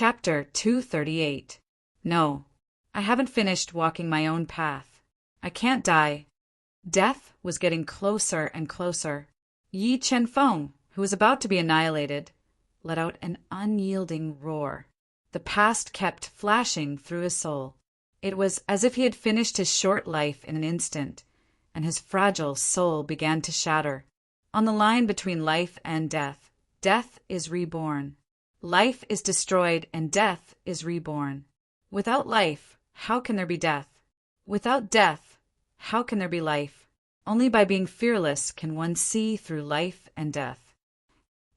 Chapter 238. No, I haven't finished walking my own path. I can't die. Death was getting closer and closer. Yi Chen-feng, who was about to be annihilated, let out an unyielding roar. The past kept flashing through his soul. It was as if he had finished his short life in an instant, and his fragile soul began to shatter. On the line between life and death, death is reborn. Life is destroyed and death is reborn. Without life, how can there be death? Without death, how can there be life? Only by being fearless can one see through life and death.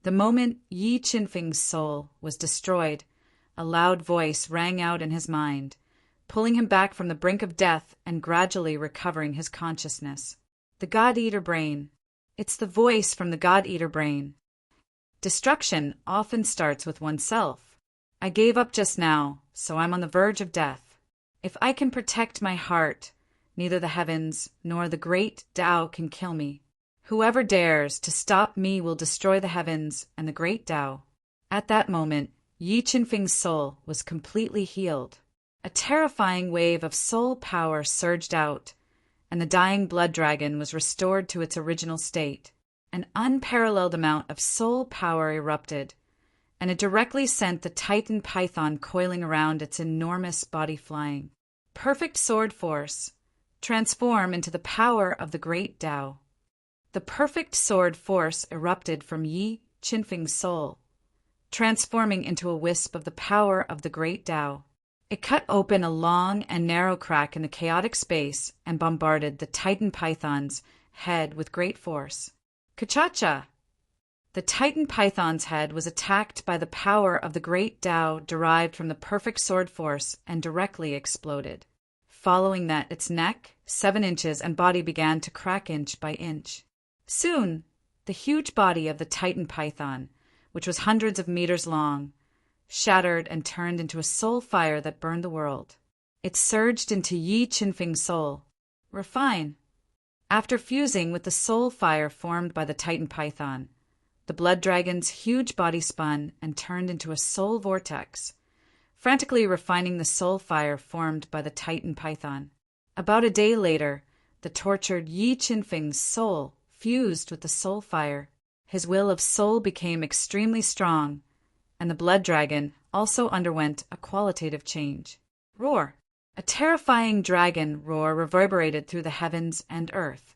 The moment Yi Chen-feng's soul was destroyed, a loud voice rang out in his mind, pulling him back from the brink of death and gradually recovering his consciousness. The God-Eater brain. It's the voice from the God-Eater brain. Destruction often starts with oneself. I gave up just now, so I'm on the verge of death. If I can protect my heart, neither the heavens nor the great Tao can kill me. Whoever dares to stop me will destroy the heavens and the great Tao. At that moment, Yi Chen-feng's soul was completely healed. A terrifying wave of soul power surged out, and the dying blood dragon was restored to its original state. An unparalleled amount of soul power erupted, and it directly sent the Titan python coiling around its enormous body flying. Perfect sword force. Transform into the power of the great Tao. The perfect sword force erupted from Yi Chen-feng's soul, transforming into a wisp of the power of the great Tao. It cut open a long and narrow crack in the chaotic space and bombarded the Titan python's head with great force. Ka-cha-cha! The Titan python's head was attacked by the power of the great Tao derived from the perfect sword force and directly exploded. Following that, its neck, 7 inches, and body began to crack inch by inch. Soon, the huge body of the Titan python, which was hundreds of meters long, shattered and turned into a soul fire that burned the world. It surged into Yi Chen-feng's soul. Refine. After fusing with the soul fire formed by the Titan python, the blood dragon's huge body spun and turned into a soul vortex, frantically refining the soul fire formed by the Titan python. About a day later, the tortured Yi Chen-feng's soul fused with the soul fire. His will of soul became extremely strong, and the blood dragon also underwent a qualitative change. Roar! A terrifying dragon roar reverberated through the heavens and earth,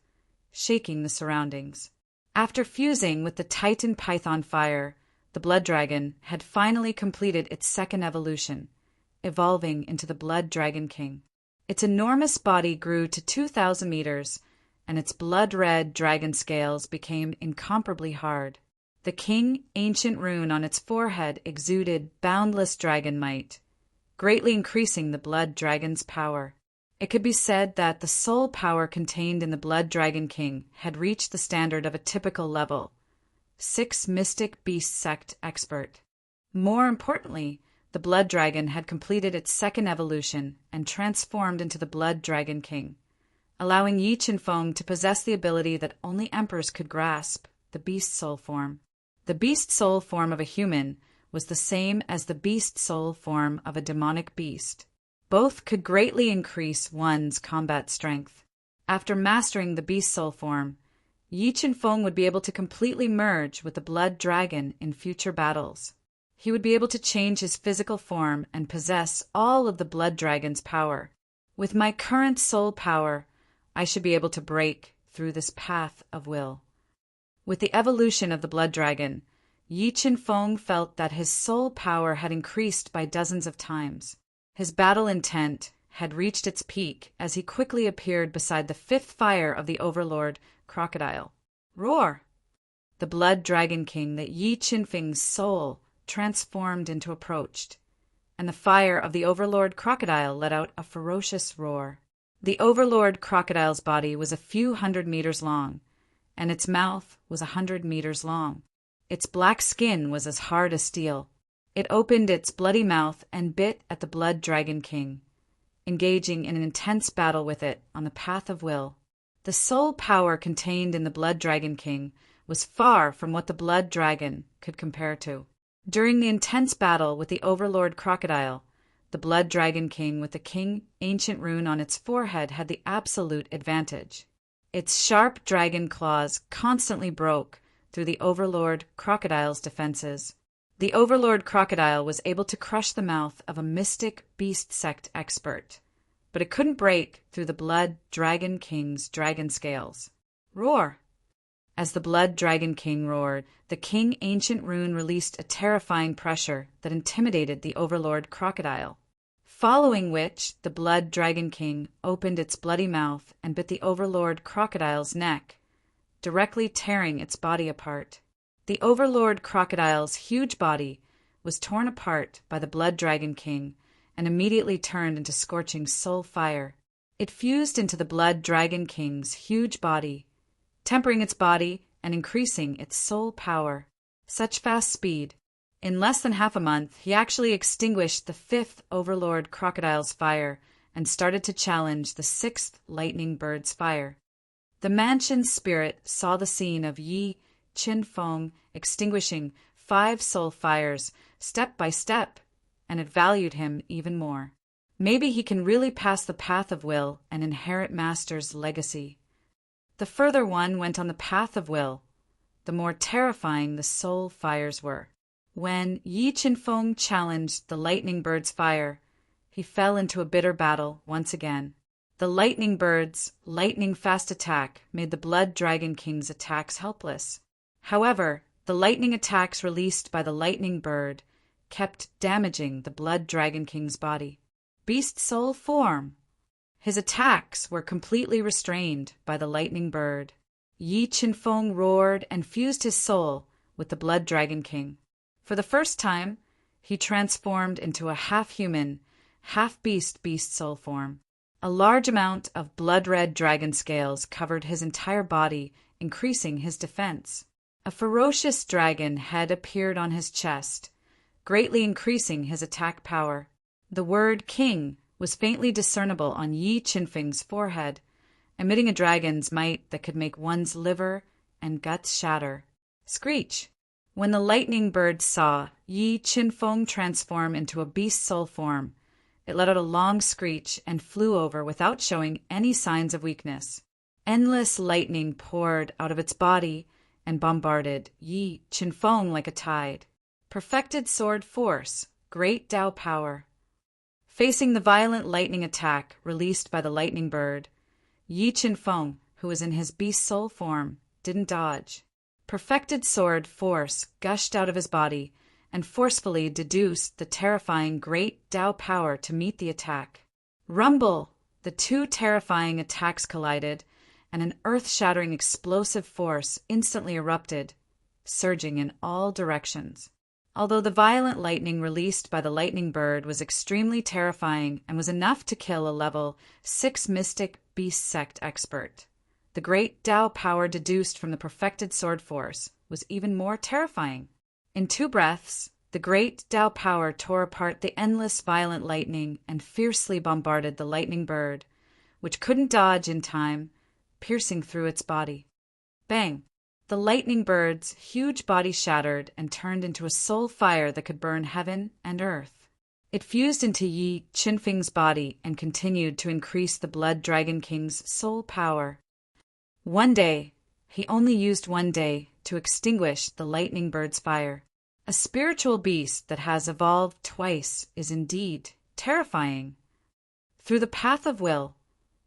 shaking the surroundings. After fusing with the Titan python fire, the blood dragon had finally completed its second evolution, evolving into the Blood Dragon King. Its enormous body grew to 2,000 meters, and its blood-red dragon scales became incomparably hard. The king ancient rune on its forehead exuded boundless dragon might, greatly increasing the blood dragon's power. It could be said that the soul power contained in the Blood Dragon King had reached the standard of a typical level 6 mystic beast sect expert. More importantly, the blood dragon had completed its second evolution and transformed into the Blood Dragon King, allowing Yi Chen-feng to possess the ability that only emperors could grasp, the beast soul form. The beast soul form of a human was the same as the beast soul form of a demonic beast. Both could greatly increase one's combat strength. After mastering the beast soul form, Yi Chen-feng would be able to completely merge with the blood dragon in future battles. He would be able to change his physical form and possess all of the blood dragon's power. With my current soul power, I should be able to break through this path of will. With the evolution of the blood dragon, Yi Chen-feng felt that his soul power had increased by dozens of times. His battle intent had reached its peak as he quickly appeared beside the 5th fire of the Overlord Crocodile. Roar! The Blood Dragon King that Yi Chen-feng's soul transformed into approached, and the fire of the Overlord Crocodile let out a ferocious roar. The Overlord Crocodile's body was a few hundred meters long, and its mouth was 100 meters long. Its black skin was as hard as steel. It opened its bloody mouth and bit at the Blood Dragon King, engaging in an intense battle with it on the path of will. The soul power contained in the Blood Dragon King was far from what the blood dragon could compare to. During the intense battle with the Overlord Crocodile, the Blood Dragon King with the King Ancient rune on its forehead had the absolute advantage. Its sharp dragon claws constantly broke through the Overlord Crocodile's defenses. The Overlord Crocodile was able to crush the mouth of a mystic beast sect expert, but it couldn't break through the Blood Dragon King's dragon scales. Roar! As the Blood Dragon King roared, the King Ancient rune released a terrifying pressure that intimidated the Overlord Crocodile. Following which, the Blood Dragon King opened its bloody mouth and bit the Overlord Crocodile's neck, directly tearing its body apart. The Overlord Crocodile's huge body was torn apart by the Blood Dragon King and immediately turned into scorching soul fire. It fused into the Blood Dragon King's huge body, tempering its body and increasing its soul power. Such fast speed. In less than half a month, he actually extinguished the 5th Overlord Crocodile's fire and started to challenge the 6th Lightning Bird's fire. The mansion's spirit saw the scene of Yi Qinfeng extinguishing 5 soul fires step by step, and it valued him even more. Maybe he can really pass the path of will and inherit Master's legacy. The further one went on the path of will, the more terrifying the soul fires were. When Yi Qinfeng challenged the Lightning Bird's fire, he fell into a bitter battle once again. The Lightning Bird's lightning-fast attack made the Blood Dragon King's attacks helpless. However, the lightning attacks released by the Lightning Bird kept damaging the Blood Dragon King's body. Beast Soul form! His attacks were completely restrained by the Lightning Bird. Yi Qinfeng roared and fused his soul with the Blood Dragon King. For the first time, he transformed into a half-human, half-beast soul form. A large amount of blood-red dragon scales covered his entire body, increasing his defense. A ferocious dragon head appeared on his chest, greatly increasing his attack power. The word King was faintly discernible on Yi Qinfeng's forehead, emitting a dragon's might that could make one's liver and guts shatter. Screech! When the Lightning Bird saw Yi Qinfeng transform into a beast soul form, it let out a long screech and flew over without showing any signs of weakness. Endless lightning poured out of its body and bombarded Yi Qinfeng like a tide. Perfected sword force, great Tao power. Facing the violent lightning attack released by the Lightning Bird, Yi Qinfeng, who was in his beast soul form, didn't dodge. Perfected sword force gushed out of his body and forcefully deduced the terrifying great Tao power to meet the attack. Rumble! The 2 terrifying attacks collided, and an earth-shattering explosive force instantly erupted, surging in all directions. Although the violent lightning released by the Lightning Bird was extremely terrifying and was enough to kill a level 6 mystic beast sect expert, the great Tao power deduced from the perfected sword force was even more terrifying. In 2 breaths, the great Tao power tore apart the endless violent lightning and fiercely bombarded the Lightning Bird, which couldn't dodge in time, piercing through its body. Bang! The Lightning Bird's huge body shattered and turned into a soul fire that could burn heaven and earth. It fused into Yi Qinfeng's body and continued to increase the Blood Dragon King's soul power. One day, he only used one day to extinguish the Lightning Bird's fire. A spiritual beast that has evolved twice is indeed terrifying. Through the path of will,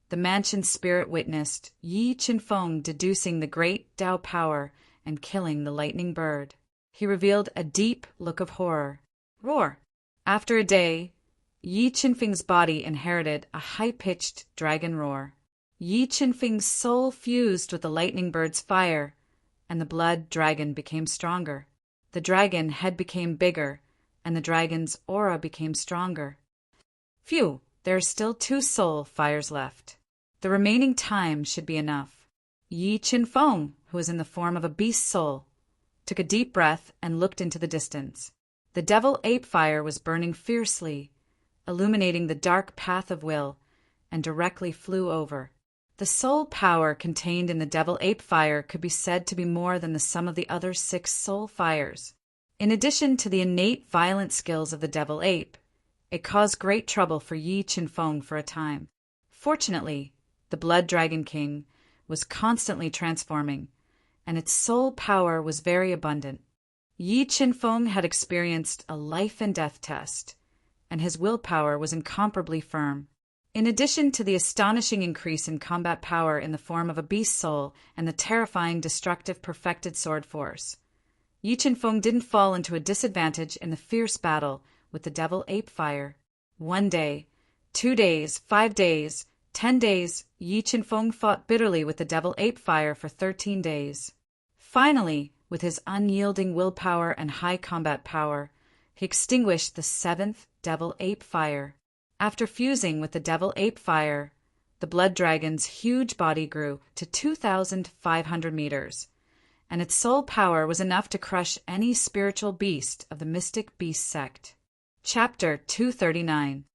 the mansion's spirit witnessed Yi Qinfeng deducing the great Tao power and killing the Lightning Bird. He revealed a deep look of horror. Roar! After a day, Yi Qinfeng's body inherited a high-pitched dragon roar. Yi Qinfeng's soul fused with the Lightning Bird's fire, and the Blood Dragon became stronger. The dragon head became bigger, and the dragon's aura became stronger. Phew, there are still 2 soul fires left. The remaining time should be enough. Yi Qinfeng, who was in the form of a beast soul, took a deep breath and looked into the distance. The devil ape fire was burning fiercely, illuminating the dark path of will, and directly flew over. The soul power contained in the devil ape fire could be said to be more than the sum of the other 6 soul fires. In addition to the innate violent skills of the devil ape, it caused great trouble for Yi Qinfeng for a time. Fortunately, the Blood Dragon King was constantly transforming, and its soul power was very abundant. Yi Qinfeng had experienced a life and death test, and his willpower was incomparably firm. In addition to the astonishing increase in combat power in the form of a beast soul and the terrifying destructive perfected sword force, Yi Qinfeng didn't fall into a disadvantage in the fierce battle with the devil ape fire. 1 day, 2 days, 5 days, 10 days, Yi Qinfeng fought bitterly with the devil ape fire for 13 days. Finally, with his unyielding willpower and high combat power, he extinguished the 7th devil ape fire. After fusing with the devil ape fire, the blood dragon's huge body grew to 2,500 meters, and its soul power was enough to crush any spiritual beast of the mystic beast sect. Chapter 239.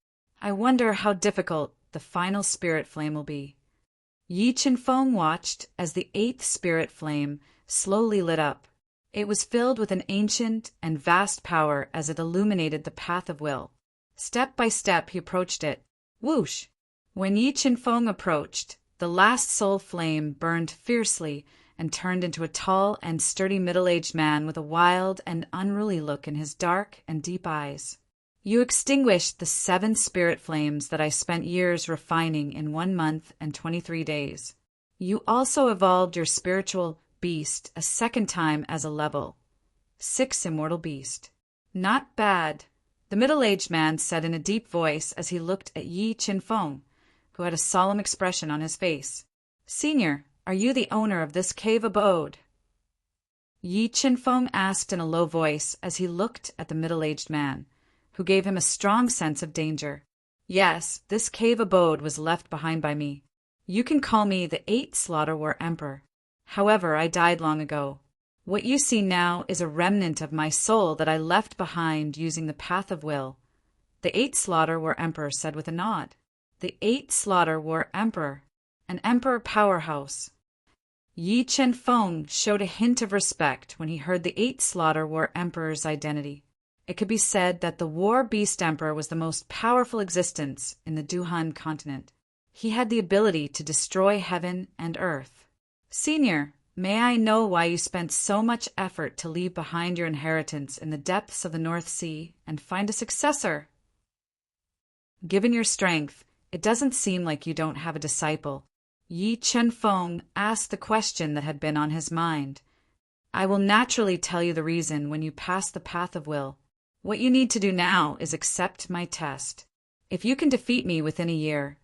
I wonder how difficult the final spirit flame will be. Yi Qinfeng watched as the 8th spirit flame slowly lit up. It was filled with an ancient and vast power as it illuminated the path of will. Step by step he approached it. Whoosh! When Yi Qinfeng approached, the last soul flame burned fiercely and turned into a tall and sturdy middle-aged man with a wild and unruly look in his dark and deep eyes. You extinguished the 7 spirit flames that I spent years refining in 1 month and 23 days. You also evolved your spiritual beast a 2nd time as a level 6 immortal beast. Not bad, the middle-aged man said in a deep voice as he looked at Yi Qinfeng, who had a solemn expression on his face. Senior, are you the owner of this cave abode? Yi Qinfeng asked in a low voice as he looked at the middle-aged man, who gave him a strong sense of danger. Yes, this cave abode was left behind by me. You can call me the 8th Slaughter War Emperor. However, I died long ago. What you see now is a remnant of my soul that I left behind using the path of will. The 8th Slaughter War Emperor said with a nod. The 8th Slaughter War Emperor, an emperor powerhouse. Yi Qinfeng showed a hint of respect when he heard the 8th Slaughter War Emperor's identity. It could be said that the War Beast Emperor was the most powerful existence in the Duhan continent. He had the ability to destroy heaven and earth. Senior, may I know why you spent so much effort to leave behind your inheritance in the depths of the North Sea and find a successor? Given your strength, it doesn't seem like you don't have a disciple. Yi Qinfeng asked the question that had been on his mind. I will naturally tell you the reason when you pass the path of will. What you need to do now is accept my test. If you can defeat me within a year,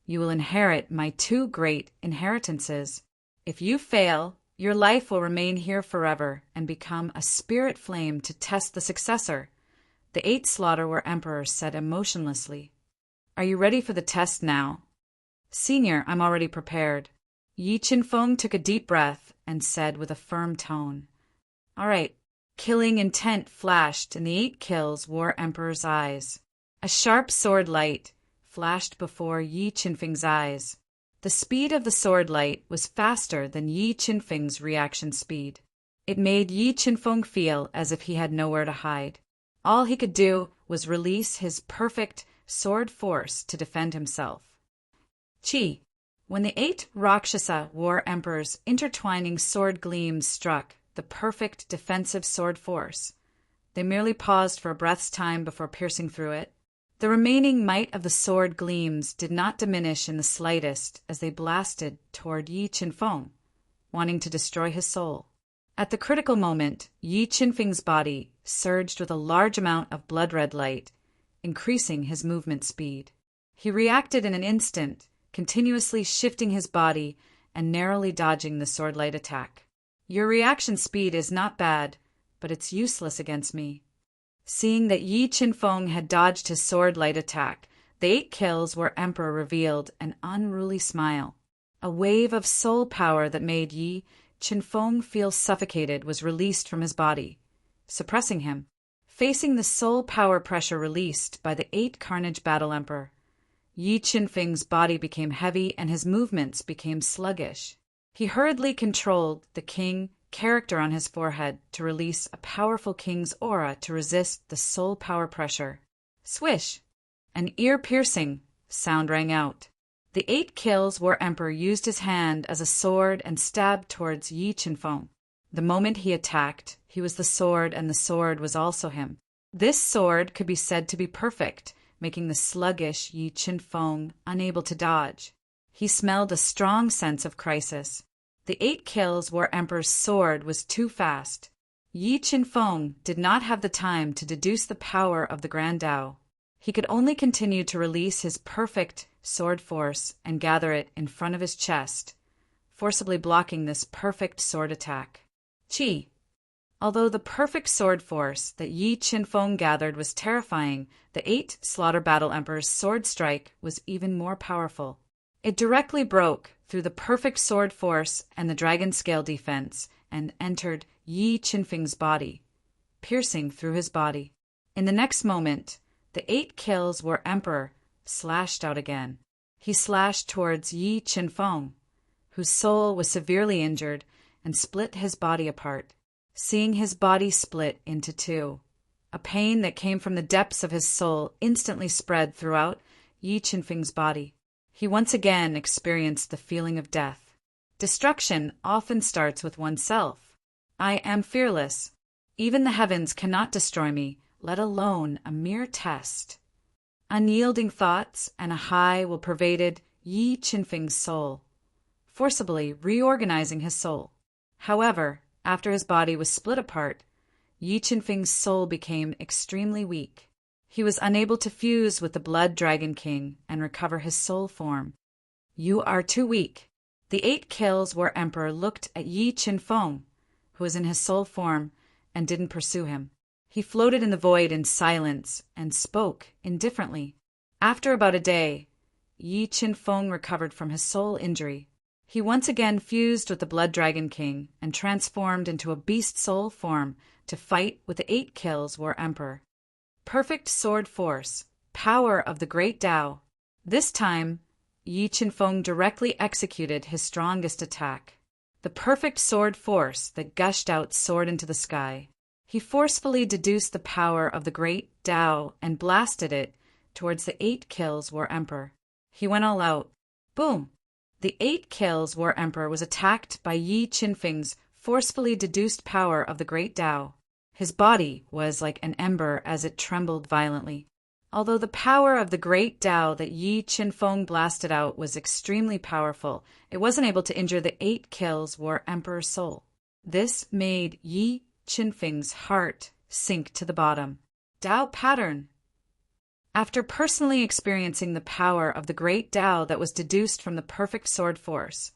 you will inherit my 2 great inheritances. If you fail, your life will remain here forever and become a spirit flame to test the successor, the 8th Slaughter War Emperor said emotionlessly. Are you ready for the test now? Senior, I'm already prepared. Yi Qinfeng took a deep breath and said with a firm tone. All right. Killing intent flashed in the 8 Kills War Emperor's eyes. A sharp sword light flashed before Yi Qinfeng's eyes. The speed of the sword light was faster than Yi Qinfeng's reaction speed. It made Yi Qinfeng feel as if he had nowhere to hide. All he could do was release his perfect sword force to defend himself. Chi. When the 8 Rakshasa War Emperor's intertwining sword gleams struck the perfect defensive sword force, they merely paused for a breath's time before piercing through it. The remaining might of the sword gleams did not diminish in the slightest as they blasted toward Yi Qinfeng, wanting to destroy his soul. At the critical moment, Yi Qinfeng's body surged with a large amount of blood-red light, increasing his movement speed. He reacted in an instant, continuously shifting his body and narrowly dodging the sword light attack. Your reaction speed is not bad, but it's useless against me. Seeing that Yi Qinfeng had dodged his sword light attack, the 8 Kills War Emperor revealed an unruly smile. A wave of soul power that made Yi Qinfeng feel suffocated was released from his body, suppressing him. Facing the soul power pressure released by the 8 Carnage Battle Emperor, Yi Qinfeng's body became heavy and his movements became sluggish. He hurriedly controlled the King character on his forehead to release a powerful king's aura to resist the soul power pressure. Swish! An ear-piercing sound rang out. The 8 Kills War Emperor used his hand as a sword and stabbed towards Yi Qinfeng. The moment he attacked, he was the sword and the sword was also him. This sword could be said to be perfect, making the sluggish Yi Qinfeng unable to dodge. He smelled a strong sense of crisis. The 8 Kills War Emperor's sword was too fast. Yi Qinfeng did not have the time to deduce the power of the Grand Tao. He could only continue to release his perfect sword force and gather it in front of his chest, forcibly blocking this perfect sword attack. Qi. Although the perfect sword force that Yi Qinfeng gathered was terrifying, the 8 Slaughter Battle Emperor's sword strike was even more powerful. It directly broke through the perfect sword force and the dragon scale defense and entered Yi Qinfeng's body, piercing through his body. In the next moment, the 8 Kills War Emperor slashed out again. He slashed towards Yi Qinfeng, whose soul was severely injured, and split his body apart. Seeing his body split into 2, a pain that came from the depths of his soul instantly spread throughout Yi Qinfeng's body. He once again experienced the feeling of death. Destruction often starts with oneself. I am fearless. Even the heavens cannot destroy me, let alone a mere test. Unyielding thoughts and a high will pervaded Yi Qinfeng's soul, forcibly reorganizing his soul. However, after his body was split apart, Yi Qinfeng's soul became extremely weak. He was unable to fuse with the Blood Dragon King and recover his soul form. You are too weak. The 8 Kills War Emperor looked at Yi Qinfeng, who was in his soul form, and didn't pursue him. He floated in the void in silence and spoke indifferently. After about a day, Yi Qinfeng recovered from his soul injury. He once again fused with the Blood Dragon King and transformed into a beast soul form to fight with the 8 Kills War Emperor. Perfect sword force, power of the great Tao. This time, Yi Qinfeng directly executed his strongest attack. The perfect sword force that gushed out soared into the sky. He forcefully deduced the power of the great Tao and blasted it towards the 8 Kills War Emperor. He went all out. Boom! The 8 Kills War Emperor was attacked by Yi Qinfeng's forcefully deduced power of the great Tao. His body was like an ember as it trembled violently. Although the power of the great Tao that Yi Qinfeng blasted out was extremely powerful, it wasn't able to injure the 8 Kills War Emperor's soul. This made Yi Qinfeng's heart sink to the bottom. Tao pattern. After personally experiencing the power of the great Tao that was deduced from the perfect sword force,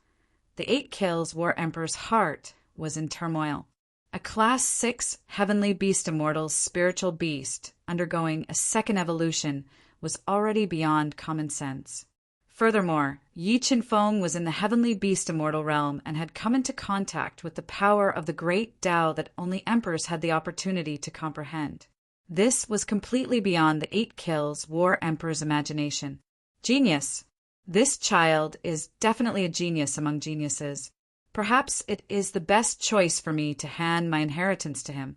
the 8 Kills War Emperor's heart was in turmoil. A Class 6 Heavenly Beast Immortal's spiritual beast undergoing a second evolution was already beyond common sense. Furthermore, Yi Qinfeng was in the Heavenly Beast Immortal realm and had come into contact with the power of the great Tao that only emperors had the opportunity to comprehend. This was completely beyond the 8 Kills War Emperor's imagination. Genius. This child is definitely a genius among geniuses. Perhaps it is the best choice for me to hand my inheritance to him.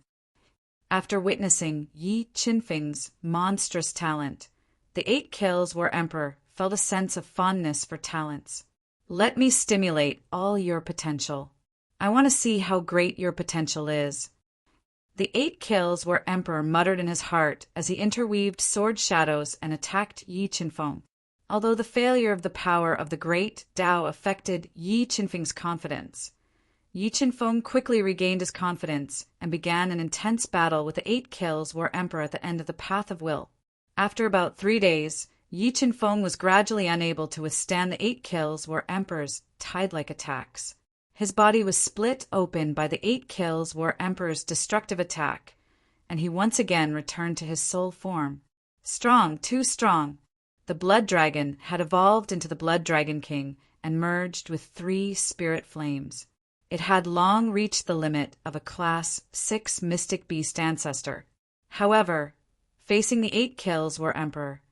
After witnessing Yi Qinfeng's monstrous talent, the 8 Kills War Emperor felt a sense of fondness for talents. Let me stimulate all your potential. I want to see how great your potential is. The 8 Kills War Emperor muttered in his heart as he interweaved sword shadows and attacked Yi Qinfeng. Although the failure of the power of the great Tao affected Yi Qinfeng's confidence, Yi Qinfeng quickly regained his confidence and began an intense battle with the 8 Kills War Emperor at the end of the Path of Will. After about 3 days, Yi Qinfeng was gradually unable to withstand the 8 Kills War Emperor's tide-like attacks. His body was split open by the 8 Kills War Emperor's destructive attack, and he once again returned to his soul form. Strong, too strong. The Blood Dragon had evolved into the Blood Dragon King and merged with 3 spirit flames. It had long reached the limit of a Class 6 Mystic Beast ancestor. However, facing the 8 Kills War Emperor,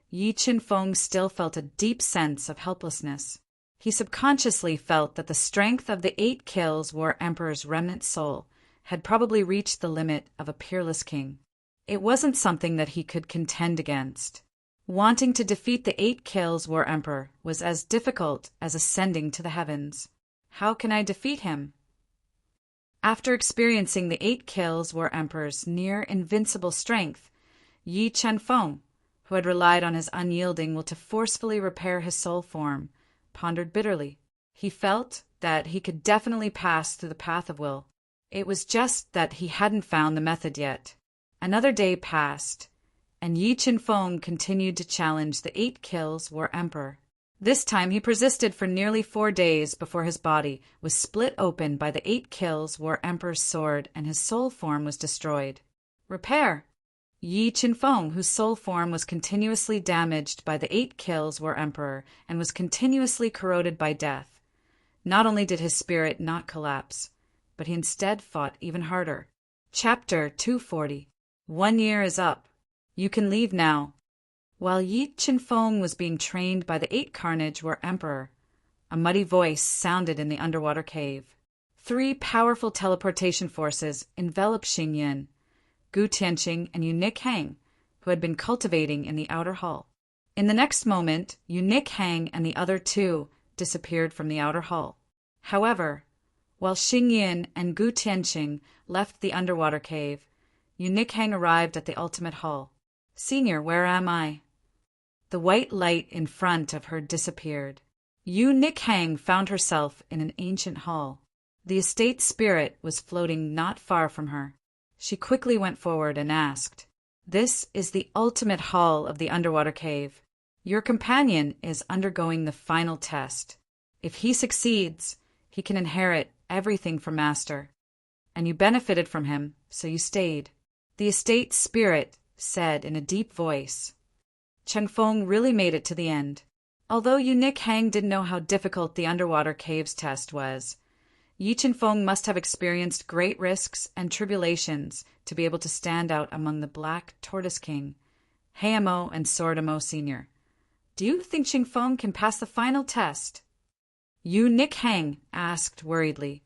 Yi Qinfeng still felt a deep sense of helplessness. He subconsciously felt that the strength of the 8 kills War Emperor's remnant soul had probably reached the limit of a peerless king. It wasn't something that he could contend against. Wanting to defeat the 8 kills War Emperor was as difficult as ascending to the heavens. How can I defeat him? After experiencing the 8 kills War Emperor's near-invincible strength, Yi Chenfeng, who had relied on his unyielding will to forcefully repair his soul form, pondered bitterly. He felt that he could definitely pass through the path of will. It was just that he hadn't found the method yet. Another day passed, and Yi Chenfeng continued to challenge the 8 kills War Emperor. This time he persisted for nearly 4 days before his body was split open by the 8 kills War Emperor's sword and his soul form was destroyed. Repair! Yi Chenfeng, whose soul form was continuously damaged by the 8 kills War Emperor and was continuously corroded by death. Not only did his spirit not collapse, but he instead fought even harder. Chapter 240. 1 year is up. You can leave now. While Yi Chenfeng was being trained by the 8 Carnage War Emperor, a muddy voice sounded in the underwater cave. 3 powerful teleportation forces enveloped Xingyin, Gu Tianqing, and Yu Nikhang, who had been cultivating in the outer hall. In the next moment, Yu Nikhang and the other 2 disappeared from the outer hall. However, while Xingyin and Gu Tianqing left the underwater cave, Yu Nikhang arrived at the ultimate hall. "Senior, where am I?" The white light in front of her disappeared. Yu Nikhang found herself in an ancient hall. The estate spirit was floating not far from her. She quickly went forward and asked, "This is the ultimate hall of the underwater cave. Your companion is undergoing the final test. If he succeeds, he can inherit everything from Master. And you benefited from him, so you stayed." The estate spirit said in a deep voice. Chenfeng really made it to the end. Although Yu Nikhang didn't know how difficult the underwater cave's test was, Yi Chenfeng must have experienced great risks and tribulations to be able to stand out among the Black Tortoise King, Heimo and Swordamo Sr. "Do you think Chenfeng can pass the final test?" Yu Nikhang asked worriedly.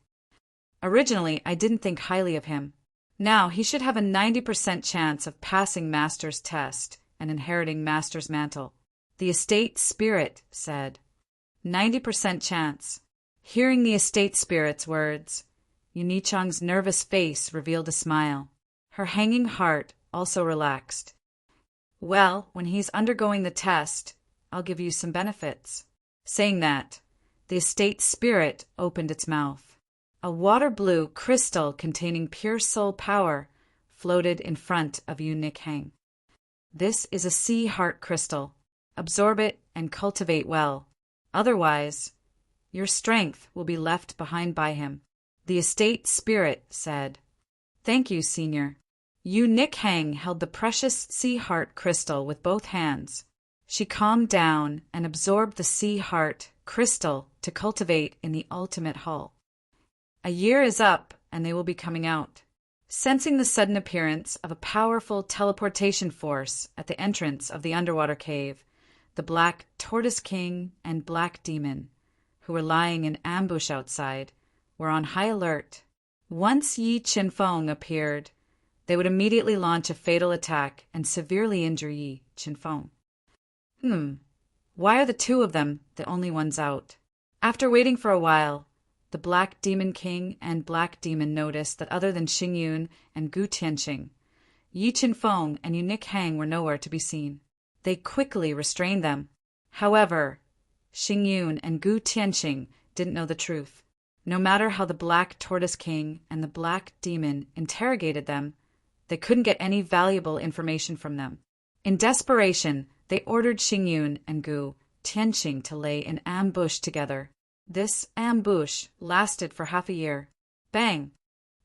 "Originally, I didn't think highly of him. Now he should have a 90% chance of passing Master's test and inheriting Master's mantle," the estate spirit said. 90% chance. Hearing the estate spirit's words, Yu Nichang's nervous face revealed a smile. Her hanging heart also relaxed. "Well, when he's undergoing the test, I'll give you some benefits." Saying that, the estate spirit opened its mouth. A water-blue crystal containing pure soul power floated in front of Yu Nikhang. "This is a sea heart crystal. Absorb it and cultivate well. Otherwise, your strength will be left behind by him," the estate spirit said. "Thank you, Senior." Yu Nikhang held the precious sea heart crystal with both hands. She calmed down and absorbed the sea heart crystal to cultivate in the ultimate hall. A year is up, and they will be coming out. Sensing the sudden appearance of a powerful teleportation force at the entrance of the underwater cave, the Black Tortoise King and Black Demon, who were lying in ambush outside, were on high alert. Once Yi Chenfeng appeared, they would immediately launch a fatal attack and severely injure Yi Chenfeng. Why are the 2 of them the only ones out? After waiting for a while, the Black Demon King and Black Demon noticed that other than Xingyun and Gu Tianqing, Yi Chenfeng and Yu Nikhang were nowhere to be seen. They quickly restrained them. However, Xingyun and Gu Tianqing didn't know the truth. No matter how the Black Tortoise King and the Black Demon interrogated them, they couldn't get any valuable information from them. In desperation, they ordered Xingyun and Gu Tianqing to lay in ambush together. This ambush lasted for half a year. Bang!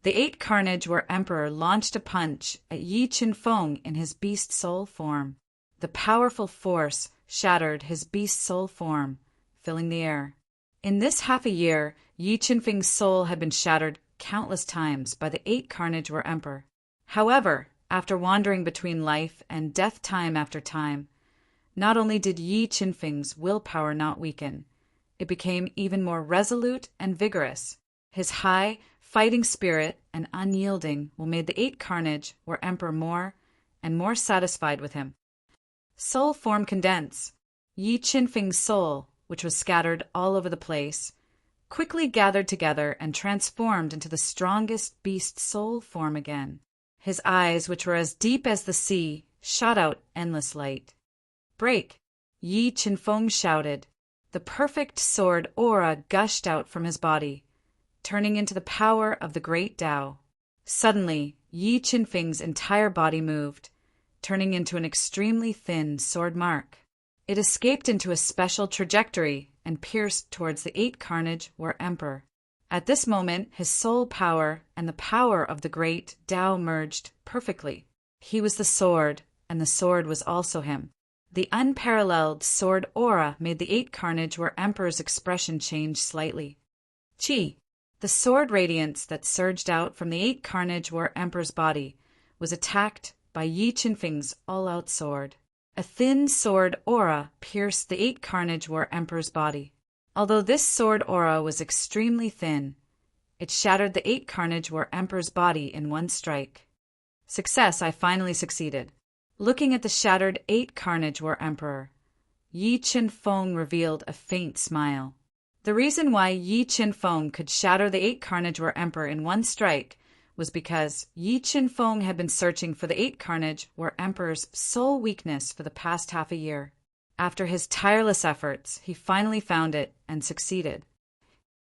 The 8 Carnage War Emperor launched a punch at Yi Chenfeng in his beast soul form. The powerful force shattered his beast soul form, filling the air. In this half a year, Yi Chenfeng's soul had been shattered countless times by the 8 Carnage War Emperor. However, after wandering between life and death time after time, not only did Yi Chenfeng's willpower not weaken, it became even more resolute and vigorous. His high, fighting spirit and unyielding will made the Eight Carnage War Emperor more and more satisfied with him. Soul form condense. Yi Qinfeng's soul, which was scattered all over the place, quickly gathered together and transformed into the strongest beast soul form again. His eyes, which were as deep as the sea, shot out endless light. Break! Yi Qinfeng shouted. The perfect sword aura gushed out from his body, turning into the power of the great Tao. Suddenly, Yi Qinfeng's entire body moved, turning into an extremely thin sword mark. It escaped into a special trajectory and pierced towards the Eight Carnage War Emperor. At this moment, his soul power and the power of the great Tao merged perfectly. He was the sword, and the sword was also him. The unparalleled sword aura made the Eight Carnage War Emperor's expression change slightly. Qi, the sword radiance that surged out from the Eight Carnage War Emperor's body, was attacked by Yi Qinfeng's all-out sword. A thin sword aura pierced the Eight Carnage War Emperor's body. Although this sword aura was extremely thin, it shattered the Eight Carnage War Emperor's body in one strike. Success, I finally succeeded. Looking at the shattered Eight Carnage War Emperor, Yi Qinfeng revealed a faint smile. The reason why Yi Qinfeng could shatter the Eight Carnage War Emperor in one strike was because Yi Qinfeng had been searching for the Eight Carnage War Emperor's soul weakness for the past half a year. After his tireless efforts, he finally found it and succeeded.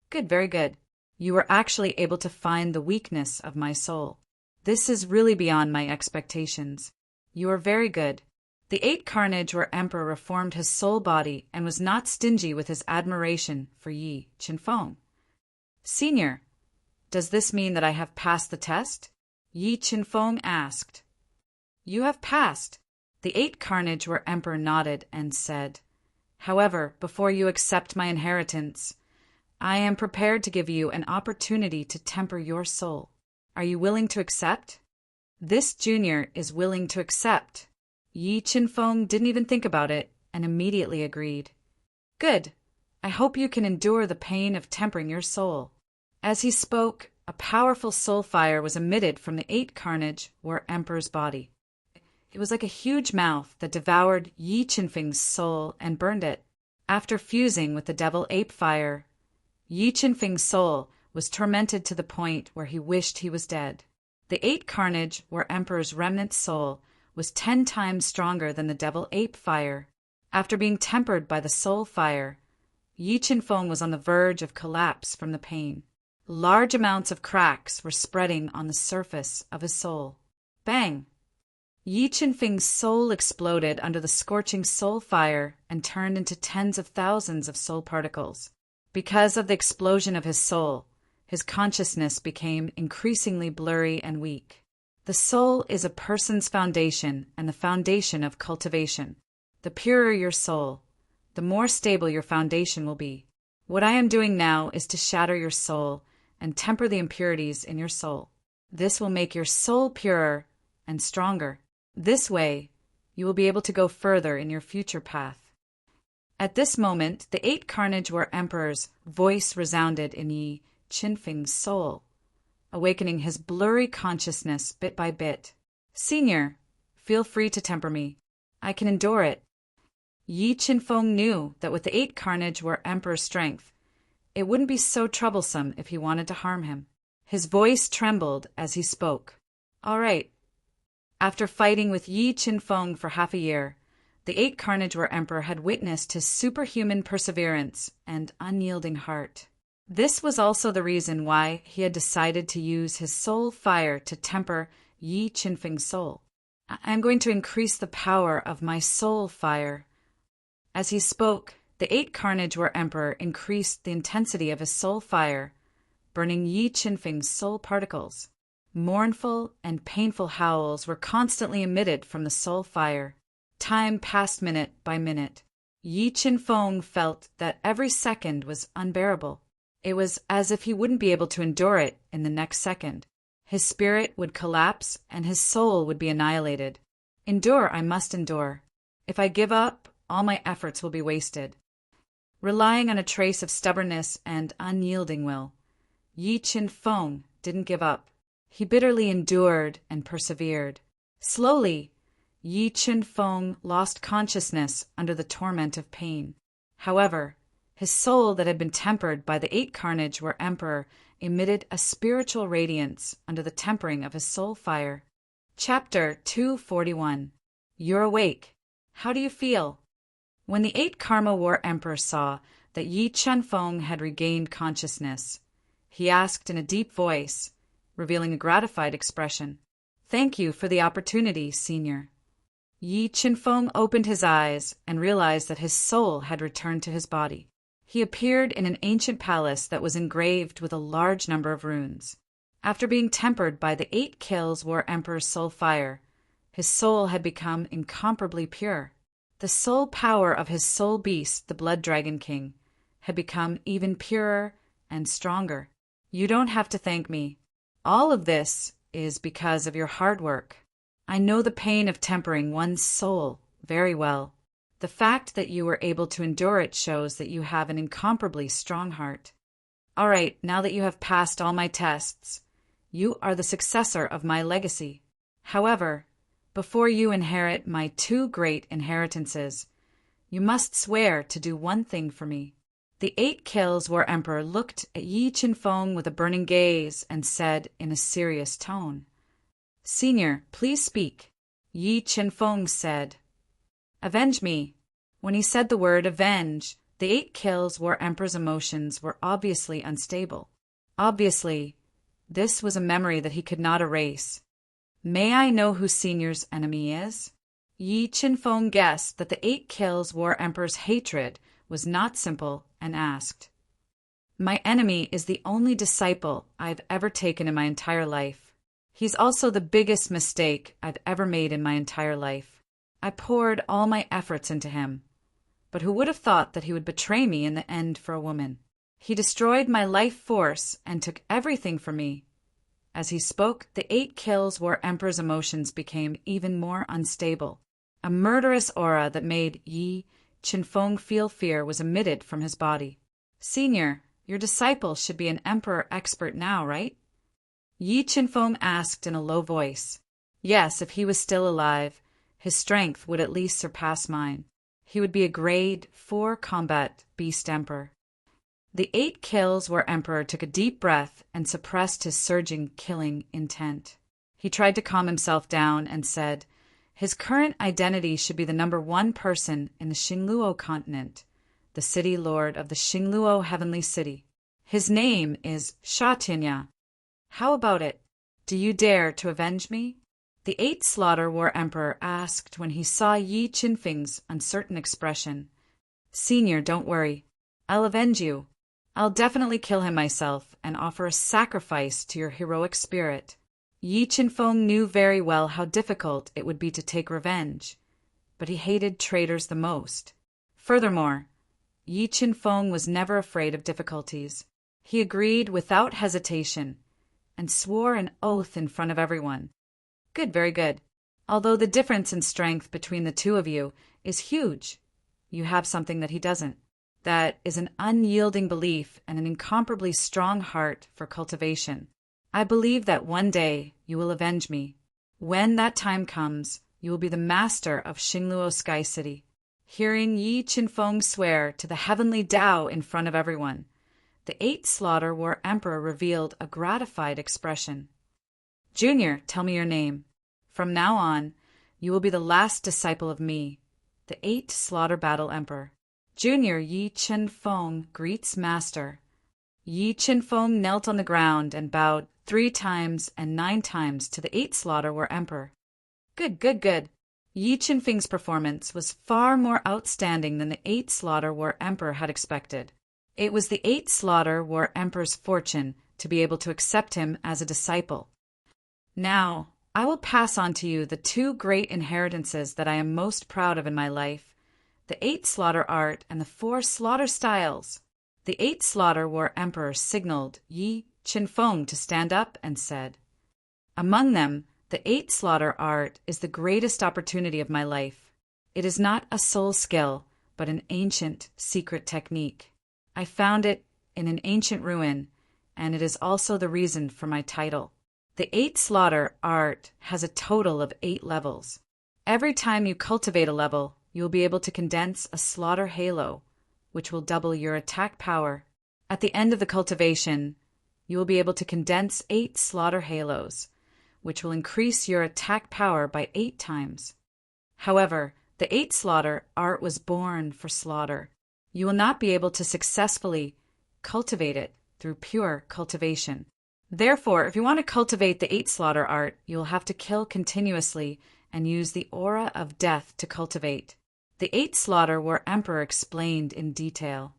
Good, very good. You were actually able to find the weakness of my soul. This is really beyond my expectations. You are very good. The Eight Carnage War Emperor reformed his soul body and was not stingy with his admiration for Yi Qinfeng. Senior, does this mean that I have passed the test? Yi Qinfeng asked. You have passed. The Eight Carnage War Emperor nodded and said, However, before you accept my inheritance, I am prepared to give you an opportunity to temper your soul. Are you willing to accept? This junior is willing to accept. Yi Qinfeng didn't even think about it and immediately agreed. Good. I hope you can endure the pain of tempering your soul. As he spoke, a powerful soul fire was emitted from the Eight Carnage War Emperor's body. It was like a huge mouth that devoured Yi Qinfeng's soul and burned it. After fusing with the devil ape fire, Yi Qinfeng's soul was tormented to the point where he wished he was dead. The Eight Carnage War Emperor's remnant soul was 10 times stronger than the devil ape fire. After being tempered by the soul fire, Yi Qinfeng was on the verge of collapse from the pain. Large amounts of cracks were spreading on the surface of his soul. Bang! Yi Qinfeng's soul exploded under the scorching soul fire and turned into tens of thousands of soul particles. Because of the explosion of his soul, his consciousness became increasingly blurry and weak. The soul is a person's foundation and the foundation of cultivation. The purer your soul, the more stable your foundation will be. What I am doing now is to shatter your soul and temper the impurities in your soul. This will make your soul purer and stronger. This way, you will be able to go further in your future path. At this moment, the Eight Carnage War Emperor's voice resounded in Yi Qinfeng's soul, awakening his blurry consciousness bit by bit. Senior, feel free to temper me. I can endure it. Yi Qinfeng knew that with the Eight Carnage War Emperor's strength, it wouldn't be so troublesome if he wanted to harm him. His voice trembled as he spoke. All right. After fighting with Yi Qinfeng for half a year, the Eight Carnage War Emperor had witnessed his superhuman perseverance and unyielding heart. This was also the reason why he had decided to use his soul fire to temper Yi Qinfeng's soul. I am going to increase the power of my soul fire. As he spoke, the Eight Carnage War Emperor increased the intensity of his soul fire, burning Yi Qinfeng's soul particles. Mournful and painful howls were constantly emitted from the soul fire. Time passed minute by minute. Yi Qinfeng felt that every second was unbearable. It was as if he wouldn't be able to endure it in the next second. His spirit would collapse and his soul would be annihilated. Endure, I must endure. If I give up, all my efforts will be wasted. Relying on a trace of stubbornness and unyielding will, Yi Qin-feng didn't give up. He bitterly endured and persevered. Slowly, Yi Qin-feng lost consciousness under the torment of pain. However, his soul that had been tempered by the 8 carnage war emperor emitted a spiritual radiance under the tempering of his soul fire. Chapter 241. You're awake. How do you feel? When the 8 karma war emperor saw that Yi Qin-feng had regained consciousness, he asked in a deep voice, revealing a gratified expression, "Thank you for the opportunity, Senior." Yi Qin-feng opened his eyes and realized that his soul had returned to his body. He appeared in an ancient palace that was engraved with a large number of runes. After being tempered by the 8 kills war emperor's soul fire, his soul had become incomparably pure. The soul power of his soul beast, the Blood Dragon King, had become even purer and stronger. You don't have to thank me. All of this is because of your hard work. I know the pain of tempering one's soul very well. The fact that you were able to endure it shows that you have an incomparably strong heart. All right, now that you have passed all my tests, you are the successor of my legacy. However, before you inherit my 2 great inheritances, you must swear to do one thing for me. The 8 kills war emperor looked at Yi Qin-feng with a burning gaze and said in a serious tone, "Senior, please speak." Yi Qin-feng said, "Avenge me." When he said the word avenge, the 8 kills war emperor's emotions were obviously unstable. Obviously, this was a memory that he could not erase. May I know who Senior's enemy is? Yi Qin-feng guessed that the 8 kills war emperor's hatred was not simple and asked, "My enemy is the only disciple I've ever taken in my entire life. He's also the biggest mistake I've ever made in my entire life. I poured all my efforts into him, but who would have thought that he would betray me in the end for a woman? He destroyed my life force and took everything from me." As he spoke, the 8 kills war emperor's emotions became even more unstable. A murderous aura that made Yi Qin-feng feel fear was emitted from his body. "Senior, your disciple should be an emperor expert now, right?" Yi Qin-feng asked in a low voice. Yes, if he was still alive, his strength would at least surpass mine. He would be a grade 4 combat beast emperor. The 8 kills war emperor took a deep breath and suppressed his surging, killing intent. He tried to calm himself down and said, his current identity should be the number 1 person in the Xingluo continent, the city lord of the Xingluo heavenly city. His name is Sha Tinya. How about it? Do you dare to avenge me? The 8 slaughter war emperor asked when he saw Yi Qin-feng's uncertain expression. Senior, don't worry. I'll avenge you. I'll definitely kill him myself and offer a sacrifice to your heroic spirit. Yi Qin-feng knew very well how difficult it would be to take revenge, but he hated traitors the most. Furthermore, Yi Qin-feng was never afraid of difficulties. He agreed without hesitation and swore an oath in front of everyone. Good, very good. Although the difference in strength between the 2 of you is huge, you have something that he doesn't. That is an unyielding belief and an incomparably strong heart for cultivation. I believe that one day you will avenge me. When that time comes, you will be the master of Xingluo Sky City. Hearing Yi Qin-feng swear to the heavenly Tao in front of everyone, the 8 slaughter war emperor revealed a gratified expression. Junior, tell me your name. From now on, you will be the last disciple of me, the 8 slaughter battle emperor. Junior Yi Qin-feng greets master. Yi Qin-feng knelt on the ground and bowed 3 times and 9 times to the 8 slaughter war emperor. Good, good, good. Yi Qin-feng's performance was far more outstanding than the 8 slaughter war emperor had expected. It was the 8 slaughter war emperor's fortune to be able to accept him as a disciple. Now, I will pass on to you the 2 great inheritances that I am most proud of in my life, the 8 slaughter art and the 4 slaughter styles. The 8 slaughter war emperor signaled Yi Qin-feng to stand up and said, among them, the 8 slaughter art is the greatest opportunity of my life. It is not a soul skill, but an ancient, secret technique. I found it in an ancient ruin, and it is also the reason for my title. The 8 slaughter art has a total of 8 levels. Every time you cultivate a level, you will be able to condense a slaughter halo, which will double your attack power. At the end of the cultivation, you will be able to condense 8 slaughter halos, which will increase your attack power by 8 times. However, the 8 slaughter art was born for slaughter. You will not be able to successfully cultivate it through pure cultivation. Therefore, if you want to cultivate the 8 slaughter art, you will have to kill continuously and use the aura of death to cultivate. The 8 slaughter war emperor explained in detail.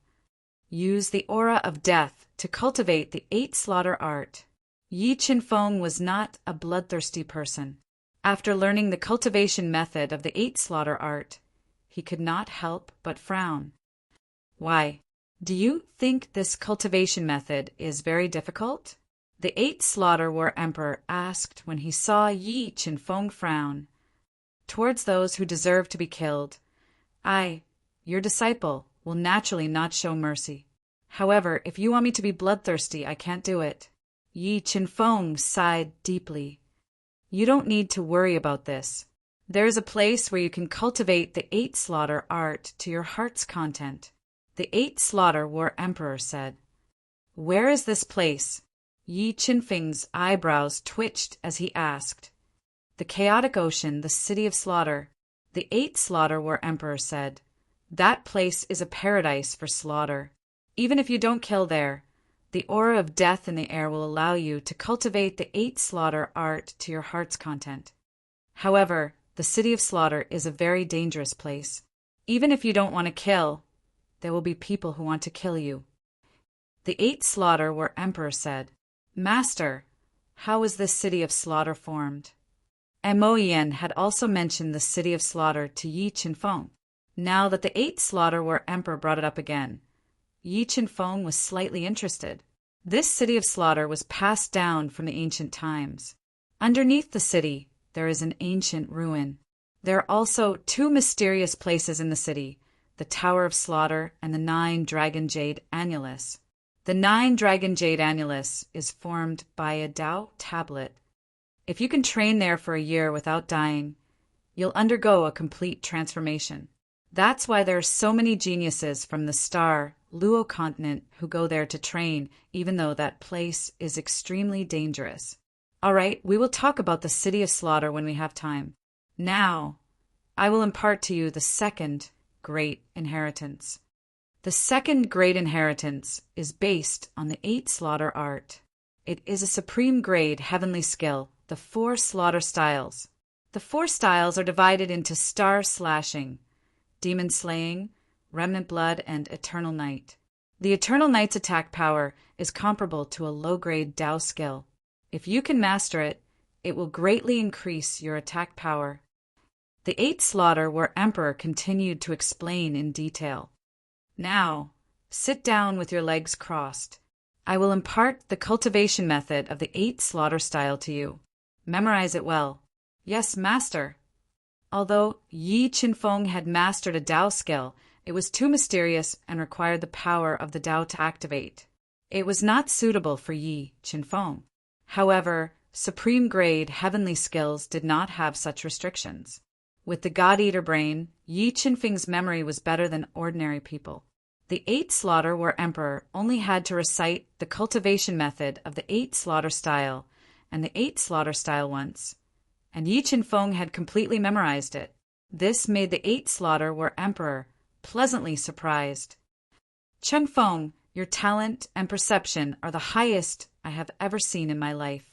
Use the aura of death to cultivate the 8 slaughter art. Yi Qinfeng was not a bloodthirsty person. After learning the cultivation method of the 8 slaughter art, he could not help but frown. Why? Do you think this cultivation method is very difficult? The 8 slaughter war emperor asked when he saw Yi Qinfeng frown. Towards those who deserve to be killed, I, your disciple, will naturally not show mercy. However, if you want me to be bloodthirsty, I can't do it. Yi Qinfeng sighed deeply. You don't need to worry about this. There is a place where you can cultivate the 8 slaughter art to your heart's content. The 8 slaughter war emperor said. Where is this place? Yi Qinfeng's eyebrows twitched as he asked. The chaotic ocean, the city of slaughter. The 8 slaughter war emperor said. That place is a paradise for slaughter. Even if you don't kill there, the aura of death in the air will allow you to cultivate the 8 slaughter art to your heart's content. However, the city of slaughter is a very dangerous place. Even if you don't want to kill, there will be people who want to kill you. The 8 slaughter war emperor said, Master, how is this city of slaughter formed? Moyen had also mentioned the city of slaughter to Yi Qinfeng. Now that the 8 slaughter war emperor brought it up again, Yi Qinfeng was slightly interested. This city of slaughter was passed down from the ancient times. Underneath the city, there is an ancient ruin. There are also 2 mysterious places in the city, the Tower of Slaughter and the 9 Dragon Jade Annulus. The 9 Dragon Jade Annulus is formed by a Dao tablet. If you can train there for a year without dying, you'll undergo a complete transformation. That's why there are so many geniuses from the star Luo continent who go there to train, even though that place is extremely dangerous. All right, we will talk about the city of slaughter when we have time. Now, I will impart to you the second great inheritance. The second great inheritance is based on the 8 slaughter art. It is a supreme grade heavenly skill, the 4 slaughter styles. The 4 styles are divided into star slashing, demon slaying, remnant blood, and eternal night. The eternal night's attack power is comparable to a low-grade Dao skill. If you can master it, it will greatly increase your attack power. The 8 slaughter war emperor continued to explain in detail. Now, sit down with your legs crossed. I will impart the cultivation method of the 8 slaughter style to you. Memorize it well. Yes, master. Although Yi Qinfeng had mastered a Dao skill, it was too mysterious and required the power of the Dao to activate. It was not suitable for Yi Qinfeng. However, supreme grade heavenly skills did not have such restrictions. With the God-Eater brain, Yi Qinfeng's memory was better than ordinary people. The 8 slaughter war emperor only had to recite the cultivation method of the 8 slaughter style and the 8 slaughter style once, and Yi Qinfeng had completely memorized it. This made the 8 slaughter war emperor pleasantly surprised. Qinfeng, your talent and perception are the highest I have ever seen in my life.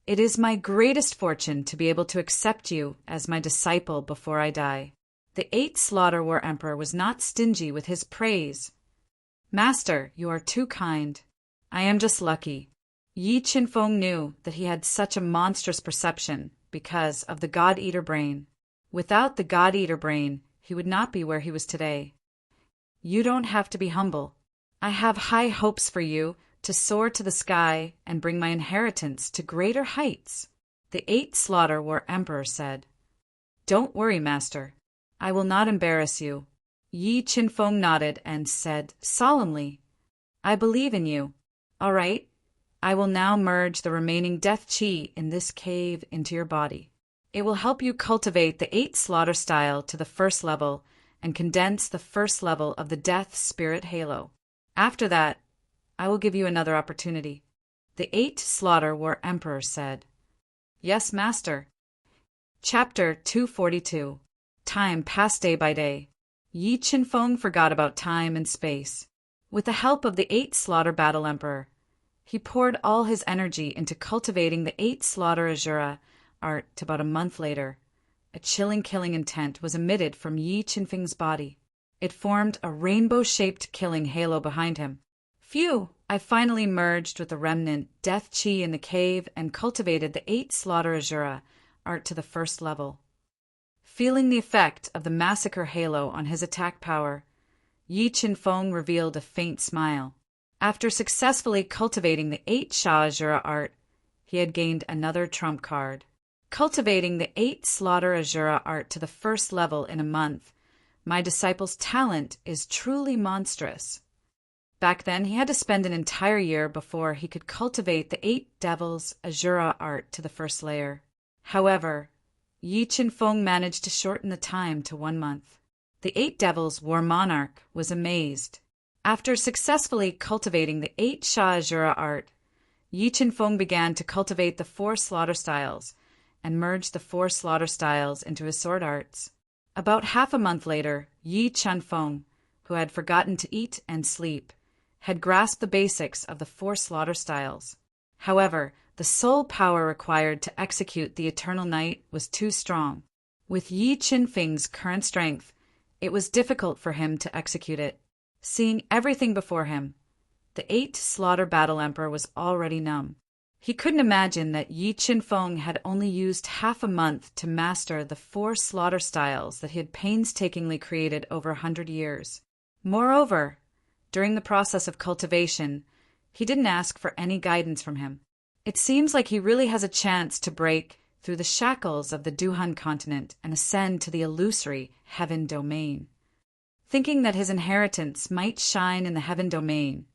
It is my greatest fortune to be able to accept you as my disciple before I die. The 8 slaughter war emperor was not stingy with his praise. Master, you are too kind. I am just lucky. Yi Qinfeng knew that he had such a monstrous perception because of the God-Eater brain. Without the God-Eater brain, he would not be where he was today. You don't have to be humble. I have high hopes for you to soar to the sky and bring my inheritance to greater heights. The 8 slaughter war emperor said. Don't worry, master. I will not embarrass you. Yi Qinfeng nodded and said solemnly, I believe in you. All right, I will now merge the remaining death qi in this cave into your body. It will help you cultivate the 8 slaughter style to the first level and condense the first level of the death spirit halo. After that, I will give you another opportunity. The 8 slaughter war emperor said. Yes, master. Chapter 242. Time passed day by day. Yi Qinfeng forgot about time and space. With the help of the 8 slaughter battle emperor, he poured all his energy into cultivating the 8 slaughter Azura art. About a month later, a chilling killing intent was emitted from Yi Qinfeng's body. It formed a rainbow-shaped killing halo behind him. Phew! I finally merged with the remnant death qi in the cave and cultivated the 8 slaughter Azura art to the first level. Feeling the effect of the massacre halo on his attack power, Yi Qinfeng revealed a faint smile. After successfully cultivating the 8 Sha Azura art, he had gained another trump card. Cultivating the 8 slaughter Azura art to the first level in a month, my disciple's talent is truly monstrous. Back then, he had to spend an entire year before he could cultivate the 8 devils Azura art to the first layer. However, Yi Qinfeng managed to shorten the time to 1 month. The 8 devils war monarch was amazed. After successfully cultivating the 8 Sha Azura art, Yi Qinfeng began to cultivate the 4 slaughter styles and merged the 4 slaughter styles into his sword arts. About half a month later, Yi Qinfeng, who had forgotten to eat and sleep, had grasped the basics of the 4 slaughter styles. However, the soul power required to execute the Eternal Night was too strong. With Yi Qinfeng's current strength, it was difficult for him to execute it. Seeing everything before him, the 8 slaughter battle emperor was already numb. He couldn't imagine that Yi Qinfeng had only used half a month to master the 4 slaughter styles that he had painstakingly created over 100 years. Moreover, during the process of cultivation, he didn't ask for any guidance from him. It seems like he really has a chance to break through the shackles of the Duhan continent and ascend to the illusory heaven domain. Thinking that his inheritance might shine in the heaven domain,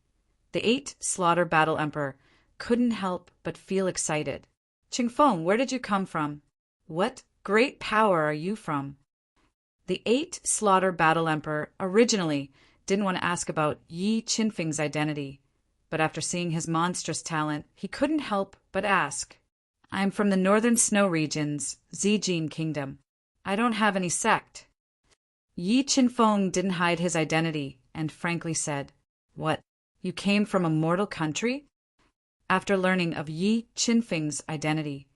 the 8 slaughter battle emperor couldn't help but feel excited. Qinfeng, where did you come from? What great power are you from? The 8 slaughter battle emperor originally didn't want to ask about Yi Qinfeng's identity, but after seeing his monstrous talent, he couldn't help but ask. I am from the northern snow regions, Zijin Kingdom. I don't have any sect. Yi Qinfeng didn't hide his identity and frankly said, What, you came from a mortal country? After learning of Yi Qinfeng's identity,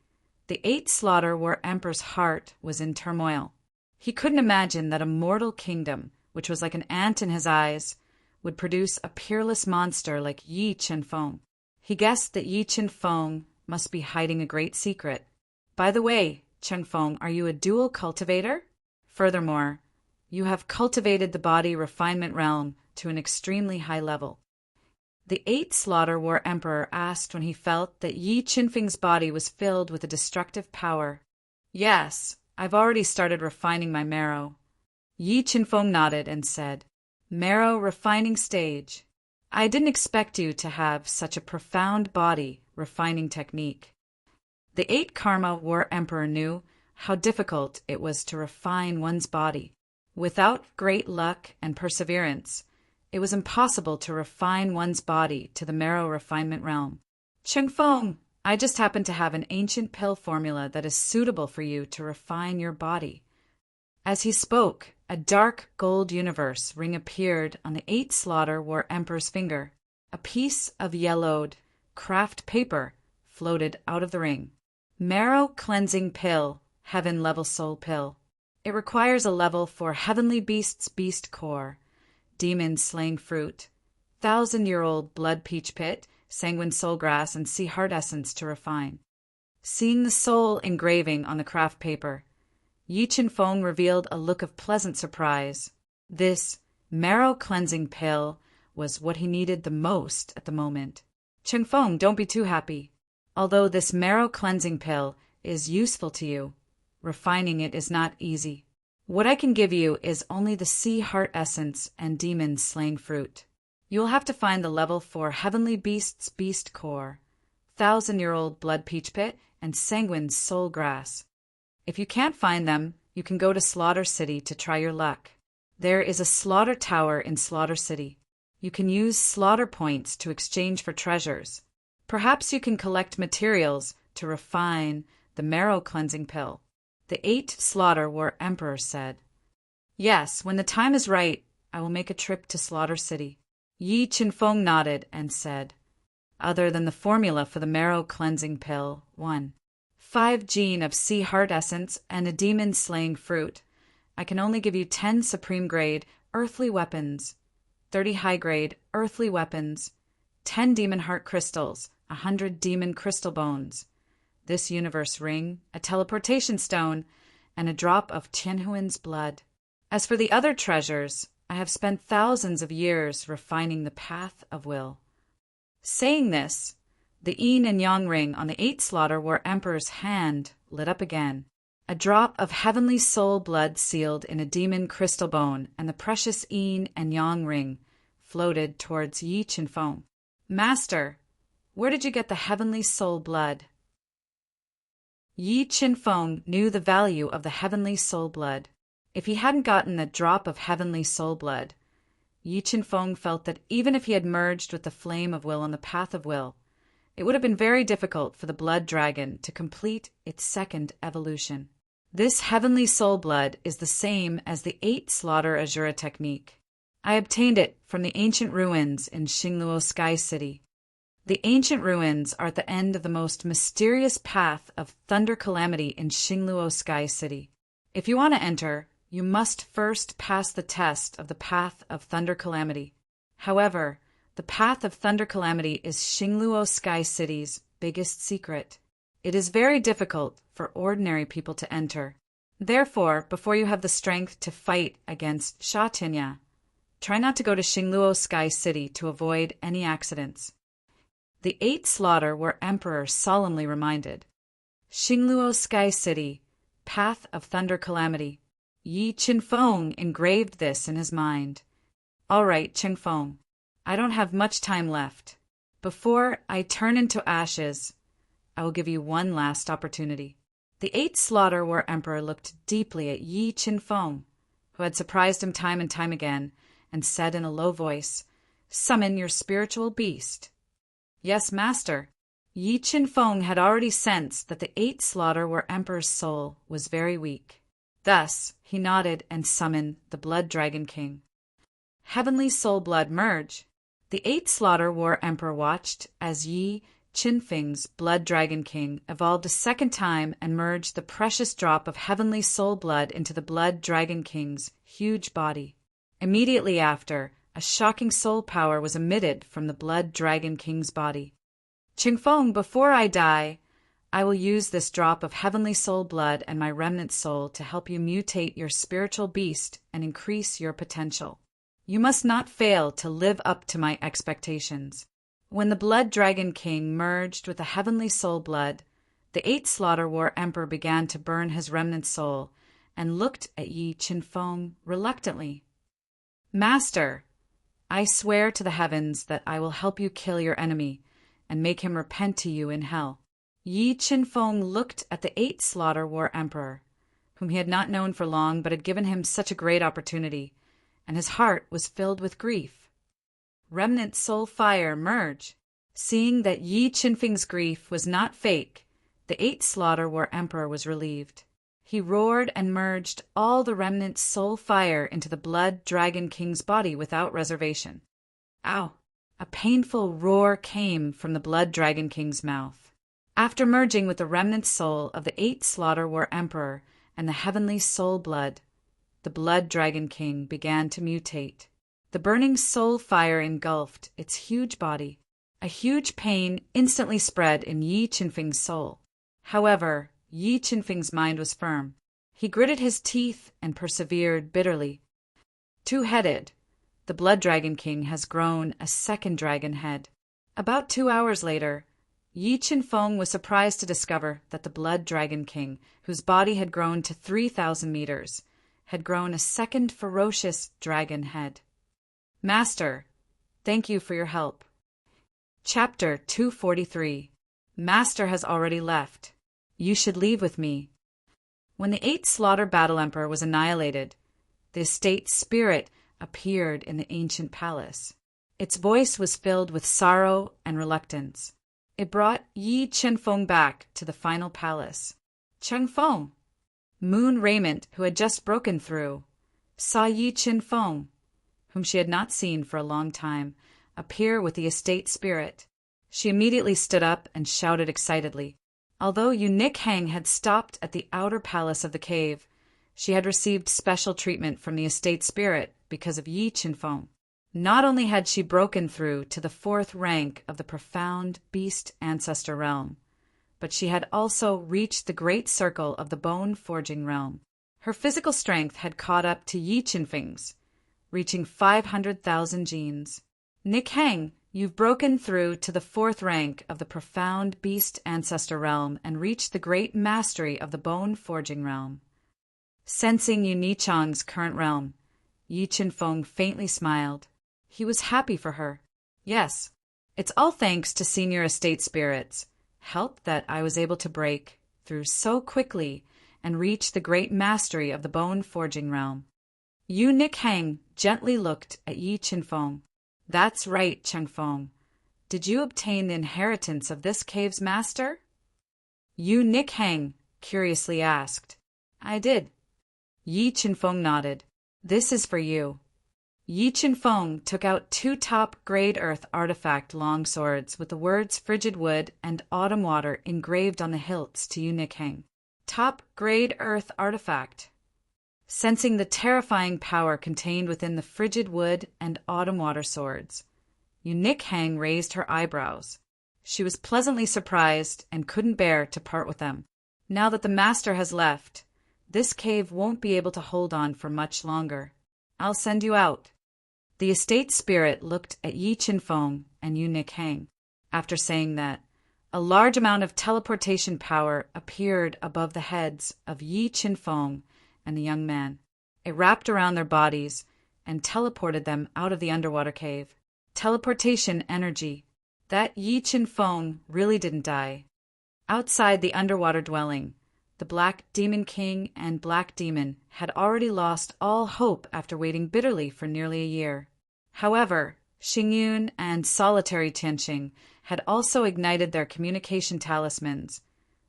the 8 slaughter war emperor's heart was in turmoil. He couldn't imagine that a mortal kingdom, which was like an ant in his eyes, would produce a peerless monster like Yi Qinfeng. He guessed that Yi Qinfeng must be hiding a great secret. By the way, Qinfeng, are you a dual cultivator? Furthermore, you have cultivated the body refinement realm to an extremely high level. The 8 slaughter war emperor asked when he felt that Yi Qinfeng's body was filled with a destructive power. Yes, I've already started refining my marrow. Yi Qinfeng nodded and said, Marrow refining stage. I didn't expect you to have such a profound body refining technique. The 8 karma war emperor knew how difficult it was to refine one's body. Without great luck and perseverance, it was impossible to refine one's body to the marrow refinement realm. Qinfeng, I just happen to have an ancient pill formula that is suitable for you to refine your body. As he spoke, a dark gold universe ring appeared on the 8 slaughter war emperor's finger. A piece of yellowed craft paper floated out of the ring. Marrow cleansing pill, heaven level soul pill. It requires a level for heavenly beast's beast core, demon slaying fruit, 1,000-year-old blood peach pit, sanguine soul grass, and sea heart essence to refine. Seeing the soul engraving on the craft paper, Yi Qinfeng revealed a look of pleasant surprise. This marrow-cleansing pill was what he needed the most at the moment. Qinfeng, don't be too happy. Although this marrow-cleansing pill is useful to you, refining it is not easy. What I can give you is only the sea heart essence and demon slaying fruit. You will have to find the level 4 Heavenly Beast's Beast Core, 1,000-year-old Blood Peach Pit, and Sanguine's Soul Grass. If you can't find them, you can go to Slaughter City to try your luck. There is a Slaughter Tower in Slaughter City. You can use Slaughter Points to exchange for treasures. Perhaps you can collect materials to refine the marrow cleansing pill. The 8 Slaughter War Emperor said. Yes, when the time is right, I will make a trip to Slaughter City. Yi Qinfeng nodded and said, other than the formula for the marrow cleansing pill, 1. 5 gene of sea heart essence and a demon slaying fruit, I can only give you 10 supreme grade earthly weapons, 30 high grade earthly weapons, 10 demon heart crystals, 100 demon crystal bones, this universe ring, a teleportation stone, and a drop of Tianhuan's blood. As for the other treasures, I have spent thousands of years refining the path of will. Saying this, the yin and yang ring on the 8 Slaughter War Emperor's hand lit up again. A drop of heavenly soul blood sealed in a demon crystal bone and the precious yin and yang ring floated towards Yi Qinfeng. Master, where did you get the heavenly soul blood? Yi Qinfeng knew the value of the heavenly soul blood. If he hadn't gotten the drop of heavenly soul blood, Yi Qinfeng felt that even if he had merged with the flame of will on the path of will, it would have been very difficult for the blood dragon to complete its second evolution. This heavenly soul blood is the same as the 8 Slaughter Azura technique. I obtained it from the ancient ruins in Xingluo Sky City. The ancient ruins are at the end of the most mysterious path of thunder calamity in Xingluo Sky City. If you want to enter, you must first pass the test of the path of thunder calamity. However, the path of thunder calamity is Xingluo Sky City's biggest secret. It is very difficult for ordinary people to enter. Therefore, before you have the strength to fight against Sha Tinya, try not to go to Xingluo Sky City to avoid any accidents. The 8 Slaughter War Emperor solemnly reminded. Xingluo Sky City, path of thunder calamity. Yi Qinfeng engraved this in his mind. All right, Qinfeng, I don't have much time left. Before I turn into ashes, I will give you one last opportunity. The 8 Slaughter War Emperor looked deeply at Yi Qinfeng, who had surprised him time and time again, and said in a low voice, "Summon your spiritual beast." Yes, master. Yi Qinfeng had already sensed that the 8 Slaughter War Emperor's soul was very weak. Thus, he nodded and summoned the Blood Dragon King. Heavenly soul blood merge. The 8 Slaughter War Emperor watched as Yi Qinfeng's Blood Dragon King evolved a second time and merged the precious drop of heavenly soul blood into the Blood Dragon King's huge body. Immediately after, a shocking soul power was emitted from the Blood Dragon King's body. Qinfeng, before I die, I will use this drop of heavenly soul blood and my remnant soul to help you mutate your spiritual beast and increase your potential. You must not fail to live up to my expectations. When the Blood Dragon King merged with the heavenly soul blood, the 8 Slaughter War Emperor began to burn his remnant soul and looked at Yi Qinfeng reluctantly. Master, I swear to the heavens that I will help you kill your enemy and make him repent to you in hell. Yi Qinfeng looked at the 8 Slaughter War Emperor, whom he had not known for long but had given him such a great opportunity, and his heart was filled with grief. Remnant soul fire merge. Seeing that Yi Qinfeng's grief was not fake, the 8 Slaughter War Emperor was relieved. He roared and merged all the remnant soul fire into the Blood Dragon King's body without reservation. Ow! A painful roar came from the Blood Dragon King's mouth. After merging with the remnant soul of the 8 Slaughter War Emperor and the heavenly soul blood, the Blood Dragon King began to mutate. The burning soul fire engulfed its huge body. A huge pain instantly spread in Yi Qinfeng's soul. However, Yi Qinfeng's mind was firm. He gritted his teeth and persevered bitterly. Two-headed, the Blood Dragon King has grown a second dragon head. About 2 hours later, Yi Qinfeng was surprised to discover that the Blood Dragon King, whose body had grown to 3,000 meters, had grown a second ferocious dragon head. Master, thank you for your help. Chapter 243. Master has already left. You should leave with me. When the 8th Slaughter Battle Emperor was annihilated, the estate spirit appeared in the ancient palace. Its voice was filled with sorrow and reluctance. It brought Yi Chenfeng back to the final palace. Chenfeng! Moon Raiment, who had just broken through, saw Yi Chenfeng, whom she had not seen for a long time, appear with the estate spirit. She immediately stood up and shouted excitedly. Although Yu Nikhang had stopped at the outer palace of the cave, she had received special treatment from the estate spirit because of Yi Chenfeng. Not only had she broken through to the 4th rank of the profound beast ancestor realm, but she had also reached the great circle of the bone-forging realm. Her physical strength had caught up to Yi Chenfeng's, reaching 500,000 genes. Nikhang, you've broken through to the 4th rank of the profound beast ancestor realm and reached the great mastery of the bone-forging realm. Sensing Yu Nichang's current realm, Yi Chenfeng faintly smiled. He was happy for her. Yes, it's all thanks to senior estate spirits' help that I was able to break through so quickly and reach the great mastery of the bone-forging realm. Yu Nikhang gently looked at Yi Chenfeng. That's right, Chenfeng. Did you obtain the inheritance of this cave's master? Yu Nikhang curiously asked. I did. Yi Chenfeng nodded. This is for you. Yi Chenfeng took out 2 top-grade earth artifact longswords with the words frigid wood and autumn water engraved on the hilts to Yu Nikhang. Top-grade earth artifact. Sensing the terrifying power contained within the frigid wood and autumn water swords, Yu Nikhang raised her eyebrows. She was pleasantly surprised and couldn't bear to part with them. Now that the master has left, this cave won't be able to hold on for much longer. I'll send you out. The estate spirit looked at Yi Chenfeng and Yu Nikhang. After saying that, a large amount of teleportation power appeared above the heads of Yi Chenfeng and the young man. It wrapped around their bodies and teleported them out of the underwater cave. Teleportation energy. That Yi Chenfeng really didn't die. Outside the underwater dwelling, the Black Demon King and Black Demon had already lost all hope after waiting bitterly for nearly a year. However, Xingyun and Solitary Tianqing had also ignited their communication talismans,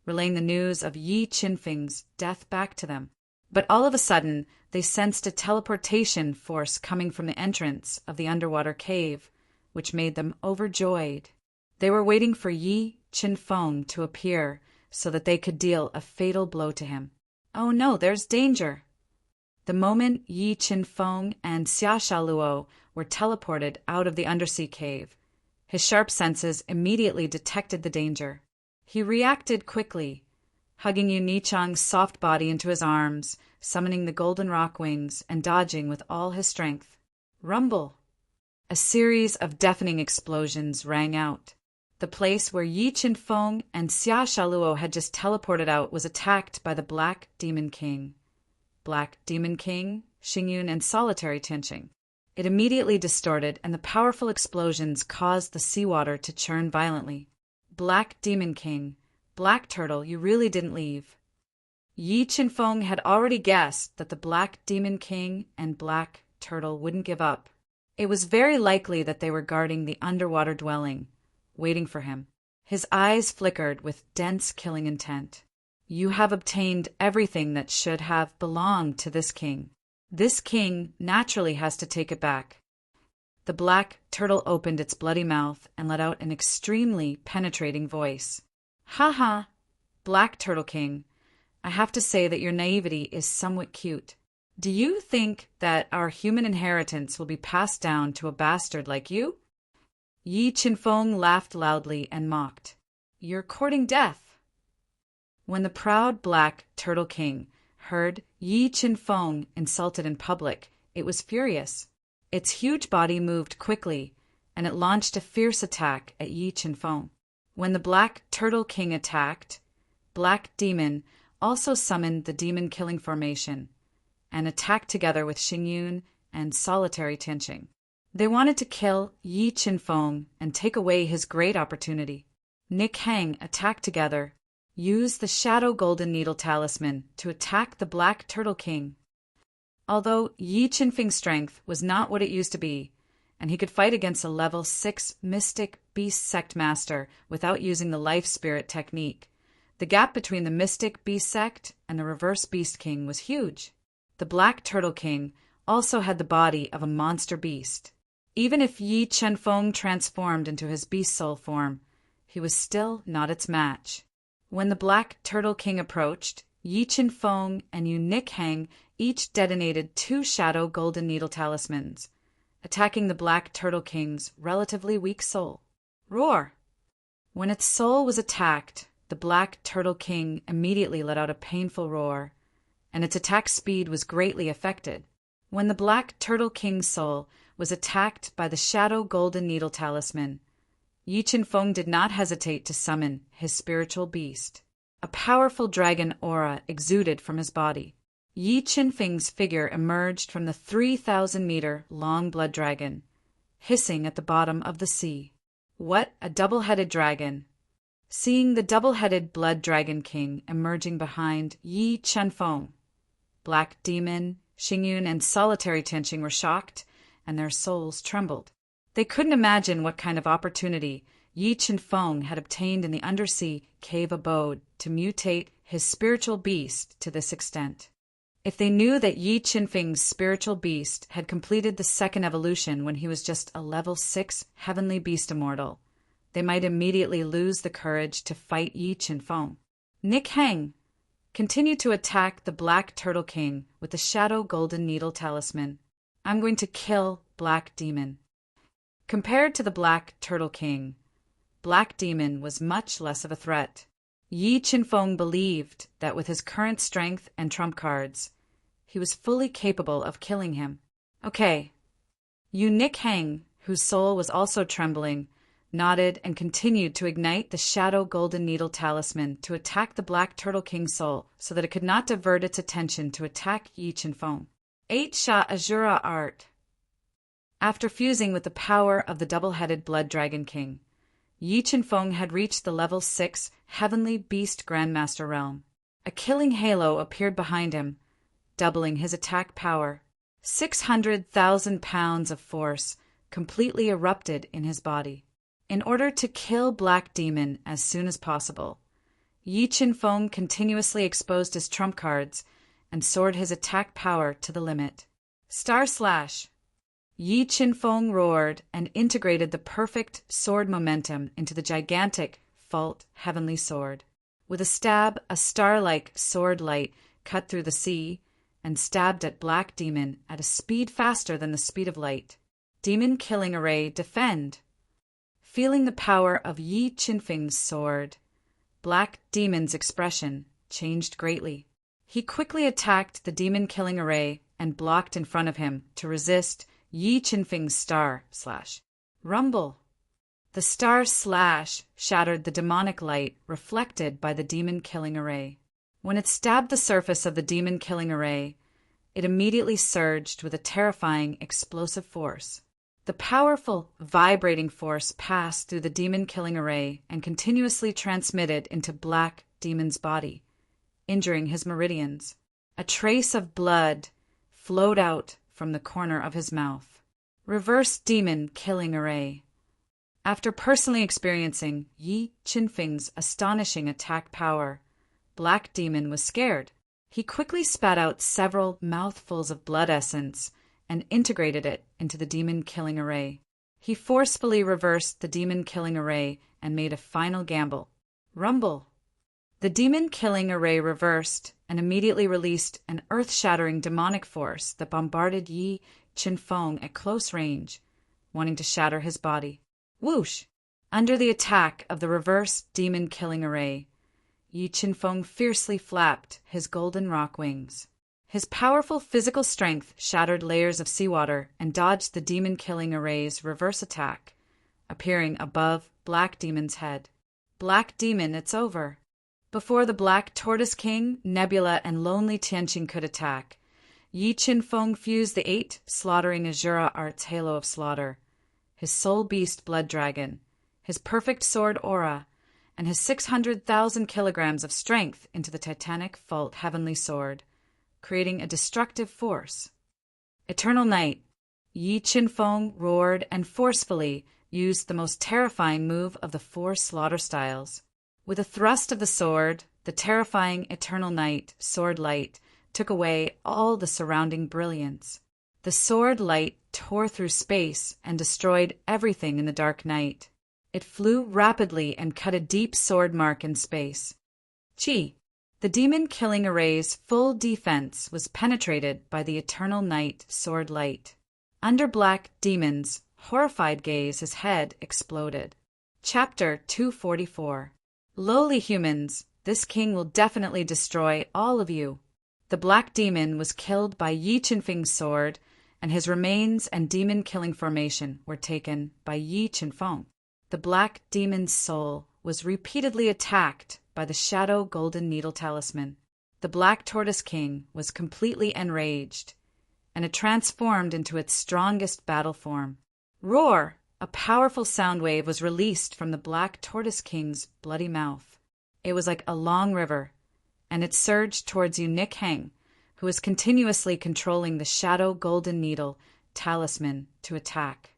relaying the news of Yi Chenfeng's death back to them. But all of a sudden, they sensed a teleportation force coming from the entrance of the underwater cave, which made them overjoyed. They were waiting for Yi Chenfeng to appear so that they could deal a fatal blow to him. Oh no, there's danger! The moment Yi Chenfeng and Xia Shaluo were teleported out of the undersea cave, his sharp senses immediately detected the danger. He reacted quickly, hugging Yu Nichang's soft body into his arms, summoning the golden rock wings, and dodging with all his strength. Rumble! A series of deafening explosions rang out. The place where Yi Chenfeng and Xia Shaluo had just teleported out was attacked by the Black Demon King. Black Demon King, Xingyun, and Solitary Tianqing. It immediately distorted, and the powerful explosions caused the seawater to churn violently. Black Demon King, Black Turtle, you really didn't leave. Yi Chenfeng had already guessed that the Black Demon King and Black Turtle wouldn't give up. It was very likely that they were guarding the underwater dwelling, waiting for him. His eyes flickered with dense killing intent. You have obtained everything that should have belonged to this king. This king naturally has to take it back. The Black Turtle opened its bloody mouth and let out an extremely penetrating voice. Ha ha, Black Turtle King, I have to say that your naivety is somewhat cute. Do you think that our human inheritance will be passed down to a bastard like you? Yi Chenfeng laughed loudly and mocked. You're courting death. When the proud Black Turtle King heard Yi Chenfeng insulted in public, it was furious. Its huge body moved quickly, and it launched a fierce attack at Yi Chenfeng. When the Black Turtle King attacked, Black Demon also summoned the demon-killing formation. and attacked together with Xingyun and Solitary Tianqing. They wanted to kill Yi Qinfeng and take away his great opportunity. Nick Hang attacked together, used the Shadow Golden Needle Talisman to attack the Black Turtle King. Although Yi Qinfeng's strength was not what it used to be, and he could fight against a level 6 Mystic Beast Sect Master without using the Life Spirit technique, the gap between the Mystic Beast Sect and the Reverse Beast King was huge. The Black Turtle King also had the body of a monster beast. Even if Yi Qinfeng transformed into his beast soul form, he was still not its match. When the Black Turtle King approached, Yi Qinfeng and Yu Nikhang each detonated 2 Shadow Golden Needle Talismans, attacking the Black Turtle King's relatively weak soul. Roar! When its soul was attacked, the Black Turtle King immediately let out a painful roar, and its attack speed was greatly affected. When the Black Turtle King's soul was attacked by the Shadow Golden Needle Talisman, Yi Qinfeng did not hesitate to summon his spiritual beast. A powerful dragon aura exuded from his body. Yi Qinfeng's figure emerged from the 3,000-meter-long blood dragon, hissing at the bottom of the sea. What a double-headed dragon! Seeing the double-headed Blood Dragon King emerging behind Yi Qinfeng, Black Demon, Xingyun, and Solitary Tianqing were shocked, and their souls trembled. They couldn't imagine what kind of opportunity Yi Qinfeng had obtained in the undersea cave abode to mutate his spiritual beast to this extent. If they knew that Yi Qinfeng's spiritual beast had completed the second evolution when he was just a level 6 heavenly beast immortal, they might immediately lose the courage to fight Yi Qinfeng. Nick Hang continued to attack the Black Turtle King with the Shadow Golden Needle Talisman. I'm going to kill Black Demon. Compared to the Black Turtle King, Black Demon was much less of a threat. Yi Qinfeng believed that with his current strength and trump cards, he was fully capable of killing him. Okay. Yu Nick Hang, whose soul was also trembling, nodded and continued to ignite the Shadow Golden Needle Talisman to attack the Black Turtle King's soul so that it could not divert its attention to attack Yi Qinfeng. 8 Sha Azura Art. After fusing with the power of the double-headed Blood Dragon King, Yi Qinfeng had reached the level 6 Heavenly Beast Grandmaster realm. A killing halo appeared behind him, doubling his attack power. 600,000 pounds of force completely erupted in his body. In order to kill Black Demon as soon as possible, Yi Qinfeng continuously exposed his trump cards and soared his attack power to the limit. Star Slash! Yi Qinfeng roared and integrated the perfect sword momentum into the gigantic Fault Heavenly Sword. With a stab, a star-like sword light cut through the sea and stabbed at Black Demon at a speed faster than the speed of light. Demon Killing Array Defend! Feeling the power of Yi Qinfeng's sword, Black Demon's expression changed greatly. He quickly attacked the Demon Killing Array and blocked in front of him to resist Yi Qinfeng's Star Slash. Rumble! The Star Slash shattered the demonic light reflected by the Demon Killing Array. When it stabbed the surface of the Demon Killing Array, it immediately surged with a terrifying explosive force. The powerful, vibrating force passed through the Demon Killing Array and continuously transmitted into Black Demon's body, injuring his meridians. A trace of blood flowed out from the corner of his mouth. Reverse Demon Killing Array. After personally experiencing Yi Qinfeng's astonishing attack power, Black Demon was scared. He quickly spat out several mouthfuls of blood essence and integrated it into the Demon Killing Array. He forcefully reversed the Demon Killing Array and made a final gamble. Rumble! The Demon Killing Array reversed and immediately released an earth-shattering demonic force that bombarded Yi Qinfeng at close range, wanting to shatter his body. Whoosh! Under the attack of the reverse Demon Killing Array, Yi Qinfeng fiercely flapped his golden rock wings. His powerful physical strength shattered layers of seawater and dodged the Demon Killing Array's reverse attack, appearing above Black Demon's head. Black Demon, it's over. Before the Black Tortoise King, Nebula, and Lonely Tianqing could attack, Yi Qinfeng fused the 8 slaughtering Azura art's halo of slaughter, his soul beast blood dragon, his perfect sword aura, and his 600,000 kilograms of strength into the titanic fault heavenly sword, creating a destructive force. Eternal Night. Yi Qinfeng roared and forcefully used the most terrifying move of the 4 slaughter styles. With a thrust of the sword, the terrifying Eternal Night sword light took away all the surrounding brilliance. The sword light tore through space and destroyed everything in the dark night. It flew rapidly and cut a deep sword mark in space. Qi. The demon-killing array's full defense was penetrated by the Eternal Night sword light. Under Black Demon's horrified gaze, his head exploded. Chapter 244. Lowly humans, this king will definitely destroy all of you. The Black Demon was killed by Yi Qinfeng's sword, and his remains and demon-killing formation were taken by Yi Qinfeng. The Black Demon's soul was repeatedly attacked by the Shadow Golden Needle Talisman. The Black Tortoise King was completely enraged, and it transformed into its strongest battle form. Roar! A powerful sound wave was released from the Black Tortoise King's bloody mouth. It was like a long river, and it surged towards Yu Nikhang, who was continuously controlling the Shadow Golden Needle Talisman to attack.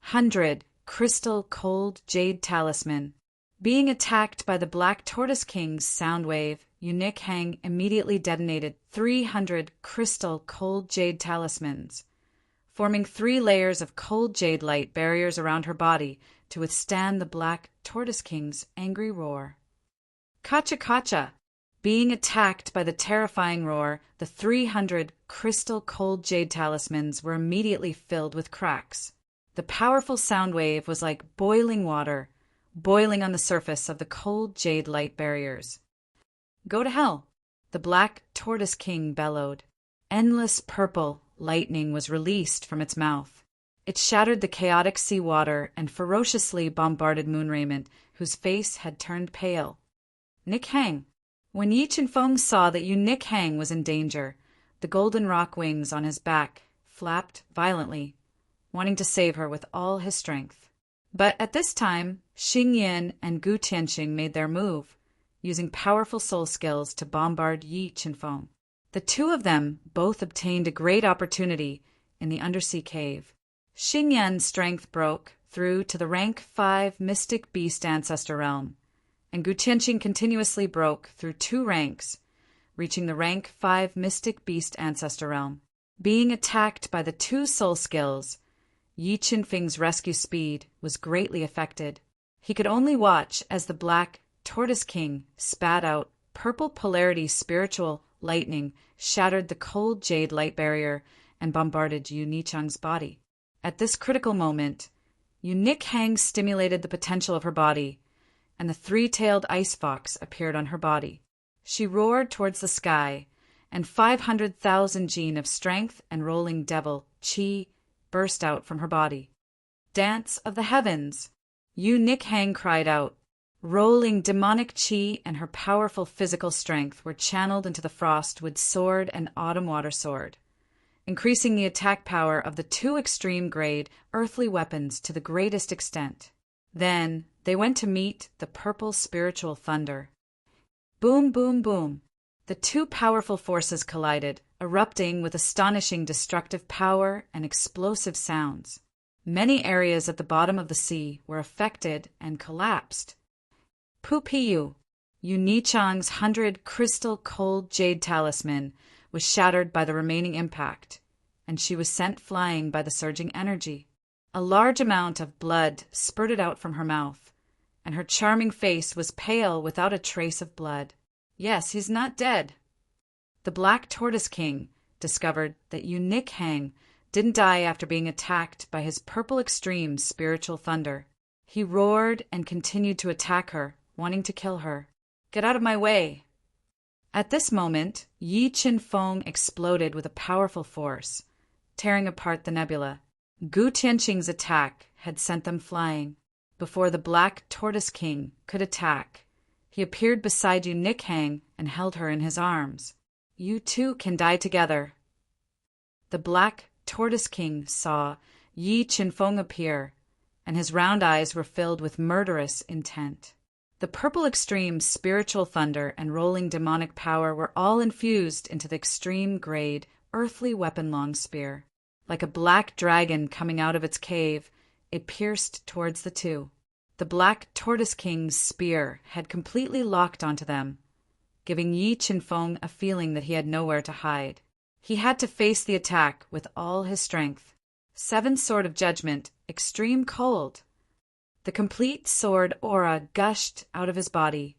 100 Crystal Cold Jade Talisman. Being attacked by the Black Tortoise King's sound wave, Yu Nikhang immediately detonated 300 Crystal Cold Jade Talismans, forming 3 layers of cold jade light barriers around her body to withstand the Black Tortoise King's angry roar. Kacha Kacha. Being attacked by the terrifying roar, the 300 crystal cold jade talismans were immediately filled with cracks. The powerful sound wave was like boiling water, boiling on the surface of the cold jade light barriers. Go to hell, the Black Tortoise King bellowed. Endless purple lightning was released from its mouth. It shattered the chaotic sea water and ferociously bombarded Moon Raymond, whose face had turned pale. Nikhang. When Yi Qinfeng saw that Yu Nikhang was in danger, the golden rock wings on his back flapped violently, wanting to save her with all his strength. But at this time, Xing Yin and Gu Tianxing made their move, using powerful soul skills to bombard Yi Qinfeng. The 2 of them both obtained a great opportunity in the undersea cave. Xing Yin's strength broke through to the rank 5 Mystic Beast Ancestor Realm, and Gu Tianxing continuously broke through 2 ranks, reaching the rank 5 Mystic Beast Ancestor Realm. Being attacked by the 2 soul skills, Yi Qinfeng's rescue speed was greatly affected. He could only watch as the Black Tortoise King spat out purple polarity spiritual lightning, shattered the cold jade light barrier, and bombarded Yu Nichang's body. At this critical moment, Yu Nikhang stimulated the potential of her body, and the 3-tailed ice fox appeared on her body. She roared towards the sky, and 500,000 gene of strength and rolling devil qi burst out from her body. Dance of the heavens! Yu Nikhang cried out. Rolling demonic qi and her powerful physical strength were channeled into the Frostwood sword and Autumn Water sword, increasing the attack power of the 2 extreme-grade earthly weapons to the greatest extent. Then they went to meet the purple spiritual thunder. Boom, boom, boom. The 2 powerful forces collided, erupting with astonishing destructive power and explosive sounds. Many areas at the bottom of the sea were affected and collapsed. Pupiyu, Yu Nichang's 100 crystal cold jade talisman, was shattered by the remaining impact, and she was sent flying by the surging energy. A large amount of blood spurted out from her mouth, and her charming face was pale without a trace of blood. Yes, he's not dead. The Black Tortoise King discovered that Yu Nikhang didn't die after being attacked by his purple extreme spiritual thunder. He roared and continued to attack her, wanting to kill her. Get out of my way! At this moment, Yi Qinfeng exploded with a powerful force, tearing apart the nebula. Gu Tianxing's attack had sent them flying. Before the Black Tortoise King could attack, he appeared beside Yu Nikhang and held her in his arms. You 2 can die together. The Black Tortoise King saw Yi Qinfeng appear, and his round eyes were filled with murderous intent. The purple extreme spiritual thunder and rolling demonic power were all infused into the extreme-grade, earthly weapon-long spear. Like a black dragon coming out of its cave, it pierced towards the two. The Black Tortoise King's spear had completely locked onto them, giving Yi Qinfeng a feeling that he had nowhere to hide. He had to face the attack with all his strength. 7 Sword of Judgment, Extreme Cold. The complete sword aura gushed out of his body,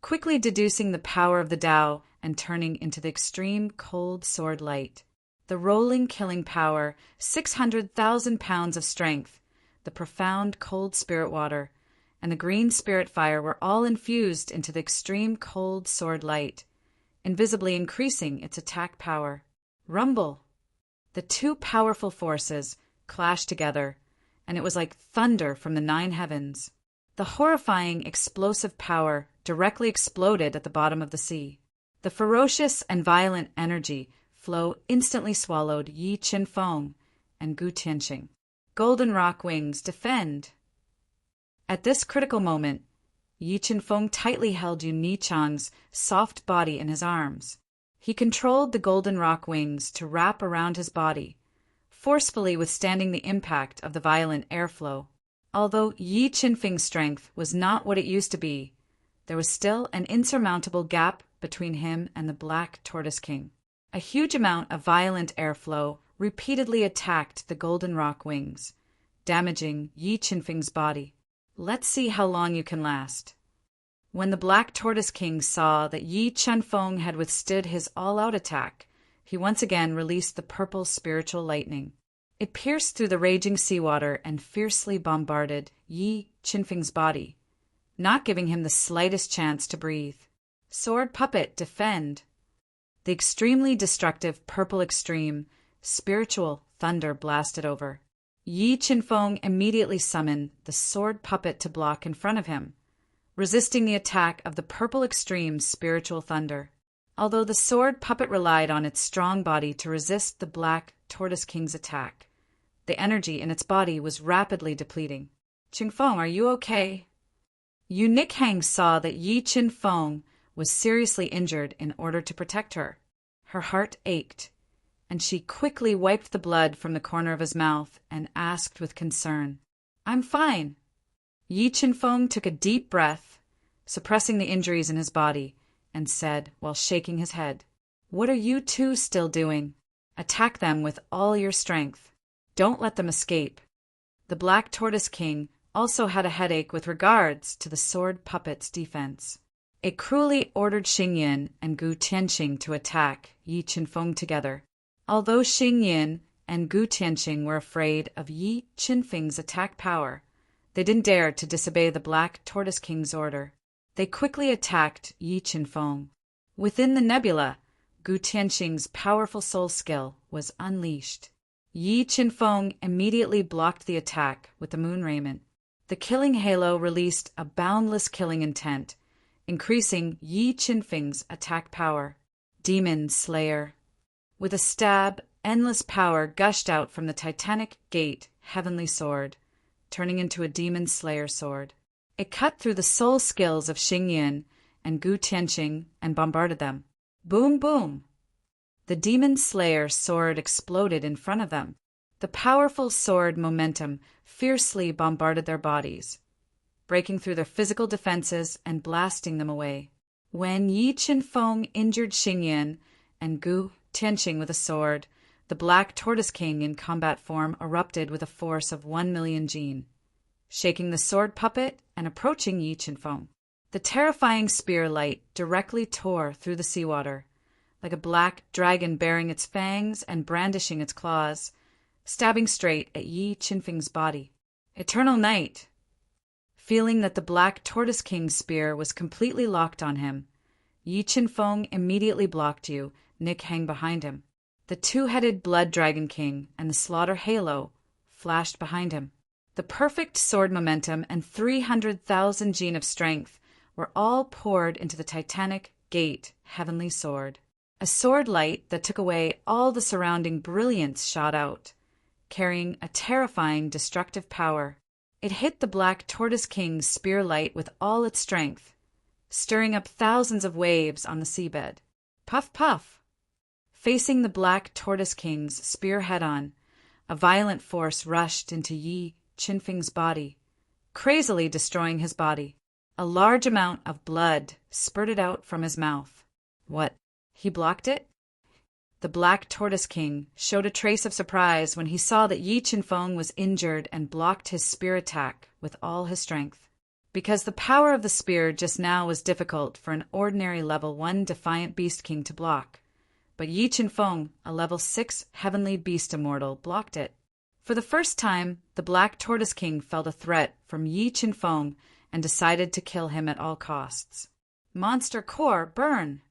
quickly deducing the power of the Tao and turning into the extreme cold sword light. The rolling killing power, 600,000 pounds of strength, the profound cold spirit water, and the green spirit fire were all infused into the extreme cold sword light, invisibly increasing its attack power. Rumble! The two powerful forces clashed together, and it was like thunder from the 9 heavens. The horrifying, explosive power directly exploded at the bottom of the sea. The ferocious and violent energy flow instantly swallowed Yi Qinfeng and Gu Tianxing. Golden rock wings defend. At this critical moment, Yi Qinfeng tightly held Yun Nichang's soft body in his arms. He controlled the golden rock wings to wrap around his body, forcefully withstanding the impact of the violent airflow. Although Yi Qinfeng's strength was not what it used to be, there was still an insurmountable gap between him and the Black Tortoise King. A huge amount of violent airflow repeatedly attacked the golden rock wings, damaging Yi Qinfeng's body. Let's see how long you can last. When the Black Tortoise King saw that Yi Qinfeng had withstood his all-out attack, he once again released the purple spiritual lightning. It pierced through the raging seawater and fiercely bombarded Yi Qinfeng's body, not giving him the slightest chance to breathe. Sword puppet, defend! The extremely destructive purple extreme, spiritual thunder blasted over. Yi Qinfeng immediately summoned the sword puppet to block in front of him, resisting the attack of the purple extreme spiritual thunder. Although the sword puppet relied on its strong body to resist the Black Tortoise King's attack, the energy in its body was rapidly depleting. Qingfeng, are you okay? Yu Nikhang saw that Yi Qinfeng was seriously injured in order to protect her. Her heart ached, and she quickly wiped the blood from the corner of his mouth and asked with concern, "I'm fine." Yi Qinfeng took a deep breath, suppressing the injuries in his body, and said while shaking his head, "What are you two still doing? Attack them with all your strength. Don't let them escape." The Black Tortoise King also had a headache with regards to the sword puppet's defense. It cruelly ordered Xingyin and Gu Tianxing to attack Yi Qinfeng together. Although Xingyin and Gu Tianxing were afraid of Yi Qinfeng's attack power, they didn't dare to disobey the Black Tortoise King's order. They quickly attacked Yi Qinfeng. Within the nebula, Gu Tianxing's powerful soul skill was unleashed. Yi Qinfeng immediately blocked the attack with the moon raiment. The killing halo released a boundless killing intent, increasing Yi Qinfeng's attack power. Demon Slayer. With a stab, endless power gushed out from the titanic gate heavenly sword, turning into a Demon Slayer sword. It cut through the soul skills of Xingyin and Gu Tianxing and bombarded them. Boom, boom! The Demon Slayer sword exploded in front of them. The powerful sword momentum fiercely bombarded their bodies, breaking through their physical defenses and blasting them away. When Yi Qinfeng injured Xingyin and Gu Tianxing with a sword, the Black Tortoise King in combat form erupted with a force of 1,000,000 jin, shaking the sword puppet and approaching Yi Qinfeng. The terrifying spear light directly tore through the seawater, like a black dragon bearing its fangs and brandishing its claws, stabbing straight at Yi Qinfeng's body. Eternal night! Feeling that the Black Tortoise King's spear was completely locked on him, Yi Qinfeng immediately blocked Yu Nikhang behind him. The two-headed Blood Dragon King and the Slaughter Halo flashed behind him. The perfect sword momentum and 300,000 jin of strength were all poured into the titanic gate heavenly sword. A sword light that took away all the surrounding brilliance shot out, carrying a terrifying destructive power. It hit the Black Tortoise King's spear light with all its strength, stirring up thousands of waves on the seabed. Puff, puff! Facing the Black Tortoise King's spear head-on, a violent force rushed into Yi Qinfeng's body, crazily destroying his body. A large amount of blood spurted out from his mouth. What? He blocked it? The Black Tortoise King showed a trace of surprise when he saw that Yi Qinfeng was injured and blocked his spear attack with all his strength. Because the power of the spear just now was difficult for an ordinary level 1 Defiant Beast King to block, but Yi Qinfeng, a level 6 Heavenly Beast Immortal, blocked it. For the first time, the Black Tortoise King felt a threat from Yi Qinfeng and decided to kill him at all costs. Monster Core, burn!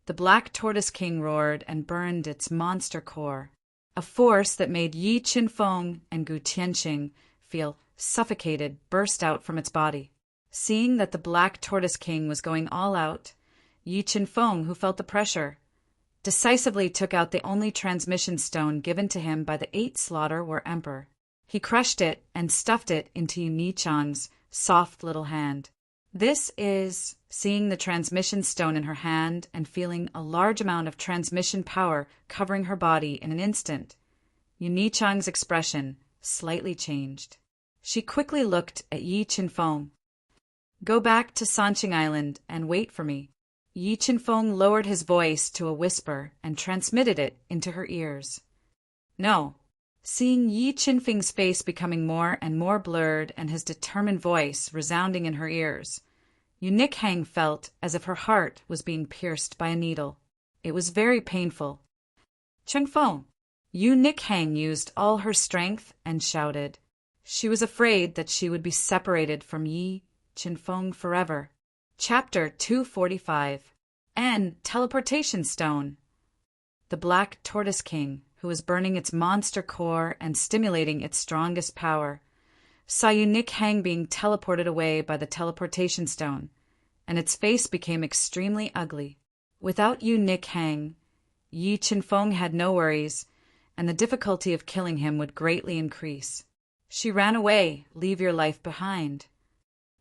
The Black Tortoise King roared and burned its monster core, a force that made Yi Qinfeng and Gu Tianxing feel suffocated burst out from its body. Seeing that the Black Tortoise King was going all out, Yi Qinfeng, who felt the pressure, decisively took out the only transmission stone given to him by the 8 Slaughter War Emperor. He crushed it and stuffed it into Yi Chang's soft little hand. This is, seeing the transmission stone in her hand and feeling a large amount of transmission power covering her body in an instant, Yi Chang's expression slightly changed. She quickly looked at Yi Qinfeng. Go back to Sanqing Island and wait for me. Yi Qinfeng lowered his voice to a whisper and transmitted it into her ears. No. Seeing Yi Qinfeng's face becoming more and more blurred and his determined voice resounding in her ears, Yu Nikhang felt as if her heart was being pierced by a needle. It was very painful. Chengfeng! Yu Nikhang used all her strength and shouted. She was afraid that she would be separated from Yi Qinfeng forever. Chapter 245. N. Teleportation Stone. The Black Tortoise King, who was burning its monster core and stimulating its strongest power, saw Yu Nikhang being teleported away by the teleportation stone, and its face became extremely ugly. Without Yu Nikhang, Yi Qinfeng had no worries, and the difficulty of killing him would greatly increase. She ran away, leave your life behind.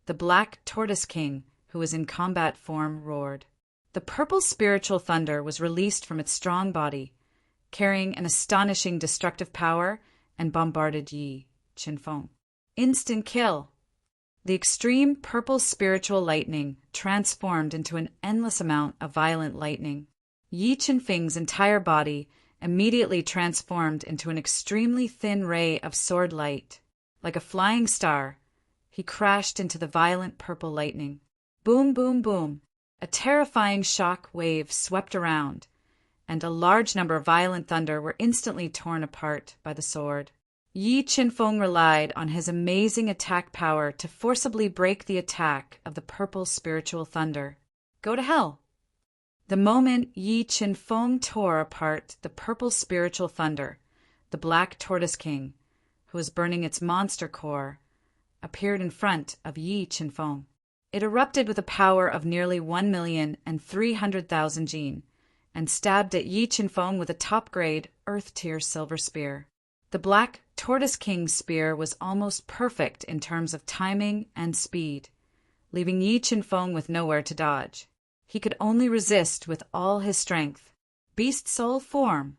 The Black Tortoise King, who was in combat form, roared. The purple spiritual thunder was released from its strong body, carrying an astonishing destructive power, and bombarded Yi Qinfeng. Instant kill! The extreme purple spiritual lightning transformed into an endless amount of violent lightning. Yi Qinfeng's entire body immediately transformed into an extremely thin ray of sword light. Like a flying star, he crashed into the violent purple lightning. Boom, boom, boom! A terrifying shock wave swept around, and a large number of violent thunder were instantly torn apart by the sword. Yi Qinfeng relied on his amazing attack power to forcibly break the attack of the purple spiritual thunder. Go to hell! The moment Yi Qinfeng tore apart the purple spiritual thunder, the Black Tortoise King, who was burning its monster core, appeared in front of Yi Qinfeng. It erupted with a power of nearly 1,300,000 jin, and stabbed at Yi Qinfeng with a top-grade, Earth-tier silver spear. The Black Tortoise King's spear was almost perfect in terms of timing and speed, leaving Yi Qinfeng with nowhere to dodge. He could only resist with all his strength. Beast soul form!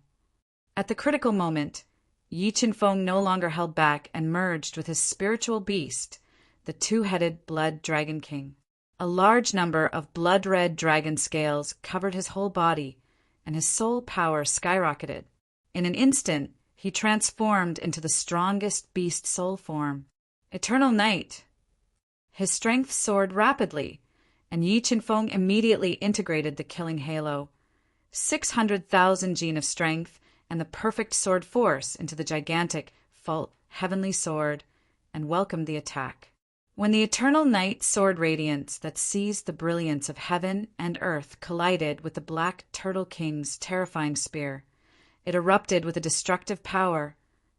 At the critical moment, Yi Qinfeng no longer held back and merged with his spiritual beast, the two-headed Blood Dragon King. A large number of blood-red dragon scales covered his whole body, and his soul power skyrocketed. In an instant, he transformed into the strongest beast soul form. Eternal Night! His strength soared rapidly, and Yi Qinfeng immediately integrated the killing halo, 600,000 jin of strength, and the perfect sword force into the gigantic, full, heavenly sword, and welcomed the attack. When the eternal night sword radiance that seized the brilliance of heaven and earth collided with the Black Turtle King's terrifying spear, it erupted with a destructive power,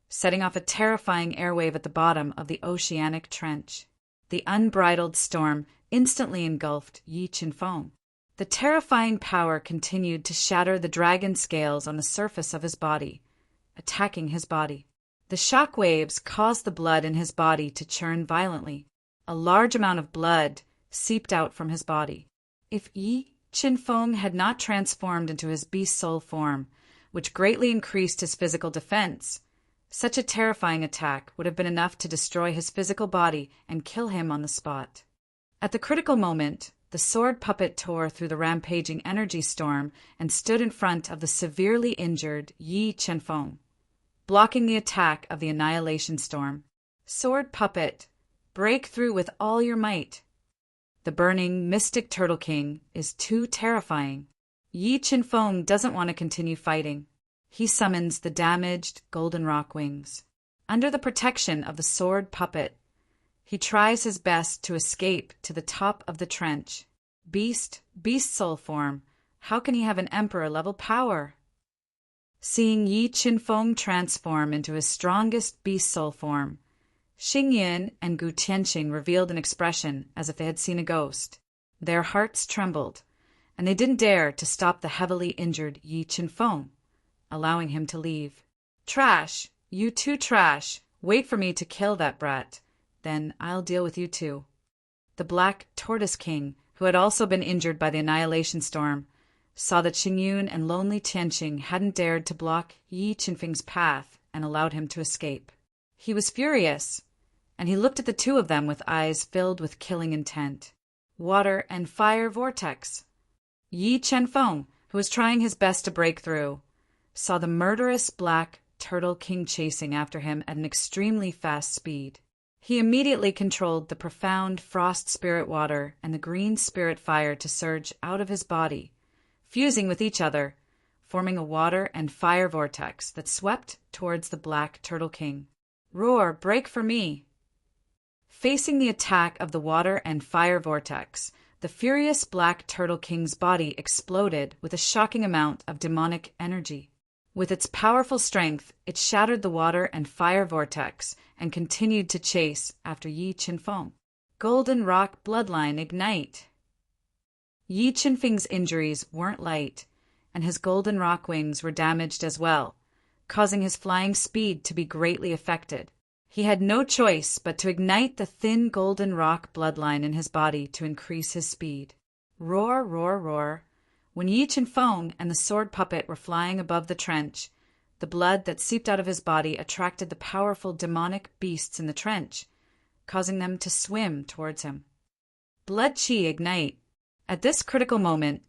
setting off a terrifying airwave at the bottom of the oceanic trench. The unbridled storm instantly engulfed Yi Qinfeng. The terrifying power continued to shatter the dragon scales on the surface of his body, attacking his body. The shock waves caused the blood in his body to churn violently. A large amount of blood seeped out from his body. If Yi Qinfeng had not transformed into his beast soul form, which greatly increased his physical defense, such a terrifying attack would have been enough to destroy his physical body and kill him on the spot. At the critical moment, the sword puppet tore through the rampaging energy storm and stood in front of the severely injured Yi Qinfeng, blocking the attack of the annihilation storm. Sword puppet, break through with all your might. The burning, mystic Turtle King is too terrifying. Yi Qinfeng doesn't want to continue fighting. He summons the damaged golden rock wings. Under the protection of the sword puppet, he tries his best to escape to the top of the trench. Beast soul form, how can he have an emperor-level power? Seeing Yi Qinfeng transform into his strongest beast soul form, Xingyin and Gu Tianqing revealed an expression as if they had seen a ghost. Their hearts trembled, and they didn't dare to stop the heavily injured Yi Qinfeng, allowing him to leave. Trash! You too trash! Wait for me to kill that brat. Then I'll deal with you too. The Black Tortoise King, who had also been injured by the annihilation storm, saw that Xingyun and Lonely Tianqing hadn't dared to block Yi Qinfeng's path and allowed him to escape. He was furious, and he looked at the two of them with eyes filled with killing intent. Water and fire vortex. Yi Qinfeng, who was trying his best to break through, saw the murderous Black Turtle King chasing after him at an extremely fast speed. He immediately controlled the profound frost spirit water and the green spirit fire to surge out of his body, fusing with each other, forming a water and fire vortex that swept towards the Black Turtle King. Roar, break for me! Facing the attack of the water and fire vortex, the furious Black Turtle King's body exploded with a shocking amount of demonic energy. With its powerful strength, it shattered the water and fire vortex and continued to chase after Yi Qinfeng. Golden Rock Bloodline Ignite! Yi Qinfeng's injuries weren't light, and his golden rock wings were damaged as well, causing his flying speed to be greatly affected. He had no choice but to ignite the thin golden rock bloodline in his body to increase his speed. Roar, roar, roar! When Yi Qinfeng and the sword puppet were flying above the trench, the blood that seeped out of his body attracted the powerful demonic beasts in the trench, causing them to swim towards him. Blood Qi Ignite! At this critical moment,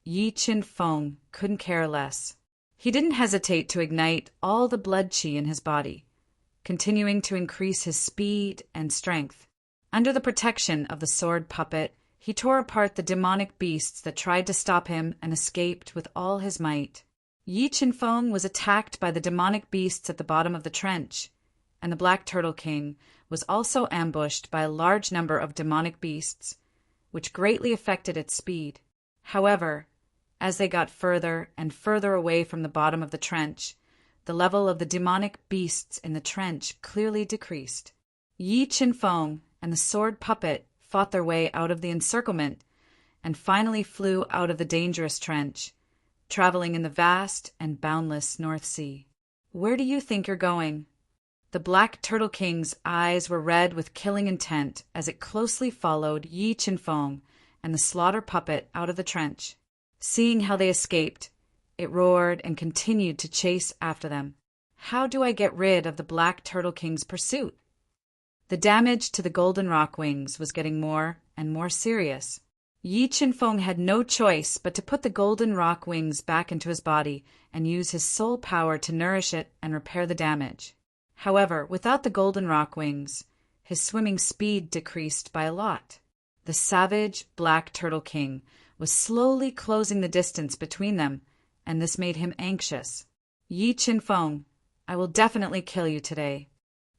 Yi Qinfeng couldn't care less. He didn't hesitate to ignite all the blood Qi in his body, continuing to increase his speed and strength. Under the protection of the sword puppet, he tore apart the demonic beasts that tried to stop him and escaped with all his might. Yi Qinfeng was attacked by the demonic beasts at the bottom of the trench, and the Black Turtle King was also ambushed by a large number of demonic beasts, which greatly affected its speed. However, as they got further and further away from the bottom of the trench, the level of the demonic beasts in the trench clearly decreased. Yi Qinfeng and the sword puppet fought their way out of the encirclement and finally flew out of the dangerous trench, traveling in the vast and boundless North Sea. Where do you think you're going? The Black Turtle King's eyes were red with killing intent as it closely followed Yi Qinfeng and the slaughter puppet out of the trench. Seeing how they escaped, it roared and continued to chase after them. How do I get rid of the Black Turtle King's pursuit? The damage to the golden rock wings was getting more and more serious. Yi Qinfeng had no choice but to put the golden rock wings back into his body and use his soul power to nourish it and repair the damage. However, without the golden rock wings, his swimming speed decreased by a lot. The savage Black Turtle King was slowly closing the distance between them, and this made him anxious. Yi Qinfeng, I will definitely kill you today.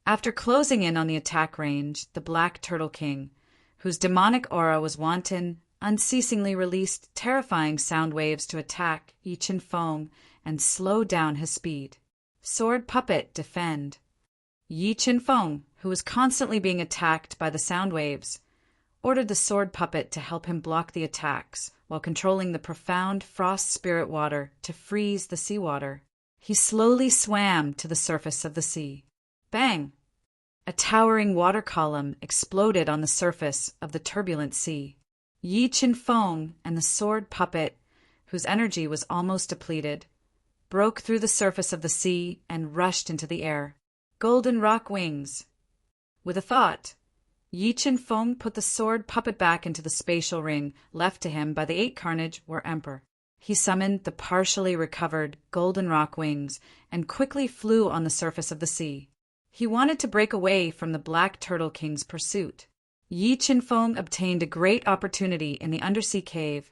After closing in on the attack range, the Black Turtle King, whose demonic aura was wanton, unceasingly released terrifying sound waves to attack Yi Qinfeng and slow down his speed. Sword puppet, defend. Yi Qinfeng, who was constantly being attacked by the sound waves, ordered the sword puppet to help him block the attacks, while controlling the profound frost spirit water to freeze the seawater. He slowly swam to the surface of the sea. Bang! A towering water column exploded on the surface of the turbulent sea. Yi Qin-feng and the sword puppet, whose energy was almost depleted, broke through the surface of the sea and rushed into the air. Golden rock wings! With a thought, Yi Qin-feng put the sword puppet back into the spatial ring left to him by the 8 Carnage War Emperor. He summoned the partially recovered golden rock wings and quickly flew on the surface of the sea. He wanted to break away from the Black Turtle King's pursuit. Yi Qin-feng obtained a great opportunity in the undersea cave,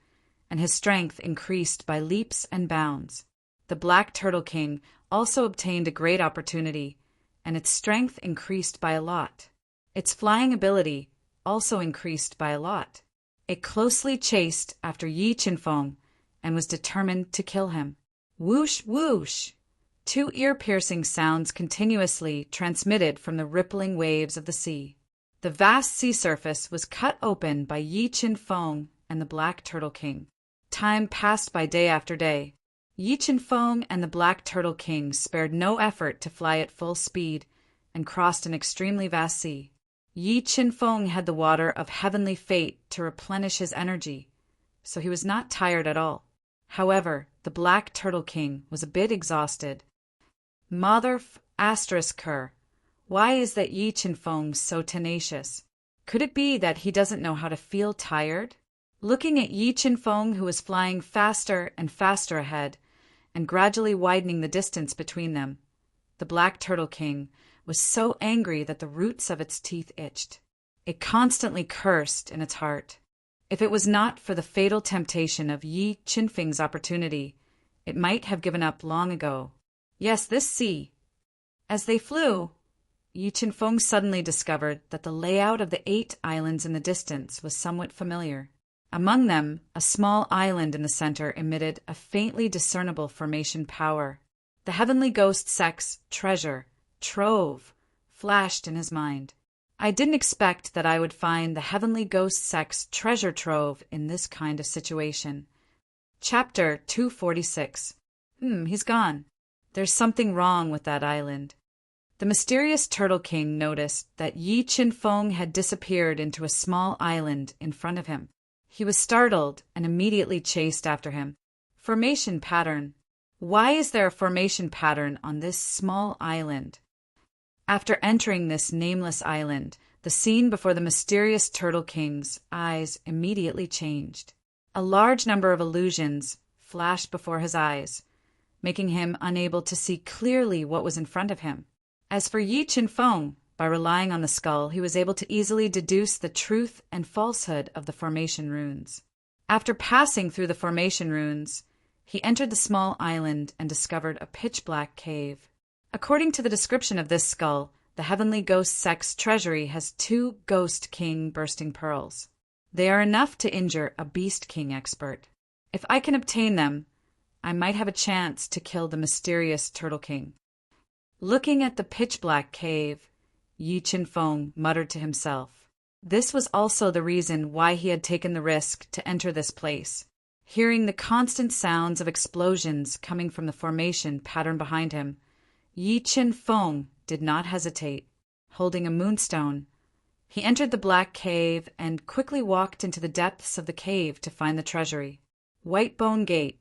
and his strength increased by leaps and bounds. The Black Turtle King also obtained a great opportunity, and its strength increased by a lot. Its flying ability also increased by a lot. It closely chased after Yi Qin-feng and was determined to kill him. Whoosh, whoosh! 2 ear-piercing sounds continuously transmitted from the rippling waves of the sea. The vast sea surface was cut open by Yi Qin-feng and the Black Turtle King. Time passed by day after day. Yi Qin-feng and the Black Turtle King spared no effort to fly at full speed and crossed an extremely vast sea. Yi Qin-feng had the water of heavenly fate to replenish his energy, so he was not tired at all. However, the Black Turtle King was a bit exhausted. Mother****, why is that Yi Qin-feng so tenacious? Could it be that he doesn't know how to feel tired? Looking at Yi Qin-feng, who was flying faster and faster ahead, and gradually widening the distance between them, the Black Turtle King was so angry that the roots of its teeth itched. It constantly cursed in its heart. If it was not for the fatal temptation of Yi Qin-feng's opportunity, it might have given up long ago. Yes, this sea. As they flew, Yi Qin-feng suddenly discovered that the layout of the 8 islands in the distance was somewhat familiar. Among them, a small island in the center emitted a faintly discernible formation power. The heavenly ghost sex treasure, trove, flashed in his mind. I didn't expect that I would find the heavenly ghost sex treasure trove in this kind of situation. Chapter 246. He's gone. There's something wrong with that island. The mysterious Turtle King noticed that Yi Qin-feng had disappeared into a small island in front of him. He was startled and immediately chased after him. Formation pattern. Why is there a formation pattern on this small island? After entering this nameless island, the scene before the mysterious Turtle King's eyes immediately changed. A large number of illusions flashed before his eyes, making him unable to see clearly what was in front of him. As for Yi Qin-feng, by relying on the skull, he was able to easily deduce the truth and falsehood of the formation runes. After passing through the formation runes, he entered the small island and discovered a pitch-black cave. According to the description of this skull, the heavenly ghost sex treasury has 2 Ghost King bursting pearls. They are enough to injure a Beast King expert. If I can obtain them, I might have a chance to kill the mysterious Turtle King. Looking at the pitch-black cave, Yi Qin-feng muttered to himself. This was also the reason why he had taken the risk to enter this place. Hearing the constant sounds of explosions coming from the formation pattern behind him, Yi Qin-feng did not hesitate. Holding a moonstone, he entered the black cave and quickly walked into the depths of the cave to find the treasury. White Bone Gate.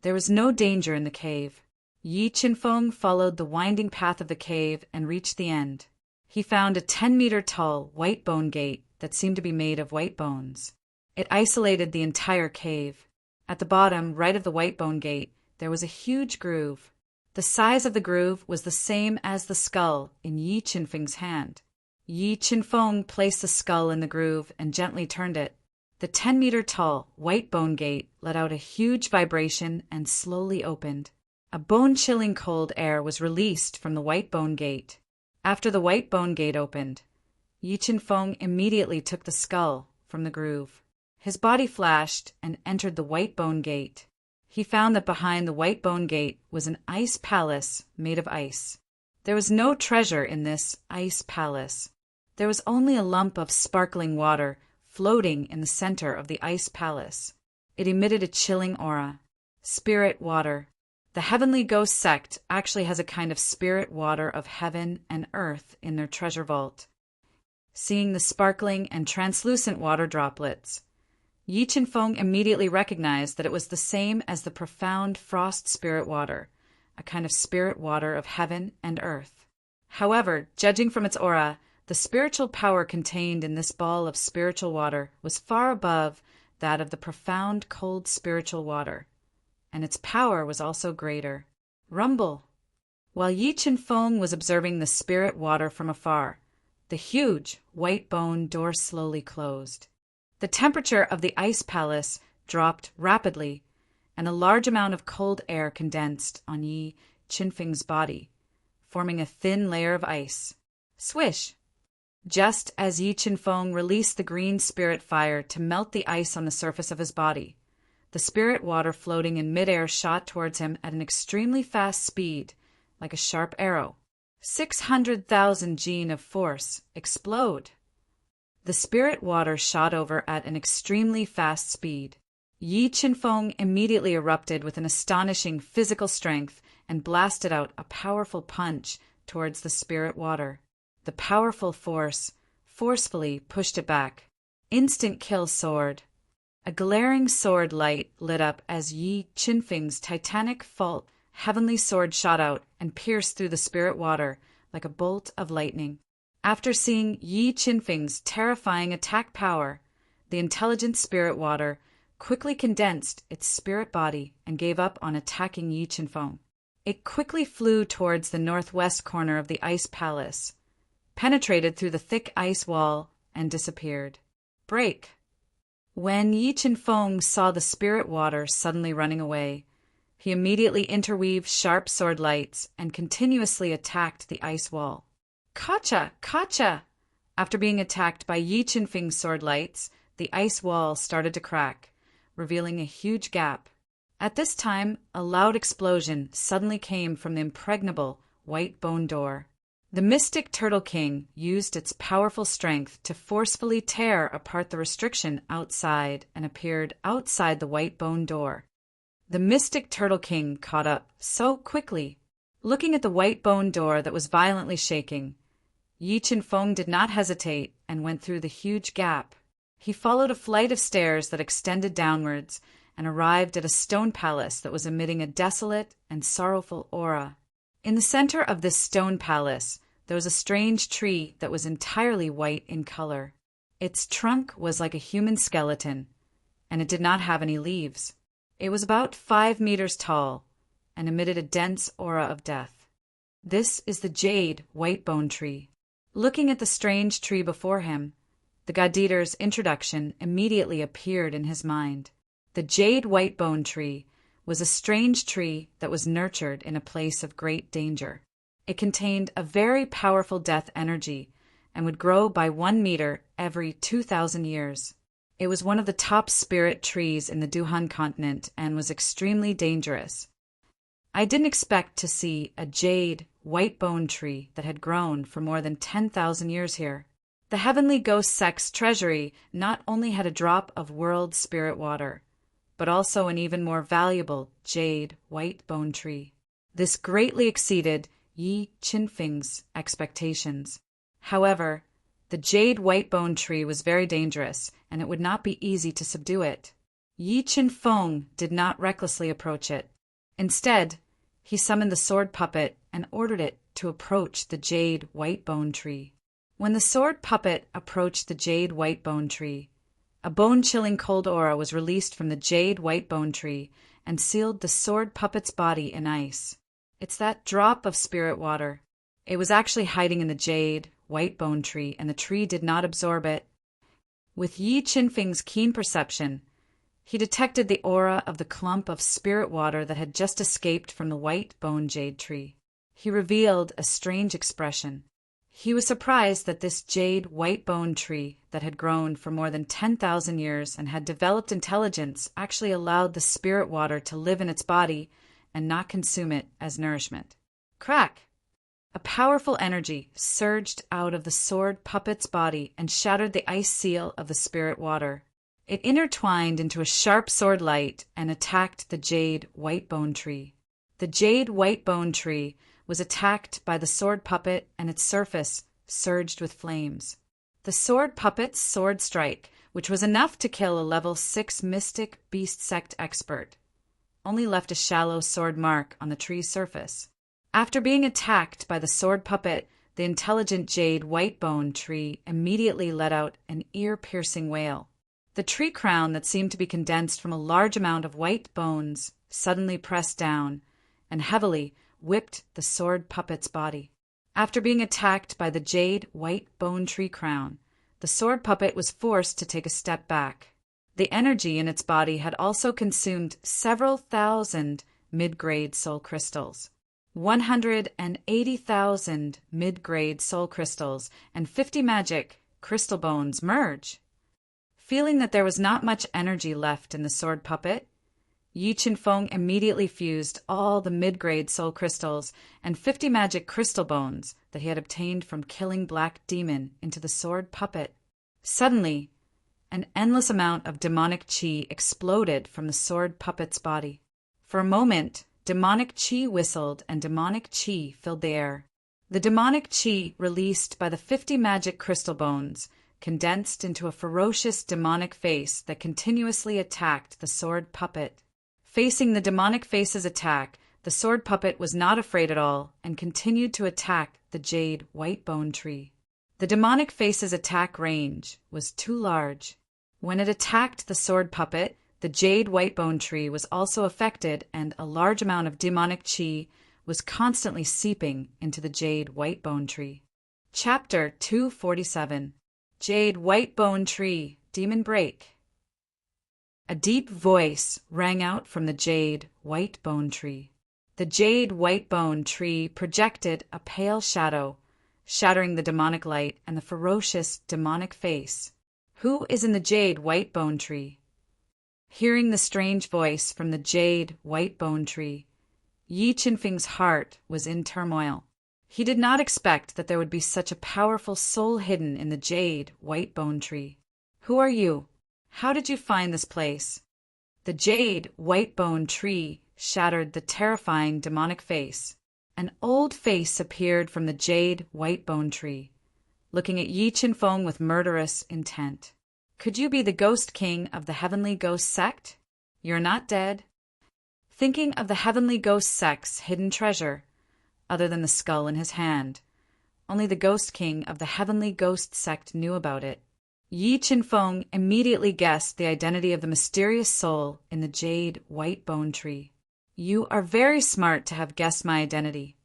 There was no danger in the cave. Yi Qin-feng followed the winding path of the cave and reached the end. He found a 10-meter-tall white bone gate that seemed to be made of white bones. It isolated the entire cave. At the bottom, right of the white bone gate, there was a huge groove. The size of the groove was the same as the skull in Yi Qin-feng's hand. Yi Qin-feng placed the skull in the groove and gently turned it. The 10-meter-tall white bone gate let out a huge vibration and slowly opened. A bone-chilling cold air was released from the white bone gate. After the white bone gate opened, Yi Qin-feng immediately took the skull from the groove. His body flashed and entered the white bone gate. He found that behind the white bone gate was an ice palace made of ice. There was no treasure in this ice palace. There was only a lump of sparkling water floating in the center of the ice palace. It emitted a chilling aura. Spirit water. The Heavenly Ghost sect actually has a kind of spirit water of heaven and earth in their treasure vault. Seeing the sparkling and translucent water droplets, Yi Qinfeng immediately recognized that it was the same as the profound frost spirit water, a kind of spirit water of heaven and earth. However, judging from its aura, the spiritual power contained in this ball of spiritual water was far above that of the profound cold spiritual water, and its power was also greater. Rumble! While Yi Qinfeng was observing the spirit water from afar, the huge white bone door slowly closed. The temperature of the ice palace dropped rapidly, and a large amount of cold air condensed on Yi Qinfeng's body, forming a thin layer of ice. Swish! Just as Yi Qinfeng released the green spirit fire to melt the ice on the surface of his body, the spirit water floating in midair shot towards him at an extremely fast speed, like a sharp arrow. 600,000 Jin of force. Explode! The spirit water shot over at an extremely fast speed. Yi Qinfeng immediately erupted with an astonishing physical strength and blasted out a powerful punch towards the spirit water. The powerful force forcefully pushed it back. Instant kill sword. A glaring sword light lit up as Yi Qinfeng's titanic fault heavenly sword shot out and pierced through the spirit water like a bolt of lightning. After seeing Yi Qinfeng's terrifying attack power, the intelligent spirit water quickly condensed its spirit body and gave up on attacking Yi Qinfeng. It quickly flew towards the northwest corner of the ice palace, penetrated through the thick ice wall, and disappeared. Break! When Yi Qinfeng saw the spirit water suddenly running away, he immediately interweaved sharp sword lights and continuously attacked the ice wall. Gotcha! Gotcha! After being attacked by Yi Qinfeng's sword lights, the ice wall started to crack, revealing a huge gap. At this time, a loud explosion suddenly came from the impregnable white bone door. The mystic Turtle King used its powerful strength to forcefully tear apart the restriction outside and appeared outside the white bone door. The mystic Turtle King caught up so quickly. Looking at the white bone door that was violently shaking, Yi Qinfeng did not hesitate and went through the huge gap. He followed a flight of stairs that extended downwards and arrived at a stone palace that was emitting a desolate and sorrowful aura. In the center of this stone palace, there was a strange tree that was entirely white in color. Its trunk was like a human skeleton, and it did not have any leaves. It was about 5 meters tall and emitted a dense aura of death. This is the jade white bone tree. Looking at the strange tree before him, the God Eater's introduction immediately appeared in his mind. The jade white bone tree was a strange tree that was nurtured in a place of great danger. It contained a very powerful death energy and would grow by 1 meter every 2,000 years. It was one of the top spirit trees in the Duhan continent and was extremely dangerous. I didn't expect to see a jade white bone tree that had grown for more than 10,000 years here. The Heavenly Ghost Sect's treasury not only had a drop of world spirit water, but also an even more valuable jade white bone tree. This greatly exceeded Yi Qinfeng's expectations. However, the jade white bone tree was very dangerous, and it would not be easy to subdue it. Yi Qinfeng did not recklessly approach it. Instead, he summoned the sword puppet and ordered it to approach the jade white bone tree. When the sword puppet approached the jade white bone tree, a bone-chilling cold aura was released from the jade white bone tree and sealed the sword puppet's body in ice. It's that drop of spirit water. It was actually hiding in the jade white bone tree, and the tree did not absorb it. With Yi Qinfeng's keen perception, he detected the aura of the clump of spirit water that had just escaped from the white bone jade tree. He revealed a strange expression. He was surprised that this jade white bone tree that had grown for more than 10,000 years and had developed intelligence actually allowed the spirit water to live in its body and not consume it as nourishment. Crack! A powerful energy surged out of the sword puppet's body and shattered the ice seal of the spirit water. It intertwined into a sharp sword light and attacked the jade white bone tree. The jade white bone tree was attacked by the sword puppet, and its surface surged with flames. The sword puppet's sword strike, which was enough to kill a level 6 mystic beast sect expert, only left a shallow sword mark on the tree's surface. After being attacked by the sword puppet, the intelligent jade white bone tree immediately let out an ear-piercing wail. The tree crown that seemed to be condensed from a large amount of white bones suddenly pressed down and heavily whipped the sword puppet's body. After being attacked by the jade white bone tree crown, the sword puppet was forced to take a step back. The energy in its body had also consumed several thousand mid-grade soul crystals. 180,000 mid-grade soul crystals and 50 magic crystal bones merge. Feeling that there was not much energy left in the sword puppet, Yi Qinfeng immediately fused all the mid-grade soul crystals and 50 magic crystal bones that he had obtained from killing Black Demon into the sword puppet. Suddenly, an endless amount of demonic chi exploded from the sword puppet's body. For a moment, demonic chi whistled and demonic chi filled the air. The demonic chi released by the 50 magic crystal bones condensed into a ferocious demonic face that continuously attacked the sword puppet. Facing the demonic face's attack, the sword puppet was not afraid at all and continued to attack the jade white bone tree. The demonic face's attack range was too large. When it attacked the sword puppet, the jade white bone tree was also affected, and a large amount of demonic chi was constantly seeping into the jade white bone tree. Chapter 247. Jade white bone tree, demon break. A deep voice rang out from the jade white bone tree. The jade white bone tree projected a pale shadow, shattering the demonic light and the ferocious demonic face. Who is in the jade white bone tree? Hearing the strange voice from the jade white bone tree, Yi Qinfeng's heart was in turmoil. He did not expect that there would be such a powerful soul hidden in the jade white bone tree. Who are you? How did you find this place? The jade white bone tree shattered the terrifying demonic face. An old face appeared from the jade white bone tree, looking at Yi Qinfeng with murderous intent. Could you be the ghost king of the heavenly ghost sect? You're not dead. Thinking of the heavenly ghost sect's hidden treasure, other than the skull in his hand, only the ghost king of the heavenly ghost sect knew about it. Yi Qinfeng immediately guessed the identity of the mysterious soul in the jade white bone tree. You are very smart to have guessed my identity,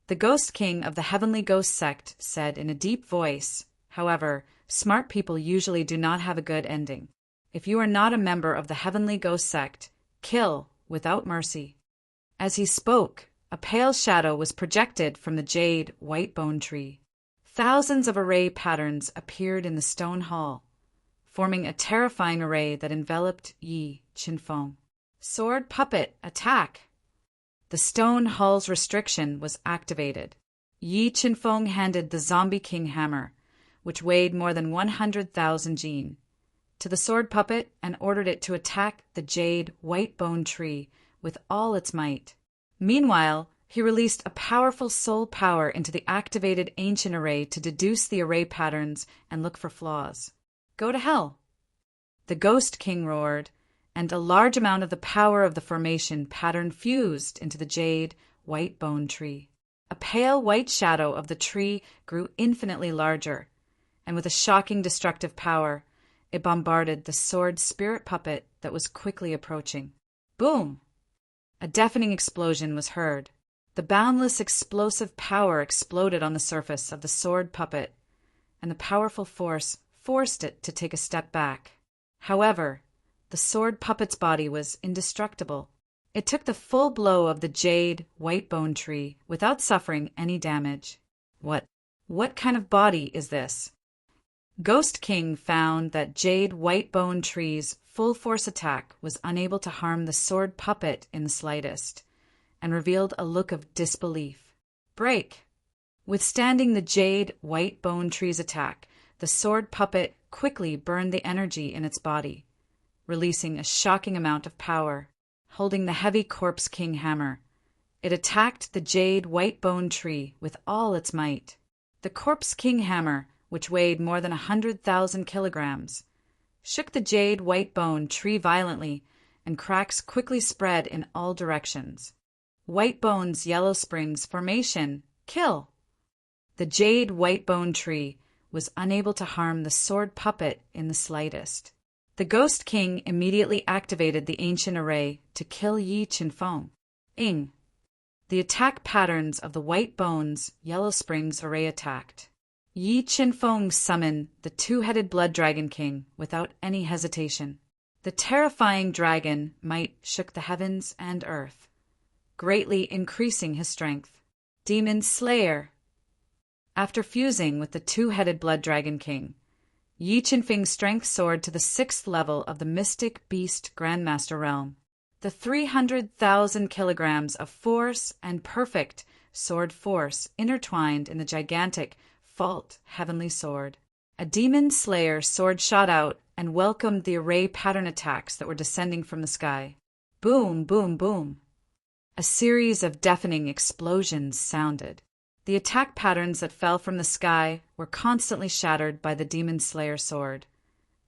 the ghost king of the heavenly ghost sect said in a deep voice. However, smart people usually do not have a good ending. If you are not a member of the heavenly ghost sect, kill without mercy. As he spoke, a pale shadow was projected from the jade white bone tree. Thousands of array patterns appeared in the stone hall, forming a terrifying array that enveloped Yi Qinfeng. Sword puppet, attack! The stone hall's restriction was activated. Yi Qinfeng handed the Zombie King hammer, which weighed more than 100,000 jin, to the sword puppet and ordered it to attack the jade white bone tree with all its might. Meanwhile, he released a powerful soul power into the activated ancient array to deduce the array patterns and look for flaws. Go to hell! The Ghost King roared, and a large amount of the power of the formation pattern fused into the jade white bone tree. A pale white shadow of the tree grew infinitely larger, and with a shocking destructive power, it bombarded the sword spirit puppet that was quickly approaching. Boom! A deafening explosion was heard. The boundless explosive power exploded on the surface of the sword puppet, and the powerful force forced it to take a step back. However, the sword puppet's body was indestructible. It took the full blow of the jade white bone tree without suffering any damage. What kind of body is this? Ghost King found that jade white bone tree's full force attack was unable to harm the sword puppet in the slightest, and revealed a look of disbelief. Break! Withstanding the jade white bone tree's attack, the sword puppet quickly burned the energy in its body, releasing a shocking amount of power. Holding the heavy Corpse King hammer, it attacked the jade white bone tree with all its might. The Corpse King hammer, which weighed more than 100,000 kilograms, shook the jade white bone tree violently, and cracks quickly spread in all directions. White bone's yellow springs formation, kill! The jade white bone tree was unable to harm the sword puppet in the slightest. The Ghost King immediately activated the ancient array to kill Yi Qinfeng. Ing. The attack patterns of the white bone's yellow springs array attacked. Yi Qinfeng summoned the two-headed blood dragon king without any hesitation. The terrifying dragon might shook the heavens and earth, greatly increasing his strength. Demon Slayer. After fusing with the two-headed blood dragon king, Yi Qinfeng's strength soared to the 6th level of the Mystic Beast Grandmaster realm. The 300,000 kilograms of force and perfect sword force intertwined in the gigantic Fault Heavenly Sword. A Demon Slayer sword shot out and welcomed the array pattern attacks that were descending from the sky. Boom, boom, boom. A series of deafening explosions sounded. The attack patterns that fell from the sky were constantly shattered by the Demon Slayer sword.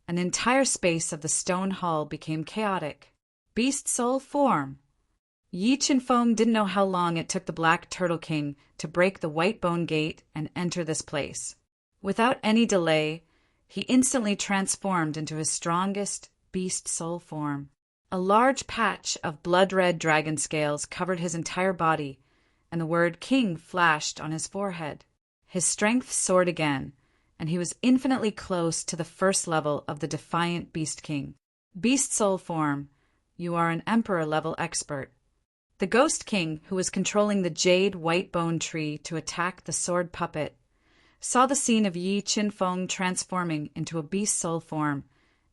An entire space of the stone hall became chaotic. Beast soul form. Yi Qinfeng didn't know how long it took the Black Turtle King to break the White Bone Gate and enter this place. Without any delay, he instantly transformed into his strongest beast soul form. A large patch of blood-red dragon scales covered his entire body, and the word King flashed on his forehead. His strength soared again, and he was infinitely close to the 1st level of the Defiant Beast King. Beast soul form, you are an Emperor-level expert. The Ghost King, who was controlling the jade white bone tree to attack the sword puppet, saw the scene of Yi Qinfeng transforming into a beast soul form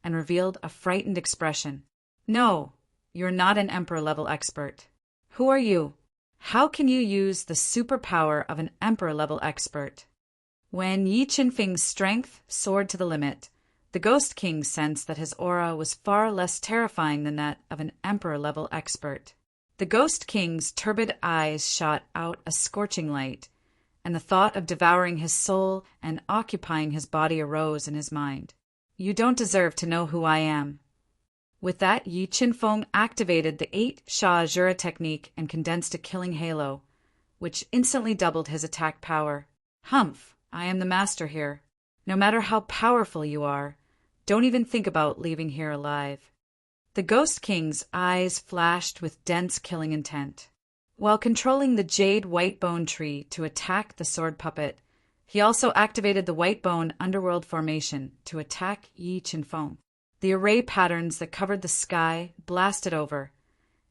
and revealed a frightened expression. No, you're not an Emperor-level expert. Who are you? How can you use the superpower of an Emperor-level expert? When Yi Qinfeng's strength soared to the limit, the Ghost King sensed that his aura was far less terrifying than that of an Emperor-level expert. The Ghost King's turbid eyes shot out a scorching light, and the thought of devouring his soul and occupying his body arose in his mind. You don't deserve to know who I am. With that, Yi Qinfeng activated the 8 Sha Jura technique and condensed a killing halo, which instantly doubled his attack power. Humph, I am the master here. No matter how powerful you are, don't even think about leaving here alive. The Ghost King's eyes flashed with dense killing intent. While controlling the jade white bone tree to attack the sword puppet, he also activated the white bone underworld formation to attack Yi Qinfeng. The array patterns that covered the sky blasted over,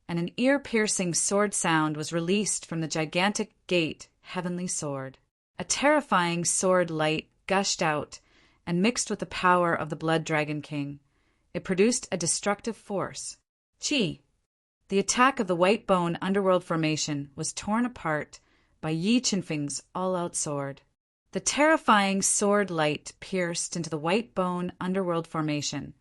and an ear-piercing sword sound was released from the gigantic gate Heavenly Sword. A terrifying sword light gushed out and mixed with the power of the Blood Dragon King. It produced a destructive force. Chi. The attack of the white bone underworld formation was torn apart by Yi Qinfeng's all-out sword. The terrifying sword light pierced into the white bone underworld formation,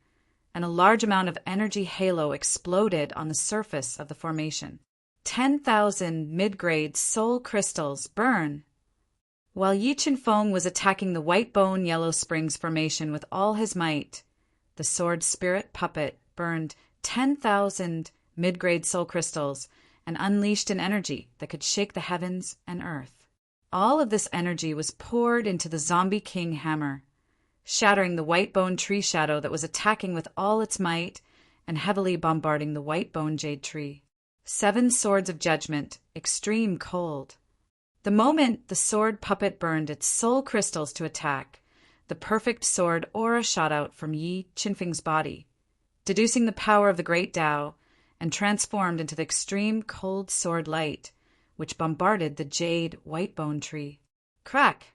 and a large amount of energy halo exploded on the surface of the formation. 10,000 mid-grade soul crystals burn. While Yi Qinfeng was attacking the white bone yellow springs formation with all his might, the sword spirit puppet burned 10,000 mid-grade soul crystals and unleashed an energy that could shake the heavens and earth. All of this energy was poured into the Zombie King hammer, shattering the white bone tree shadow that was attacking with all its might and heavily bombarding the white bone jade tree. 7 swords of judgment, extreme cold. The moment the sword puppet burned its soul crystals to attack, the perfect sword aura shot out from Yi Qinfeng's body, deducing the power of the great Tao, and transformed into the extreme cold sword light, which bombarded the jade white bone tree. Crack!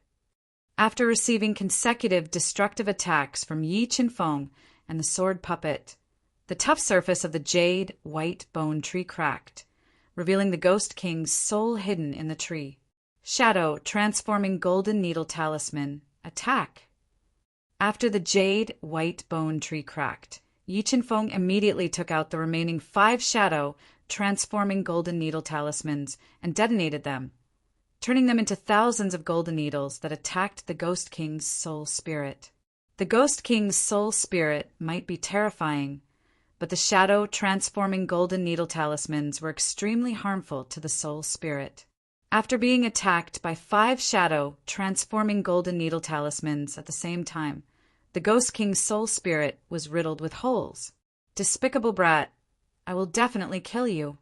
After receiving consecutive destructive attacks from Yi Qinfeng and the sword puppet, the tough surface of the jade white bone tree cracked, revealing the Ghost King's soul hidden in the tree. Shadow, transforming golden needle talisman, attack. After the jade white bone tree cracked, Yi Qinfeng immediately took out the remaining 5 shadow, transforming golden needle talismans and detonated them, turning them into thousands of golden needles that attacked the Ghost King's soul spirit. The Ghost King's soul spirit might be terrifying, but the shadow transforming golden needle talismans were extremely harmful to the soul spirit. After being attacked by 5 shadow transforming golden needle talismans at the same time, the Ghost King's soul spirit was riddled with holes. Despicable brat, I will definitely kill you.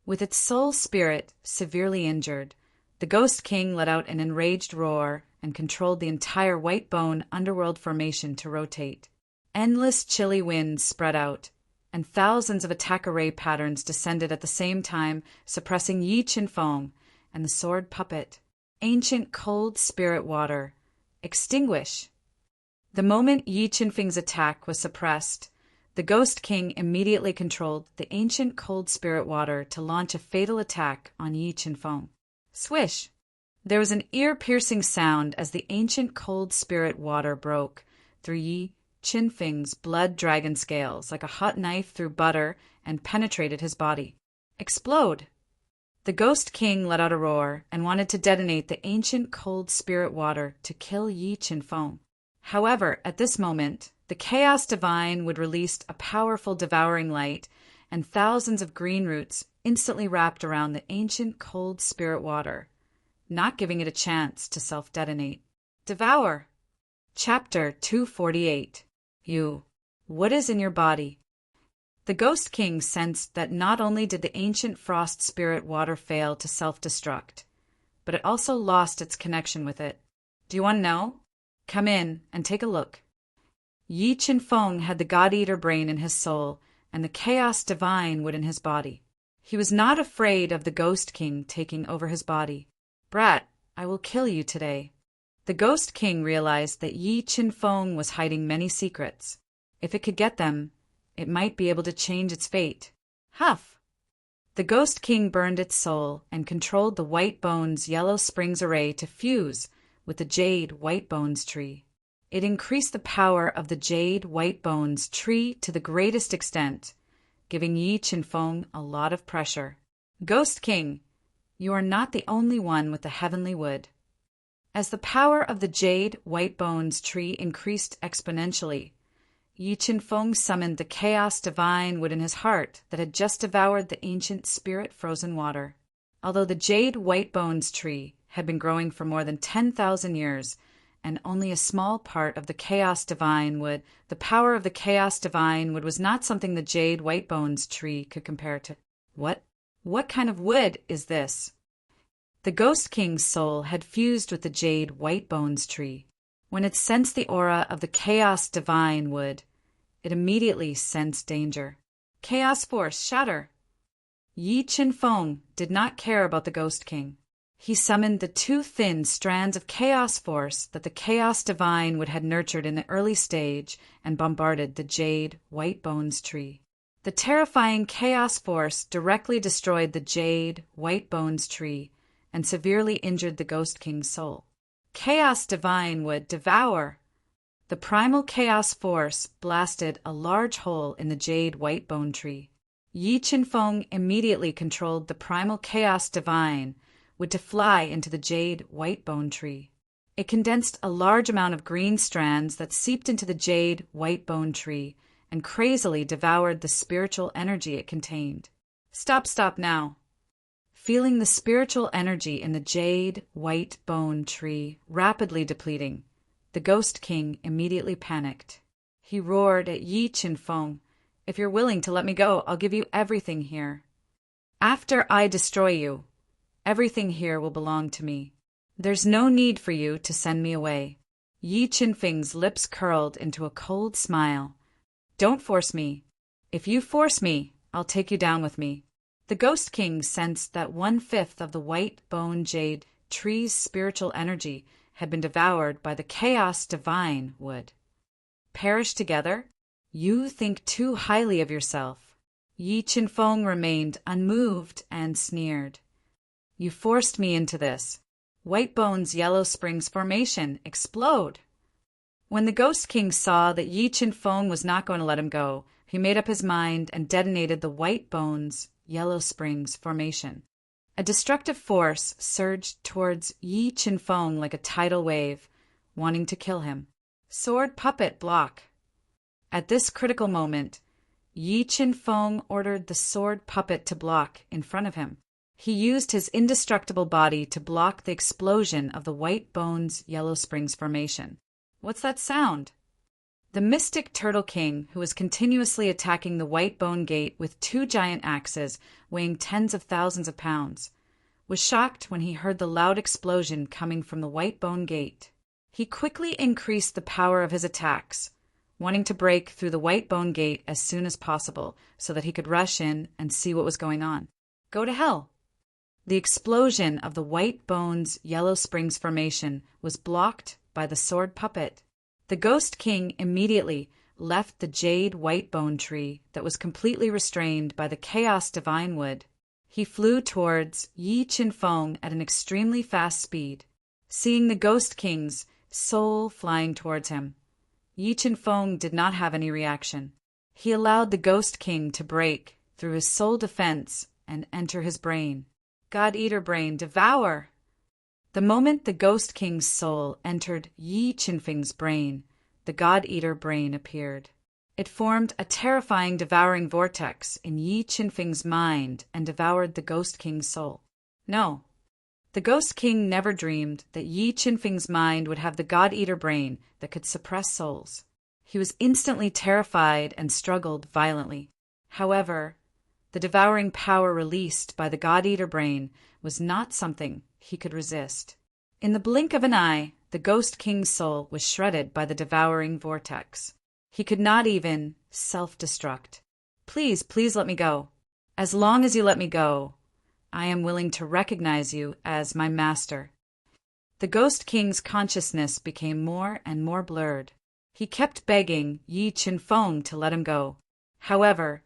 With its soul spirit severely injured, the Ghost King let out an enraged roar and controlled the entire white bone underworld formation to rotate. Endless chilly winds spread out, and thousands of attack array patterns descended at the same time, suppressing Yi Qinfeng and the sword puppet. Ancient cold spirit water. Extinguish. The moment Yi Qinfeng's attack was suppressed, the Ghost King immediately controlled the ancient cold spirit water to launch a fatal attack on Yi Qinfeng. Swish! There was an ear-piercing sound as the ancient cold spirit water broke through Yi Qinfeng's blood dragon scales like a hot knife through butter and penetrated his body. Explode! The Ghost King let out a roar and wanted to detonate the ancient cold spirit water to kill Yi Qinfeng. However, at this moment, the Chaos Divine would release a powerful devouring light, and thousands of green roots instantly wrapped around the ancient cold spirit water, not giving it a chance to self-detonate. Devour! Chapter 248. You. What is in your body? The Ghost King sensed that not only did the ancient frost spirit water fail to self-destruct, but it also lost its connection with it. Do you want to know? Come in and take a look. Yi Qinfeng had the God-Eater brain in his soul and the Chaos Divine wood in his body. He was not afraid of the Ghost King taking over his body. Brat, I will kill you today. The Ghost King realized that Yi Qinfeng was hiding many secrets. If it could get them, it might be able to change its fate. Huff! The Ghost King burned its soul and controlled the White Bones Yellow Springs array to fuse with the Jade White Bones tree. It increased the power of the Jade White Bones tree to the greatest extent, giving Yi Qinfeng a lot of pressure. Ghost King, you are not the only one with the heavenly wood. As the power of the Jade White Bones tree increased exponentially, Yi Qinfeng summoned the Chaos Divine wood in his heart that had just devoured the ancient spirit-frozen water. Although the Jade White Bones tree had been growing for more than 10,000 years, and only a small part of the Chaos Divine wood, the power of the Chaos Divine wood was not something the Jade White Bones tree could compare to. What kind of wood is this? The Ghost King's soul had fused with the Jade White Bones tree. When it sensed the aura of the Chaos Divine wood, it immediately sensed danger. Chaos Force, shatter! Yi Qinfeng did not care about the Ghost King. He summoned the 2 thin strands of Chaos Force that the Chaos Divine would had nurtured in the early stage and bombarded the Jade White Bones tree. The terrifying Chaos Force directly destroyed the Jade White Bones tree and severely injured the Ghost King's soul. Chaos Divine would devour. The primal Chaos Force blasted a large hole in the Jade White Bone tree. Yi Qinfeng immediately controlled the primal Chaos Divine would to fly into the Jade White Bone tree. It condensed a large amount of green strands that seeped into the Jade White Bone tree and crazily devoured the spiritual energy it contained. Stop now. Feeling the spiritual energy in the Jade White Bone tree rapidly depleting, the Ghost King immediately panicked. He roared at Yi Qinfeng, "If you're willing to let me go, I'll give you everything here. After I destroy you, everything here will belong to me. There's no need for you to send me away." Yi Qinfeng's lips curled into a cold smile. "Don't force me. If you force me, I'll take you down with me." The Ghost King sensed that 1/5 of the White Bone Jade tree's spiritual energy had been devoured by the Chaos Divine wood. Perish together? You think too highly of yourself. Yi Qinfeng remained unmoved and sneered. You forced me into this. White Bone's Yellow Springs formation, explode! When the Ghost King saw that Yi Qinfeng was not going to let him go, He made up his mind and detonated the White Bones Yellow Springs formation. A destructive force surged towards Yi Qinfeng like a tidal wave, wanting to kill him. Sword puppet block. At this critical moment, Yi Qinfeng ordered the sword puppet to block in front of him. He used his indestructible body to block the explosion of the White Bones Yellow Springs formation. What's that sound? The mystic Turtle King, who was continuously attacking the White Bone Gate with 2 giant axes weighing tens of thousands of pounds, was shocked when he heard the loud explosion coming from the White Bone Gate. He quickly increased the power of his attacks, wanting to break through the White Bone Gate as soon as possible so that he could rush in and see what was going on. Go to hell! The explosion of the White Bones Yellow Springs formation was blocked by the sword puppet. The Ghost King immediately left the jade white bone tree that was completely restrained by the chaos divine wood. He flew towards Yi Qinfeng at an extremely fast speed. Seeing the Ghost King's soul flying towards him, Yi Qinfeng did not have any reaction. He allowed the Ghost King to break through his soul defense and enter his brain. God-Eater brain, devour! The moment the Ghost King's soul entered Yi Qinfeng's brain, the God-Eater brain appeared. It formed a terrifying devouring vortex in Yi Qinfeng's mind and devoured the Ghost King's soul. No, the Ghost King never dreamed that Yi Qinfeng's mind would have the God-Eater brain that could suppress souls. He was instantly terrified and struggled violently. However, the devouring power released by the God-Eater brain was not something he could resist. In the blink of an eye, the Ghost King's soul was shredded by the devouring vortex. He could not even self-destruct. Please, please let me go. As long as you let me go, I am willing to recognize you as my master. The Ghost King's consciousness became more and more blurred. He kept begging Yi Qinfeng to let him go. However,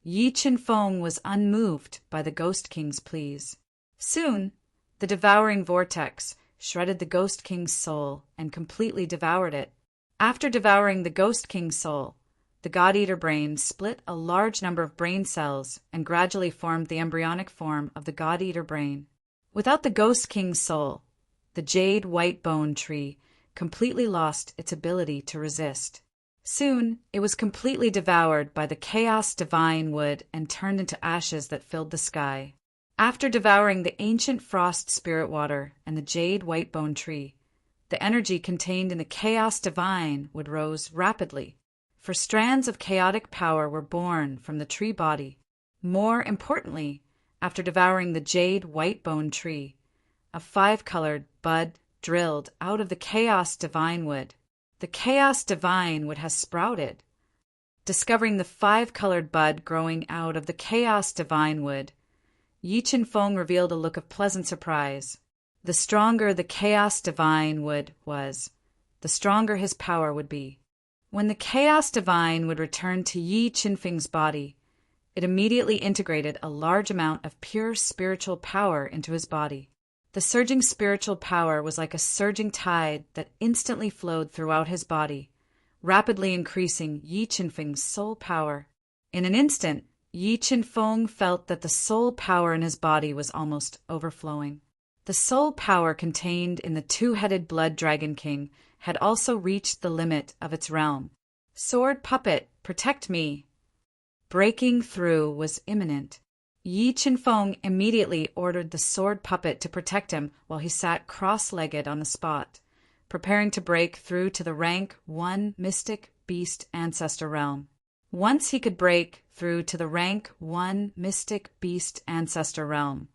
Yi Qinfeng was unmoved by the Ghost King's pleas. Soon, the devouring vortex shredded the Ghost King's soul and completely devoured it. After devouring the Ghost King's soul, the God-Eater brain split a large number of brain cells and gradually formed the embryonic form of the God-Eater brain. Without the Ghost King's soul, the jade white bone tree completely lost its ability to resist. Soon, it was completely devoured by the chaos divine wood and turned into ashes that filled the sky. After devouring the ancient frost spirit water and the jade white bone tree, the energy contained in the chaos divine would rose rapidly, for strands of chaotic power were born from the tree body. More importantly, after devouring the jade white bone tree, a 5-colored bud drilled out of the chaos divine wood. The chaos divine would have sprouted. Discovering the 5-colored bud growing out of the chaos divine wood, Yi Qinfeng revealed a look of pleasant surprise. The stronger the chaos divine wood was, the stronger his power would be. When the chaos divine would return to Yi Qinfeng's body, it immediately integrated a large amount of pure spiritual power into his body. The surging spiritual power was like a surging tide that instantly flowed throughout his body, rapidly increasing Yi Qinfeng's soul power. In an instant, Yi Qinfeng felt that the soul power in his body was almost overflowing. The soul power contained in the 2-headed blood dragon king had also reached the limit of its realm. Sword puppet, protect me! Breaking through was imminent. Yi Qinfeng immediately ordered the sword puppet to protect him while he sat cross-legged on the spot, preparing to break through to the rank 1 mystic beast ancestor realm. Once he could break through to the rank 1 mystic beast ancestor realm,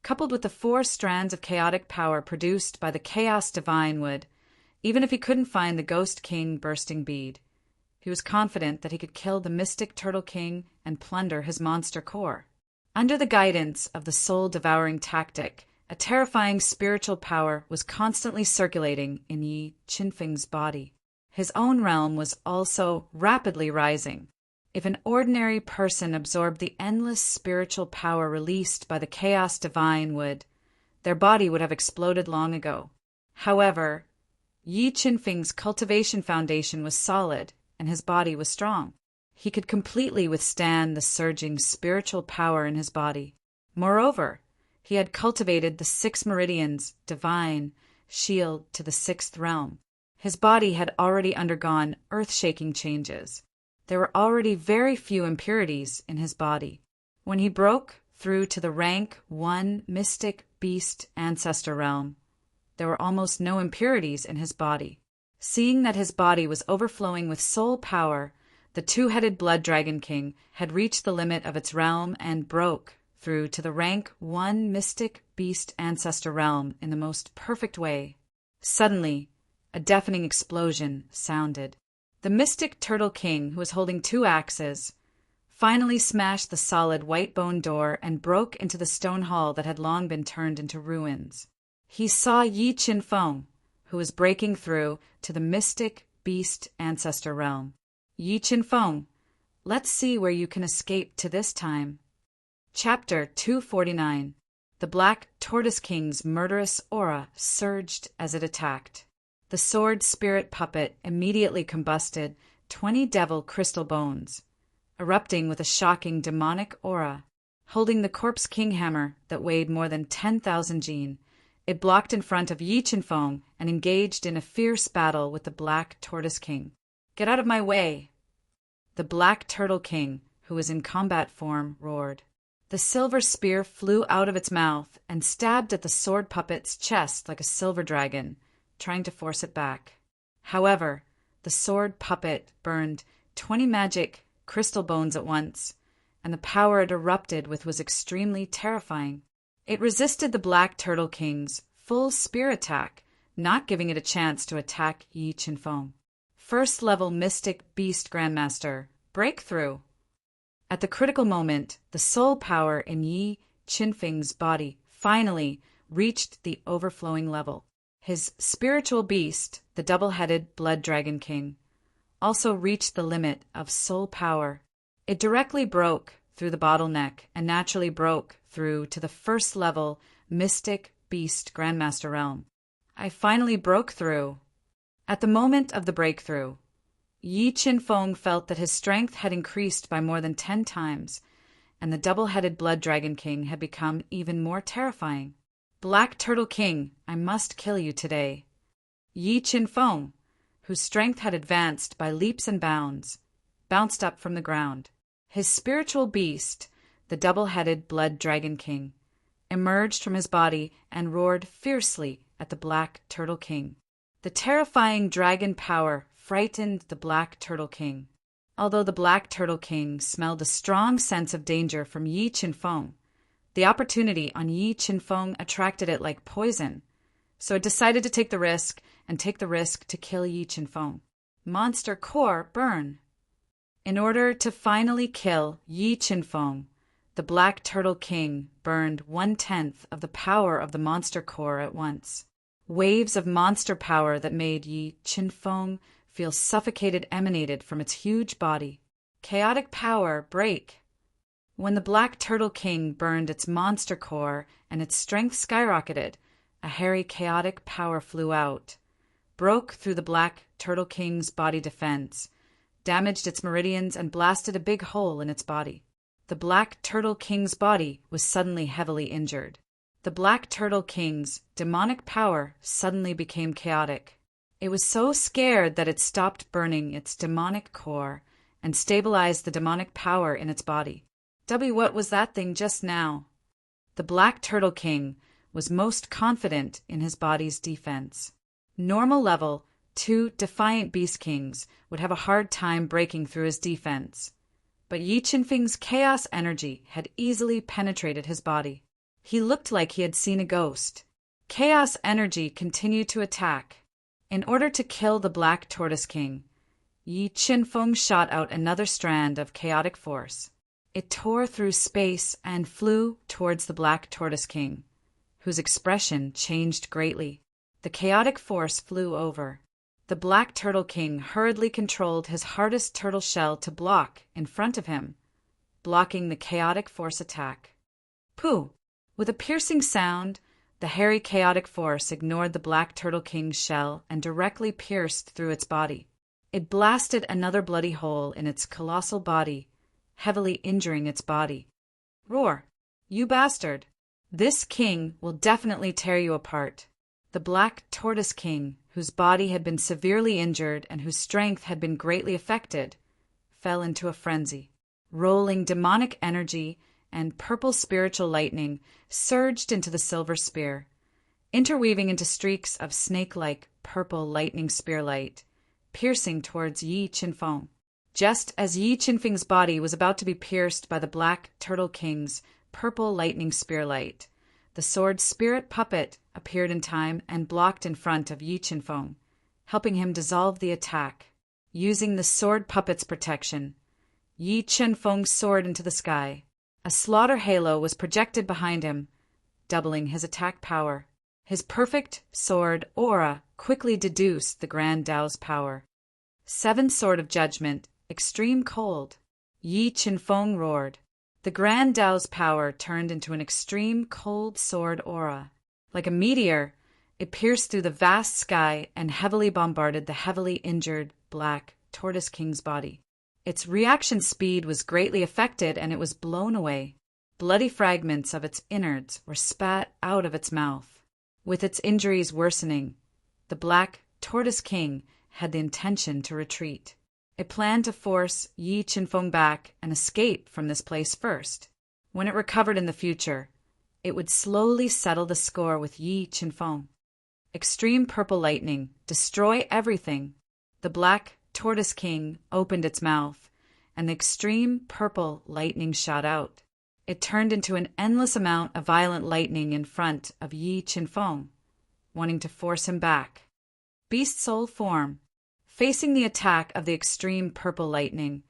coupled with the 4 strands of chaotic power produced by the chaos divine wood, even if he couldn't find the Ghost King bursting bead, he was confident that he could kill the mystic Turtle King and plunder his monster core. Under the guidance of the soul-devouring tactic, a terrifying spiritual power was constantly circulating in Yi Qinfeng's body. His own realm was also rapidly rising. If an ordinary person absorbed the endless spiritual power released by the chaos divine wood, their body would have exploded long ago. However, Yi Qinfeng's cultivation foundation was solid and his body was strong. He could completely withstand the surging spiritual power in his body. Moreover, he had cultivated the 6 meridians, divine, shield to the 6th realm. His body had already undergone earth-shaking changes. There were already very few impurities in his body. When he broke through to the rank 1 mystic beast ancestor realm, there were almost no impurities in his body. Seeing that his body was overflowing with soul power, the 2-headed blood dragon king had reached the limit of its realm and broke through to the rank 1 mystic beast ancestor realm in the most perfect way. Suddenly, a deafening explosion sounded. The mystic turtle king, who was holding 2 axes, finally smashed the solid white bone door and broke into the stone hall that had long been turned into ruins. He saw Yi Qinfeng, who was breaking through to the mystic beast ancestor realm. Yi Qinfeng, let's see where you can escape to this time. Chapter 249. The Black Tortoise King's murderous aura surged as it attacked. The sword spirit puppet immediately combusted 20 devil crystal bones, erupting with a shocking demonic aura. Holding the corpse king hammer that weighed more than 10,000 jin, it blocked in front of Yi Qinfeng and engaged in a fierce battle with the Black Tortoise King. "Get out of my way!" The Black Turtle King, who was in combat form, roared. The silver spear flew out of its mouth and stabbed at the sword puppet's chest like a silver dragon, trying to force it back. However, the sword puppet burned 20 magic crystal bones at once, and the power it erupted with was extremely terrifying. It resisted the Black Turtle King's full spear attack, not giving it a chance to attack Yi Qinfeng. First level Mystic Beast Grandmaster, breakthrough! At the critical moment, the soul power in Yi Qinfeng's body finally reached the overflowing level. His spiritual beast, the double-headed Blood Dragon King, also reached the limit of soul power. It directly broke through the bottleneck and naturally broke through to the first level Mystic Beast Grandmaster realm. I finally broke through. At the moment of the breakthrough, Yi Qinfeng felt that his strength had increased by more than 10 times, and the double-headed Blood Dragon King had become even more terrifying. "Black Turtle King, I must kill you today." Yi Qinfeng, whose strength had advanced by leaps and bounds, bounced up from the ground. His spiritual beast, the double-headed Blood Dragon King, emerged from his body and roared fiercely at the Black Turtle King. The terrifying dragon power frightened the Black Turtle King. Although the Black Turtle King smelled a strong sense of danger from Yi Qinfeng, the opportunity on Yi Qinfeng attracted it like poison, so it decided to take the risk to kill Yi Qinfeng. Monster Core Burn. In order to finally kill Yi Qinfeng, the Black Turtle King burned 1/10 of the power of the Monster Core at once. Waves of monster power that made Yi Qinfeng feel suffocated emanated from its huge body. Chaotic power break. When the Black Turtle King burned its monster core and its strength skyrocketed, a hairy chaotic power flew out, broke through the Black Turtle King's body defense, damaged its meridians, and blasted a big hole in its body. The Black Turtle King's body was suddenly heavily injured. The Black Turtle King's demonic power suddenly became chaotic. It was so scared that it stopped burning its demonic core and stabilized the demonic power in its body. What was that thing just now? The Black Turtle King was most confident in his body's defense. Normal level 2 Defiant Beast Kings would have a hard time breaking through his defense, but Yi Qinfeng's chaos energy had easily penetrated his body. He looked like he had seen a ghost. Chaos energy continued to attack. In order to kill the Black Tortoise King, Yi Qinfeng shot out another strand of chaotic force. It tore through space and flew towards the Black Tortoise King, whose expression changed greatly. The chaotic force flew over. The Black Turtle King hurriedly controlled his hardest turtle shell to block in front of him, blocking the chaotic force attack. Pooh! With a piercing sound, the hairy chaotic force ignored the Black Turtle King's shell and directly pierced through its body. It blasted another bloody hole in its colossal body, heavily injuring its body. Roar! You bastard! This king will definitely tear you apart. The Black Tortoise King, whose body had been severely injured and whose strength had been greatly affected, fell into a frenzy. Rolling demonic energy and purple spiritual lightning surged into the silver spear, interweaving into streaks of snake-like purple lightning spear light, piercing towards Yi Qinfeng. Just as Yi Qinfeng's body was about to be pierced by the Black Turtle King's purple lightning spear light, the sword spirit puppet appeared in time and blocked in front of Yi Qinfeng, helping him dissolve the attack. Using the sword puppet's protection, Yi Qinfeng soared into the sky. A slaughter halo was projected behind him, doubling his attack power. His perfect sword aura quickly deduced the Grand Tao's power. 7 Sword of Judgment, Extreme Cold. Yi Qinfeng roared. The Grand Tao's power turned into an extreme cold sword aura. Like a meteor, it pierced through the vast sky and heavily bombarded the heavily injured Black Tortoise King's body. Its reaction speed was greatly affected and it was blown away. Bloody fragments of its innards were spat out of its mouth. With its injuries worsening, the Black Tortoise King had the intention to retreat. It planned to force Yi Qinfeng back and escape from this place first. When it recovered in the future, it would slowly settle the score with Yi Qinfeng. Extreme purple lightning, destroy everything. The Black Tortoise King opened its mouth, and the extreme purple lightning shot out. It turned into an endless amount of violent lightning in front of Yi Qinfeng, wanting to force him back. Beast soul form. Facing the attack of the extreme purple lightning,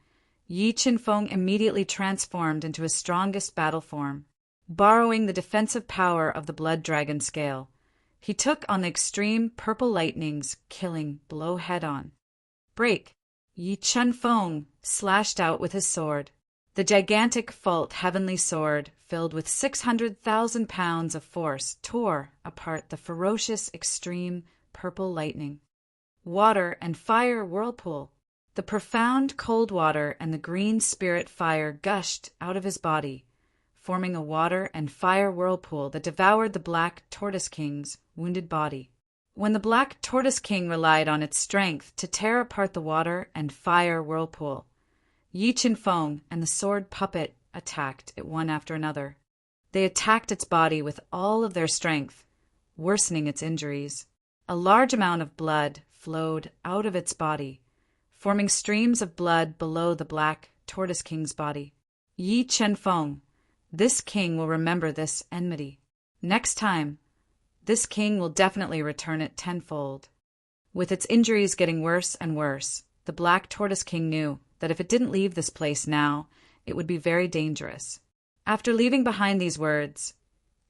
Yi Qinfeng immediately transformed into his strongest battle form. Borrowing the defensive power of the blood dragon scale, he took on the extreme purple lightning's killing blow head-on. Break! Yi Qinfeng slashed out with his sword. The gigantic Fault Heavenly Sword, filled with 600,000 pounds of force, tore apart the ferocious extreme purple lightning. Water and Fire Whirlpool. The profound cold water and the green spirit fire gushed out of his body, forming a water and fire whirlpool that devoured the Black Tortoise King's wounded body. When the Black Tortoise King relied on its strength to tear apart the water and fire whirlpool, Yi Qinfeng and the sword puppet attacked it one after another. They attacked its body with all of their strength, worsening its injuries. A large amount of blood flowed out of its body, forming streams of blood below the Black Tortoise King's body. Yi Qinfeng, this king will remember this enmity. Next time, this king will definitely return it tenfold. With its injuries getting worse and worse, the Black Tortoise King knew that if it didn't leave this place now, it would be very dangerous. After leaving behind these words,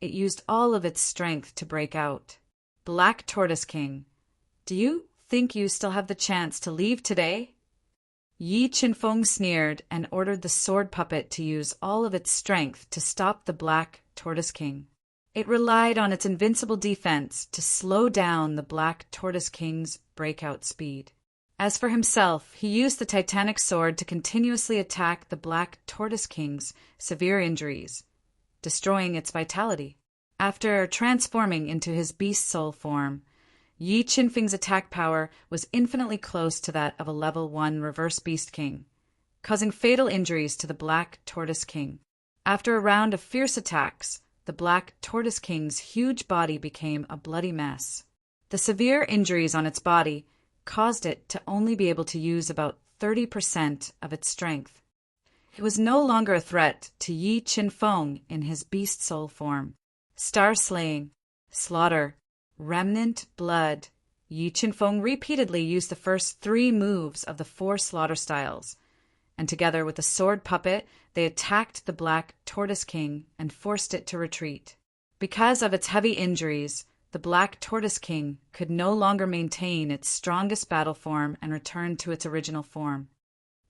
it used all of its strength to break out. Black Tortoise King, do you think you still have the chance to leave today? Yi Qinfeng sneered and ordered the sword puppet to use all of its strength to stop the Black Tortoise King. It relied on its invincible defense to slow down the Black Tortoise King's breakout speed. As for himself, he used the titanic sword to continuously attack the Black Tortoise King's severe injuries, destroying its vitality. After transforming into his beast soul form, Yi Qinfeng's attack power was infinitely close to that of a level 1 reverse beast king, causing fatal injuries to the Black Tortoise King. After a round of fierce attacks, the Black Tortoise King's huge body became a bloody mess. The severe injuries on its body caused it to only be able to use about 30% of its strength. It was no longer a threat to Yi Qinfeng in his beast soul form. Star slaying, slaughter, remnant blood. Yi Qinfeng repeatedly used the first 3 moves of the 4 slaughter styles, and together with the sword puppet, they attacked the Black Tortoise King and forced it to retreat. Because of its heavy injuries, the Black Tortoise King could no longer maintain its strongest battle form and return to its original form.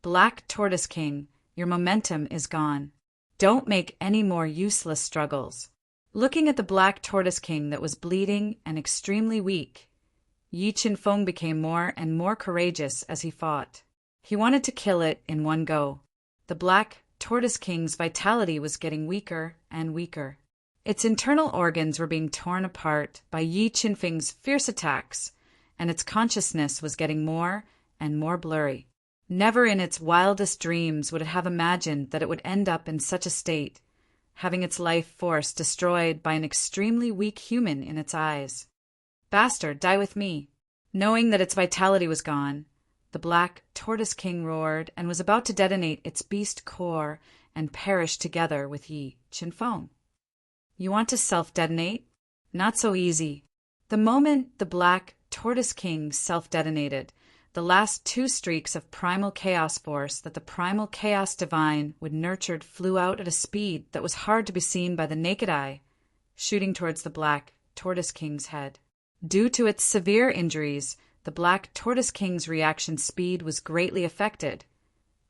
Black Tortoise King, your momentum is gone. Don't make any more useless struggles. Looking at the Black Tortoise King that was bleeding and extremely weak, Yi Qinfeng became more and more courageous as he fought. He wanted to kill it in one go. The Black Tortoise King's vitality was getting weaker and weaker. Its internal organs were being torn apart by Yi Qinfeng's fierce attacks, and its consciousness was getting more and more blurry. Never in its wildest dreams would it have imagined that it would end up in such a state, having its life force destroyed by an extremely weak human in its eyes. "Bastard, die with me!" Knowing that its vitality was gone, the Black Tortoise King roared and was about to detonate its beast core and perish together with Yi Qinfeng. You want to self-detonate? Not so easy. The moment the Black Tortoise King self-detonated, the last 2 streaks of primal chaos force that the primal chaos divine would nurtured flew out at a speed that was hard to be seen by the naked eye, shooting towards the Black Tortoise King's head. Due to its severe injuries, the Black Tortoise King's reaction speed was greatly affected,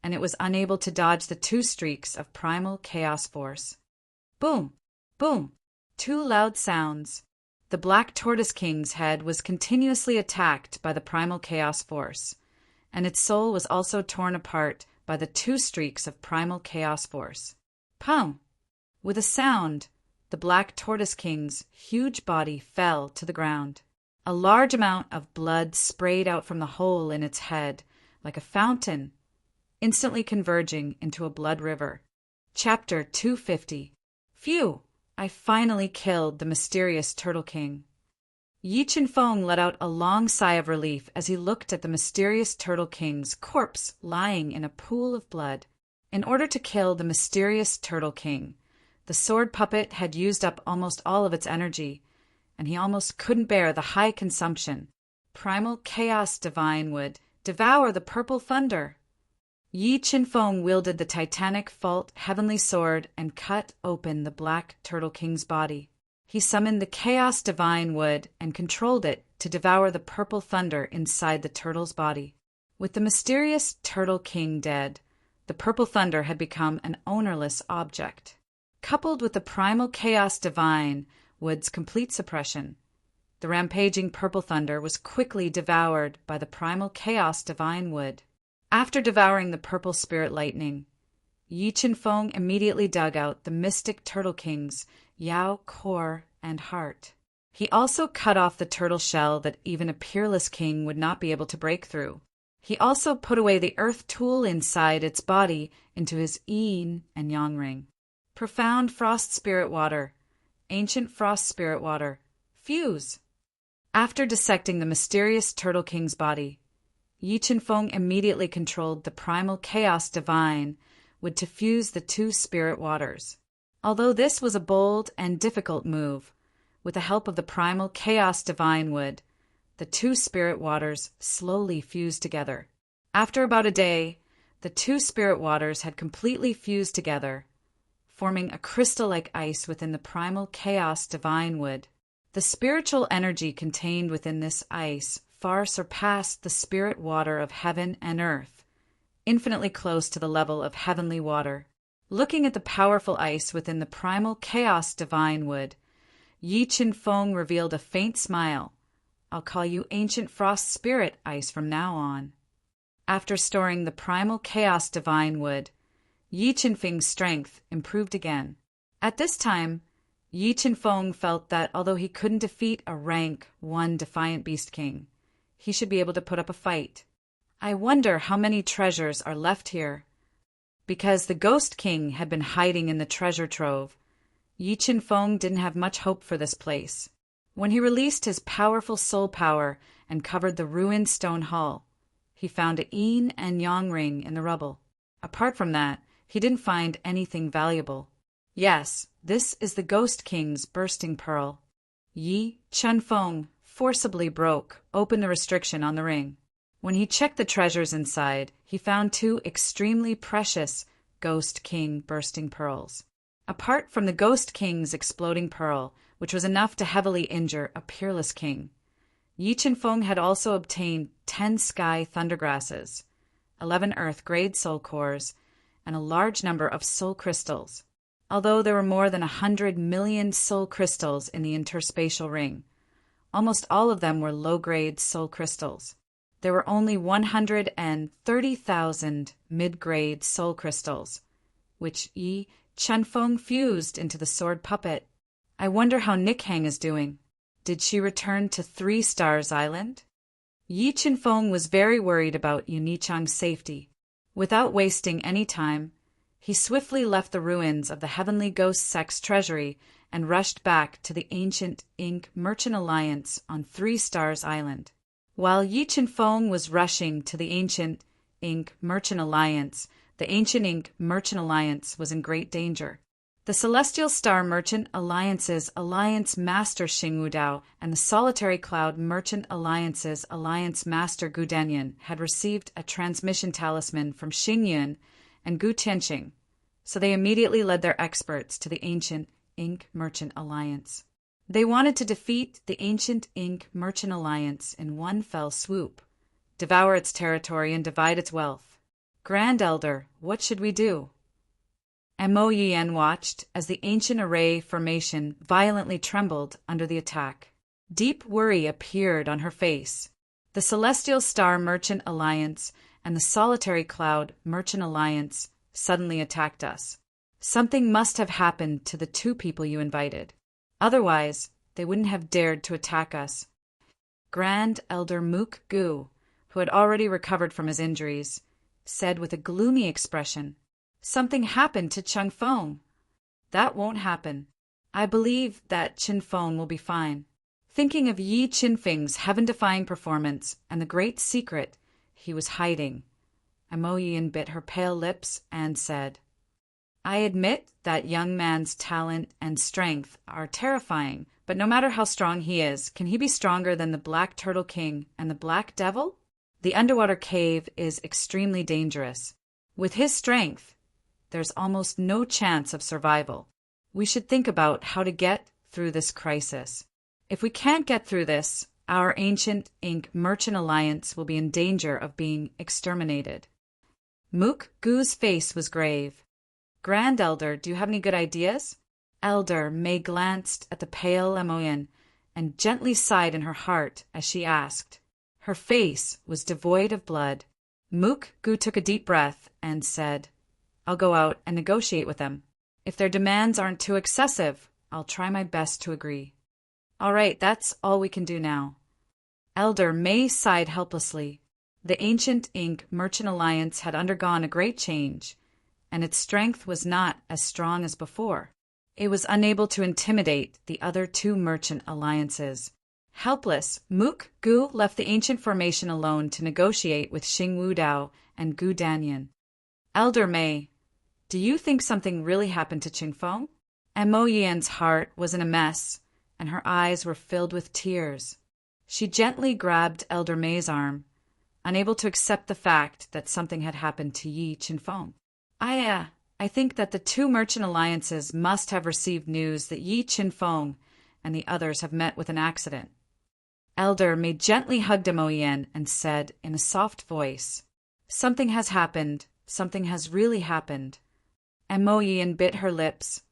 and it was unable to dodge the 2 streaks of primal chaos force. Boom! Boom! 2 loud sounds. The Black Tortoise King's head was continuously attacked by the primal chaos force, and its soul was also torn apart by the 2 streaks of primal chaos force. Pum! With a sound, the Black Tortoise King's huge body fell to the ground. A large amount of blood sprayed out from the hole in its head like a fountain, instantly converging into a blood river. Chapter 250. Phew! I finally killed the mysterious Turtle King. Yi Qinfeng let out a long sigh of relief as he looked at the mysterious Turtle King's corpse lying in a pool of blood. In order to kill the mysterious Turtle King, the sword puppet had used up almost all of its energy, and he almost couldn't bear the high consumption. Primal chaos divine would devour the purple thunder. Yi Qinfeng wielded the titanic fault heavenly sword and cut open the Black Turtle King's body. He summoned the chaos divine wood and controlled it to devour the purple thunder inside the turtle's body. With the mysterious Turtle King dead, the purple thunder had become an ownerless object. Coupled with the primal chaos divine wood's complete suppression, the rampaging purple thunder was quickly devoured by the primal chaos divine wood. After devouring the purple spirit lightning, Yi Qinfeng immediately dug out the mystic Turtle King's Yao core and heart. He also cut off the turtle shell that even a peerless king would not be able to break through. He also put away the earth tool inside its body into his yin and yang ring. Profound frost spirit water, ancient frost spirit water, fuse. After dissecting the mysterious Turtle King's body, Yi Qinfeng immediately controlled the primal chaos divine would to fuse the 2 spirit waters. Although this was a bold and difficult move, with the help of the primal chaos divine wood, the 2 spirit waters slowly fused together. After about a day, the 2 spirit waters had completely fused together, forming a crystal-like ice within the primal chaos divine wood. The spiritual energy contained within this ice far surpassed the spirit water of heaven and earth, infinitely close to the level of heavenly water. Looking at the powerful ice within the primal chaos divine wood, Yi Qinfeng revealed a faint smile. I'll call you ancient frost spirit ice from now on. After storing the primal chaos divine wood, Yi Qinfeng's strength improved again. At this time, Yi Qinfeng felt that although he couldn't defeat a rank 1 Defiant Beast King, he should be able to put up a fight. I wonder how many treasures are left here. Because the Ghost King had been hiding in the treasure trove, Yi Qinfeng didn't have much hope for this place. When he released his powerful soul power and covered the ruined stone hull, he found a yin and yang ring in the rubble. Apart from that, he didn't find anything valuable. Yes, this is the Ghost King's bursting pearl. Yi Qinfeng forcibly broke open the restriction on the ring. When he checked the treasures inside, he found 2 extremely precious Ghost King bursting pearls. Apart from the Ghost King's exploding pearl, which was enough to heavily injure a peerless king, Yi Qinfeng had also obtained 10 sky thundergrasses, 11 earth-grade soul cores, and a large number of soul crystals. Although there were more than 100 million soul crystals in the interspatial ring, Almost all of them were low-grade soul crystals. There were only 130,000 mid-grade soul crystals, which Yi Chenfeng fused into the sword puppet. I wonder how Nikhang is doing. Did she return to 3 Stars Island? Yi Chenfeng was very worried about Yunichang's safety. Without wasting any time, he swiftly left the ruins of the Heavenly Ghost Sect's treasury and rushed back to the Ancient Ink Merchant Alliance on 3 Stars Island. While Yi Chenfeng was rushing to the Ancient Ink Merchant Alliance, the Ancient Ink Merchant Alliance was in great danger. The Celestial Star Merchant Alliance's Alliance Master Xing Wudao and the Solitary Cloud Merchant Alliance's Alliance Master Gu Danyan had received a transmission talisman from Xing Yun and Gu Tianqing, so they immediately led their experts to the Ancient Ink Merchant Alliance. They wanted to defeat the Ancient Ink Merchant Alliance in one fell swoop, devour its territory and divide its wealth. Grand Elder, what should we do? Mo Yian watched as the ancient array formation violently trembled under the attack. Deep worry appeared on her face. The Celestial Star Merchant Alliance and the Solitary Cloud Merchant Alliance suddenly attacked us. Something must have happened to the 2 people you invited. Otherwise, they wouldn't have dared to attack us. Grand Elder Mook Gu, who had already recovered from his injuries, said with a gloomy expression, "Something happened to Chenfeng." "That won't happen. I believe that Chenfeng will be fine." Thinking of Yi Chenfeng's heaven-defying performance and the great secret he was hiding, Mo Yian bit her pale lips and said, "I admit that young man's talent and strength are terrifying, but no matter how strong he is, can he be stronger than the Black Turtle King and the Black Devil? The underwater cave is extremely dangerous. With his strength, there's almost no chance of survival. We should think about how to get through this crisis. If we can't get through this, our Ancient Ink Merchant Alliance will be in danger of being exterminated." Mook Gu's face was grave. "Grand Elder, do you have any good ideas?" Elder May glanced at the pale Emoyan and gently sighed in her heart as she asked. Her face was devoid of blood. Mook Gu took a deep breath and said, "I'll go out and negotiate with them. If their demands aren't too excessive, I'll try my best to agree." "All right, that's all we can do now." Elder May sighed helplessly. The Ancient Ink Merchant Alliance had undergone a great change, and its strength was not as strong as before. It was unable to intimidate the other 2 merchant alliances. Helpless, Mook Gu left the ancient formation alone to negotiate with Xing Wudao and Gu Danyan. "Elder May, do you think something really happened to Chenfeng?" Mo Yian's heart was in a mess, and her eyes were filled with tears. She gently grabbed Elder May's arm, unable to accept the fact that something had happened to Yi Chenfeng. I think that the 2 merchant alliances must have received news that Yi Chenfeng and the others have met with an accident." Elder May gently hugged Mo Yian and said in a soft voice, "Something has happened. Something has really happened." Mo Yian bit her lips,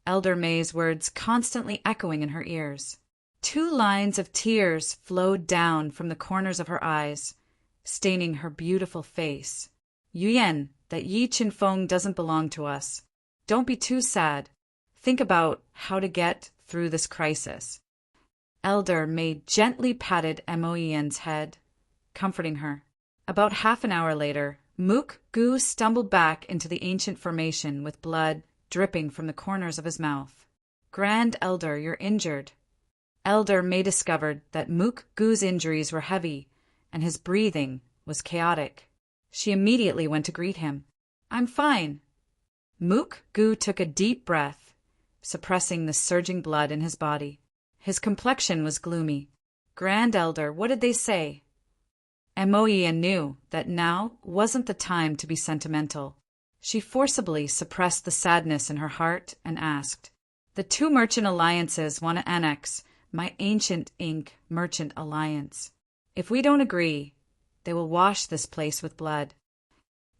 Elder May's words constantly echoing in her ears. 2 lines of tears flowed down from the corners of her eyes, staining her beautiful face. "Yuyan, that Yi Chenfeng doesn't belong to us. Don't be too sad. Think about how to get through this crisis." Elder May gently patted Mo Yian's head, comforting her. About half an hour later, Mook Gu stumbled back into the ancient formation with blood dripping from the corners of his mouth. "Grand Elder, you're injured." Elder May discovered that Mook Gu's injuries were heavy, and his breathing was chaotic. She immediately went to greet him. "I'm fine." Mook Gu took a deep breath, suppressing the surging blood in his body. His complexion was gloomy. "Grand Elder, what did they say?" Mo Yian knew that now wasn't the time to be sentimental. She forcibly suppressed the sadness in her heart and asked, "The 2 merchant alliances want to annex my Ancient Ink Merchant Alliance. If we don't agree, they will wash this place with blood."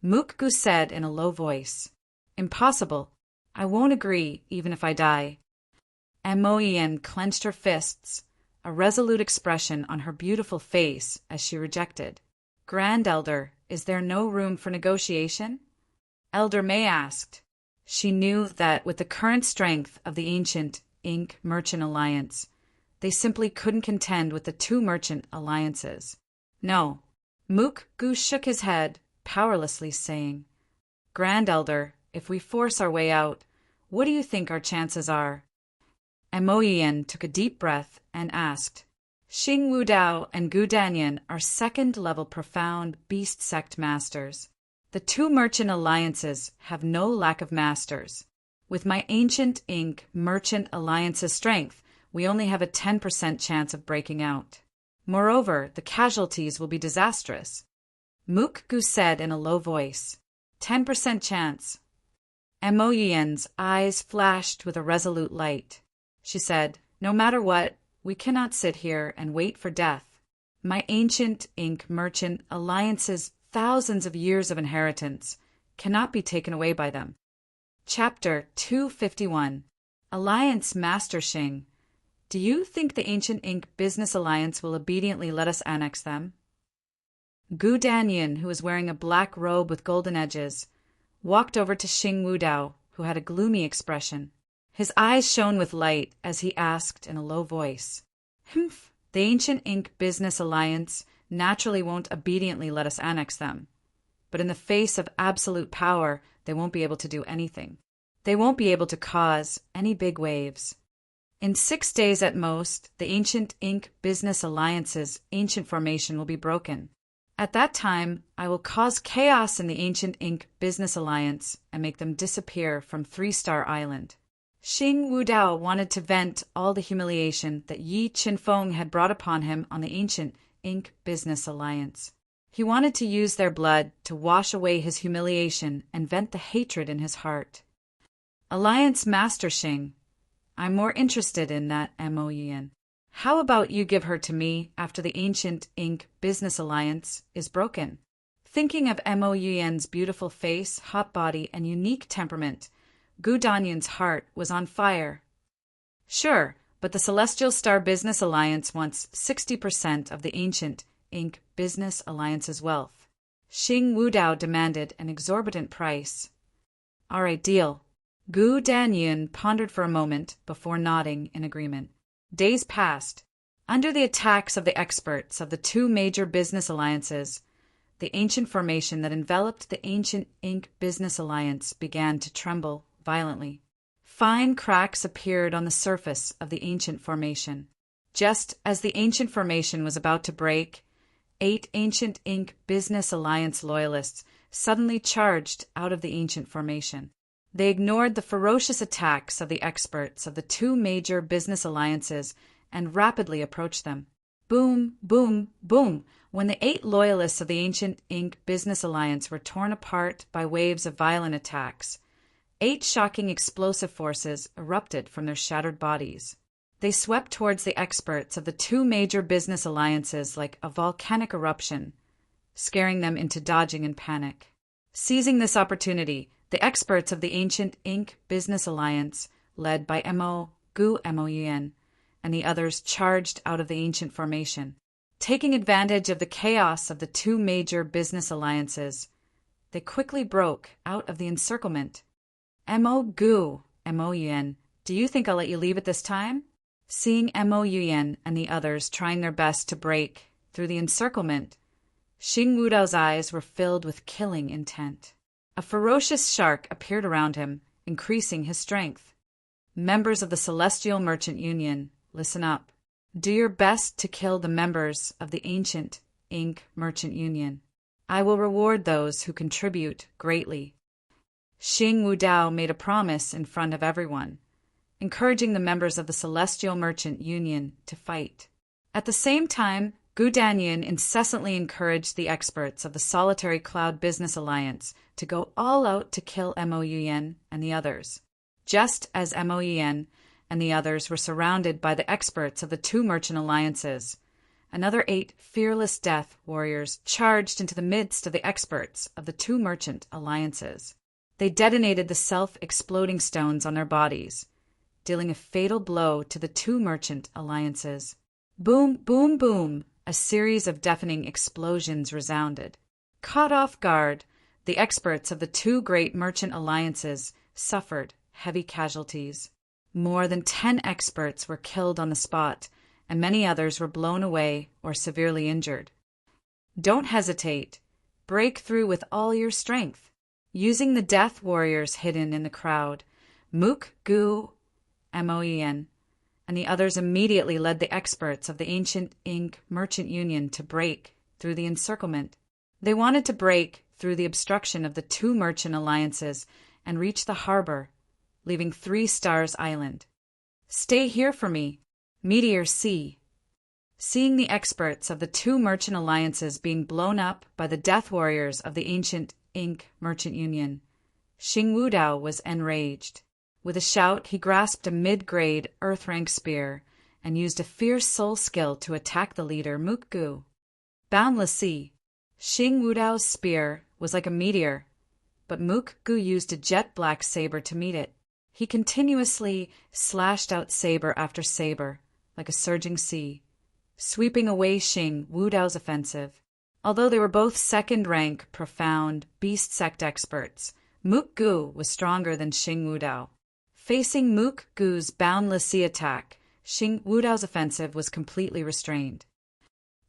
Mook Gu said in a low voice, "Impossible. I won't agree even if I die." Mo Yian clenched her fists, a resolute expression on her beautiful face as she rejected. "Grand Elder, is there no room for negotiation?" Elder May asked. She knew that with the current strength of the ancient Ink Merchant Alliance, they simply couldn't contend with the two merchant alliances. No. Mook Gu shook his head, powerlessly saying, "Grand Elder, if we force our way out, what do you think our chances are?" Moyen took a deep breath and asked, "Xing Wudao and Gu Danyan are second-level profound beast sect masters. The two merchant alliances have no lack of masters. With my ancient Ink Merchant Alliance's strength, we only have a 10% chance of breaking out. Moreover, the casualties will be disastrous." Mook Gu said in a low voice, 10% chance. Moyen's eyes flashed with a resolute light. She said, "No matter what, we cannot sit here and wait for death. My ancient Ink Merchant Alliance's thousands of years of inheritance cannot be taken away by them." Chapter 251. Alliance Master Xing, do you think the ancient Ink Business Alliance will obediently let us annex them? Gu Danyan, who was wearing a black robe with golden edges, walked over to Xing Wudao, who had a gloomy expression. His eyes shone with light as he asked in a low voice, "Humph, the ancient Ink Business Alliance naturally won't obediently let us annex them. But in the face of absolute power, they won't be able to do anything. They won't be able to cause any big waves. In 6 days at most, the ancient Ink Business Alliance's ancient formation will be broken. At that time, I will cause chaos in the ancient Ink Business Alliance and make them disappear from 3-Star Island." Xing Wudao wanted to vent all the humiliation that Yi Qinfeng had brought upon him on the ancient Ink Business Alliance. He wanted to use their blood to wash away his humiliation and vent the hatred in his heart. "Alliance Master Xing, I'm more interested in that Moyen. How about you give her to me after the ancient Ink Business Alliance is broken?" Thinking of Moyen's beautiful face, hot body, and unique temperament, Gu Danyan's heart was on fire. "Sure, but the Celestial Star Business Alliance wants 60% of the ancient Ink Business Alliance's wealth." Xing Wudao demanded an exorbitant price. "All right, deal." Gu Danyan pondered for a moment before nodding in agreement. Days passed. Under the attacks of the experts of the two major business alliances, the ancient formation that enveloped the ancient Ink Business Alliance began to tremble violently. Fine cracks appeared on the surface of the ancient formation. Just as the ancient formation was about to break, 8 ancient Ink Business Alliance loyalists suddenly charged out of the ancient formation. They ignored the ferocious attacks of the experts of the two major business alliances and rapidly approached them. Boom, boom, boom! When the 8 loyalists of the ancient Ink Business Alliance were torn apart by waves of violent attacks, 8 shocking explosive forces erupted from their shattered bodies. They swept towards the experts of the two major business alliances like a volcanic eruption, scaring them into dodging in panic. Seizing this opportunity, the experts of the ancient Ink Business Alliance, led by Gu Moyen, and the others charged out of the ancient formation. Taking advantage of the chaos of the two major business alliances, they quickly broke out of the encirclement. Gu Moyen, do you think I'll let you leave at this time?" Seeing Moyen and the others trying their best to break through the encirclement, Xing Wudao's eyes were filled with killing intent. A ferocious shark appeared around him, increasing his strength. "Members of the Celestial Merchant Union, listen up. Do your best to kill the members of the ancient Ink Merchant Union. I will reward those who contribute greatly." Xing Wudao made a promise in front of everyone, encouraging the members of the Celestial Merchant Union to fight. At the same time, Gu Danyan incessantly encouraged the experts of the Solitary Cloud Business Alliance to go all out to kill Moyen and the others. Just as Moyen and the others were surrounded by the experts of the two merchant alliances, another 8 fearless death warriors charged into the midst of the experts of the two merchant alliances. They detonated the self-exploding stones on their bodies, dealing a fatal blow to the two merchant alliances. Boom, boom, boom, a series of deafening explosions resounded. Caught off guard, the experts of the two great merchant alliances suffered heavy casualties. More than 10 experts were killed on the spot, and many others were blown away or severely injured. Don't hesitate. Break through with all your strength. Using the death warriors hidden in the crowd, Mook, Gu, Moen, and the others immediately led the experts of the ancient Ink Merchant Union to break through the encirclement. They wanted to break through the obstruction of the two merchant alliances and reach the harbor, leaving 3 Stars Island. Stay here for me, Meteor C. Seeing the experts of the two merchant alliances being blown up by the death warriors of the ancient Ink Merchant Union, Xing Wudao was enraged. With a shout, he grasped a mid-grade Earth-rank spear and used a fierce soul skill to attack the leader, Mook Gu. Boundless Sea. Xing Wudao's spear was like a meteor, but Mook Gu used a jet-black saber to meet it. He continuously slashed out saber after saber, like a surging sea, sweeping away Xing Wudao's offensive. Although they were both second-rank, profound, beast sect experts, Mook Gu was stronger than Xing Wudao. Facing Mook Gu's boundless sea attack, Xing Wudao's offensive was completely restrained.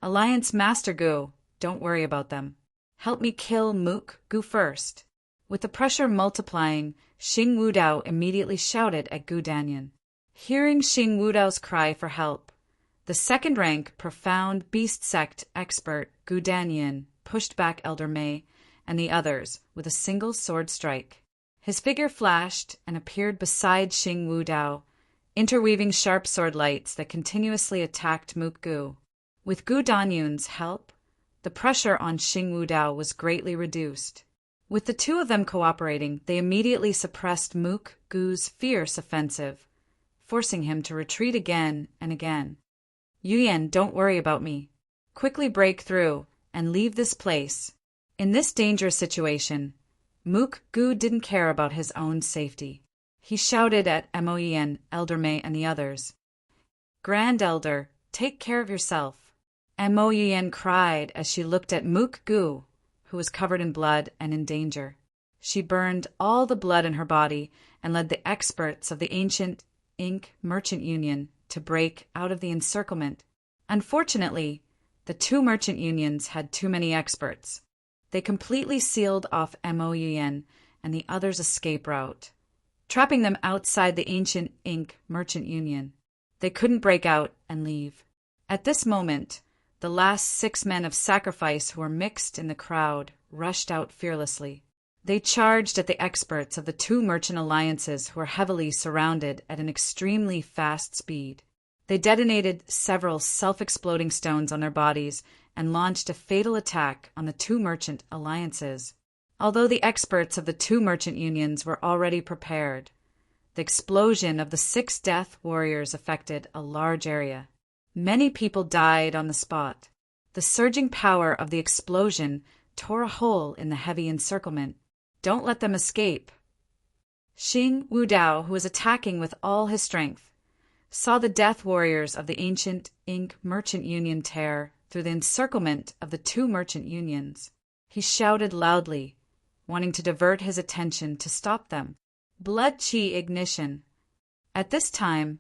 Alliance Master Gu, don't worry about them. Help me kill Mook Gu first. With the pressure multiplying, Xing Wudao immediately shouted at Gu Danyan. Hearing Xing Wudao's cry for help, the second-rank, profound beast sect expert Gu Danyan pushed back Elder Mei and the others with a single sword strike. His figure flashed and appeared beside Xing Wudao, interweaving sharp sword lights that continuously attacked Mook Gu. With Gu Danyun's help, the pressure on Xing Wudao was greatly reduced. With the two of them cooperating, they immediately suppressed Mook Gu's fierce offensive, forcing him to retreat again and again. Yuyan, don't worry about me. Quickly break through and leave this place. In this dangerous situation, Mook Gu didn't care about his own safety. He shouted at Moen, Elder Mei, and the others. Grand Elder, take care of yourself. Moen cried as she looked at Mook Gu, who was covered in blood and in danger. She burned all the blood in her body and led the experts of the ancient Ink Merchant Union to break out of the encirclement. Unfortunately, the two merchant unions had too many experts. They completely sealed off Moen and the others' escape route, trapping them outside the ancient Ink Merchant Union. They couldn't break out and leave. At this moment, the last 6 men of sacrifice who were mixed in the crowd rushed out fearlessly. They charged at the experts of the two merchant alliances who were heavily surrounded at an extremely fast speed. They detonated several self-exploding stones on their bodies and launched a fatal attack on the two merchant alliances. Although the experts of the two merchant unions were already prepared, the explosion of the 6 death warriors affected a large area. Many people died on the spot. The surging power of the explosion tore a hole in the heavy encirclement. Don't let them escape. Xing Wudao, who was attacking with all his strength, saw the death warriors of the ancient Ink Merchant Union tear through the encirclement of the two merchant unions. He shouted loudly, wanting to divert his attention to stop them. Blood Qi ignition. At this time,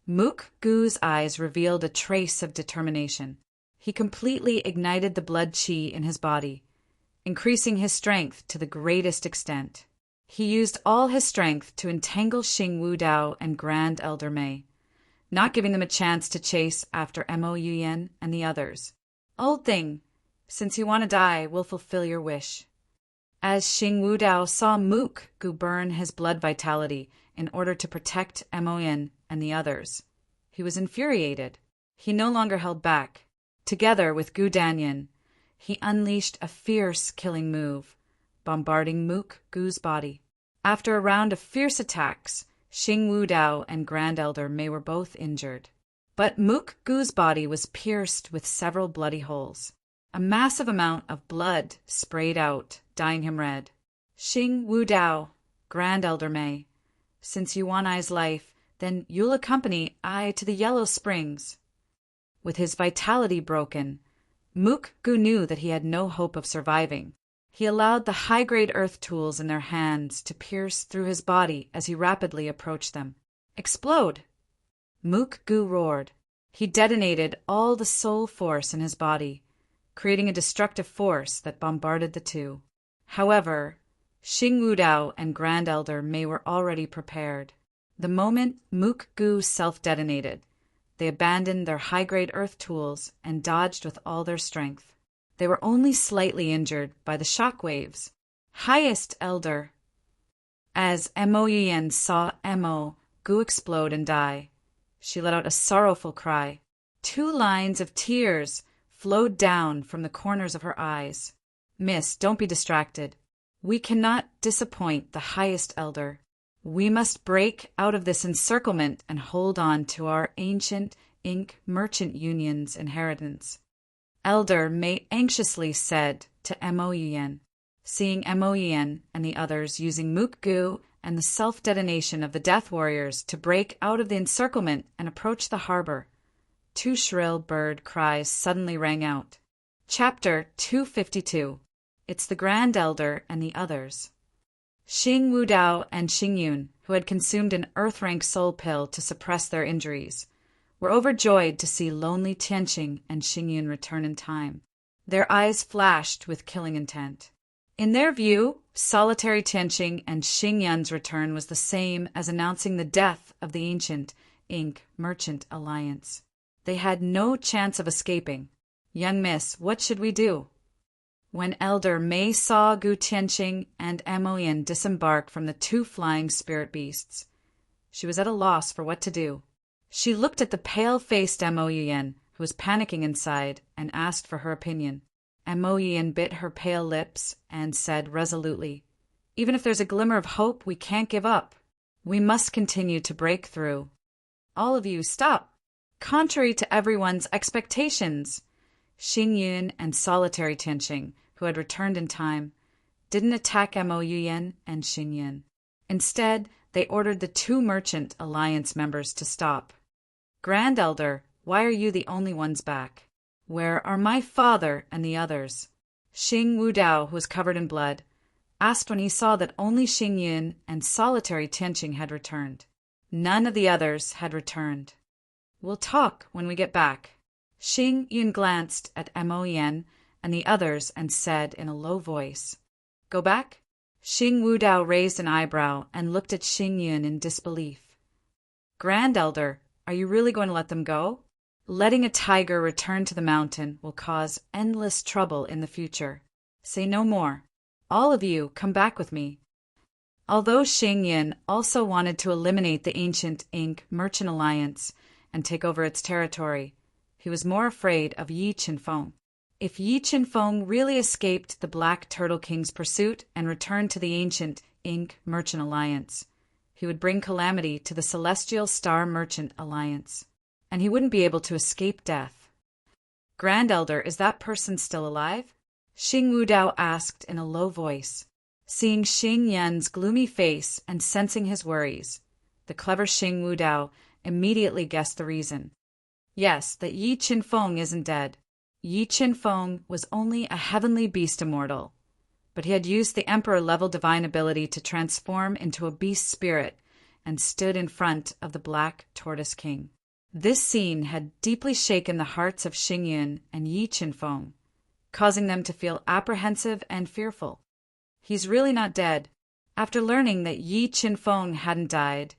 Mook Gu's eyes revealed a trace of determination. He completely ignited the blood Qi in his body, increasing his strength to the greatest extent. He used all his strength to entangle Xing Wudao and Grand Elder Mei, not giving them a chance to chase after Mo Yuyan and the others. Old thing, since you want to die, we'll fulfill your wish. As Xing Wudao saw Mook Gu burn his blood vitality in order to protect Moen and the others, he was infuriated. He no longer held back. Together with Gu Danyan, he unleashed a fierce killing move, bombarding Mook Gu's body. After a round of fierce attacks, Xing Wudao and Grand Elder Mei were both injured. But Mook Gu's body was pierced with several bloody holes. A massive amount of blood sprayed out, dyeing him red. Xing Wudao, Grand Elder Mei, since you want Ai's life, then you'll accompany Ai to the Yellow Springs. With his vitality broken, Mook-gu knew that he had no hope of surviving. He allowed the high-grade earth tools in their hands to pierce through his body as he rapidly approached them. "Explode!" Mook-gu roared. He detonated all the soul force in his body, creating a destructive force that bombarded the two. However, Xing Wudao and Grand Elder Mei were already prepared. The moment Mook-gu self-detonated, they abandoned their high-grade earth tools and dodged with all their strength. They were only slightly injured by the shock waves. Highest Elder. As Mo Yen saw Mo-gu explode and die, she let out a sorrowful cry. 2 lines of tears flowed down from the corners of her eyes. "Miss, don't be distracted. We cannot disappoint the highest elder. We must break out of this encirclement and hold on to our ancient ink merchant union's inheritance," Elder Mei anxiously said to Mo Yen. Seeing Mo Yen and the others using Mook-gu and the self-detonation of the Death Warriors to break out of the encirclement and approach the harbor, 2 shrill bird cries suddenly rang out. Chapter 252. It's the Grand Elder and the Others. Xing Wudao and Xing Yun, who had consumed an earth-rank soul pill to suppress their injuries, were overjoyed to see lonely Tianqing and Xing Yun return in time. Their eyes flashed with killing intent. In their view, solitary Tianqing and Xing Yun's return was the same as announcing the death of the ancient ink merchant alliance. They had no chance of escaping. "Young miss, what should we do?" When Elder Mei saw Gu Tianqing and Mo Yen disembark from the 2 flying spirit beasts, she was at a loss for what to do. She looked at the pale-faced Mo Yen, who was panicking inside, and asked for her opinion. Mo Yen bit her pale lips and said resolutely, "Even if there's a glimmer of hope, we can't give up. We must continue to break through." "All of you, stop! Contrary to everyone's expectations," Xing Yun and solitary Tianqing, who had returned in time, didn't attack Mo Yen and Xing Yun. Instead, they ordered the 2 merchant alliance members to stop. "Grand Elder, why are you the only ones back? Where are my father and the others?" Xing Wudao, who was covered in blood, asked when he saw that only Xing Yun and solitary Tianqing had returned. None of the others had returned. "We'll talk when we get back." Xing Yun glanced at Mo Yen and the others and said in a low voice, "Go back?" Xing Wudao raised an eyebrow and looked at Xing Yun in disbelief. "Grand Elder, are you really going to let them go? Letting a tiger return to the mountain will cause endless trouble in the future. Say no more. All of you, come back with me." Although Xing Yun also wanted to eliminate the ancient ink merchant alliance and take over its territory, he was more afraid of Yi Qinfeng. If Yi Qinfeng really escaped the Black Turtle King's pursuit and returned to the ancient ink merchant alliance, he would bring calamity to the Celestial Star Merchant Alliance, and he wouldn't be able to escape death. "Grand Elder, is that person still alive?" Xing Wudao asked in a low voice. Seeing Xing Yun's gloomy face and sensing his worries, the clever Xing Wudao immediately guessed the reason. "Yes, that Yi Qinfeng isn't dead. Yi Qinfeng was only a heavenly beast immortal, but he had used the emperor-level divine ability to transform into a beast spirit and stood in front of the Black Tortoise King. This scene had deeply shaken the hearts of Xing Yun and Yi Qinfeng, causing them to feel apprehensive and fearful. "He's really not dead." After learning that Yi Qinfeng hadn't died,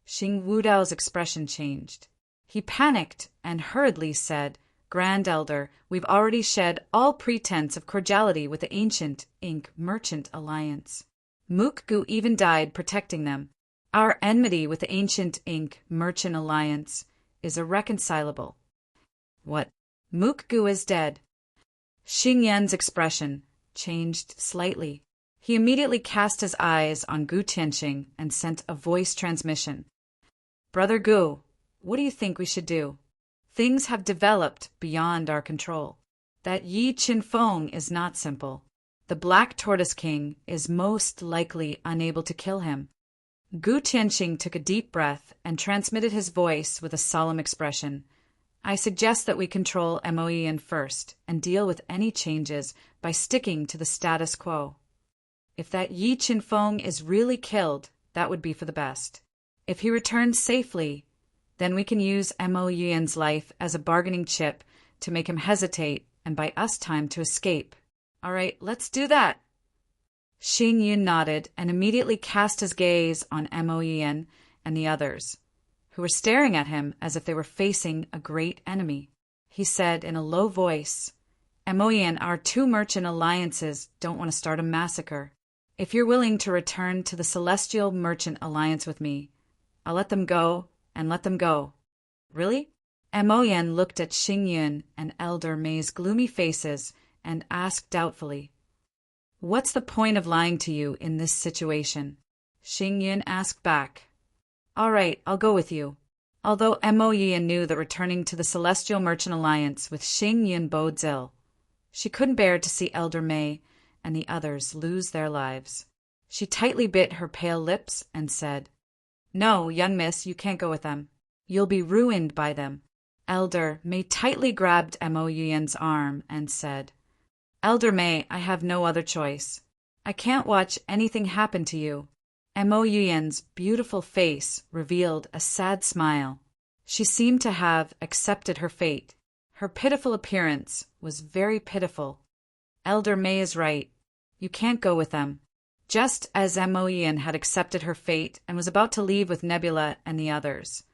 Xing Wudao's expression changed. He panicked and hurriedly said, "Grand Elder, we've already shed all pretense of cordiality with the ancient ink merchant alliance. Mook-gu even died protecting them. Our enmity with the ancient ink merchant alliance is irreconcilable." "What? Mook-gu is dead?" Xing Yun's expression changed slightly. He immediately cast his eyes on Gu Tianqing and sent a voice transmission. "Brother Gu, what do you think we should do? Things have developed beyond our control. That Yi Qinfeng is not simple. The Black Tortoise King is most likely unable to kill him." Gu Tianqing took a deep breath and transmitted his voice with a solemn expression. I suggest that we control Moen first and deal with any changes by sticking to the status quo. If that Yi Qinfeng is really killed, that would be for the best. If he returns safely, then we can use Mo Yuan's life as a bargaining chip to make him hesitate and buy us time to escape. All right, let's do that. Xing Yun nodded and immediately cast his gaze on Mo Yuan and the others, who were staring at him as if they were facing a great enemy. He said in a low voice, Mo Yuan, our two merchant alliances don't want to start a massacre. If you're willing to return to the Celestial Merchant Alliance with me, I'll let them go and let them go. Really? Mo Yuan looked at Xing Yun and Elder May's gloomy faces and asked doubtfully, What's the point of lying to you in this situation? Xing Yun asked back. All right, I'll go with you. Although Mo Yuan knew that returning to the Celestial Merchant Alliance with Xing Yun bodes ill, she couldn't bear to see Elder May and the others lose their lives. She tightly bit her pale lips and said, No, young miss, you can't go with them. You'll be ruined by them. Elder May tightly grabbed Mo Yuan's arm and said, Elder May, I have no other choice. I can't watch anything happen to you. Mo Yuan's beautiful face revealed a sad smile. She seemed to have accepted her fate. Her pitiful appearance was very pitiful. Elder May is right. You can't go with them. Just as Mo Yuan had accepted her fate and was about to leave with Nebula and the others,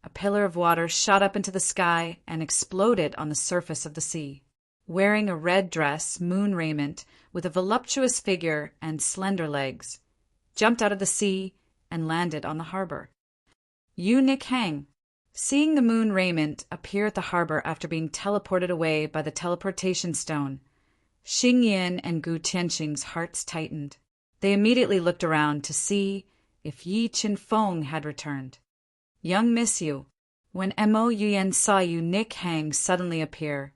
a pillar of water shot up into the sky and exploded on the surface of the sea. Wearing a red dress, moon raiment, with a voluptuous figure and slender legs, jumped out of the sea and landed on the harbor. Yu Nikhang, seeing the moon raiment appear at the harbor after being teleported away by the teleportation stone, Xing Yin and Gu Tianxing's hearts tightened. They immediately looked around to see if Yi Qinfeng had returned. Young Miss Yu, when Mo Yuan saw Yu Nikhang suddenly appear,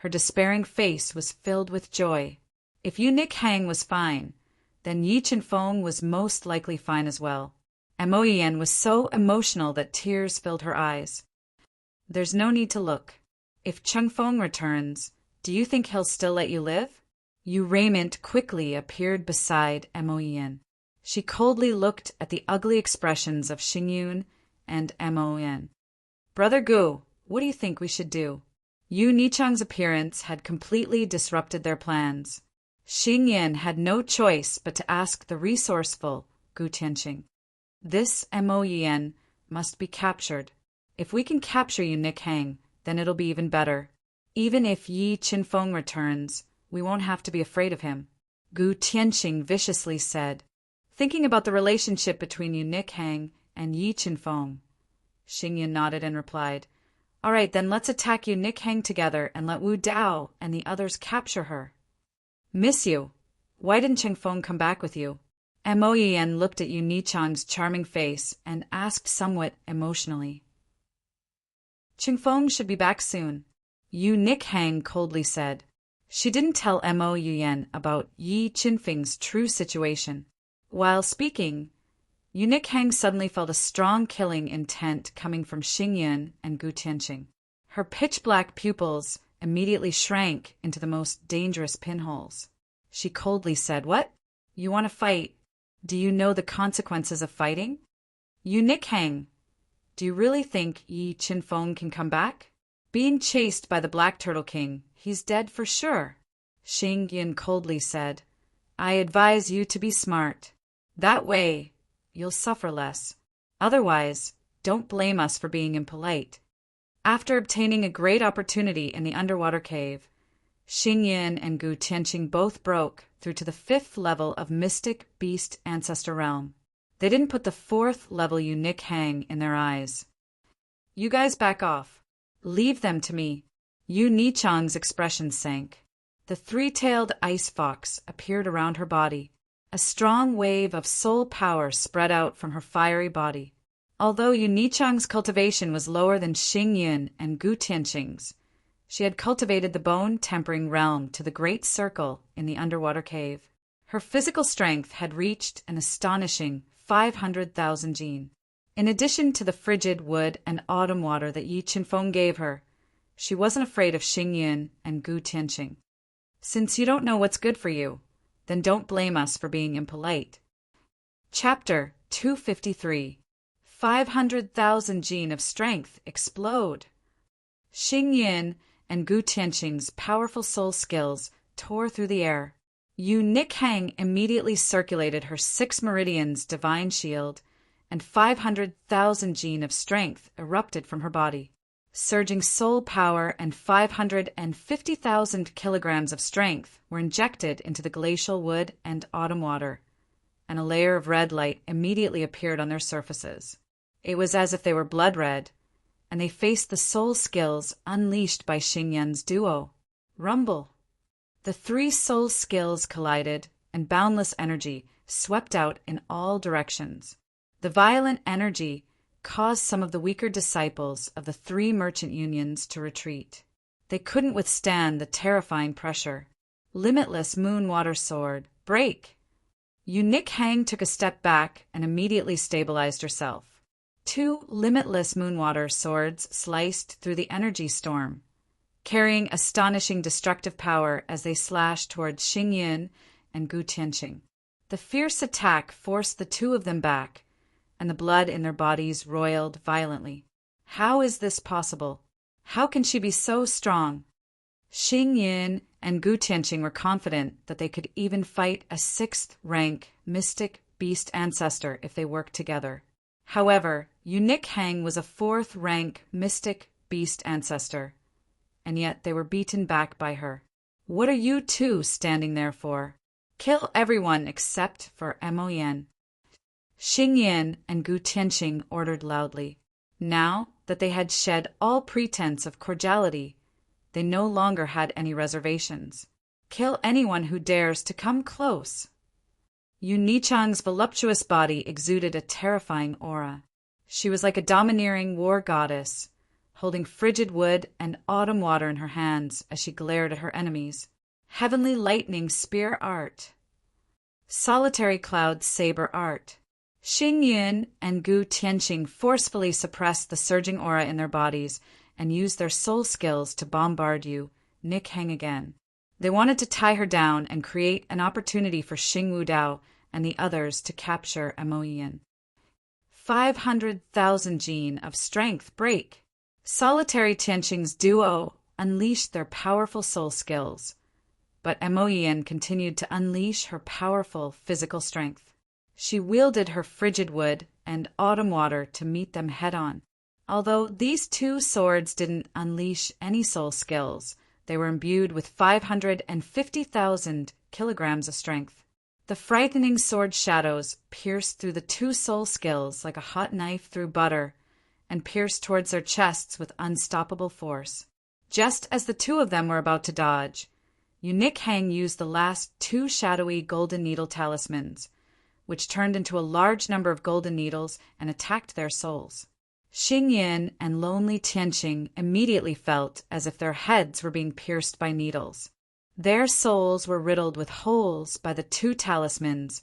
her despairing face was filled with joy. If Yu Nikhang was fine, then Yi Qinfeng was most likely fine as well. Mo Yuan was so emotional that tears filled her eyes. There's no need to look. If Chengfeng returns, do you think he'll still let you live? Yu Raiment quickly appeared beside Mo Yuan. She coldly looked at the ugly expressions of Xing Yun and Mo Yuan. Brother Gu, what do you think we should do? Yu Nichang's appearance had completely disrupted their plans. Xing Yin had no choice but to ask the resourceful Gu Tianxing. This Mo Yuan must be captured. If we can capture Yu Nikhang, then it'll be even better. Even if Yi Qinfeng returns, we won't have to be afraid of him, Gu Tianxing viciously said, thinking about the relationship between Yu Nikhang and Yi Qinfeng. Xing Yin nodded and replied, All right, then let's attack Yu Nikhang together and let Wu Dao and the others capture her. Miss Yu, why didn't Chengfeng come back with you? Mo Yuan looked at Yu Nichang's charming face and asked somewhat emotionally. Chengfeng should be back soon, Yu Nikhang coldly said. She didn't tell Mo Yuan about Yi Qinfeng's true situation. While speaking, Yu Nikhang suddenly felt a strong killing intent coming from Xing Yun and Gu Tianxing. Her pitch-black pupils immediately shrank into the most dangerous pinholes. She coldly said, What? You want to fight? Do you know the consequences of fighting? Yu Nikhang, do you really think Yi Qinfeng can come back? Being chased by the Black Turtle King, he's dead for sure. Xing Yun coldly said, I advise you to be smart. That way, you'll suffer less. Otherwise, don't blame us for being impolite. After obtaining a great opportunity in the underwater cave, Xing Yin and Gu Tianxing both broke through to the 5th level of Mystic Beast Ancestor Realm. They didn't put the 4th level Yu Nikhang in their eyes. You guys back off. Leave them to me. Yu Nichang's expression sank. The 3-tailed ice fox appeared around her body. A strong wave of soul power spread out from her fiery body. Although Yu Nichang's cultivation was lower than Xing Yun and Gu Tianxing's, she had cultivated the bone-tempering realm to the great circle in the underwater cave. Her physical strength had reached an astonishing 500,000 jin. In addition to the frigid wood and autumn water that Yi Qinfeng gave her, She wasn't afraid of Xing Yin and Gu Tianqing. Since you don't know what's good for you, then don't blame us for being impolite. Chapter 253. 500,000 gene of strength explode. Xing Yin and Gu Tianqing's powerful soul skills tore through the air. Yu Nikhang immediately circulated her 6 meridians divine shield, and 500,000 gene of strength erupted from her body. Surging soul power and 550,000 kilograms of strength were injected into the glacial wood and autumn water, and a layer of red light immediately appeared on their surfaces. It was as if they were blood red, and they faced the soul skills unleashed by Xing Yin's duo. Rumble! The 3 soul skills collided, and boundless energy swept out in all directions. The violent energy caused some of the weaker disciples of the 3 merchant unions to retreat. They couldn't withstand the terrifying pressure. Limitless moon-water sword, break! Yu Nikhang took a step back and immediately stabilized herself. 2 limitless moonwater swords sliced through the energy storm, carrying astonishing destructive power as they slashed towards Xing Yin and Gu Tianqing. The fierce attack forced the 2 of them back, and the blood in their bodies roiled violently. How is this possible? How can she be so strong? Xing Yin and Gu Tianqing were confident that they could even fight a 6th-rank mystic beast ancestor if they worked together. However, Yu Nikhang was a 4th-rank mystic beast ancestor, and yet they were beaten back by her. What are you 2 standing there for? Kill everyone except for Mo Yen. Xing Yin and Gu Tianqing ordered loudly. Now that they had shed all pretense of cordiality, they no longer had any reservations. Kill anyone who dares to come close. Yu Nichang's voluptuous body exuded a terrifying aura. She was like a domineering war goddess, holding frigid wood and autumn water in her hands as she glared at her enemies. Heavenly lightning spear art. Solitary cloud saber art. Xing Yin and Gu Tianqing forcefully suppressed the surging aura in their bodies and used their soul skills to bombard Yu Nikhang again. They wanted to tie her down and create an opportunity for Xing Wudao and the others to capture Mo Yin. 500,000 gene of strength break. Solitary Tianqing's duo unleashed their powerful soul skills, but Mo Yin continued to unleash her powerful physical strength. She wielded her frigid wood and autumn water to meet them head-on. Although these 2 swords didn't unleash any soul skills, they were imbued with 550,000 kilograms of strength. The frightening sword shadows pierced through the 2 soul skills like a hot knife through butter, and pierced towards their chests with unstoppable force. Just as the 2 of them were about to dodge, Yu Nikhang used the last 2 shadowy golden needle talismans, which turned into a large number of golden needles and attacked their souls. Xing Yin and lonely Tianqing immediately felt as if their heads were being pierced by needles. Their souls were riddled with holes by the 2 talismans,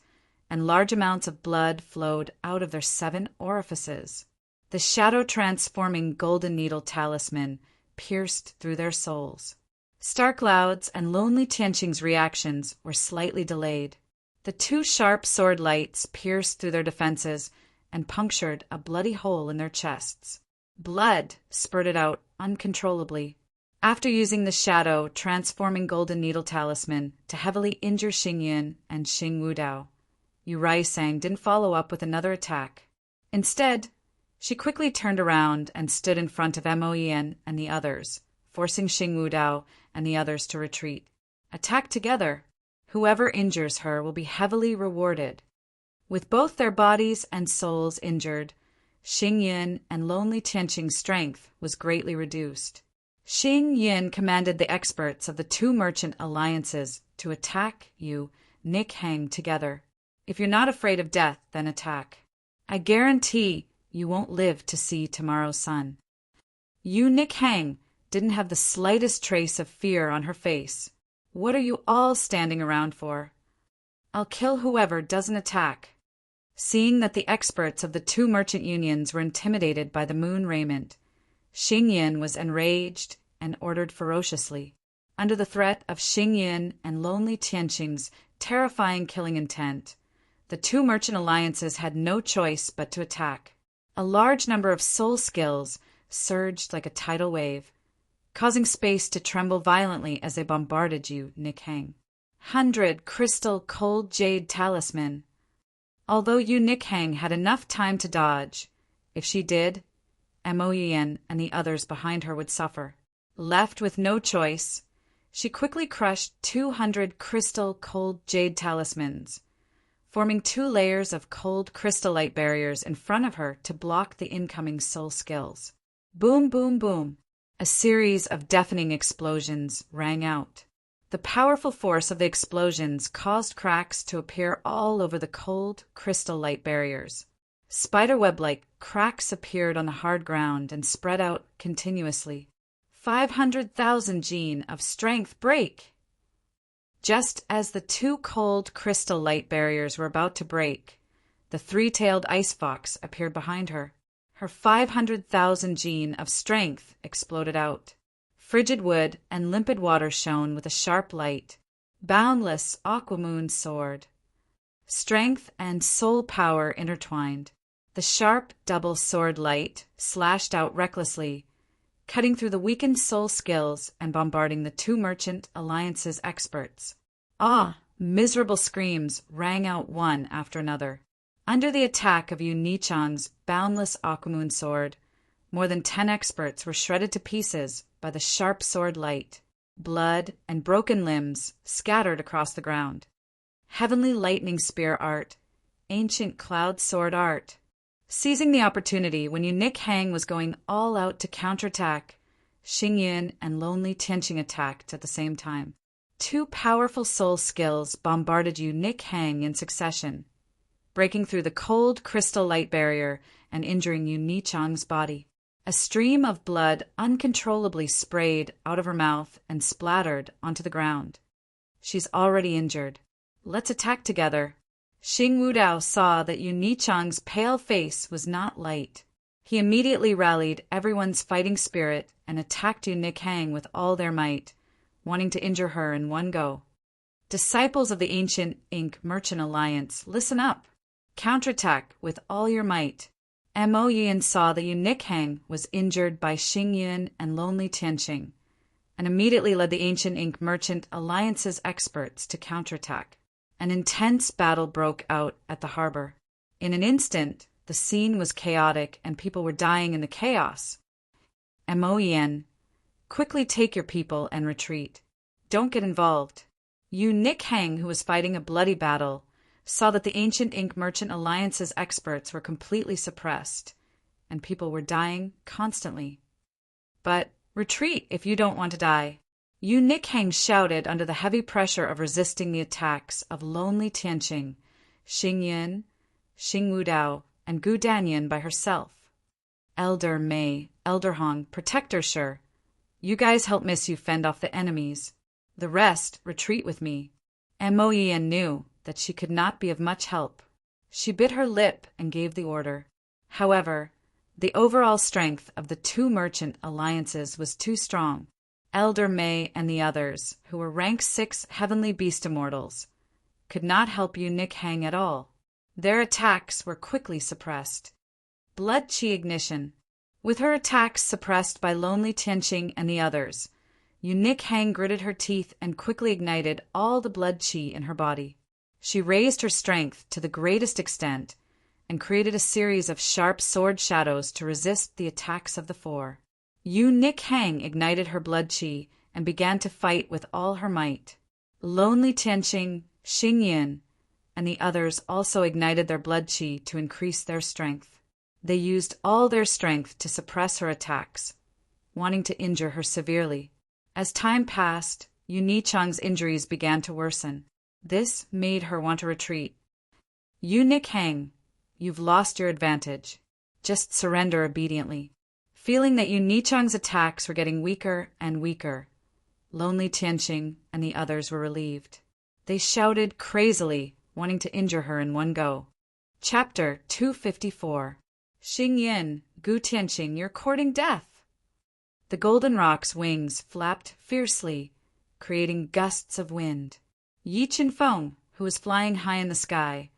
and large amounts of blood flowed out of their 7 orifices. The shadow-transforming golden needle talisman pierced through their souls. Starcloud's and lonely Tianqing's reactions were slightly delayed. The 2 sharp sword lights pierced through their defenses and punctured a bloody hole in their chests. Blood spurted out uncontrollably. After using the shadow-transforming golden needle talisman to heavily injure Xing Yin and Xing Wudao, Yu Raisang didn't follow up with another attack. Instead, she quickly turned around and stood in front of Mo Yin and the others, forcing Xing Wudao and the others to retreat. Attack together. Whoever injures her will be heavily rewarded. With both their bodies and souls injured, Xing Yin and lonely Tianqing's strength was greatly reduced. Xing Yin commanded the experts of the 2 merchant alliances to attack Yu Nikhang together. If you're not afraid of death, then attack. I guarantee you won't live to see tomorrow's sun. Yu Nikhang didn't have the slightest trace of fear on her face. What are you all standing around for? I'll kill whoever doesn't attack. Seeing that the experts of the 2 merchant unions were intimidated by the moon raiment, Xing Yin was enraged and ordered ferociously. Under the threat of Xing Yin and lonely Tianqing's terrifying killing intent, the two merchant alliances had no choice but to attack. A large number of soul skills surged like a tidal wave, causing space to tremble violently as they bombarded Yu Nikhang. 100 crystal cold jade talisman. Although Yu Nikhang had enough time to dodge, if she did, Mo Yin and the others behind her would suffer. Left with no choice, she quickly crushed 200 crystal cold jade talismans, forming 2 layers of cold crystallite barriers in front of her to block the incoming soul skills. Boom, boom, boom. A series of deafening explosions rang out. The powerful force of the explosions caused cracks to appear all over the cold crystal-light barriers. Spiderweb-like cracks appeared on the hard ground and spread out continuously. 500,000 gene of strength break! Just as the 2 cold crystal-light barriers were about to break, the 3-tailed ice fox appeared behind her. Her 500,000 gene of strength exploded out. Frigid wood and limpid water shone with a sharp light. Boundless aquamoon soared. Strength and soul power intertwined. The sharp double sword light slashed out recklessly, cutting through the weakened soul skills and bombarding the 2 merchant alliance's experts. Miserable screams rang out one after another. Under the attack of Yu Nichang's boundless aquamoon sword, more than 10 experts were shredded to pieces by the sharp sword light. Blood and broken limbs scattered across the ground. Heavenly lightning spear art, ancient cloud sword art. Seizing the opportunity when Yu Nikhang was going all out to counterattack, Xing Yin and lonely Tianqing attacked at the same time. 2 powerful soul skills bombarded Yu Nikhang in succession, breaking through the cold crystal light barrier and injuring Yu Nichang's body. A stream of blood uncontrollably sprayed out of her mouth and splattered onto the ground. She's already injured. Let's attack together. Xing Wudao saw that Yu Nichang's pale face was not light. He immediately rallied everyone's fighting spirit and attacked Yu Nikhang with all their might, wanting to injure her in one go. Disciples of the ancient Ink Merchant Alliance, listen up. Counterattack with all your might. Mo Yin saw that Yu Nikhang was injured by Xing Yin and lonely Tianqing, and immediately led the ancient Ink Merchant Alliance's experts to counterattack. An intense battle broke out at the harbor. In an instant, the scene was chaotic and people were dying in the chaos. Mo Yin, quickly take your people and retreat. Don't get involved. Yu Nikhang, who was fighting a bloody battle, saw that the ancient Ink Merchant Alliance's experts were completely suppressed, and people were dying constantly. But retreat if you don't want to die. Yu Nikhang shouted under the heavy pressure of resisting the attacks of lonely Tianqing, Xing Yin, Xing Wudao, and Gu Danyan by herself. Elder Mei, Elder Hong, Protector Shi, you guys help Miss Yu fend off the enemies. The rest retreat with me. Mo Yin knew that she could not be of much help. She bit her lip and gave the order. However, the overall strength of the 2 merchant alliances was too strong. Elder Mei and the others, who were rank 6 heavenly beast immortals, could not help Yu Nikhang at all. Their attacks were quickly suppressed. Blood Qi ignition. With her attacks suppressed by lonely Tianqing and the others, Yu Nikhang gritted her teeth and quickly ignited all the blood Qi in her body. She raised her strength to the greatest extent and created a series of sharp sword shadows to resist the attacks of the 4. Yu Nikhang ignited her blood Qi and began to fight with all her might. Lonely Tianqing, Xing Yin, and the others also ignited their blood Qi to increase their strength. They used all their strength to suppress her attacks, wanting to injure her severely. As time passed, Yu Nichang's injuries began to worsen. This made her want to retreat. Yu Nikhang, you've lost your advantage. Just surrender obediently. Feeling that Yu Nichang's attacks were getting weaker and weaker, lonely Tianqing and the others were relieved. They shouted crazily, wanting to injure her in one go. Chapter 254. Xing Yin, Gu Tianqing, you're courting death. The The golden rock's wings flapped fiercely, creating gusts of wind. Yi Qinfeng, who was flying high in the sky,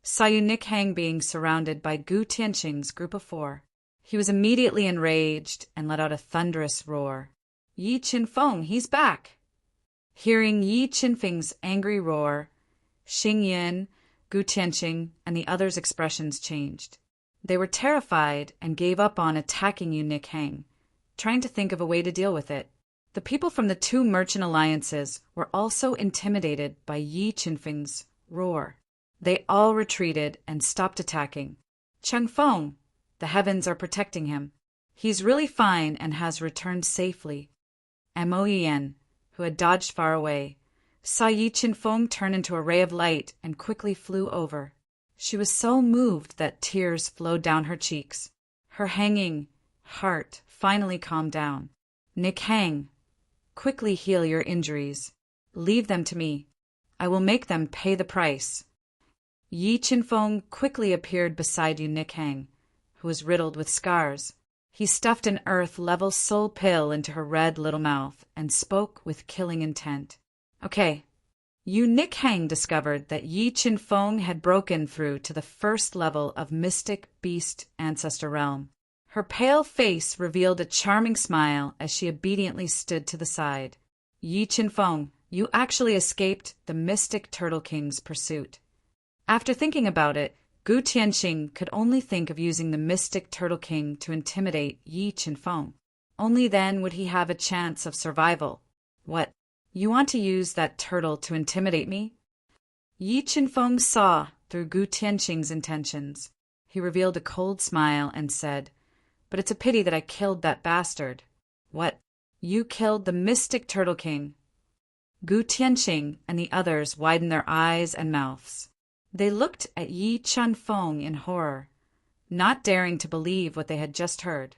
saw Yu Nikhang being surrounded by Gu Tianqing's group of 4. He was immediately enraged and let out a thunderous roar. Yi Qinfeng, he's back! Hearing Yi Qinfeng's angry roar, Xingyin, Gu Tianqing, and the others' expressions changed. They were terrified and gave up on attacking Yu Nikhang, trying to think of a way to deal with it. The people from the 2 merchant alliances were also intimidated by Yi Qinfeng's roar. They all retreated and stopped attacking. Chengfeng, the heavens are protecting him. He's really fine and has returned safely. Moyen, who had dodged far away, saw Yi Qinfeng turn into a ray of light and quickly flew over. She was so moved that tears flowed down her cheeks. Her hanging heart finally calmed down. Nikhang, quickly heal your injuries. Leave them to me. I will make them pay the price. Yi Qinfeng quickly appeared beside Yu Nikhang, who was riddled with scars. He stuffed an earth-level soul pill into her red little mouth and spoke with killing intent. Okay. Yu Nikhang discovered that Yi Qinfeng had broken through to the first level of Mystic Beast Ancestor Realm. Her pale face revealed a charming smile as she obediently stood to the side. Yi Qinfeng, you actually escaped the Mystic Turtle King's pursuit. After thinking about it, Gu Tianqing could only think of using the Mystic Turtle King to intimidate Yi Qinfeng. Only then would he have a chance of survival. What? You want to use that turtle to intimidate me? Yi Qinfeng saw through Gu Tianqing's intentions. He revealed a cold smile and said, "But it's a pity that I killed that bastard." "What? You killed the Mystic Turtle King?" Gu Tianqing and the others widened their eyes and mouths. They looked at Yi Qinfeng in horror, not daring to believe what they had just heard.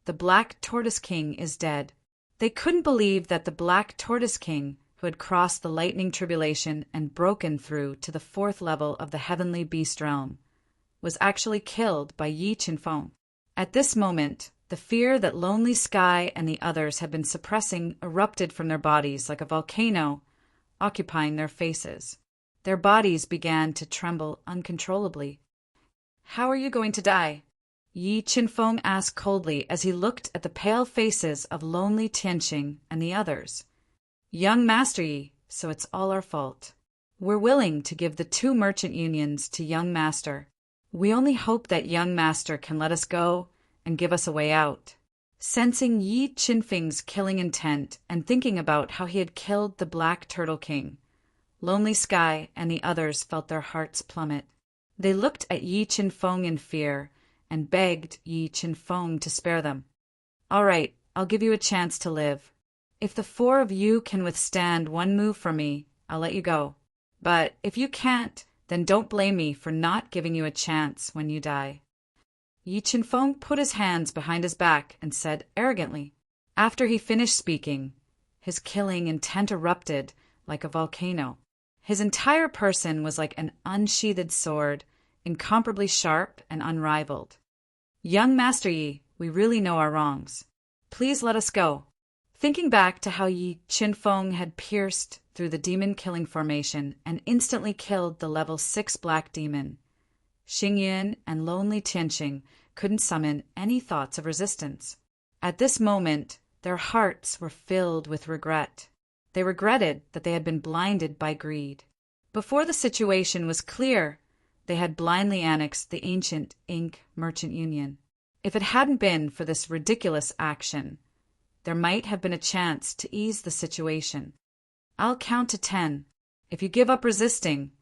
The Black Tortoise King is dead. They couldn't believe that the Black Tortoise King, who had crossed the lightning tribulation and broken through to the 4th level of the Heavenly Beast Realm, was actually killed by Yi Qinfeng. At this moment, the fear that Lonely Sky and the others had been suppressing erupted from their bodies like a volcano, occupying their faces. Their bodies began to tremble uncontrollably. "How are you going to die?" Yi Qinfeng asked coldly as he looked at the pale faces of Lonely Tianqing and the others. "Young Master Yi, so it's all our fault. We're willing to give the 2 merchant unions to Young Master. We only hope that Young Master can let us go and give us a way out." Sensing Yi Qinfeng's killing intent and thinking about how he had killed the Black Turtle King, Lonely Sky and the others felt their hearts plummet. They looked at Yi Qinfeng in fear and begged Yi Qinfeng to spare them. "All right, I'll give you a chance to live. If the 4 of you can withstand one move from me, I'll let you go. But if you can't, then don't blame me for not giving you a chance when you die." Yi Qinfeng put his hands behind his back and said arrogantly. After he finished speaking, his killing intent erupted like a volcano. His entire person was like an unsheathed sword, incomparably sharp and unrivaled. "Young Master Yi, we really know our wrongs. Please let us go." Thinking back to how Yi Qinfeng had pierced through the demon-killing formation and instantly killed the level 6 black demon, Xingyin and Lonely Tianqing couldn't summon any thoughts of resistance. At this moment, their hearts were filled with regret. They regretted that they had been blinded by greed. Before the situation was clear, they had blindly annexed the ancient Ink Merchant Union. If it hadn't been for this ridiculous action, there might have been a chance to ease the situation. "I'll count to 10. If you give up resisting,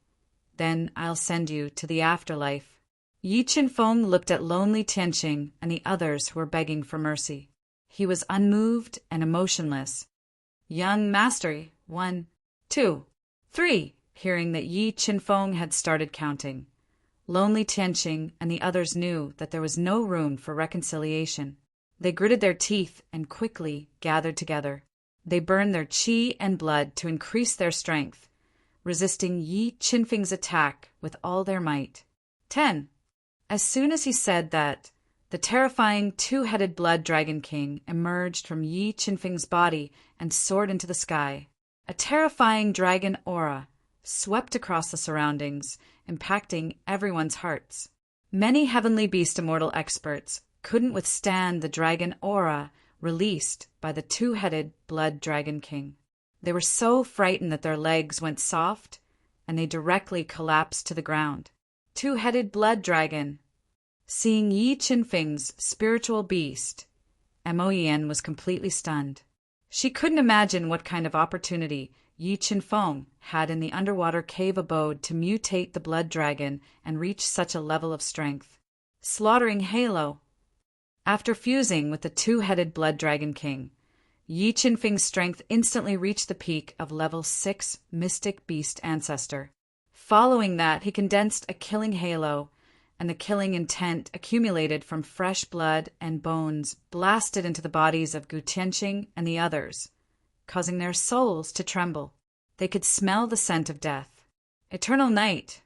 then I'll send you to the afterlife." Yi Qinfeng looked at Lonely Tianqing and the others who were begging for mercy. He was unmoved and emotionless. "Young Master, 1, 2, 3, hearing that Yi Qinfeng had started counting. Lonely Tianqing and the others knew that there was no room for reconciliation. They gritted their teeth and quickly gathered together. They burned their qi and blood to increase their strength, resisting Yi Qinfeng's attack with all their might. 10. As soon as he said that, The terrifying two-headed blood dragon king emerged from Yi Qinfeng's body and soared into the sky. A terrifying dragon aura swept across the surroundings, impacting everyone's hearts. Many heavenly beast immortal experts couldn't withstand the dragon aura released by the two-headed blood dragon king. They were so frightened that their legs went soft and they directly collapsed to the ground. Two-headed blood dragon. Seeing Yi Qinfeng's spiritual beast, Mo Yan was completely stunned. She couldn't imagine what kind of opportunity Yi Qinfeng had in the underwater cave abode to mutate the blood dragon and reach such a level of strength. Slaughtering Halo. After fusing with the two-headed blood dragon king, Yi Qinfeng's strength instantly reached the peak of level 6 mystic beast ancestor. Following that, he condensed a killing halo, and the killing intent accumulated from fresh blood and bones blasted into the bodies of Gu Tianqing and the others, causing their souls to tremble. They could smell the scent of death. Eternal night.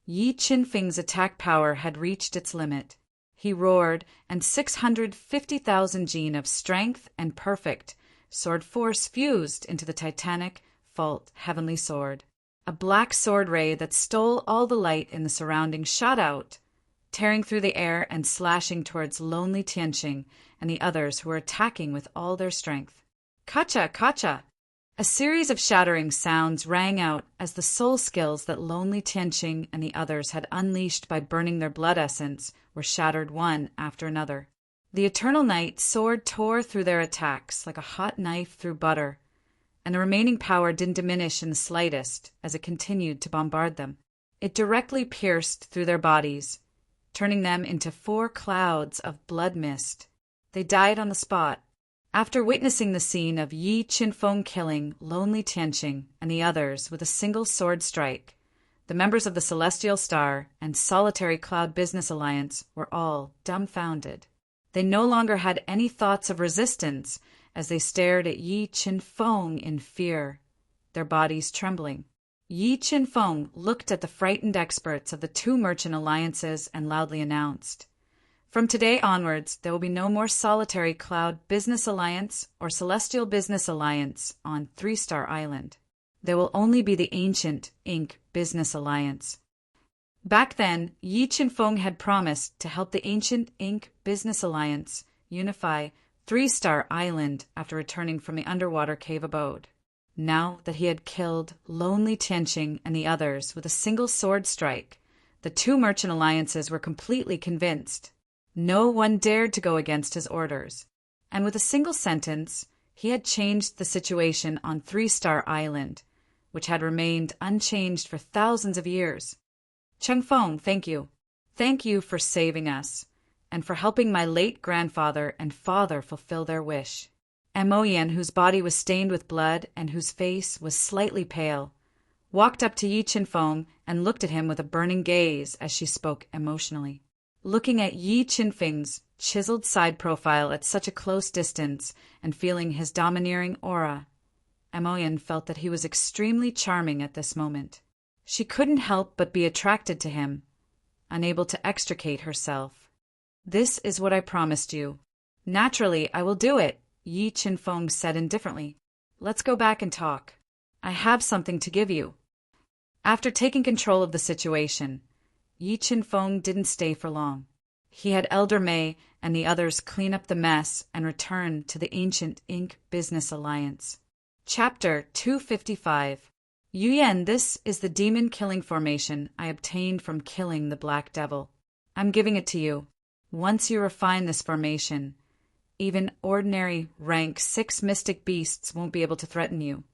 Yi Qinfeng's attack power had reached its limit. He roared, and 650,000 gene of strength and perfect sword force fused into the titanic fault heavenly sword. A black sword ray that stole all the light in the surroundings shot out, tearing through the air and slashing towards lonely Tianqing and the others who were attacking with all their strength. Kacha, kacha! A series of shattering sounds rang out as the soul skills that lonely Tianqing and the others had unleashed by burning their blood essence were shattered one after another. The eternal night sword tore through their attacks like a hot knife through butter, and the remaining power didn't diminish in the slightest as it continued to bombard them. It directly pierced through their bodies, turning them into 4 clouds of blood mist. They died on the spot. After witnessing the scene of Yi Qinfeng killing lonely Tianqing and the others with a single sword strike, the members of the Celestial Star and Solitary Cloud Business Alliance were all dumbfounded. They no longer had any thoughts of resistance as they stared at Yi Qinfeng in fear, their bodies trembling. Yi Qinfeng looked at the frightened experts of the 2 merchant alliances and loudly announced, "From today onwards, there will be no more Solitary Cloud Business Alliance or Celestial Business Alliance on 3-Star Island. There will only be the Ancient Inc. Business Alliance." Back then, Yi Qinfeng had promised to help the Ancient Inc. Business Alliance unify 3-Star Island after returning from the underwater cave abode. Now that he had killed lonely Tianqing and the others with a single sword strike, the 2 merchant alliances were completely convinced. No one dared to go against his orders, and with a single sentence, he had changed the situation on 3-Star Island, which had remained unchanged for thousands of years. "Chengfeng, thank you. Thank you for saving us, and for helping my late grandfather and father fulfill their wish." Mo Yan, whose body was stained with blood and whose face was slightly pale, walked up to Yi Qinfeng and looked at him with a burning gaze as she spoke emotionally. Looking at Yi Qinfeng's chiseled side profile at such a close distance and feeling his domineering aura, Mo Yan felt that he was extremely charming at this moment. She couldn't help but be attracted to him, unable to extricate herself. "This is what I promised you. Naturally, I will do it," Yi Qinfeng said indifferently. "Let's go back and talk. I have something to give you." After taking control of the situation, Yi Qinfeng didn't stay for long. He had Elder Mei and the others clean up the mess and return to the Ancient Inc. Business Alliance. Chapter 255. Yuyan, this is the demon killing formation I obtained from killing the Black Devil. I'm giving it to you. Once you refine this formation, even ordinary rank 6 mystic beasts won't be able to threaten you.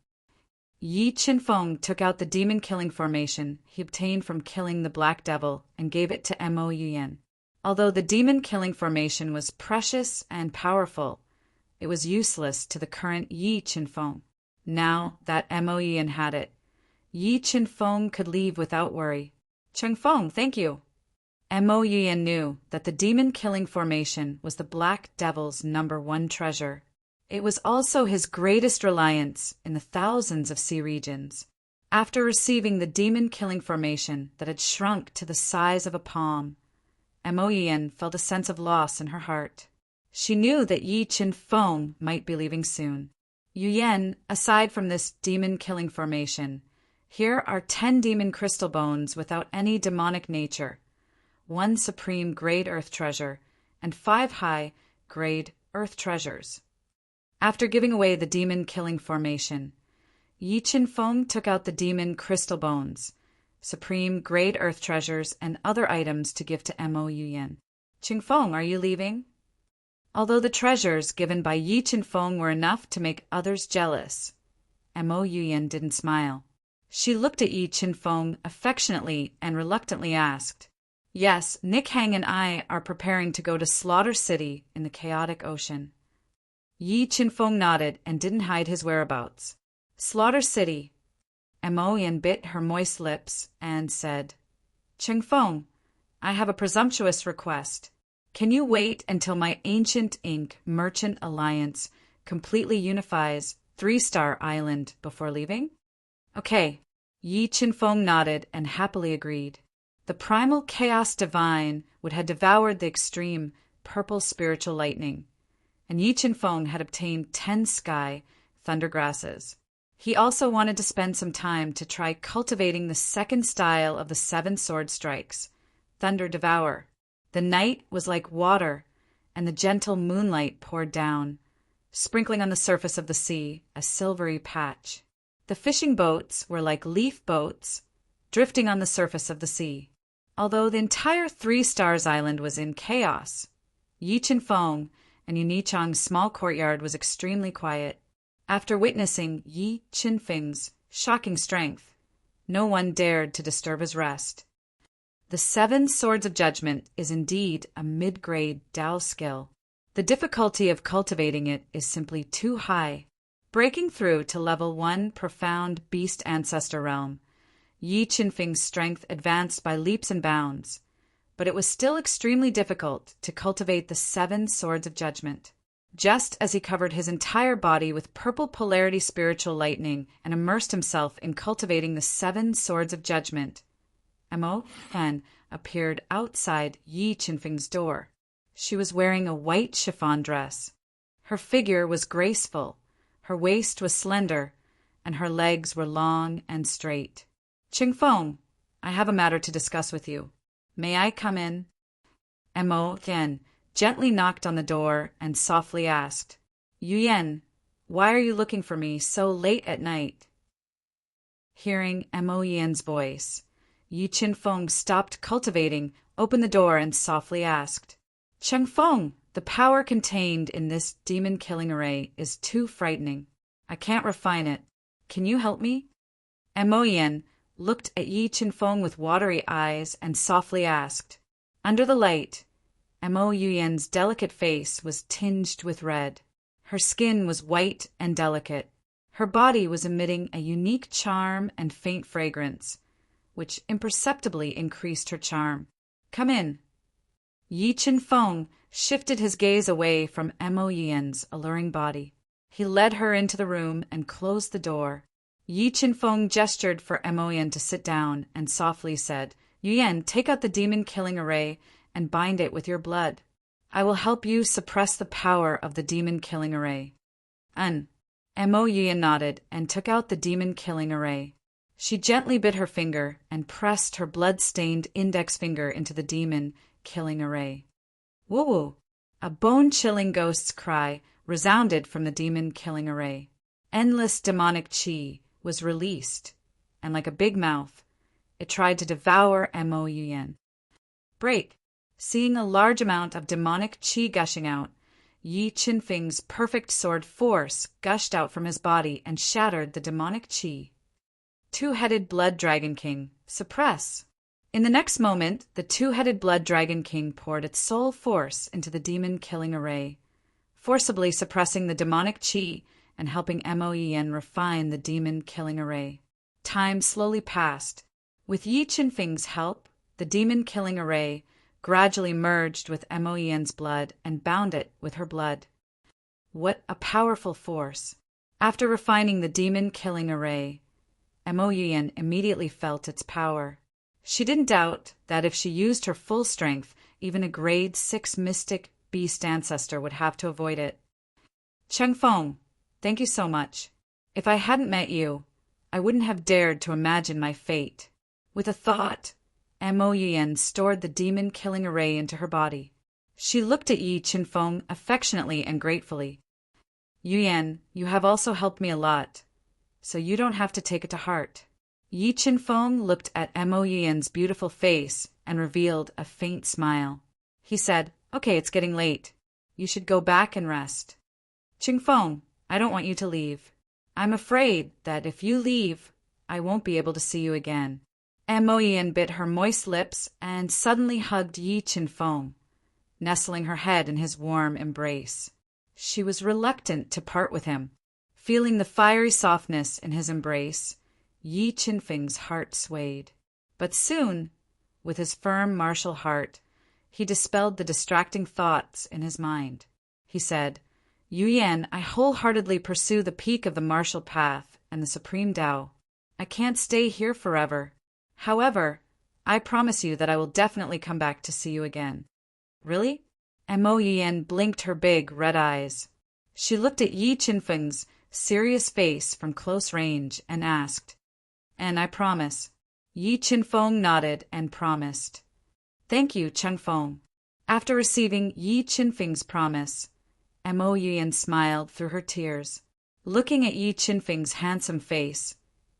Yi Qinfeng took out the demon killing formation he obtained from killing the Black Devil and gave it to Mo Yuyan. Although the demon killing formation was precious and powerful, it was useless to the current Yi Qinfeng. Now that Mo Yuyan had it, Yi Qinfeng could leave without worry. "Chengfeng, thank you." Mo Yuyan knew that the demon killing formation was the Black Devil's #1 treasure. It was also his greatest reliance in the thousands of sea regions. After receiving the demon killing formation that had shrunk to the size of a palm, Mo Yin felt a sense of loss in her heart. She knew that Yi Qin Feng might be leaving soon. Yu Yen, aside from this demon-killing formation, here are 10 demon crystal bones without any demonic nature, 1 supreme grade earth treasure, and 5 high grade earth treasures. After giving away the demon-killing formation, Yi Qin Feng took out the demon crystal bones, supreme grade earth treasures, and other items to give to Mo Yin. Qin Feng, are you leaving? Although the treasures given by Yi Qin Feng were enough to make others jealous, Mo Yin didn't smile. She looked at Yi Qin Feng affectionately and reluctantly asked, "Yes, Nick Hang and I are preparing to go to Slaughter City in the chaotic ocean." Yi Qin Feng nodded and didn't hide his whereabouts. Slaughter City. Mo Yin bit her moist lips and said, "Qin Feng, I have a presumptuous request. Can you wait until my Ancient Ink Merchant Alliance completely unifies 3-Star Island before leaving?" "Okay." Yi Qin Feng nodded and happily agreed. The primal chaos divine would have devoured the extreme purple spiritual lightning, and Yi Qin Feng had obtained 10 sky thundergrasses. He also wanted to spend some time to try cultivating the second style of the 7 sword strikes, Thunder Devour. The night was like water, and the gentle moonlight poured down, sprinkling on the surface of the sea a silvery patch. The fishing boats were like leaf boats, drifting on the surface of the sea. Although the entire 3 Stars Island was in chaos, Yi Qin Feng and Yunichang's small courtyard was extremely quiet. After witnessing Yi Qin Feng's shocking strength, no one dared to disturb his rest. The 7 Swords of Judgment is indeed a mid-grade Dao skill. The difficulty of cultivating it is simply too high. Breaking through to level 1 profound beast ancestor realm, Yi Qin Feng's strength advanced by leaps and bounds, but it was still extremely difficult to cultivate the 7 Swords of Judgment. Just as he covered his entire body with purple polarity spiritual lightning and immersed himself in cultivating the 7 Swords of Judgment, Mo Yin appeared outside Yi Qin Feng's door. She was wearing a white chiffon dress. Her figure was graceful, her waist was slender, and her legs were long and straight. "Qin Feng, I have a matter to discuss with you. May I come in?" Mo Yin gently knocked on the door and softly asked, "Yu Yen, why are you looking for me so late at night?" Hearing Mo Yin's voice, Yi Qin Feng stopped cultivating, opened the door, and softly asked, "Qin Feng, the power contained in this demon-killing array is too frightening. I can't refine it. Can you help me?" Mo Yin looked at Yi Qin Feng with watery eyes and softly asked. Under the light, Mo Yin's delicate face was tinged with red. Her skin was white and delicate. Her body was emitting a unique charm and faint fragrance, which imperceptibly increased her charm. "Come in." Yi Qin Feng shifted his gaze away from Mo Yin's alluring body. He led her into the room and closed the door. Yi Qin Feng gestured for Mo Yin to sit down and softly said, "Yu Yen, take out the demon-killing array and bind it with your blood. I will help you suppress the power of the demon-killing array." Mo Yin nodded and took out the demon-killing array. She gently bit her finger and pressed her blood-stained index finger into the demon-killing array. Woo-woo! A bone-chilling ghost's cry resounded from the demon-killing array. Endless demonic qi was released, and like a big mouth, it tried to devour Mo Yin. Break! Seeing a large amount of demonic qi gushing out, Yi Qin Feng's perfect sword force gushed out from his body and shattered the demonic qi. Two-headed Blood Dragon King, suppress! In the next moment, the two-headed Blood Dragon King poured its soul force into the demon-killing array, forcibly suppressing the demonic qi and helping Mo Yin refine the demon-killing array. Time slowly passed. With Yi Qin Feng's help, the demon-killing array gradually merged with Mo Yin's blood and bound it with her blood. What a powerful force! After refining the demon-killing array, Mo Yin immediately felt its power. She didn't doubt that if she used her full strength, even a grade 6 mystic beast ancestor would have to avoid it. Cheng Feng, thank you so much. If I hadn't met you, I wouldn't have dared to imagine my fate. With a thought, Mo Yiyan stored the demon-killing array into her body. She looked at Yi Qinfeng affectionately and gratefully. Yuyan, you have also helped me a lot, so you don't have to take it to heart. Yi Qinfeng looked at Mo Yiyan's beautiful face and revealed a faint smile. He said, Okay, it's getting late. You should go back and rest. Qingfeng, I don't want you to leave. I'm afraid that if you leave, I won't be able to see you again. Mo Yiyan bit her moist lips and suddenly hugged Yi Qinfeng, nestling her head in his warm embrace. She was reluctant to part with him. Feeling the fiery softness in his embrace, Yi Qinfeng's heart swayed. But soon, with his firm martial heart, he dispelled the distracting thoughts in his mind. He said, Yuyan, I wholeheartedly pursue the peak of the martial path and the supreme Tao. I can't stay here forever. However, I promise you that I will definitely come back to see you again. Really? Mo Yiyan blinked her big, red eyes. She looked at Yi Qinfeng's serious face from close range and asked, And I promise. Yi Qinfeng nodded and promised. Thank you, Cheng Feng. After receiving Yi Qinfeng's promise, Mo Yiyan smiled through her tears. Looking at Yi Qinfeng's handsome face,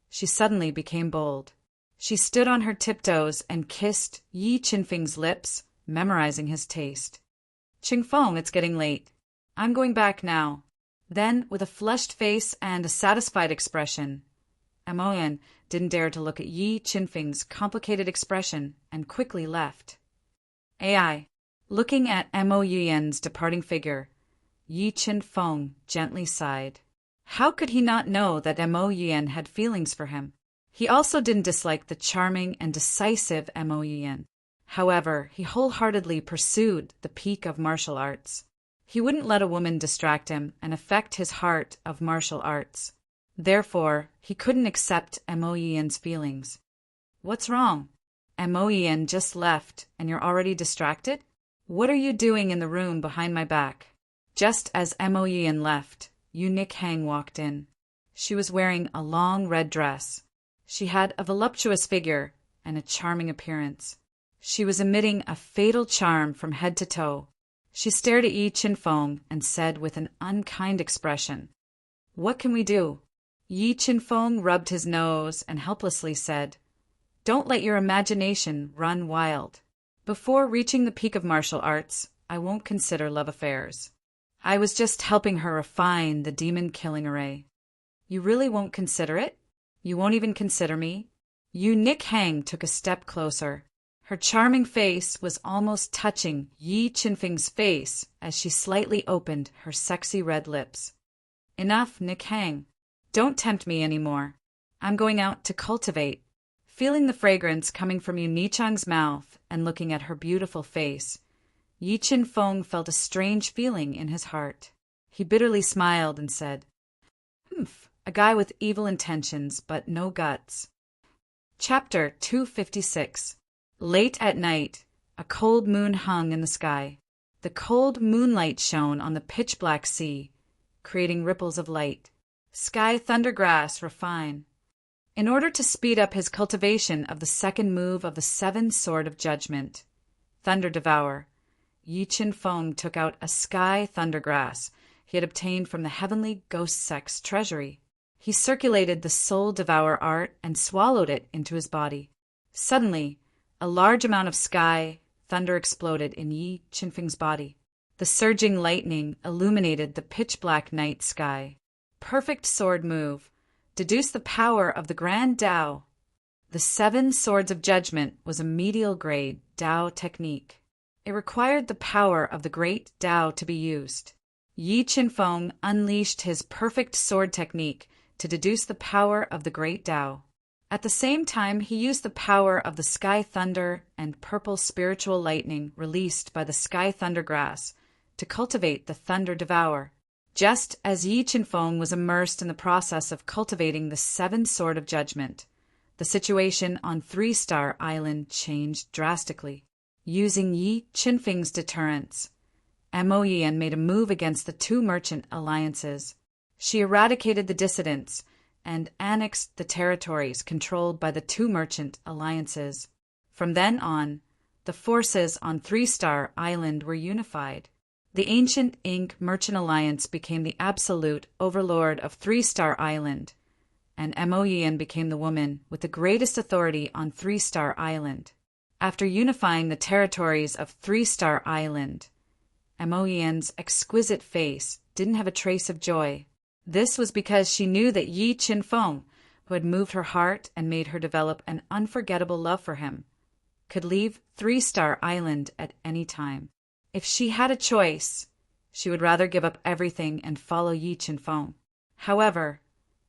she suddenly became bold. She stood on her tiptoes and kissed Yi Qinfeng's lips, memorizing his taste. Qingfeng, it's getting late. I'm going back now. Then, with a flushed face and a satisfied expression, Mo Yiyan didn't dare to look at Yi Qinfeng's complicated expression and quickly left. AI. Looking at Mo Yiyan's departing figure, Yi Qinfeng gently sighed. How could he not know that Mo Yiyan had feelings for him? He also didn't dislike the charming and decisive Mo Yiyan. However, he wholeheartedly pursued the peak of martial arts. He wouldn't let a woman distract him and affect his heart of martial arts. Therefore, he couldn't accept Mo Yiyan's feelings. What's wrong? Mo Yiyan just left and you're already distracted? What are you doing in the room behind my back? Just as Mo Yiyan left, Yu Nikhang walked in. She was wearing a long red dress. She had a voluptuous figure and a charming appearance. She was emitting a fatal charm from head to toe. She stared at Yi Qinfeng and said with an unkind expression, What can we do? Yi Qinfeng rubbed his nose and helplessly said, Don't let your imagination run wild. Before reaching the peak of martial arts, I won't consider love affairs. I was just helping her refine the demon-killing array. You really won't consider it? You won't even consider me? Yu Nikhang took a step closer. Her charming face was almost touching Yi Qinfeng's face as she slightly opened her sexy red lips. Enough, Nikhang. Don't tempt me anymore. I'm going out to cultivate. Feeling the fragrance coming from Yu Nichang's mouth and looking at her beautiful face, Yi Qinfeng felt a strange feeling in his heart. He bitterly smiled and said, Humph, a guy with evil intentions but no guts. Chapter 256. Late at night, a cold moon hung in the sky. The cold moonlight shone on the pitch-black sea, creating ripples of light. Sky Thundergrass refine. In order to speed up his cultivation of the second move of the seven sword of judgment, Thunder Devour, Yi Qinfeng took out a Sky Thundergrass he had obtained from the heavenly ghost sect's treasury. He circulated the Soul Devour art and swallowed it into his body. Suddenly, a large amount of sky thunder exploded in Yi Qinfeng's body. The surging lightning illuminated the pitch-black night sky. Perfect sword move. Deduce the power of the Grand Tao. The Seven Swords of Judgment was a medial grade Tao technique. It required the power of the great Tao to be used. Yi Qinfeng unleashed his perfect sword technique to deduce the power of the great Tao. At the same time, he used the power of the sky thunder and purple spiritual lightning released by the Sky Thundergrass to cultivate the Thunder Devour. Just as Yi Qinfeng was immersed in the process of cultivating the Seven Sword of Judgment, the situation on Three-Star Island changed drastically. Using Yi Qinfeng's deterrence, Mo Yan made a move against the two merchant alliances. She eradicated the dissidents and annexed the territories controlled by the two merchant alliances. From then on, the forces on Three-Star Island were unified. The ancient Ink Merchant Alliance became the absolute overlord of Three-Star Island, and Mo Yan became the woman with the greatest authority on Three-Star Island. After unifying the territories of Three-Star Island, Mo Yan's exquisite face didn't have a trace of joy. This was because she knew that Yi Qinfeng, who had moved her heart and made her develop an unforgettable love for him, could leave Three-Star Island at any time. If she had a choice, she would rather give up everything and follow Yi Qinfeng. However,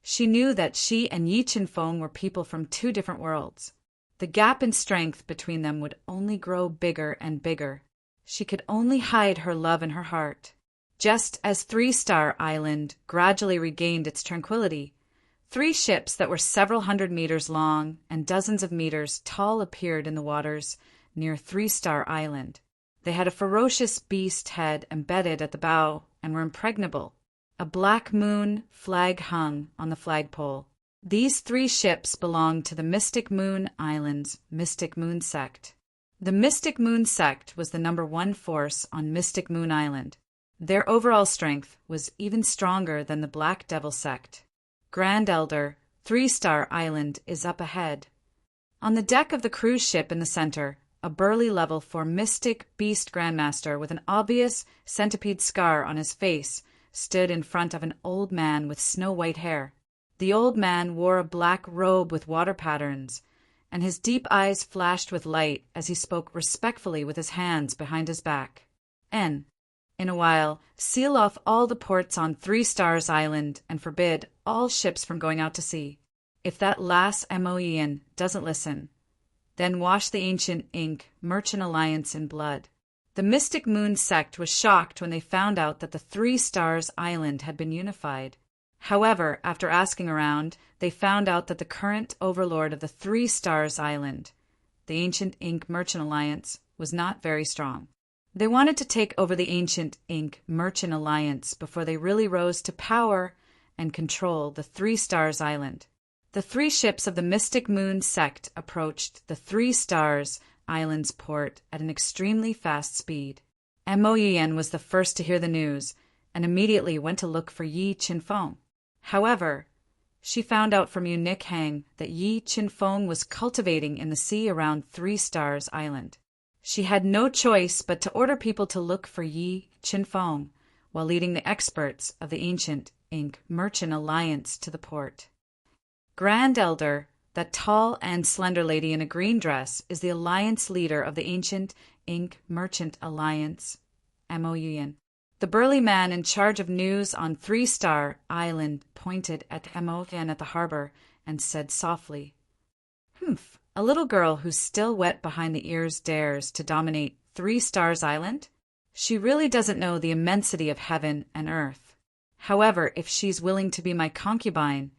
she knew that she and Yi Qinfeng were people from two different worlds. The gap in strength between them would only grow bigger and bigger. She could only hide her love in her heart. Just as Three-Star Island gradually regained its tranquility, 3 ships that were several hundred meters long and dozens of meters tall appeared in the waters near Three-Star Island. They had a ferocious beast head embedded at the bow and were impregnable. A black moon flag hung on the flagpole. These 3 ships belonged to the Mystic Moon Island's Mystic Moon Sect. The Mystic Moon Sect was the #1 force on Mystic Moon Island. Their overall strength was even stronger than the Black Devil Sect. Grand Elder, Three-Star Island is up ahead. On the deck of the cruise ship in the center, a burly level 4 Mystic Beast Grandmaster with an obvious centipede scar on his face stood in front of an old man with snow-white hair. The old man wore a black robe with water patterns, and his deep eyes flashed with light as he spoke respectfully with his hands behind his back. In a while, seal off all the ports on Three Stars Island and forbid all ships from going out to sea. If that last Mo Yan doesn't listen, then wash the ancient Ink Merchant Alliance in blood. The Mystic Moon Sect was shocked when they found out that the Three Stars Island had been unified. However, after asking around, they found out that the current overlord of the Three Stars Island, the ancient Ink Merchant Alliance, was not very strong. They wanted to take over the ancient Ink Merchant Alliance before they really rose to power and control the Three Stars Island. The 3 ships of the Mystic Moon Sect approached the Three Stars Island's port at an extremely fast speed. Mo Yan was the first to hear the news and immediately went to look for Yi Qinfeng. However, she found out from Yu Nikhang that Yi Qinfeng was cultivating in the sea around Three Stars Island. She had no choice but to order people to look for Yi Qinfeng while leading the experts of the ancient Ink Merchant Alliance to the port. Grand Elder, that tall and slender lady in a green dress, is the alliance leader of the ancient Ink Merchant Alliance, Mo Yan. The burly man in charge of news on Three Star Island pointed at Mo Yan at the harbor and said softly, "Humph, a little girl who's still wet behind the ears dares to dominate Three Stars Island? She really doesn't know the immensity of heaven and earth. However, if she's willing to be my concubine,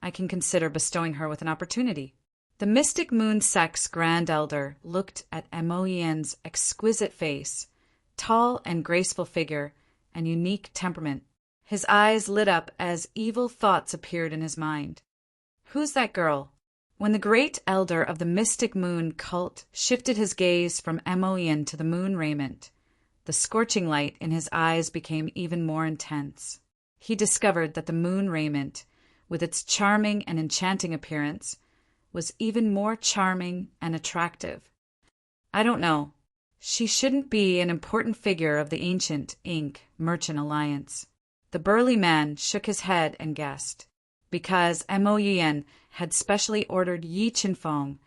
I can consider bestowing her with an opportunity." The Mystic Moon Sect's Grand Elder looked at Mo Yan's exquisite face, tall and graceful figure, and unique temperament. His eyes lit up as evil thoughts appeared in his mind. Who's that girl? When the great elder of the Mystic Moon cult shifted his gaze from Mo Yan to the moon raiment, the scorching light in his eyes became even more intense. He discovered that the moon raiment, with its charming and enchanting appearance, was even more charming and attractive. I don't know. She shouldn't be an important figure of the ancient Ink Merchant Alliance. The burly man shook his head and guessed. Because Mo Yan had specially ordered Yi Qinfeng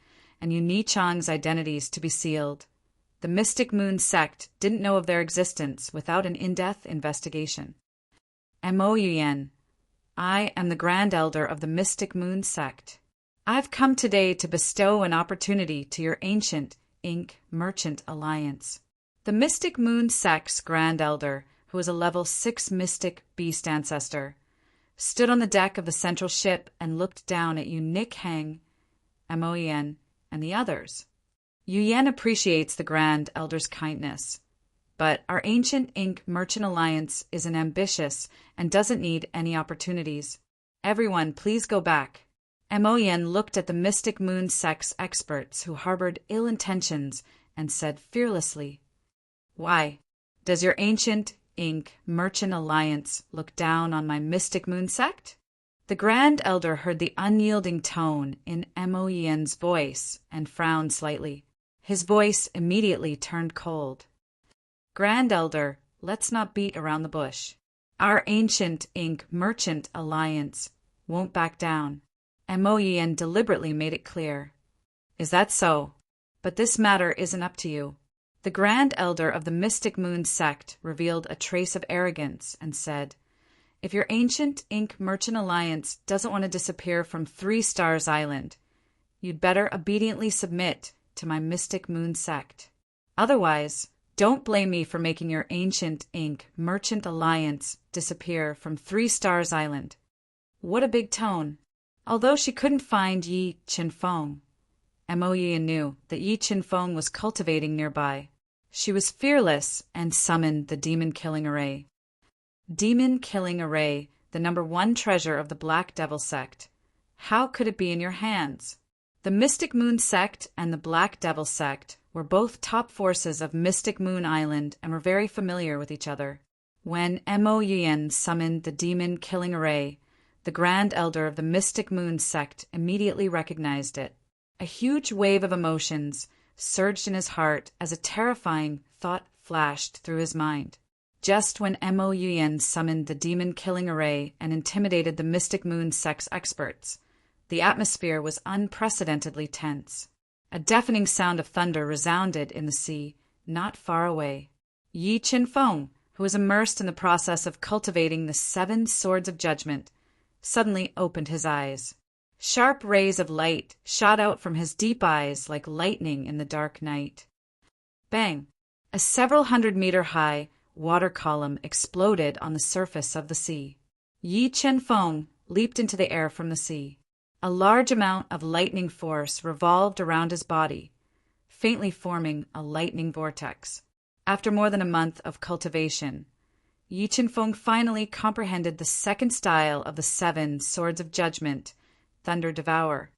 and Yu Nichang's identities to be sealed, the Mystic Moon Sect didn't know of their existence without an in-depth investigation. Mo Yan, I am the Grand Elder of the Mystic Moon Sect. I've come today to bestow an opportunity to your ancient Ink Merchant Alliance. The Mystic Moon Sect's Grand Elder, who was a level 6 Mystic Beast Ancestor, stood on the deck of the central ship and looked down at Yu Nikhang, Mo Yan, and the others. Yu Yan appreciates the Grand Elder's kindness, but our ancient ink merchant alliance isn't ambitious and doesn't need any opportunities. Everyone, please go back. Mo Yen looked at the Mystic Moon sect's experts who harbored ill intentions and said fearlessly, "Why? Does your ancient ink merchant alliance look down on my Mystic Moon sect?" The Grand Elder heard the unyielding tone in Mo Yen's voice and frowned slightly. His voice immediately turned cold. "Grand Elder, let's not beat around the bush. Our ancient ink merchant alliance won't back down." Mo Yen deliberately made it clear. "Is that so? But this matter isn't up to you." The Grand Elder of the Mystic Moon sect revealed a trace of arrogance and said, "If your ancient ink merchant alliance doesn't want to disappear from 3 Stars Island, you'd better obediently submit to my Mystic Moon sect. Otherwise, don't blame me for making your ancient ink merchant alliance disappear from 3 Stars Island." What a big tone. Although she couldn't find Yi Qinfeng, Mo Yen knew that Yi Qinfeng was cultivating nearby. She was fearless and summoned the demon-killing array. Demon-killing array, the #1 treasure of the Black Devil sect. How could it be in your hands? The Mystic Moon sect and the Black Devil sect were both top forces of Mystic Moon Island and were very familiar with each other. When Mo Yen summoned the demon-killing array, the Grand Elder of the Mystic Moon sect immediately recognized it. A huge wave of emotions surged in his heart as a terrifying thought flashed through his mind. Just when Mo Yen summoned the demon-killing array and intimidated the Mystic Moon sect's experts, the atmosphere was unprecedentedly tense. A deafening sound of thunder resounded in the sea, not far away. Yi Qinfeng, who was immersed in the process of cultivating the 7 Swords of Judgment, suddenly opened his eyes. Sharp rays of light shot out from his deep eyes like lightning in the dark night. Bang! A several 100-meter-high water column exploded on the surface of the sea. Yi Qinfeng leaped into the air from the sea. A large amount of lightning force revolved around his body, faintly forming a lightning vortex. After more than a month of cultivation, Yi Qinfeng finally comprehended the second style of the 7 Swords of Judgment, Thunder Devour.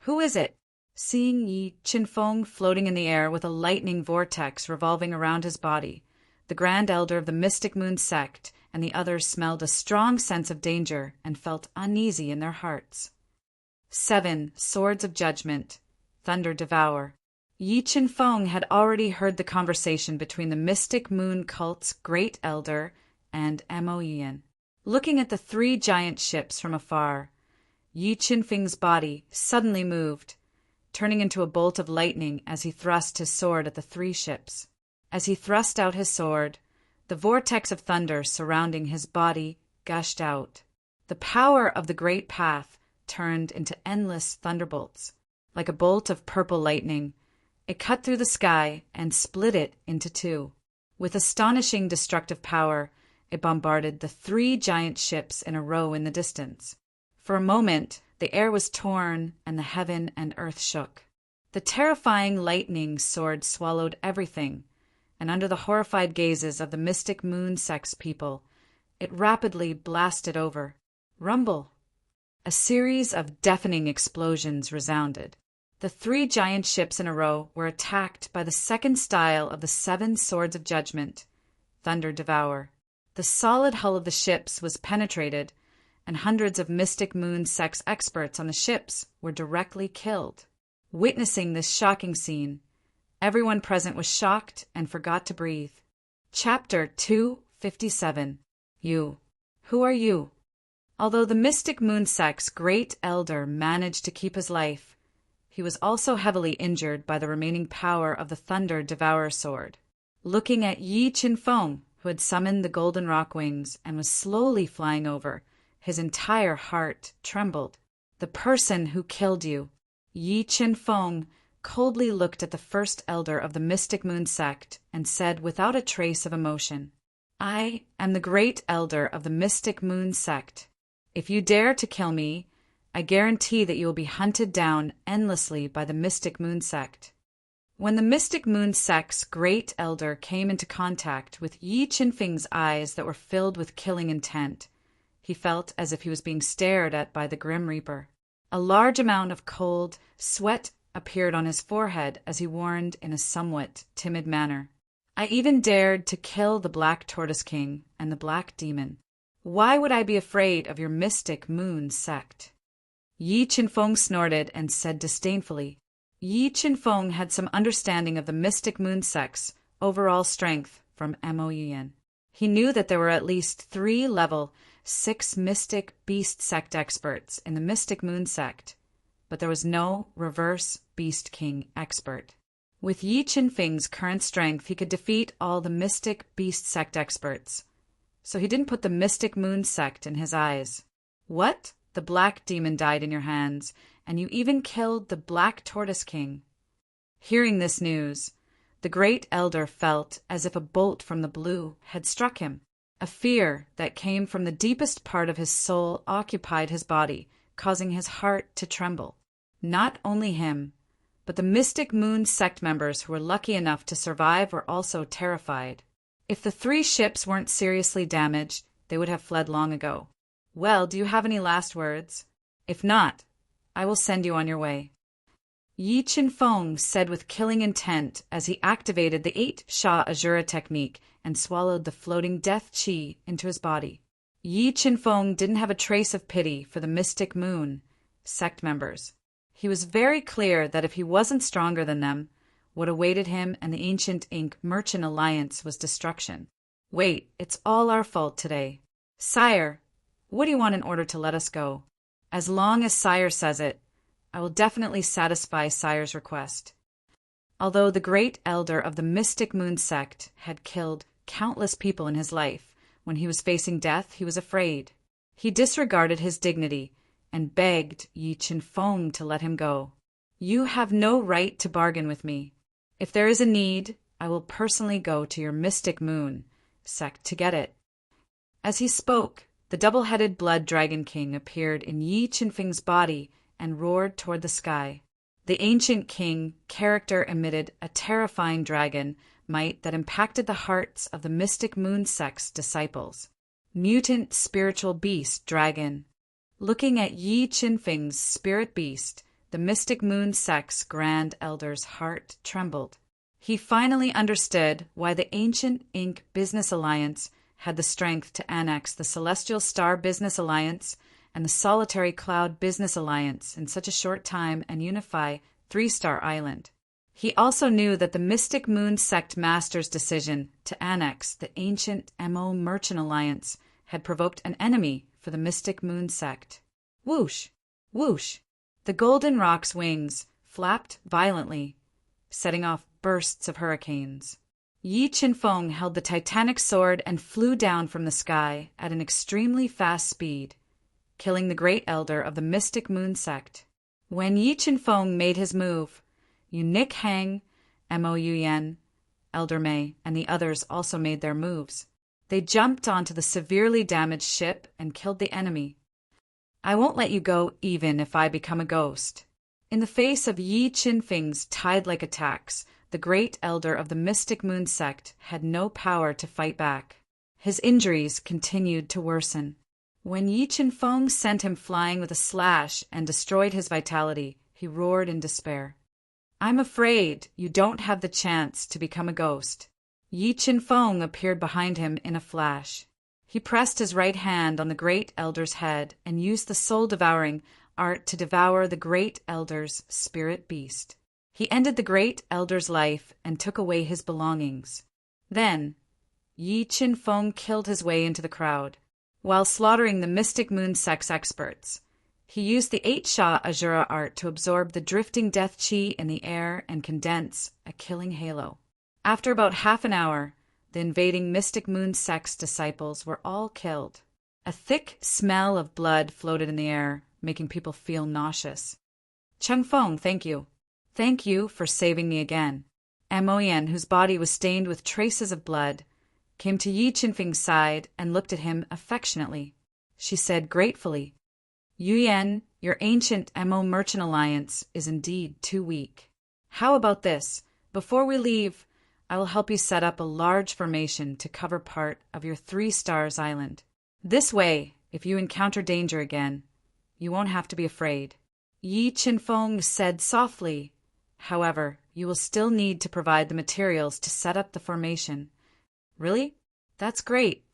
"Who is it?" Seeing Yi Qinfeng floating in the air with a lightning vortex revolving around his body, the Grand Elder of the Mystic Moon sect and the others smelled a strong sense of danger and felt uneasy in their hearts. 7 Swords of Judgment, Thunder Devour. Yi Qinfeng had already heard the conversation between the Mystic Moon cult's Great Elder and Mo Yen. Looking at the 3 giant ships from afar, Yi Qinfeng's body suddenly moved, turning into a bolt of lightning as he thrust his sword at the 3 ships. As he thrust out his sword, the vortex of thunder surrounding his body gushed out. The power of the Great Path turned into endless thunderbolts. Like a bolt of purple lightning, it cut through the sky and split it into 2. With astonishing destructive power, it bombarded the 3 giant ships in a row in the distance. For a moment, the air was torn and the heaven and earth shook. The terrifying lightning sword swallowed everything, and under the horrified gazes of the Mystic Moon sect's people, it rapidly blasted over. Rumble! A series of deafening explosions resounded. The 3 giant ships in a row were attacked by the second style of the 7 Swords of Judgment, Thunder Devour. The solid hull of the ships was penetrated, and hundreds of Mystic Moon sect's experts on the ships were directly killed. Witnessing this shocking scene, everyone present was shocked and forgot to breathe. Chapter 257. You. Who are you? Although the Mystic Moon sect's Great Elder managed to keep his life, he was also heavily injured by the remaining power of the Thunder Devourer sword. Looking at Yi Qinfeng, who had summoned the Golden Rock Wings and was slowly flying over, his entire heart trembled. The person who killed you. Yi Qinfeng coldly looked at the first elder of the Mystic Moon sect and said without a trace of emotion, "I am the Great Elder of the Mystic Moon sect. If you dare to kill me, I guarantee that you will be hunted down endlessly by the Mystic Moon sect." When the mystic moon sect's great elder came into contact with Yi Qinfeng's eyes that were filled with killing intent, he felt as if he was being stared at by the Grim Reaper. A large amount of cold sweat appeared on his forehead as he warned in a somewhat timid manner. I even dared to kill the Black Tortoise King and the Black Demon. Why would I be afraid of your mystic moon sect? Yi Qinfeng snorted and said disdainfully. Yi Qinfeng had some understanding of the mystic moon sect's overall strength from Mo Yuyan. He knew that there were at least 3 level 6 mystic beast sect experts in the mystic moon sect, but there was no reverse beast king expert. With Yi Qinfeng's current strength, he could defeat all the mystic beast sect experts. So he didn't put the mystic moon sect in his eyes. What? The Black Demon died in your hands, and you even killed the Black Tortoise King. Hearing this news, the great elder felt as if a bolt from the blue had struck him. A fear that came from the deepest part of his soul occupied his body, causing his heart to tremble. Not only him, but the mystic moon sect members who were lucky enough to survive were also terrified. If the 3 ships weren't seriously damaged, they would have fled long ago. Well, do you have any last words? If not, I will send you on your way. Yi Qinfeng said with killing intent as he activated the 8 Sha Azura technique and swallowed the floating death chi into his body. Yi Qinfeng didn't have a trace of pity for the mystic moon sect members. He was very clear that if he wasn't stronger than them, what awaited him and the Ancient Ink Merchant Alliance was destruction. Wait, it's all our fault today. Sire, what do you want in order to let us go? As long as Sire says it, I will definitely satisfy Sire's request. Although the great elder of the Mystic Moon sect had killed countless people in his life, when he was facing death, he was afraid. He disregarded his dignity and begged Yi Qinfeng to let him go. You have no right to bargain with me. If there is a need, I will personally go to your Mystic Moon sect to get it. As he spoke, the double-headed Blood Dragon King appeared in Yi Qinfeng's body and roared toward the sky. The Ancient King character emitted a terrifying dragon might that impacted the hearts of the Mystic Moon sect's disciples. Mutant spiritual beast dragon. Looking at Yi Qinfeng's spirit beast, the Mystic Moon sect's grand elder's heart trembled. He finally understood why the Ancient Ink Business Alliance had the strength to annex the Celestial Star Business Alliance and the Solitary Cloud Business Alliance in such a short time and unify 3-Star Island. He also knew that the Mystic Moon Sect Master's decision to annex the ancient Mo Merchant Alliance had provoked an enemy for the Mystic Moon Sect. Whoosh! Whoosh! The Golden Rock's wings flapped violently, setting off bursts of hurricanes. Yi Qinfeng held the titanic sword and flew down from the sky at an extremely fast speed, killing the great elder of the Mystic Moon sect. When Yi Qinfeng made his move, Eunuch Hang, Mo Yuyan, Elder Mei, and the others also made their moves. They jumped onto the severely damaged ship and killed the enemy. I won't let you go even if I become a ghost. In the face of Yi Qinfeng's tide-like attacks, the great elder of the Mystic Moon sect had no power to fight back. His injuries continued to worsen. When Yi Qinfeng sent him flying with a slash and destroyed his vitality, he roared in despair. I'm afraid you don't have the chance to become a ghost. Yi Qinfeng appeared behind him in a flash. He pressed his right hand on the great elder's head and used the soul-devouring art to devour the great elder's spirit beast. He ended the great elder's life and took away his belongings. Then, Yi Qinfeng killed his way into the crowd. While slaughtering the Mystic Moon sect's experts, he used the 8 Sha Azura art to absorb the drifting death chi in the air and condense a killing halo. After about half an hour, the invading Mystic Moon sect's disciples were all killed. A thick smell of blood floated in the air, making people feel nauseous. Changfeng, thank you. Thank you for saving me again. Moyen, whose body was stained with traces of blood, came to Yi Qinfeng's side and looked at him affectionately. She said gratefully, Yuyan, your ancient Mo Merchant Alliance is indeed too weak. How about this? Before we leave, I will help you set up a large formation to cover part of your 3 stars island. This way, if you encounter danger again, you won't have to be afraid. Yi Qinfeng said softly. However, you will still need to provide the materials to set up the formation. Really? That's great.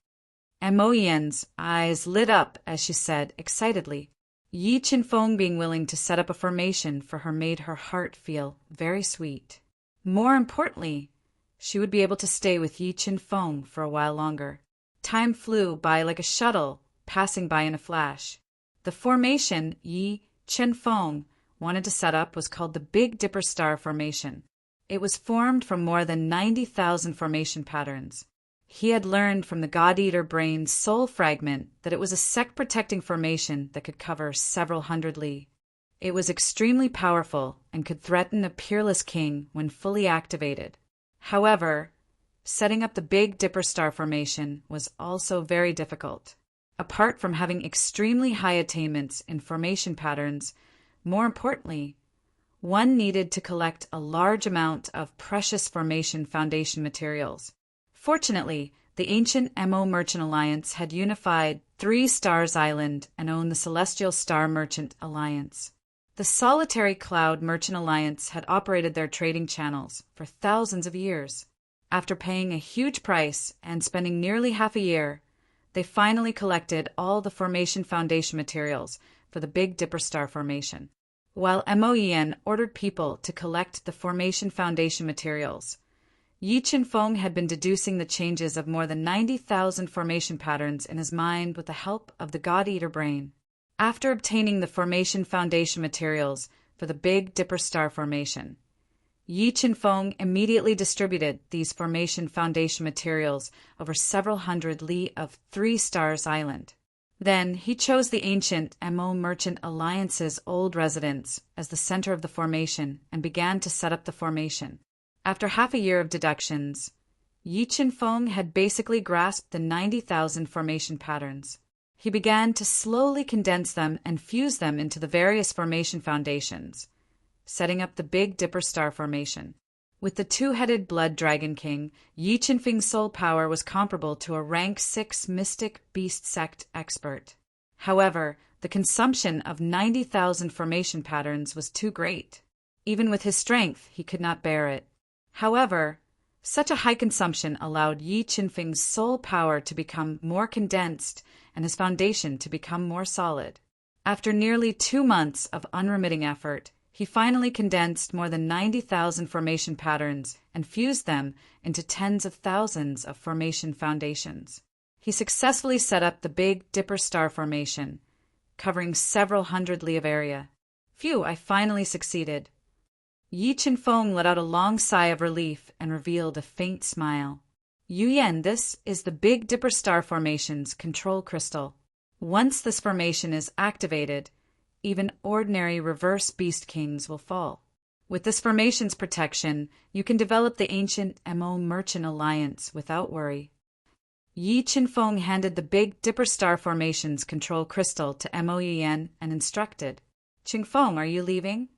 Mo Yan's eyes lit up as she said excitedly. Yi Qinfeng being willing to set up a formation for her made her heart feel very sweet. More importantly, she would be able to stay with Yi Qinfeng for a while longer. Time flew by like a shuttle passing by in a flash. The formation Yi Qinfeng wanted to set up was called the Big Dipper Star Formation. It was formed from more than 90,000 formation patterns. He had learned from the God-Eater Brain's soul fragment that it was a sect-protecting formation that could cover several hundred li. It was extremely powerful and could threaten a peerless king when fully activated. However, setting up the Big Dipper Star Formation was also very difficult. Apart from having extremely high attainments in formation patterns, more importantly, one needed to collect a large amount of precious formation foundation materials. Fortunately, the ancient Mo Merchant Alliance had unified 3 Stars Island and owned the Celestial Star Merchant Alliance. The Solitary Cloud Merchant Alliance had operated their trading channels for thousands of years. After paying a huge price and spending nearly half a year, they finally collected all the formation foundation materials for the Big Dipper Star Formation. While Mo Yan ordered people to collect the formation foundation materials, Yi Qinfeng had been deducing the changes of more than 90,000 formation patterns in his mind with the help of the God-Eater Brain. After obtaining the formation foundation materials for the Big Dipper Star Formation, Yi Qinfeng immediately distributed these formation foundation materials over several hundred li of 3 Stars Island. Then he chose the ancient Mo Merchant Alliance's old residence as the center of the formation and began to set up the formation. After half a year of deductions, Yi Qinfeng had basically grasped the 90,000 formation patterns. He began to slowly condense them and fuse them into the various formation foundations, setting up the Big Dipper Star Formation. With the 2-headed Blood Dragon King, Yi Qinfeng's soul power was comparable to a rank 6 mystic beast sect expert. However, the consumption of 90,000 formation patterns was too great. Even with his strength, he could not bear it. However, such a high consumption allowed Yi Qinfeng's soul power to become more condensed and his foundation to become more solid. After nearly 2 months of unremitting effort, he finally condensed more than 90,000 formation patterns and fused them into tens of thousands of formation foundations. He successfully set up the Big Dipper Star Formation, covering several hundred li of area. Phew, I finally succeeded. Yi Qinfeng let out a long sigh of relief and revealed a faint smile. Yu Yan, this is the Big Dipper Star Formation's control crystal. Once this formation is activated, even ordinary reverse beast kings will fall. With this formation's protection, you can develop the ancient Mo Merchant Alliance without worry. Yi Qinfeng handed the Big Dipper Star Formation's control crystal to Mo Yan and instructed, "Qinfeng, are you leaving?"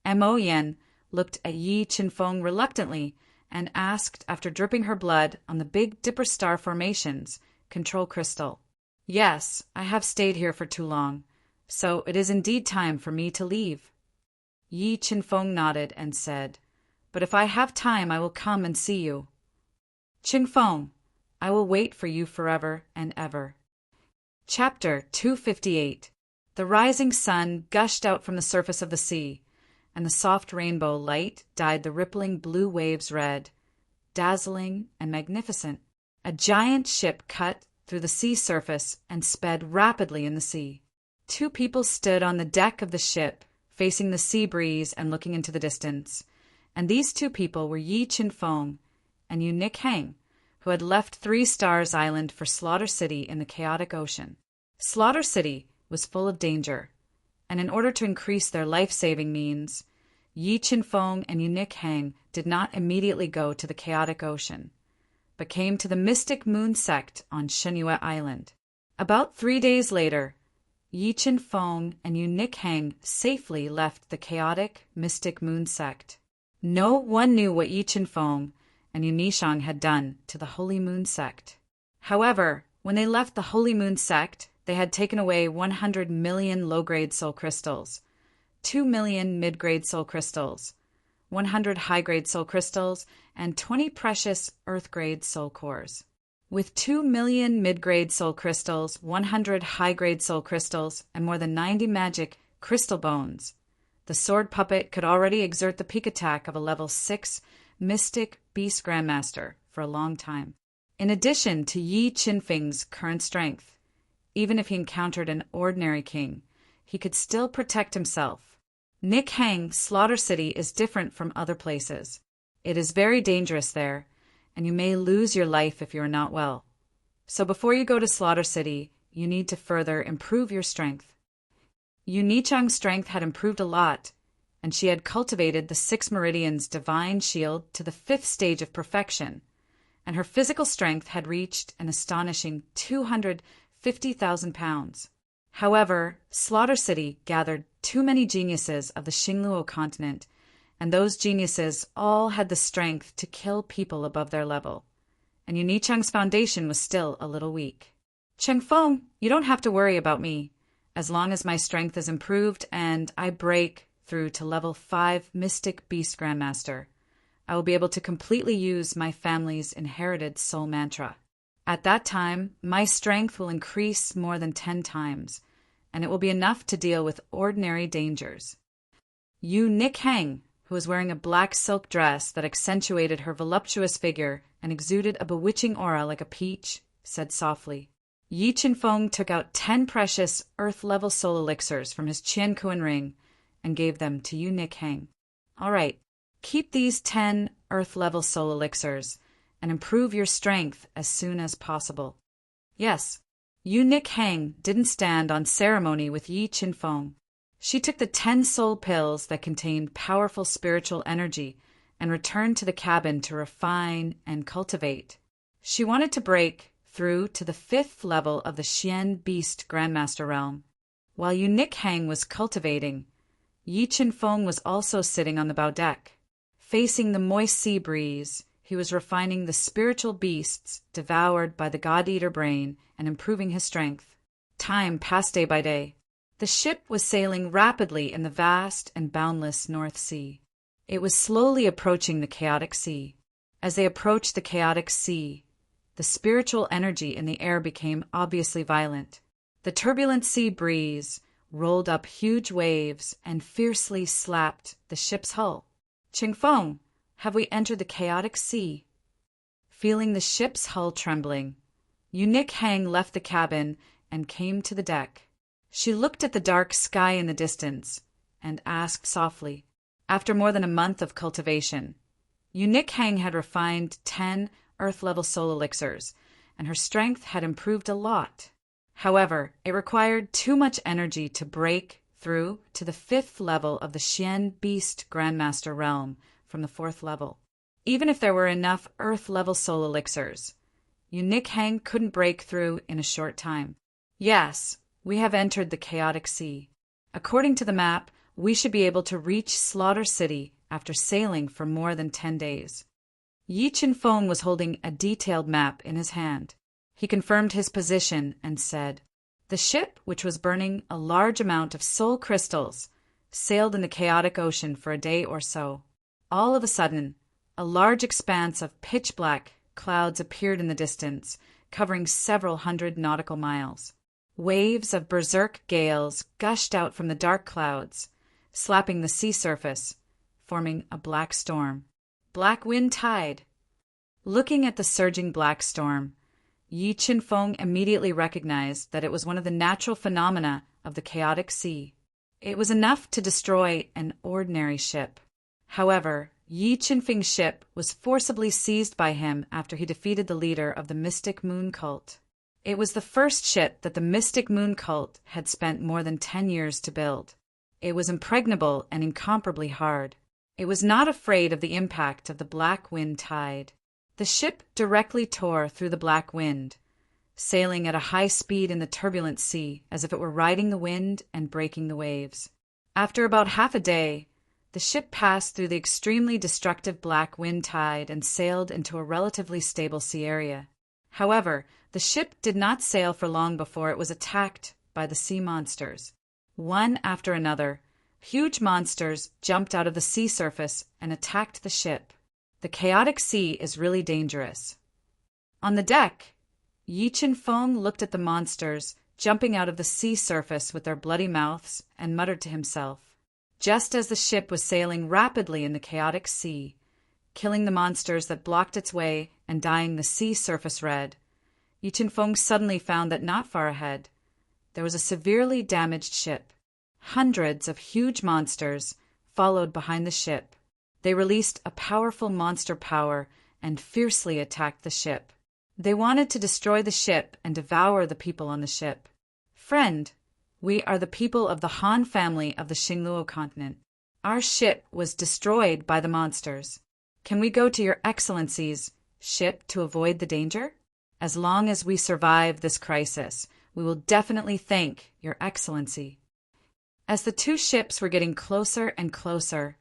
Mo Yan looked at Yi Qinfeng reluctantly and asked after dripping her blood on the Big Dipper Star Formation's control crystal. "Yes, I have stayed here for too long, so it is indeed time for me to leave." Yi Qinfeng nodded and said, "But if I have time, I will come and see you." "Qinfeng, I will wait for you forever and ever." Chapter 258. The rising sun gushed out from the surface of the sea, and the soft rainbow light dyed the rippling blue waves red, dazzling and magnificent. A giant ship cut through the sea surface and sped rapidly in the sea. 2 people stood on the deck of the ship, facing the sea breeze and looking into the distance, and these 2 people were Yi Qinfeng and Yu Nikhang, who had left 3 Stars Island for Slaughter City in the chaotic ocean. Slaughter City was full of danger, and in order to increase their life-saving means, Yi Qinfeng and Yu Nikhang did not immediately go to the chaotic ocean, but came to the Mystic Moon Sect on Shenyue Island. About 3 days later, Yi Qinfeng and Yu Nikhang safely left the chaotic Mystic Moon Sect. No one knew what Yi Qianfeng and Yu Nishang had done to the Holy Moon sect. However, when they left the Holy Moon sect, they had taken away 100 million low-grade soul crystals, 2 million mid-grade soul crystals, 100 high-grade soul crystals, and 20 precious earth-grade soul cores. With 2 million mid-grade soul crystals, 100 high-grade soul crystals, and more than 90 magic crystal bones, the sword puppet could already exert the peak attack of a level 6 mystic beast grandmaster for a long time. In addition to Yi Qianfeng's current strength, even if he encountered an ordinary king, he could still protect himself. Nikhang Slaughter City is different from other places. It is very dangerous there, and you may lose your life if you are not well. So before you go to Slaughter City, you need to further improve your strength. Yu Nichang's strength had improved a lot, and she had cultivated the 6 Meridian's divine shield to the 5th stage of perfection, and her physical strength had reached an astonishing 250,000 pounds. However, Slaughter City gathered too many geniuses of the Xingluo continent, and those geniuses all had the strength to kill people above their level, and Yu Nichang's foundation was still a little weak. Chengfeng, you don't have to worry about me. As long as my strength is improved and I break through to level 5 Mystic Beast Grandmaster, I will be able to completely use my family's inherited soul mantra. At that time, my strength will increase more than 10 times, and it will be enough to deal with ordinary dangers. Yu Nikhang, who was wearing a black silk dress that accentuated her voluptuous figure and exuded a bewitching aura like a peach, said softly. Yi Qianfeng took out 10 precious earth-level soul elixirs from his Qiankuan ring and gave them to Yu Nikhang. All right, keep these 10 earth-level soul elixirs and improve your strength as soon as possible. Yes, Yu Nikhang didn't stand on ceremony with Yi Qianfeng. She took the 10 soul pills that contained powerful spiritual energy and returned to the cabin to refine and cultivate. She wanted to break through to the 5th level of the Xian Beast Grandmaster realm. While Yu Nikhang was cultivating, Yi Qianfeng was also sitting on the bow deck. Facing the moist sea breeze, he was refining the spiritual beasts devoured by the God-Eater brain and improving his strength. Time passed day by day. The ship was sailing rapidly in the vast and boundless North Sea. It was slowly approaching the chaotic sea. As they approached the chaotic sea, the spiritual energy in the air became obviously violent. The turbulent sea breeze rolled up huge waves and fiercely slapped the ship's hull. Chengfeng, have we entered the chaotic sea? Feeling the ship's hull trembling, Yu Nikhang left the cabin and came to the deck. She looked at the dark sky in the distance and asked softly. After more than a month of cultivation, Yu Nikhang had refined 10 earth-level soul elixirs, and her strength had improved a lot. However, it required too much energy to break through to the 5th level of the Xian Beast Grandmaster realm from the 4th level. Even if there were enough earth-level soul elixirs, Yu Nikhang couldn't break through in a short time. Yes, we have entered the chaotic sea. According to the map, we should be able to reach Slaughter City after sailing for more than 10 days. Yi Qianfeng was holding a detailed map in his hand. He confirmed his position and said, "The ship, which was burning a large amount of soul crystals, sailed in the chaotic ocean for a day or so. All of a sudden, a large expanse of pitch-black clouds appeared in the distance, covering several hundred nautical miles. Waves of berserk gales gushed out from the dark clouds, slapping the sea surface, forming a black storm. Black wind tide." Looking at the surging black storm, Yi Qianfeng immediately recognized that it was one of the natural phenomena of the chaotic sea. It was enough to destroy an ordinary ship. However, Yi Qianfeng's ship was forcibly seized by him after he defeated the leader of the Mystic Moon Cult. It was the first ship that the Mystic Moon Cult had spent more than 10 years to build. It was impregnable and incomparably hard. It was not afraid of the impact of the black wind tide. The ship directly tore through the black wind, sailing at a high speed in the turbulent sea as if it were riding the wind and breaking the waves. After about half a day, The ship passed through the extremely destructive black wind tide and sailed into a relatively stable sea area. However, the ship did not sail for long before it was attacked by the sea monsters. One after another, huge monsters jumped out of the sea surface and attacked the ship. The chaotic sea is really dangerous. On the deck, Yi Chen-feng looked at the monsters jumping out of the sea surface with their bloody mouths and muttered to himself. Just as the ship was sailing rapidly in the chaotic sea, killing the monsters that blocked its way and dyeing the sea surface red, Yi Chen-feng suddenly found that not far ahead, there was a severely damaged ship. Hundreds of huge monsters followed behind the ship. They released a powerful monster power and fiercely attacked the ship. They wanted to destroy the ship and devour the people on the ship. Friend, we are the people of the Han family of the Xingluo continent. Our ship was destroyed by the monsters. Can we go to Your Excellency's ship to avoid the danger? As long as we survive this crisis, we will definitely thank Your Excellency. As the two ships were getting closer and closer,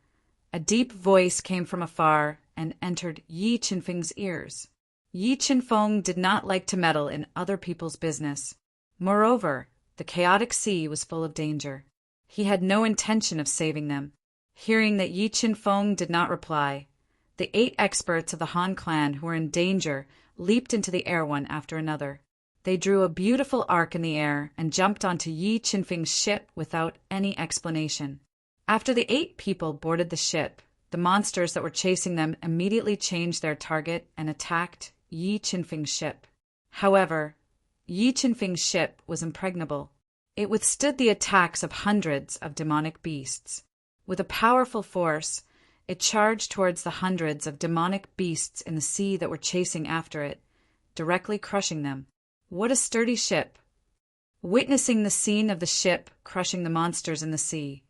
a deep voice came from afar and entered Yi Chen-feng's ears. Yi Chen-feng did not like to meddle in other people's business. Moreover, the chaotic sea was full of danger. He had no intention of saving them. Hearing that Yi Chen-feng did not reply, the 8 experts of the Han clan who were in danger leaped into the air one after another. They drew a beautiful arc in the air and jumped onto Yi Chen-feng's ship without any explanation. After the 8 people boarded the ship, the monsters that were chasing them immediately changed their target and attacked Yi Chen-feng's ship. However, Yi Chen-feng's ship was impregnable. It withstood the attacks of hundreds of demonic beasts. With a powerful force, it charged towards the hundreds of demonic beasts in the sea that were chasing after it, directly crushing them. What a sturdy ship! Witnessing the scene of the ship crushing the monsters in the sea,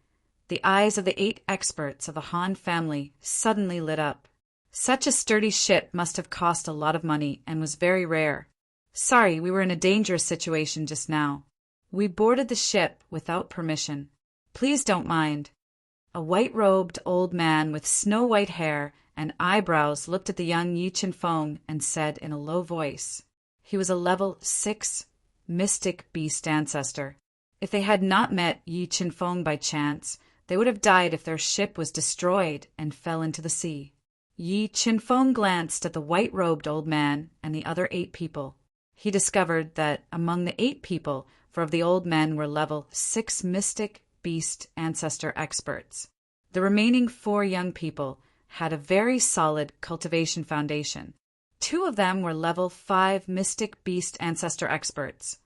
the eyes of the 8 experts of the Han family suddenly lit up. Such a sturdy ship must have cost a lot of money and was very rare. Sorry, we were in a dangerous situation just now. We boarded the ship without permission. Please don't mind. A white-robed old man with snow-white hair and eyebrows looked at the young Yi Chen-feng and said in a low voice. He was a level 6 mystic beast ancestor. If they had not met Yi Chen-feng by chance, they would have died if their ship was destroyed and fell into the sea. Yi Chen-feng glanced at the white-robed old man and the other 8 people. He discovered that among the 8 people, 4 of the old men were level 6 mystic beast ancestor experts. The remaining 4 young people had a very solid cultivation foundation. 2 of them were level 5 mystic beast ancestor experts,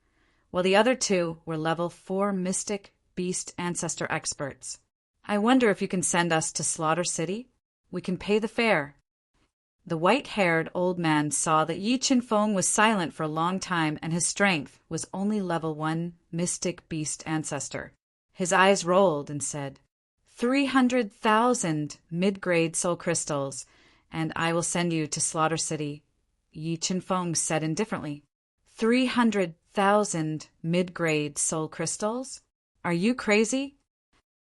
while the other 2 were level 4 mystic beast ancestor experts. I wonder if you can send us to Slaughter City? We can pay the fare. The white-haired old man saw that Yi Chen-feng was silent for a long time and his strength was only level 1 mystic beast ancestor. His eyes rolled and said, 300,000 mid-grade soul crystals, and I will send you to Slaughter City. Yi Chen-feng said indifferently. 300,000 mid-grade soul crystals? Are you crazy?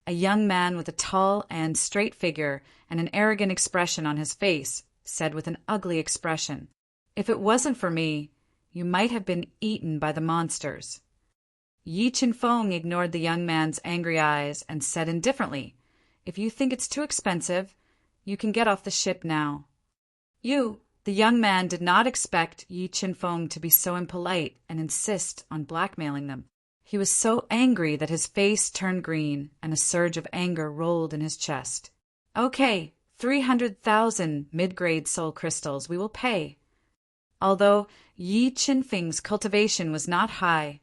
A young man with a tall and straight figure and an arrogant expression on his face said with an ugly expression, If it wasn't for me, you might have been eaten by the monsters. Yi Chen-feng ignored the young man's angry eyes and said indifferently, If you think it's too expensive, you can get off the ship now. The young man did not expect Yi Chen-feng to be so impolite and insist on blackmailing them. He was so angry that his face turned green and a surge of anger rolled in his chest. Okay, 300,000 mid-grade soul crystals we will pay. Although Yi Chen-feng's cultivation was not high,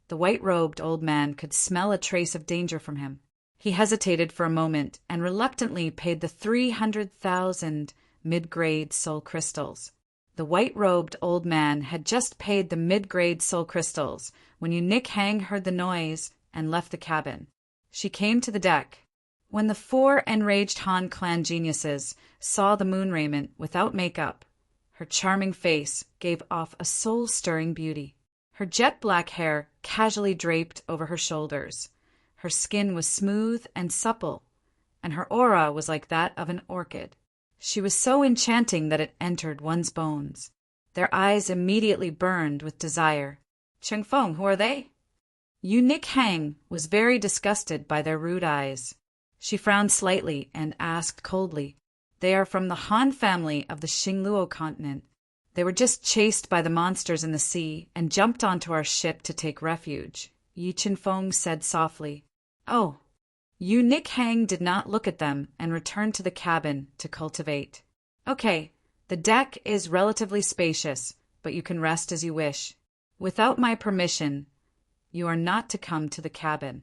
the white-robed old man could smell a trace of danger from him. He hesitated for a moment and reluctantly paid the 300,000 mid-grade soul crystals. The white-robed old man had just paid the mid-grade soul crystals when Eunuch Hang heard the noise and left the cabin. She came to the deck. When the 4 enraged Han clan geniuses saw the moon raiment without makeup, her charming face gave off a soul-stirring beauty. Her jet-black hair casually draped over her shoulders. Her skin was smooth and supple, and her aura was like that of an orchid. She was so enchanting that it entered one's bones. Their eyes immediately burned with desire. Cheng Feng, who are they? Yu Nikhang was very disgusted by their rude eyes. She frowned slightly and asked coldly, "They are from the Han family of the Xingluo continent. They were just chased by the monsters in the sea and jumped onto our ship to take refuge," Yi Chenfeng said softly. "Oh." Yu Nikhang did not look at them and returned to the cabin to cultivate. "Okay, the deck is relatively spacious, but you can rest as you wish. Without my permission, you are not to come to the cabin."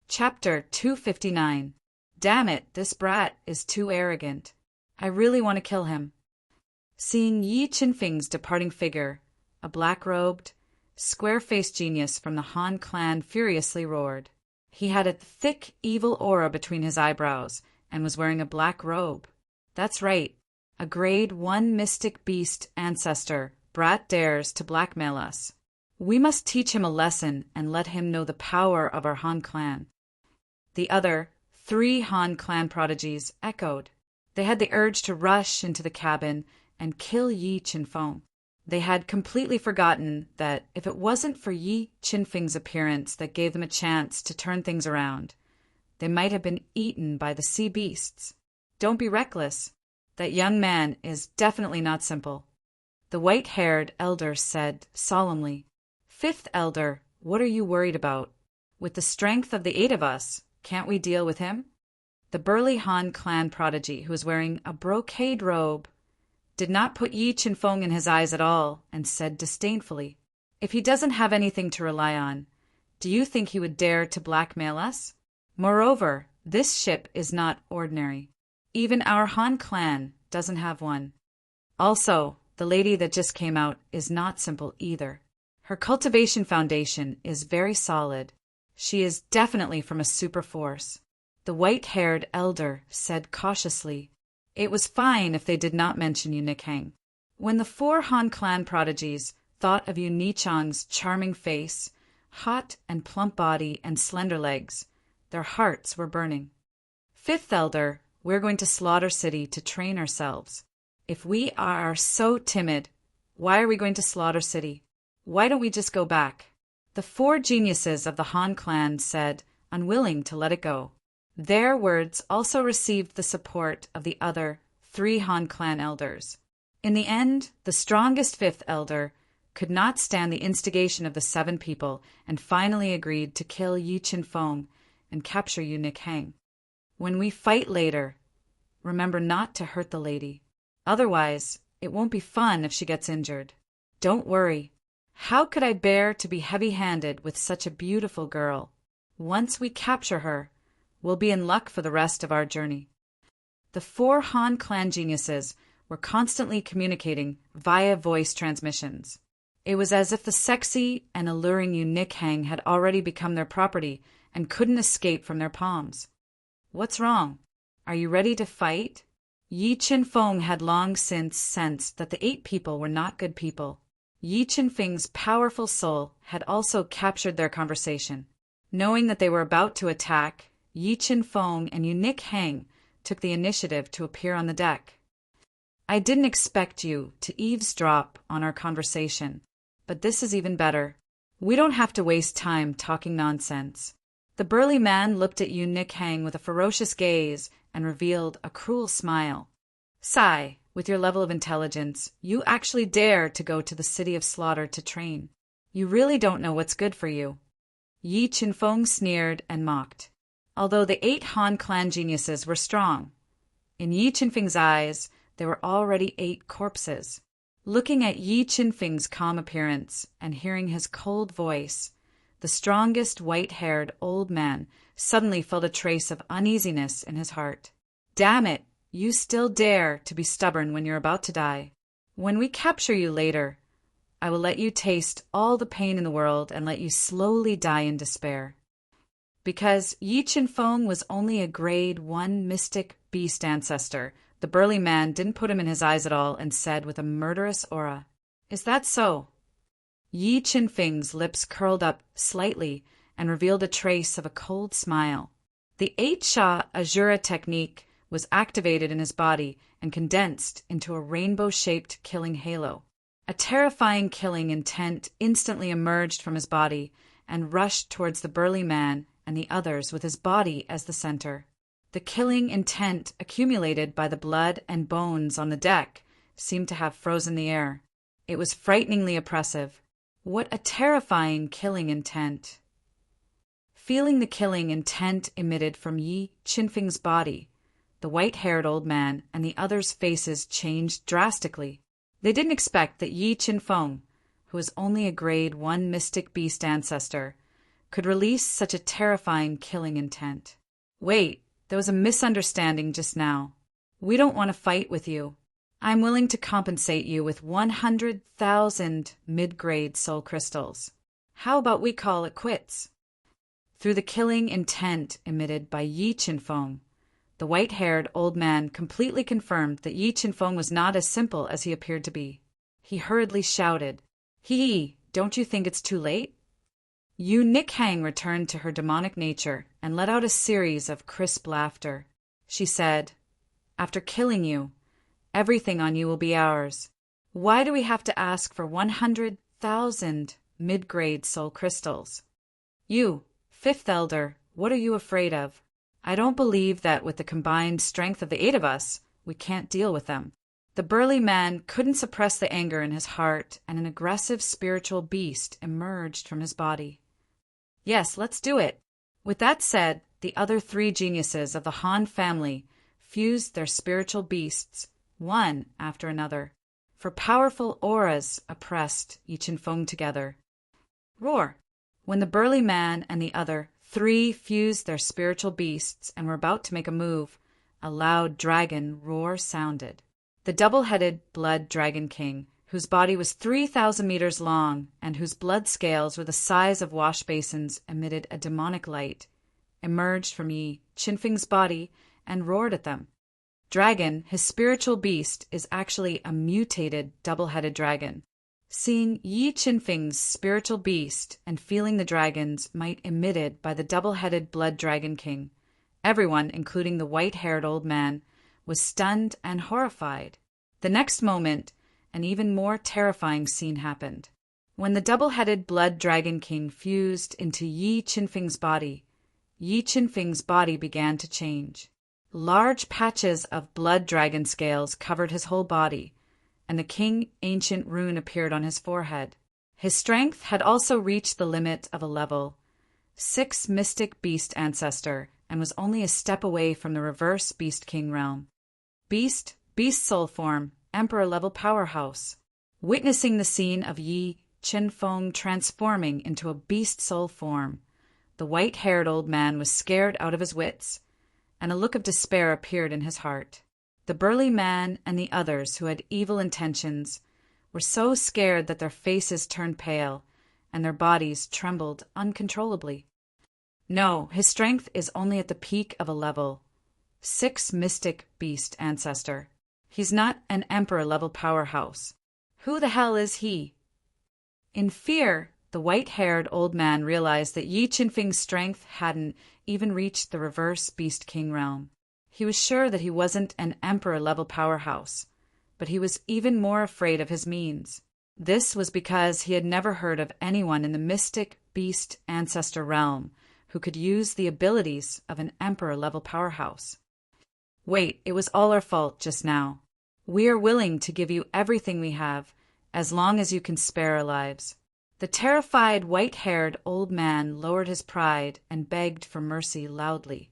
Chapter 259. Damn it, this brat is too arrogant. I really want to kill him. Seeing Yi Chenfeng's departing figure, a black-robed, square-faced genius from the Han clan furiously roared. He had a thick, evil aura between his eyebrows and was wearing a black robe. That's right, a grade 1 mystic beast ancestor, brat dares to blackmail us. We must teach him a lesson and let him know the power of our Han clan. The other 3 Han clan prodigies echoed. They had the urge to rush into the cabin and kill Yi Chenfeng. They had completely forgotten that if it wasn't for Yi Chenfeng's appearance that gave them a chance to turn things around, they might have been eaten by the sea beasts. Don't be reckless. That young man is definitely not simple. The white-haired elder said solemnly, "Fifth elder, what are you worried about? With the strength of the 8 of us, can't we deal with him?" The burly Han clan prodigy, who was wearing a brocade robe, did not put Yi Chenfeng in his eyes at all and said disdainfully, "If he doesn't have anything to rely on, do you think he would dare to blackmail us? Moreover, this ship is not ordinary. Even our Han clan doesn't have one. Also, the lady that just came out is not simple either. Her cultivation foundation is very solid. She is definitely from a super force." The white-haired elder said cautiously, "It was fine if they did not mention Yu Nikhang." When the 4 Han clan prodigies thought of Yu Nichang's charming face, hot and plump body, and slender legs, their hearts were burning. "Fifth elder, we're going to Slaughter City to train ourselves. If we are so timid, why are we going to Slaughter City? Why don't we just go back?" The 4 geniuses of the Han clan said, unwilling to let it go. Their words also received the support of the other 3 Han clan elders. In the end, the strongest 5th elder could not stand the instigation of the 7 people and finally agreed to kill Yi Chenfeng and capture Yu Nikhang. "When we fight later, remember not to hurt the lady. Otherwise, it won't be fun if she gets injured. Don't worry. How could I bear to be heavy-handed with such a beautiful girl? Once we capture her, we'll be in luck for the rest of our journey." The 4 Han clan geniuses were constantly communicating via voice transmissions. It was as if the sexy and alluring Yu Nikhang had already become their property and couldn't escape from their palms. "What's wrong? Are you ready to fight?" Yi Chenfeng had long since sensed that the 8 people were not good people. Yi Chenfeng's powerful soul had also captured their conversation. Knowing that they were about to attack, Yi Chenfeng and Yu Nikhang took the initiative to appear on the deck. "I didn't expect you to eavesdrop on our conversation, but this is even better. We don't have to waste time talking nonsense." The burly man looked at Yu Nikhang with a ferocious gaze and revealed a cruel smile. "Sai, with your level of intelligence, you actually dare to go to the city of slaughter to train. You really don't know what's good for you." Yi Chenfeng sneered and mocked. Although the 8 Han clan geniuses were strong, in Yi Chenfeng's eyes there were already 8 corpses. Looking at Yi Chenfeng's calm appearance and hearing his cold voice, the strongest white-haired old man suddenly felt a trace of uneasiness in his heart. "Damn it, you still dare to be stubborn when you're about to die. When we capture you later, I will let you taste all the pain in the world and let you slowly die in despair." Because Yi Chenfeng was only a grade 1 mystic beast ancestor, the burly man didn't put him in his eyes at all and said with a murderous aura, "Is that so?" Yi Chenfeng's lips curled up slightly and revealed a trace of a cold smile. The 8-Sha Azura technique was activated in his body and condensed into a rainbow-shaped killing halo. A terrifying killing intent instantly emerged from his body and rushed towards the burly man and the others with his body as the center. The killing intent accumulated by the blood and bones on the deck seemed to have frozen the air. It was frighteningly oppressive. What a terrifying killing intent! Feeling the killing intent emitted from Yi Qinfeng's body, the white-haired old man and the others' faces changed drastically. They didn't expect that Yi Qinfeng, who was only a grade 1 mystic beast ancestor, could release such a terrifying killing intent. Wait, there was a misunderstanding just now. We don't want to fight with you. I'm willing to compensate you with 100,000 mid-grade soul crystals. How about we call it quits? Through the killing intent emitted by Yi Qinfeng, the white-haired old man completely confirmed that Yi Qinfeng was not as simple as he appeared to be. He hurriedly shouted, "Hee, don't you think it's too late?" Yu Nikhang returned to her demonic nature and let out a series of crisp laughter. She said, "After killing you, everything on you will be ours. Why do we have to ask for 100,000 mid-grade soul crystals? You, Fifth Elder, what are you afraid of? I don't believe that with the combined strength of the 8 of us, we can't deal with them." The burly man couldn't suppress the anger in his heart, and an aggressive spiritual beast emerged from his body. "Yes, let's do it." With that said, the other 3 geniuses of the Han family fused their spiritual beasts, one after another, for powerful auras oppressed Yi Qinfeng together. Roar! When the burly man and the other 3 fused their spiritual beasts and were about to make a move, a loud dragon roar sounded. The double-headed Blood Dragon King, whose body was 3,000 meters long and whose blood scales were the size of wash basins, emitted a demonic light, emerged from Yi Qinfeng's body, and roared at them. Dragon, his spiritual beast, is actually a mutated double-headed dragon. Seeing Yi Qinfeng's spiritual beast and feeling the dragon's might emitted by the double-headed Blood Dragon King, everyone, including the white-haired old man, was stunned and horrified. The next moment, an even more terrifying scene happened. When the double-headed Blood Dragon King fused into Yi Qinfeng's body, Yi Qinfeng's body began to change. Large patches of blood dragon scales covered his whole body, and the King Ancient rune appeared on his forehead. His strength had also reached the limit of a level 6 mystic beast ancestor and was only a step away from the reverse Beast King realm. Beast soul form, Emperor-level powerhouse. Witnessing the scene of Yi Qinfeng transforming into a beast soul form, the white-haired old man was scared out of his wits, and a look of despair appeared in his heart. The burly man and the others who had evil intentions were so scared that their faces turned pale and their bodies trembled uncontrollably. No, his strength is only at the peak of a level 6 mystic beast ancestor. He's not an emperor-level powerhouse. Who the hell is he? In fear, the white-haired old man realized that Yi Qinfeng's strength hadn't even reached the reverse Beast King realm. He was sure that he wasn't an emperor-level powerhouse, but he was even more afraid of his means. This was because he had never heard of anyone in the mystic beast ancestor realm who could use the abilities of an emperor-level powerhouse. Wait, it was all our fault just now. We are willing to give you everything we have, as long as you can spare our lives. The terrified white-haired old man lowered his pride and begged for mercy loudly.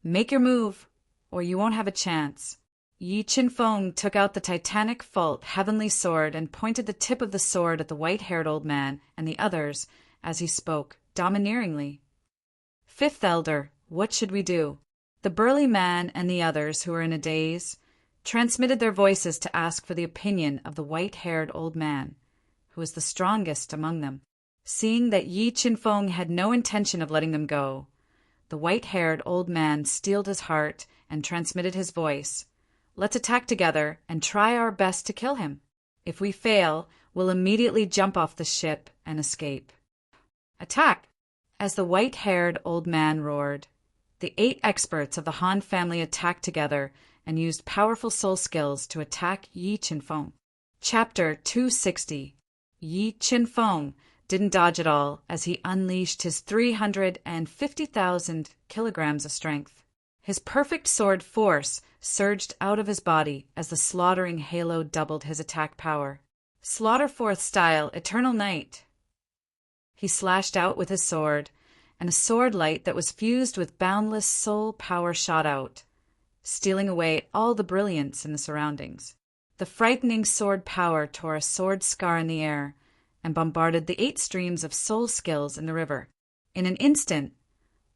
Make your move, or you won't have a chance. Yi Qinfeng took out the titanic fault heavenly sword and pointed the tip of the sword at the white-haired old man and the others as he spoke, domineeringly. Fifth Elder, what should we do? The burly man and the others, who were in a daze, transmitted their voices to ask for the opinion of the white-haired old man, who was the strongest among them. Seeing that Yi Qinfeng had no intention of letting them go, the white-haired old man steeled his heart and transmitted his voice. Let's attack together and try our best to kill him. If we fail, we'll immediately jump off the ship and escape. Attack! As the white-haired old man roared, The 8 experts of the Han family attacked together and used powerful soul skills to attack Yi Qinfeng. Chapter 260. Yi Qinfeng didn't dodge at all as he unleashed his 350,000 kilograms of strength. His perfect sword force surged out of his body as the slaughtering halo doubled his attack power. Slaughterforth style, Eternal Night. He slashed out with his sword, and a sword light that was fused with boundless soul power shot out, stealing away all the brilliance in the surroundings. The frightening sword power tore a sword scar in the air and bombarded the 8 streams of soul skills in the river. In an instant,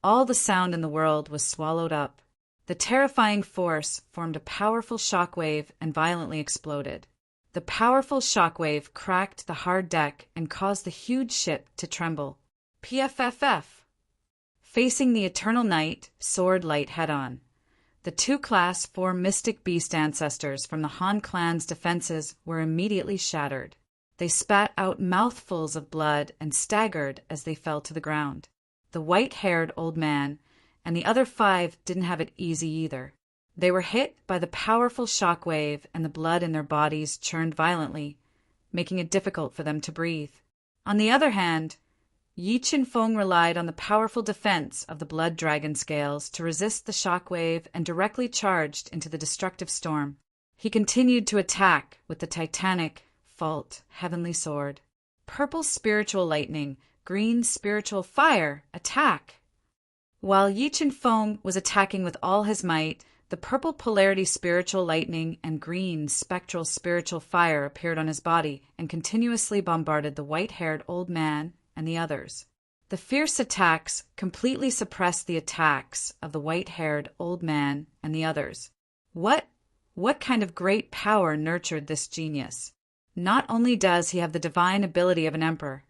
all the sound in the world was swallowed up. The terrifying force formed a powerful shockwave and violently exploded. The powerful shockwave cracked the hard deck and caused the huge ship to tremble. PFFF. Facing the Eternal Night, sword light head-on. The 2 Class 4 mystic beast ancestors from the Han clan's defenses were immediately shattered. They spat out mouthfuls of blood and staggered as they fell to the ground. The white-haired old man and the other 5 didn't have it easy either. They were hit by the powerful shockwave and the blood in their bodies churned violently, making it difficult for them to breathe. On the other hand, Yi Qinfeng relied on the powerful defense of the blood dragon scales to resist the shockwave and directly charged into the destructive storm. He continued to attack with the titanic Fault Heavenly Sword. Purple spiritual lightning, green spiritual fire, attack! While Yi Qinfeng was attacking with all his might, the purple polarity spiritual lightning and green spectral spiritual fire appeared on his body and continuously bombarded the white-haired old man and the others. The fierce attacks completely suppressed the attacks of the white-haired old man and the others. What kind of great power nurtured this genius? Not only does he have the divine ability of an emperor,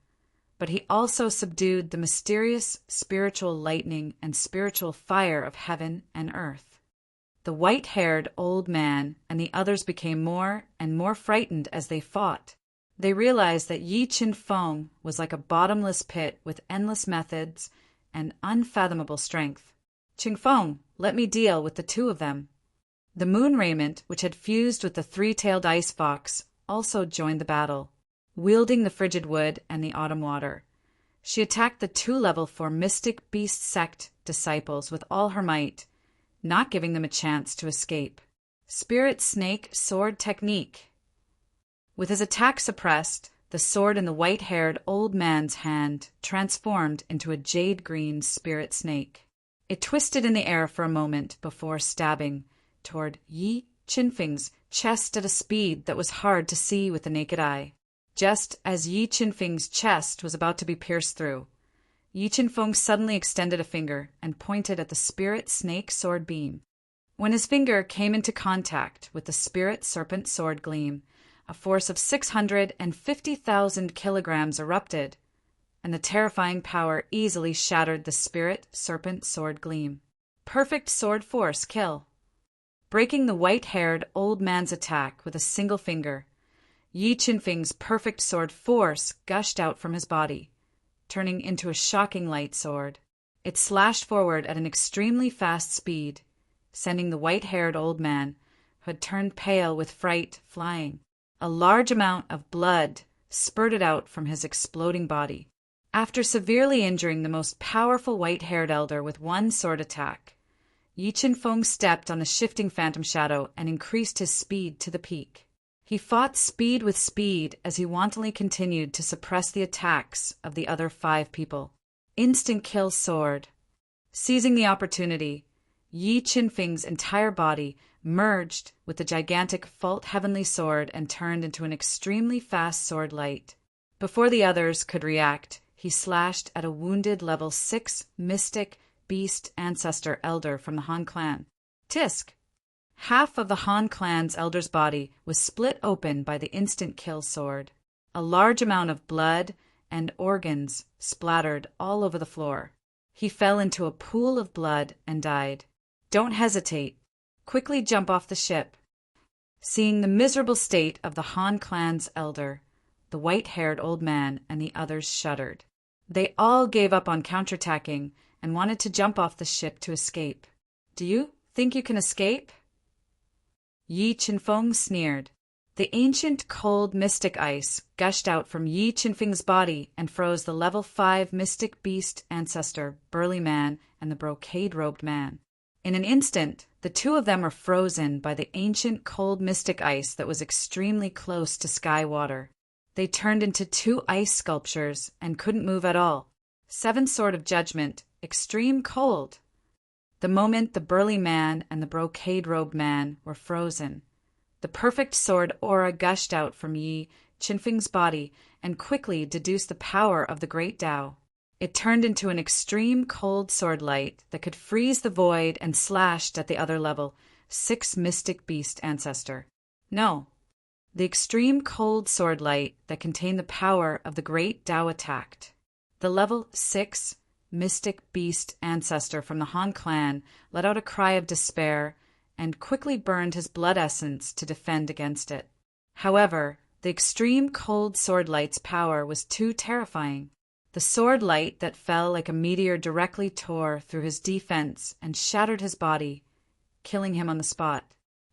but he also subdued the mysterious spiritual lightning and spiritual fire of heaven and earth. The white-haired old man and the others became more and more frightened as they fought. They realized that Yi Qinfeng was like a bottomless pit with endless methods and unfathomable strength. Qinfeng, let me deal with the 2 of them. The moon raiment, which had fused with the 3-tailed ice fox, also joined the battle, wielding the frigid wood and the autumn water. She attacked the 2 level 4 mystic beast sect disciples with all her might, not giving them a chance to escape. Spirit snake sword technique. With his attack suppressed, the sword in the white-haired old man's hand transformed into a jade-green spirit snake. It twisted in the air for a moment before stabbing toward Yi Qinfeng's chest at a speed that was hard to see with the naked eye. Just as Yi Qinfeng's chest was about to be pierced through, Yi Qinfeng suddenly extended a finger and pointed at the spirit snake sword beam. When his finger came into contact with the spirit serpent sword gleam, a force of 650,000 kilograms erupted, and the terrifying power easily shattered the spirit serpent sword gleam. Perfect sword force kill. Breaking the white-haired old man's attack with a single finger, Yi Qinfeng's perfect sword force gushed out from his body, turning into a shocking light sword. It slashed forward at an extremely fast speed, sending the white-haired old man, who had turned pale with fright, flying. A large amount of blood spurted out from his exploding body. After severely injuring the most powerful white-haired elder with 1 sword attack, Yi Qinfeng stepped on the shifting phantom shadow and increased his speed to the peak. He fought speed with speed as he wantonly continued to suppress the attacks of the other 5 people. Instant kill sword. Seizing the opportunity, Yi Qinfeng's entire body merged with the gigantic Fault Heavenly Sword and turned into an extremely fast sword light. Before the others could react, he slashed at a wounded level 6 mystic beast ancestor elder from the Han clan. Tisk! Half of the Han clan's elder's body was split open by the instant kill sword. A large amount of blood and organs splattered all over the floor. He fell into a pool of blood and died. Don't hesitate. Quickly jump off the ship. Seeing the miserable state of the Han clan's elder, the white-haired old man and the others shuddered. They all gave up on counterattacking and wanted to jump off the ship to escape. Do you think you can escape? Yi Qinfeng sneered. The ancient, cold, mystic ice gushed out from Yi Qinfeng's body and froze the level 5 mystic beast ancestor, Burly Man, and the brocade-robed man. In an instant, the two of them were frozen by the ancient, cold, mystic ice that was extremely close to sky water. They turned into two ice sculptures and couldn't move at all. 7 Sword of Judgment, extreme cold. The moment the Burly Man and the brocade-robed man were frozen, the perfect sword aura gushed out from Yi Qinfeng's body and quickly deduced the power of the great Tao. It turned into an extreme cold sword light that could freeze the void and slashed at the other level 6 mystic beast ancestor. No, the extreme cold sword light that contained the power of the great Tao attacked. The level 6 mystic beast ancestor from the Han clan let out a cry of despair and quickly burned his blood essence to defend against it. However, the extreme cold sword light's power was too terrifying. The sword light that fell like a meteor directly tore through his defense and shattered his body, killing him on the spot.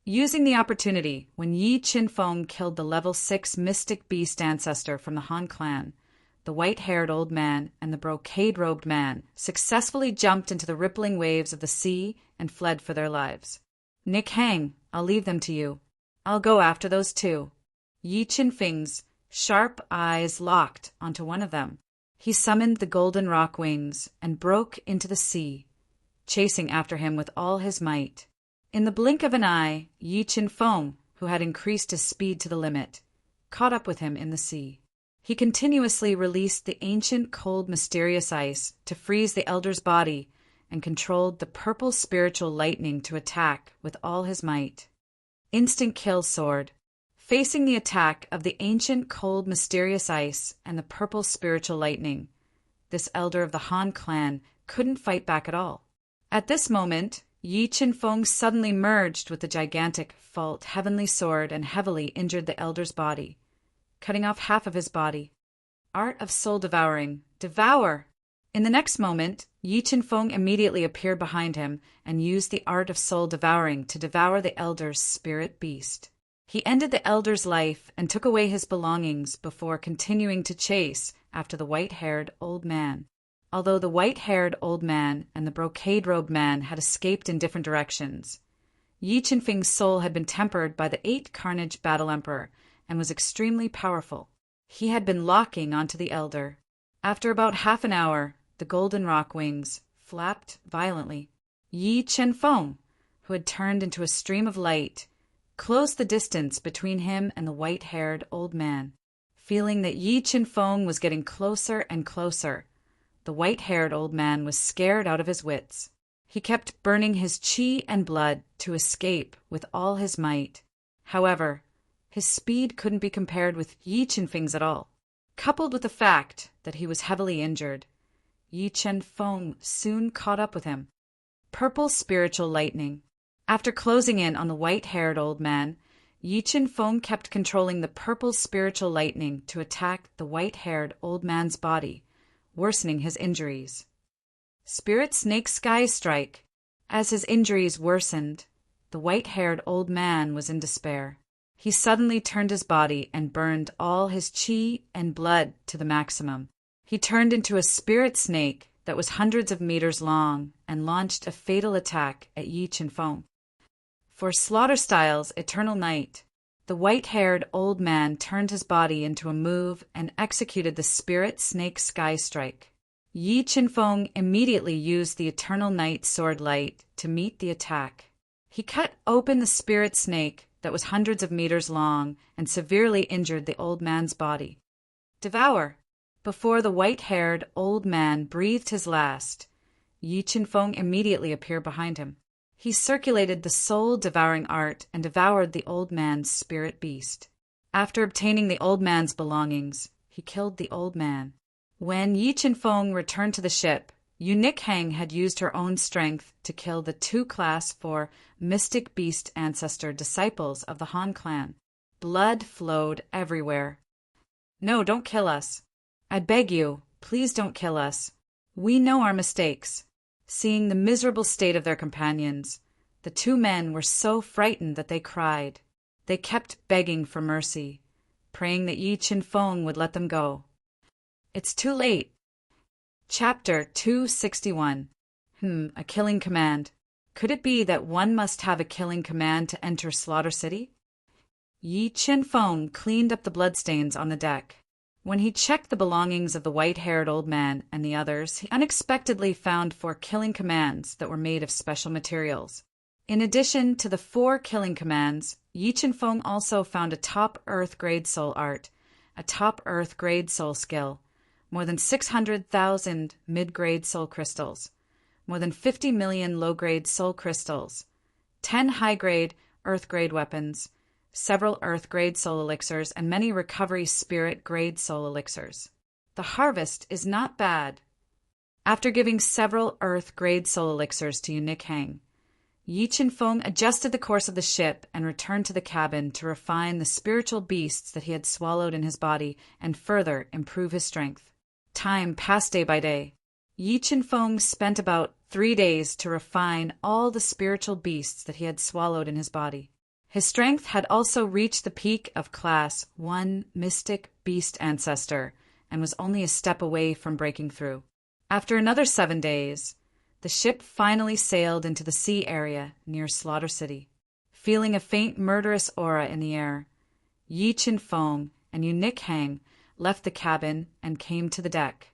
Using the opportunity, when Yi Qinfeng killed the level 6 mystic beast ancestor from the Han clan, the white-haired old man and the brocade-robed man successfully jumped into the rippling waves of the sea and fled for their lives. Nick Hang, I'll leave them to you. I'll go after those two. Yi Qinfeng's sharp eyes locked onto one of them. He summoned the golden rock wings and broke into the sea, chasing after him with all his might. In the blink of an eye, Yi Qinfeng, who had increased his speed to the limit, caught up with him in the sea. He continuously released the ancient, cold, mysterious ice to freeze the elder's body and controlled the purple spiritual lightning to attack with all his might. Instant kill sword. Facing the attack of the ancient, cold, mysterious ice and the purple spiritual lightning, this elder of the Han clan couldn't fight back at all. At this moment, Yi Qinfeng suddenly merged with the gigantic fault heavenly sword and heavily injured the elder's body, cutting off half of his body. Art of soul devouring. Devour! In the next moment, Yi Qinfeng immediately appeared behind him and used the art of soul devouring to devour the elder's spirit beast. He ended the elder's life and took away his belongings before continuing to chase after the white-haired old man. Although the white-haired old man and the brocade-robed man had escaped in different directions, Yi Qinfeng's soul had been tempered by the 8 Carnage Battle Emperor and was extremely powerful. He had been locking onto the elder. After about half an hour, the golden rock wings flapped violently. Yi Qinfeng, who had turned into a stream of light, closed the distance between him and the white-haired old man. Feeling that Yi Qinfeng was getting closer and closer, the white-haired old man was scared out of his wits. He kept burning his qi and blood to escape with all his might. However, his speed couldn't be compared with Yi Qinfeng's at all. Coupled with the fact that he was heavily injured, Yi Qinfeng soon caught up with him. Purple spiritual lightning. After closing in on the white-haired old man, Yi Qinfeng kept controlling the purple spiritual lightning to attack the white-haired old man's body, worsening his injuries. Spirit Snake Sky Strike. As his injuries worsened, the white-haired old man was in despair. He suddenly turned his body and burned all his qi and blood to the maximum. He turned into a spirit snake that was hundreds of meters long and launched a fatal attack at Yi Qinfeng. For Slaughter Style's Eternal Night, the white-haired old man turned his body into a move and executed the Spirit Snake Sky Strike. Yi Qinfeng immediately used the Eternal Night sword light to meet the attack. He cut open the spirit snake that was hundreds of meters long and severely injured the old man's body. Devour! Before the white-haired old man breathed his last, Yi Qinfeng immediately appeared behind him. He circulated the soul-devouring art and devoured the old man's spirit beast. After obtaining the old man's belongings, he killed the old man. When Yi Qinfeng returned to the ship, Nick Hang had used her own strength to kill the 2 Class 4 Mystic Beast ancestor disciples of the Han clan. Blood flowed everywhere. No, don't kill us. I beg you, please don't kill us. We know our mistakes. Seeing the miserable state of their companions, the two men were so frightened that they cried. They kept begging for mercy, praying that Yi Qin-feng would let them go. It's too late. Chapter 261. A killing command. Could it be that one must have a killing command to enter Slaughter City? Yi Qin-feng cleaned up the bloodstains on the deck. When he checked the belongings of the white-haired old man and the others, he unexpectedly found 4 killing commands that were made of special materials. In addition to the 4 killing commands, Yi Qin-feng also found a top Earth grade soul art, a top Earth grade soul skill, more than 600,000 mid-grade soul crystals, more than 50 million low-grade soul crystals, 10 high-grade Earth-grade weapons, several Earth-grade soul elixirs, and many recovery spirit-grade soul elixirs. The harvest is not bad. After giving several Earth-grade soul elixirs to Eunuch Hang, Yi Qin-feng adjusted the course of the ship and returned to the cabin to refine the spiritual beasts that he had swallowed in his body and further improve his strength. Time passed day by day. Yi Qin-feng spent about 3 days to refine all the spiritual beasts that he had swallowed in his body. His strength had also reached the peak of Class 1 Mystic Beast Ancestor and was only a step away from breaking through. After another 7 days, the ship finally sailed into the sea area near Slaughter City. Feeling a faint murderous aura in the air, Yi Qin-feng and Eunuch Hang left the cabin and came to the deck.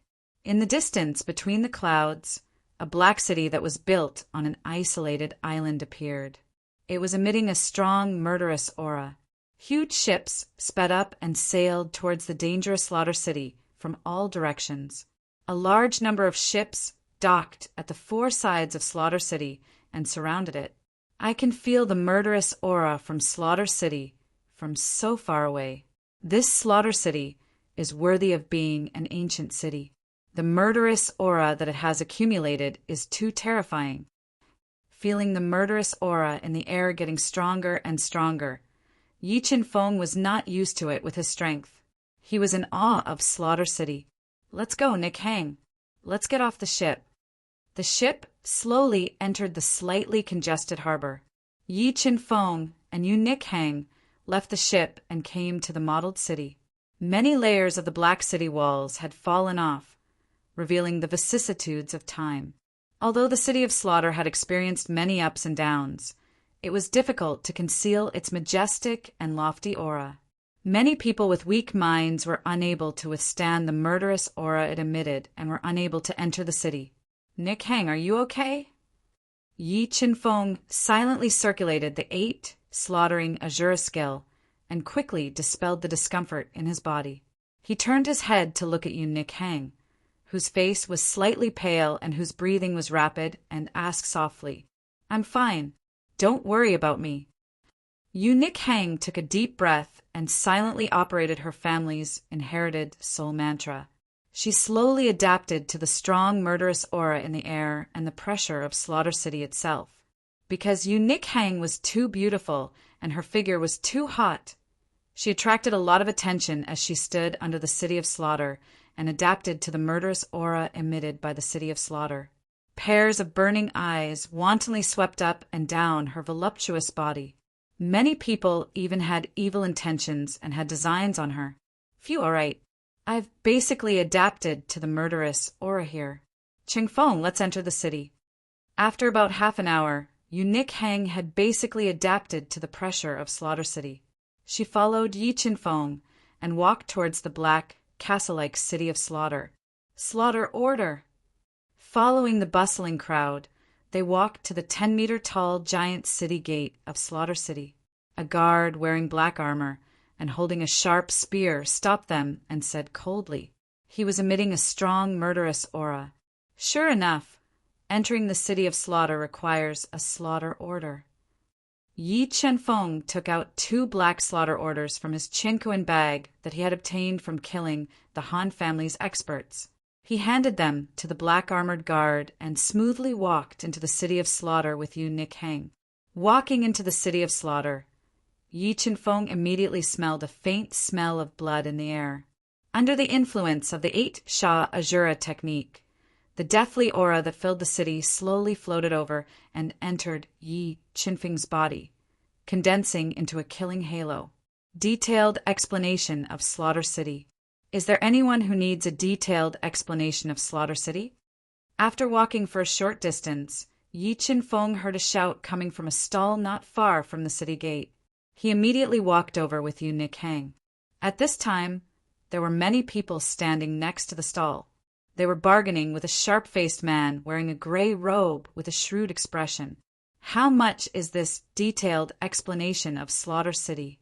In the distance between the clouds, a black city that was built on an isolated island appeared. It was emitting a strong, murderous aura. Huge ships sped up and sailed towards the dangerous Slaughter City from all directions. A large number of ships docked at the 4 sides of Slaughter City and surrounded it. I can feel the murderous aura from Slaughter City from so far away. This Slaughter City is worthy of being an ancient city. The murderous aura that it has accumulated is too terrifying. Feeling the murderous aura in the air getting stronger and stronger, Yi Qin-feng was not used to it with his strength. He was in awe of Slaughter City. Let's go, Eunuch Hang. Let's get off the ship. The ship slowly entered the slightly congested harbor. Yi Qin-feng and Eunuch Hang left the ship and came to the modeled city. Many layers of the black city walls had fallen off, revealing the vicissitudes of time. Although the city of Slaughter had experienced many ups and downs, it was difficult to conceal its majestic and lofty aura. Many people with weak minds were unable to withstand the murderous aura it emitted and were unable to enter the city. Eunuch Hang, are you okay? Yi Qin-feng silently circulated the 8 slaughtering Azura skill and quickly dispelled the discomfort in his body. He turned his head to look at Eunuch Hang, whose face was slightly pale and whose breathing was rapid, and asked softly, "I'm fine. Don't worry about me." Eunuch Hang took a deep breath and silently operated her family's inherited soul mantra. She slowly adapted to the strong murderous aura in the air and the pressure of Slaughter City itself. Because Eunuch Hang was too beautiful and her figure was too hot, she attracted a lot of attention as she stood under the city of Slaughter and adapted to the murderous aura emitted by the city of Slaughter. Pairs of burning eyes wantonly swept up and down her voluptuous body. Many people even had evil intentions and had designs on her. Phew, all right. I've basically adapted to the murderous aura here. Qin-feng, let's enter the city. After about half an hour, Eunuch Hang had basically adapted to the pressure of Slaughter City. She followed Yi Qin-feng and walked towards the black, castle-like city of Slaughter. Slaughter order! Following the bustling crowd, they walked to the 10-meter-tall giant city gate of Slaughter City. A guard wearing black armor and holding a sharp spear stopped them and said coldly. He was emitting a strong, murderous aura. Sure enough, entering the city of Slaughter requires a slaughter order. Yi Qin-feng took out 2 black slaughter orders from his chinquan bag that he had obtained from killing the Han family's experts. He handed them to the black-armored guard and smoothly walked into the city of Slaughter with Eunuch Hang. Walking into the city of Slaughter, Yi Qin-feng immediately smelled a faint smell of blood in the air. Under the influence of the 8 Sha Azura technique, The deathly aura that filled the city slowly floated over and entered Yi Qinfeng's body, condensing into a killing halo. Detailed explanation of Slaughter City. Is there anyone who needs a detailed explanation of Slaughter City? After walking for a short distance, Yi Qinfeng heard a shout coming from a stall not far from the city gate. He immediately walked over with Yu Nikhang. At this time, there were many people standing next to the stall. They were bargaining with a sharp-faced man wearing a gray robe with a shrewd expression. How much is this detailed explanation of Slaughter City?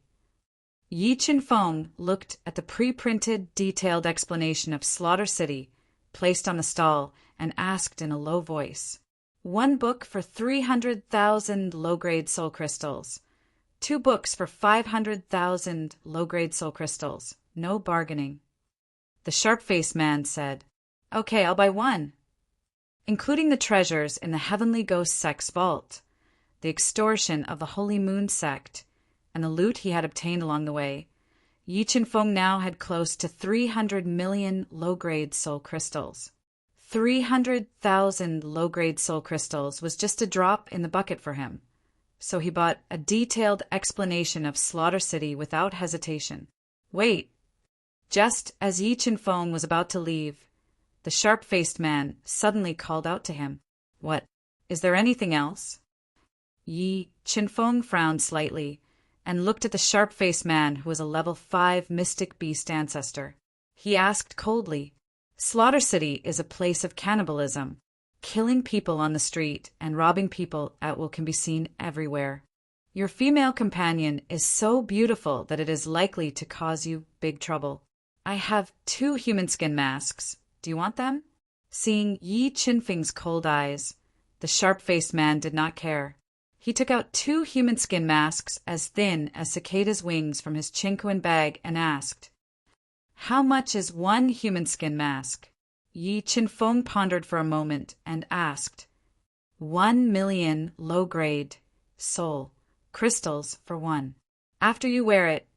Yi Qinfeng looked at the pre-printed detailed explanation of Slaughter City placed on the stall and asked in a low voice. 1 book for 300,000 low-grade soul crystals. 2 books for 500,000 low-grade soul crystals. No bargaining. The sharp-faced man said, "Okay, I'll buy 1." Including the treasures in the Heavenly Ghost Sect's vault, the extortion of the Holy Moon Sect, and the loot he had obtained along the way, Yi Qinfeng now had close to 300 million low-grade soul crystals. 300,000 low-grade soul crystals was just a drop in the bucket for him, so he bought a detailed explanation of Slaughter City without hesitation. Wait! Just as Yi Qinfeng was about to leave, the sharp-faced man suddenly called out to him. What? Is there anything else? Yi Qinfeng frowned slightly and looked at the sharp-faced man who was a level 5 mystic beast ancestor. He asked coldly, Slaughter City is a place of cannibalism. Killing people on the street and robbing people at will can be seen everywhere. Your female companion is so beautiful that it is likely to cause you big trouble. I have 2 human skin masks. Do you want them? Seeing Yi Qinfeng's cold eyes, the sharp-faced man did not care. He took out 2 human skin masks as thin as cicadas' wings from his chinquan bag and asked, "How much is 1 human skin mask?" Yi Qinfeng pondered for a moment and asked, 1 million low-grade soul crystals for 1. After you wear it,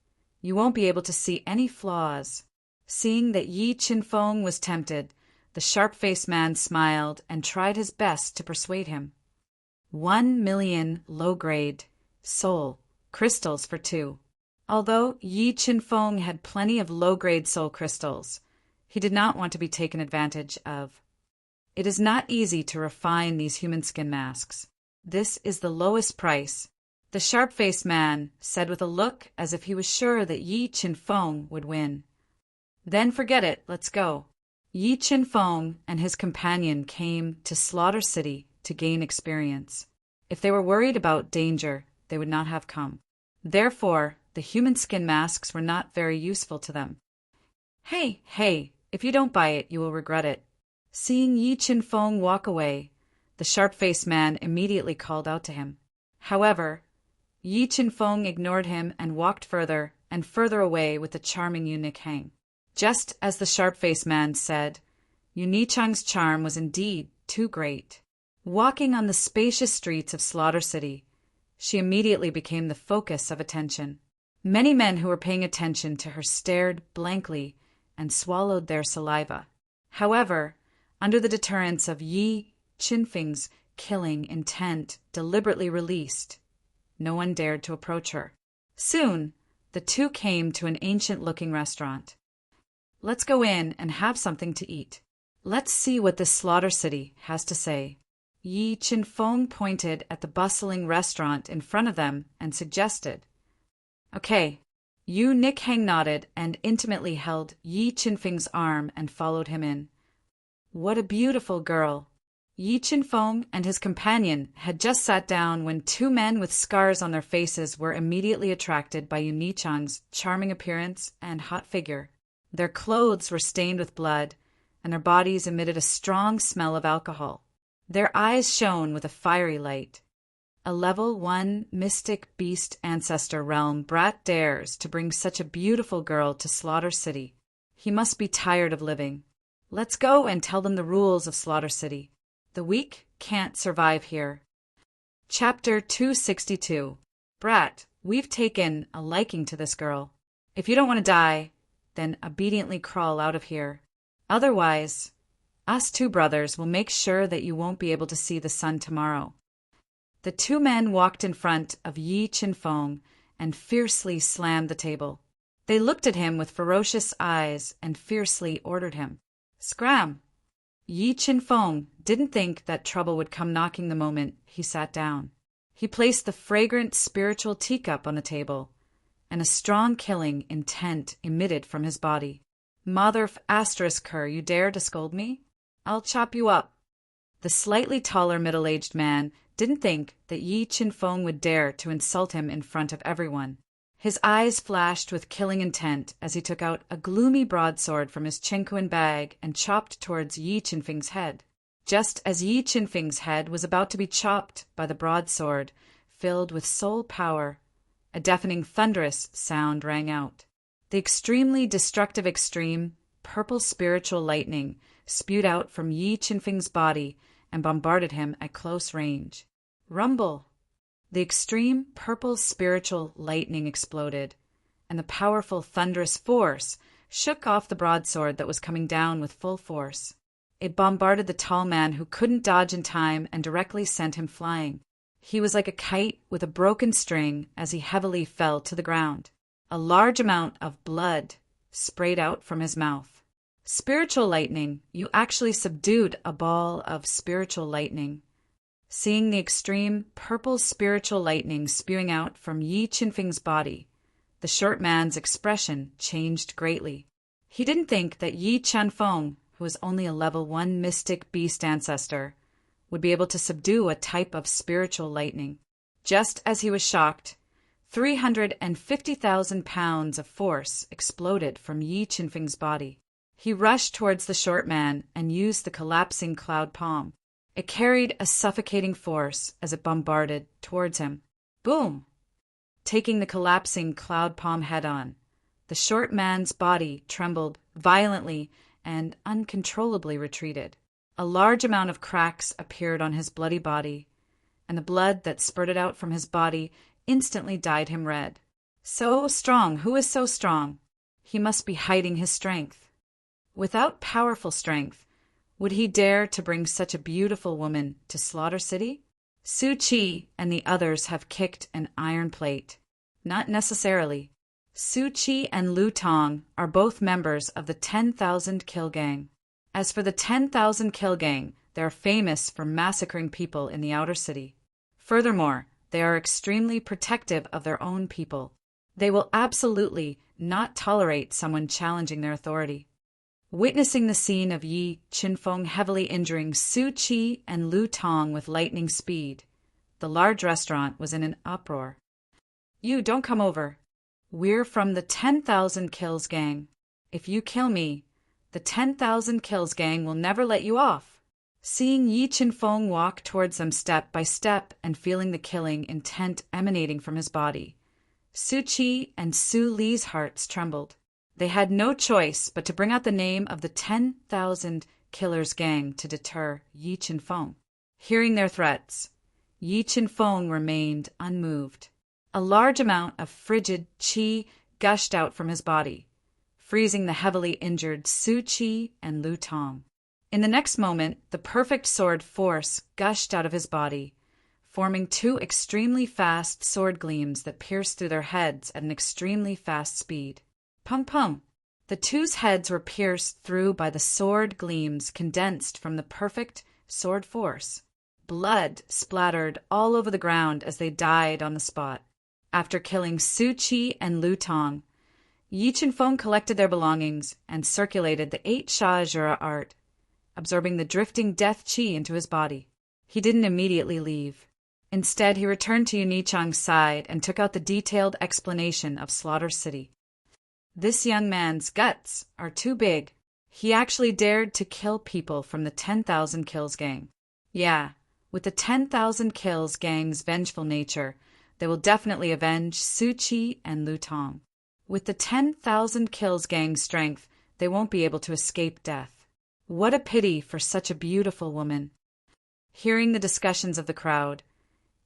you won't be able to see any flaws. Seeing that Yi Qinfeng was tempted, the sharp-faced man smiled and tried his best to persuade him. 1 million low-grade soul crystals for 2. Although Yi Qinfeng had plenty of low-grade soul crystals, he did not want to be taken advantage of. It is not easy to refine these human skin masks. This is the lowest price, the sharp-faced man said with a look as if he was sure that Yi Qinfeng would win. Then forget it, let's go. Yi Qinfeng and his companion came to Slaughter City to gain experience. If they were worried about danger, they would not have come. Therefore, the human skin masks were not very useful to them. Hey, if you don't buy it, you will regret it. Seeing Yi Qinfeng walk away, the sharp-faced man immediately called out to him. However, Yi Qinfeng ignored him and walked further and further away with the charming Yu Nikhang. Just as the sharp-faced man said, Yu Nichang's charm was indeed too great. Walking on the spacious streets of Slaughter City, she immediately became the focus of attention. Many men who were paying attention to her stared blankly and swallowed their saliva. However, under the deterrence of Yi Qinfeng's killing intent deliberately released, no one dared to approach her. Soon, the 2 came to an ancient-looking restaurant. Let's go in and have something to eat. Let's see what this Slaughter City has to say. Yi Qinfeng pointed at the bustling restaurant in front of them and suggested. Okay. Yu Nikhang nodded and intimately held Yi Qinfeng's arm and followed him in. What a beautiful girl! Yi Qinfeng and his companion had just sat down when 2 men with scars on their faces were immediately attracted by Yu Nichang's charming appearance and hot figure. Their clothes were stained with blood, and their bodies emitted a strong smell of alcohol. Their eyes shone with a fiery light. A level 1 mystic beast ancestor realm brat dares to bring such a beautiful girl to Slaughter City. He must be tired of living. Let's go and tell them the rules of Slaughter City. The weak can't survive here. Chapter 262. Brat, we've taken a liking to this girl. If you don't want to die, then obediently crawl out of here. Otherwise, Us two brothers will make sure that you won't be able to see the sun tomorrow." The two men walked in front of Yi Qinfeng and fiercely slammed the table. They looked at him with ferocious eyes and fiercely ordered him, "Scram!" Yi Qinfeng didn't think that trouble would come knocking the moment he sat down. He placed the fragrant spiritual teacup on the table, and a strong killing intent emitted from his body. "Mother ***, you dare to scold me? I'll chop you up." The slightly taller middle-aged man didn't think that Yi Qinfeng would dare to insult him in front of everyone. His eyes flashed with killing intent as he took out a gloomy broadsword from his Qinquan bag and chopped towards Yi Qinfeng's head. Just as Yi Qinfeng's head was about to be chopped by the broadsword, filled with soul power, a deafening thunderous sound rang out. The extremely destructive extreme, purple spiritual lightning spewed out from Yi Qinfeng's body and bombarded him at close range. Rumble! The extreme purple spiritual lightning exploded, and the powerful thunderous force shook off the broadsword that was coming down with full force. It bombarded the tall man who couldn't dodge in time and directly sent him flying. He was like a kite with a broken string as he heavily fell to the ground. A large amount of blood sprayed out from his mouth. Spiritual lightning, you actually subdued a ball of spiritual lightning. Seeing the extreme purple spiritual lightning spewing out from Yi Qinfeng's body, the short man's expression changed greatly. He didn't think that Yi Qinfeng, who was only a level 1 mystic beast ancestor, would be able to subdue a type of spiritual lightning. Just as he was shocked, 350,000 pounds of force exploded from Yi Qinfeng's body. He rushed towards the short man and used the collapsing cloud palm. It carried a suffocating force as it bombarded towards him. Boom! Taking the collapsing cloud palm head-on, the short man's body trembled violently and uncontrollably retreated. A large amount of cracks appeared on his bloody body, and the blood that spurted out from his body instantly dyed him red. So strong! Who is so strong? He must be hiding his strength. Without powerful strength, would he dare to bring such a beautiful woman to Slaughter City? Su Qi and the others have kicked an iron plate. Not necessarily. Su Qi and Lu Tong are both members of the 10,000 Kill Gang. As for the 10,000 Kill Gang, they are famous for massacring people in the outer city. Furthermore, they are extremely protective of their own people. They will absolutely not tolerate someone challenging their authority. Witnessing the scene of Yi Qinfeng heavily injuring Su Qi and Lu Tong with lightning speed, the large restaurant was in an uproar. "You don't come over. We're from the 10,000 Kills Gang. If you kill me, the 10,000 Kills Gang will never let you off." Seeing Yi Qinfeng walk towards them step by step and feeling the killing intent emanating from his body, Su Qi and Su Li's hearts trembled. They had no choice but to bring out the name of the 10,000 Killers Gang to deter Yi Qinfeng. Hearing their threats, Yi Qinfeng remained unmoved. A large amount of frigid qi gushed out from his body, freezing the heavily injured Su Qi and Lu Tong. In the next moment, the perfect sword force gushed out of his body, forming two extremely fast sword gleams that pierced through their heads at an extremely fast speed. Pung pung! The two's heads were pierced through by the sword gleams condensed from the perfect sword force. Blood splattered all over the ground as they died on the spot. After killing Su Qi and Lu Tong, Yi Qinfeng collected their belongings and circulated the 8 Sha Jura art, absorbing the drifting death qi into his body. He didn't immediately leave. Instead, he returned to Yunichang's side and took out the detailed explanation of Slaughter City. This young man's guts are too big. He actually dared to kill people from the 10,000 Kills Gang. Yeah, with the 10,000 Kills Gang's vengeful nature, they will definitely avenge Su Qi and Lu Tong. With the 10,000 Kills Gang's strength, they won't be able to escape death. What a pity for such a beautiful woman. Hearing the discussions of the crowd,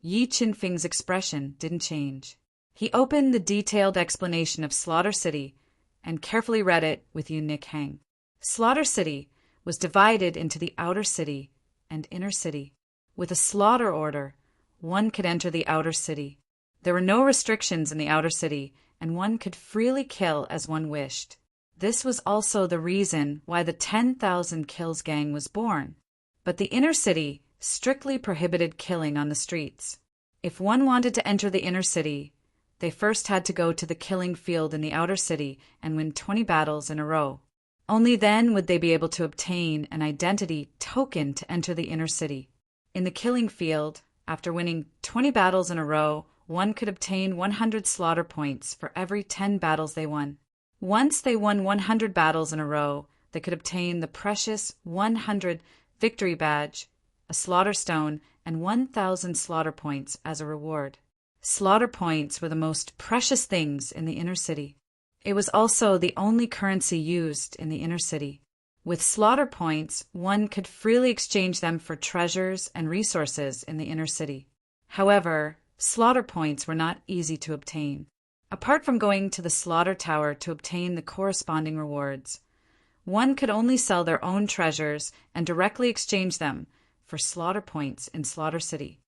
Yi Qinfeng's expression didn't change. He opened the detailed explanation of Slaughter City and carefully read it with Yunichang. Slaughter City was divided into the outer city and inner city. With a slaughter order, one could enter the outer city. There were no restrictions in the outer city, and one could freely kill as one wished. This was also the reason why the 10,000 Kills gang was born. But the inner city strictly prohibited killing on the streets. If one wanted to enter the inner city, they first had to go to the killing field in the outer city and win 20 battles in a row. Only then would they be able to obtain an identity token to enter the inner city. In the killing field, after winning 20 battles in a row, one could obtain 100 slaughter points for every 10 battles they won. Once they won 100 battles in a row, they could obtain the precious 100 victory badge, a slaughter stone, and 1,000 slaughter points as a reward. Slaughter points were the most precious things in the inner city. It was also the only currency used in the inner city. With slaughter points, one could freely exchange them for treasures and resources in the inner city. However, slaughter points were not easy to obtain. Apart from going to the slaughter tower to obtain the corresponding rewards, one could only sell their own treasures and directly exchange them for slaughter points in Slaughter City.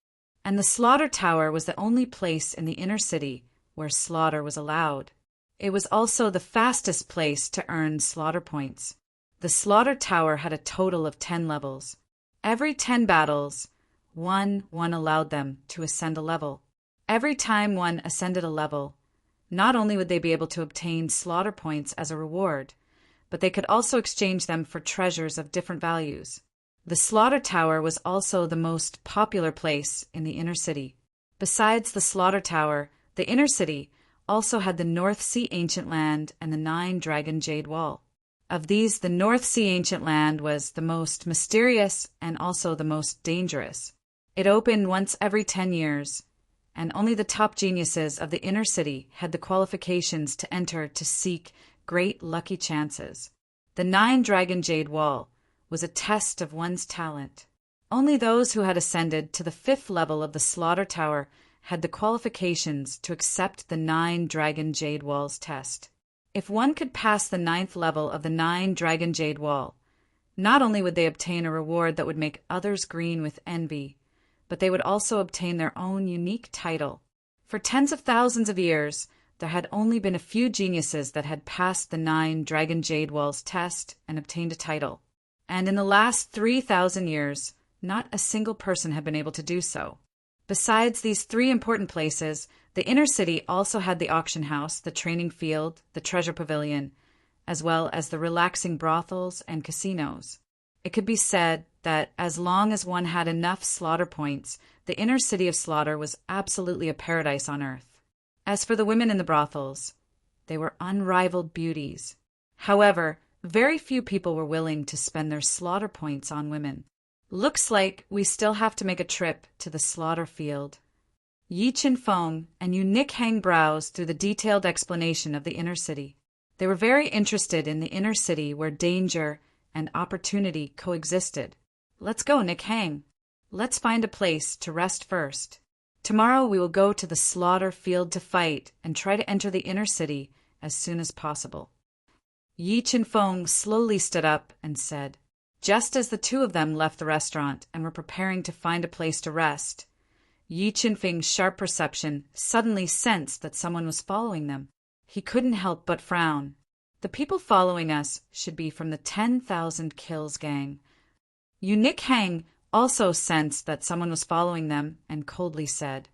And the slaughter tower was the only place in the inner city where slaughter was allowed. It was also the fastest place to earn slaughter points. The slaughter tower had a total of 10 levels. Every 10 battles, one allowed them to ascend a level. Every time one ascended a level, not only would they be able to obtain slaughter points as a reward, but they could also exchange them for treasures of different values. The slaughter tower was also the most popular place in the inner city. Besides the slaughter tower, the inner city also had the North Sea Ancient Land and the 9-Dragon Jade Wall. Of these, the North Sea Ancient Land was the most mysterious and also the most dangerous. It opened once every 10 years, and only the top geniuses of the inner city had the qualifications to enter to seek great lucky chances. The 9-Dragon Jade Wall was a test of one's talent. Only those who had ascended to the 5th level of the Slaughter Tower had the qualifications to accept the 9-Dragon Jade Wall's test. If one could pass the 9th level of the 9-Dragon Jade Wall, not only would they obtain a reward that would make others green with envy, but they would also obtain their own unique title. For tens of thousands of years, there had only been a few geniuses that had passed the 9-Dragon Jade Wall's test and obtained a title. And in the last 3,000 years, not a single person had been able to do so. Besides these 3 important places, the inner city also had the auction house, the training field, the treasure pavilion, as well as the relaxing brothels and casinos. It could be said that as long as one had enough slaughter points, the inner city of Slaughter was absolutely a paradise on earth. As for the women in the brothels, they were unrivaled beauties. However, very few people were willing to spend their slaughter points on women. Looks like we still have to make a trip to the slaughter field. Yi Chin Feng and Yu Nick Hang browsed through the detailed explanation of the inner city. They were very interested in the inner city where danger and opportunity coexisted. Let's go, Nick Hang. Let's find a place to rest first. Tomorrow we will go to the slaughter field to fight and try to enter the inner city as soon as possible. Yi Chin Feng slowly stood up and said, just as the 2 of them left the restaurant and were preparing to find a place to rest, Yi Chin Feng's sharp perception suddenly sensed that someone was following them. He couldn't help but frown. The people following us should be from the 10,000 Kills gang. Yu Nick Hang also sensed that someone was following them and coldly said,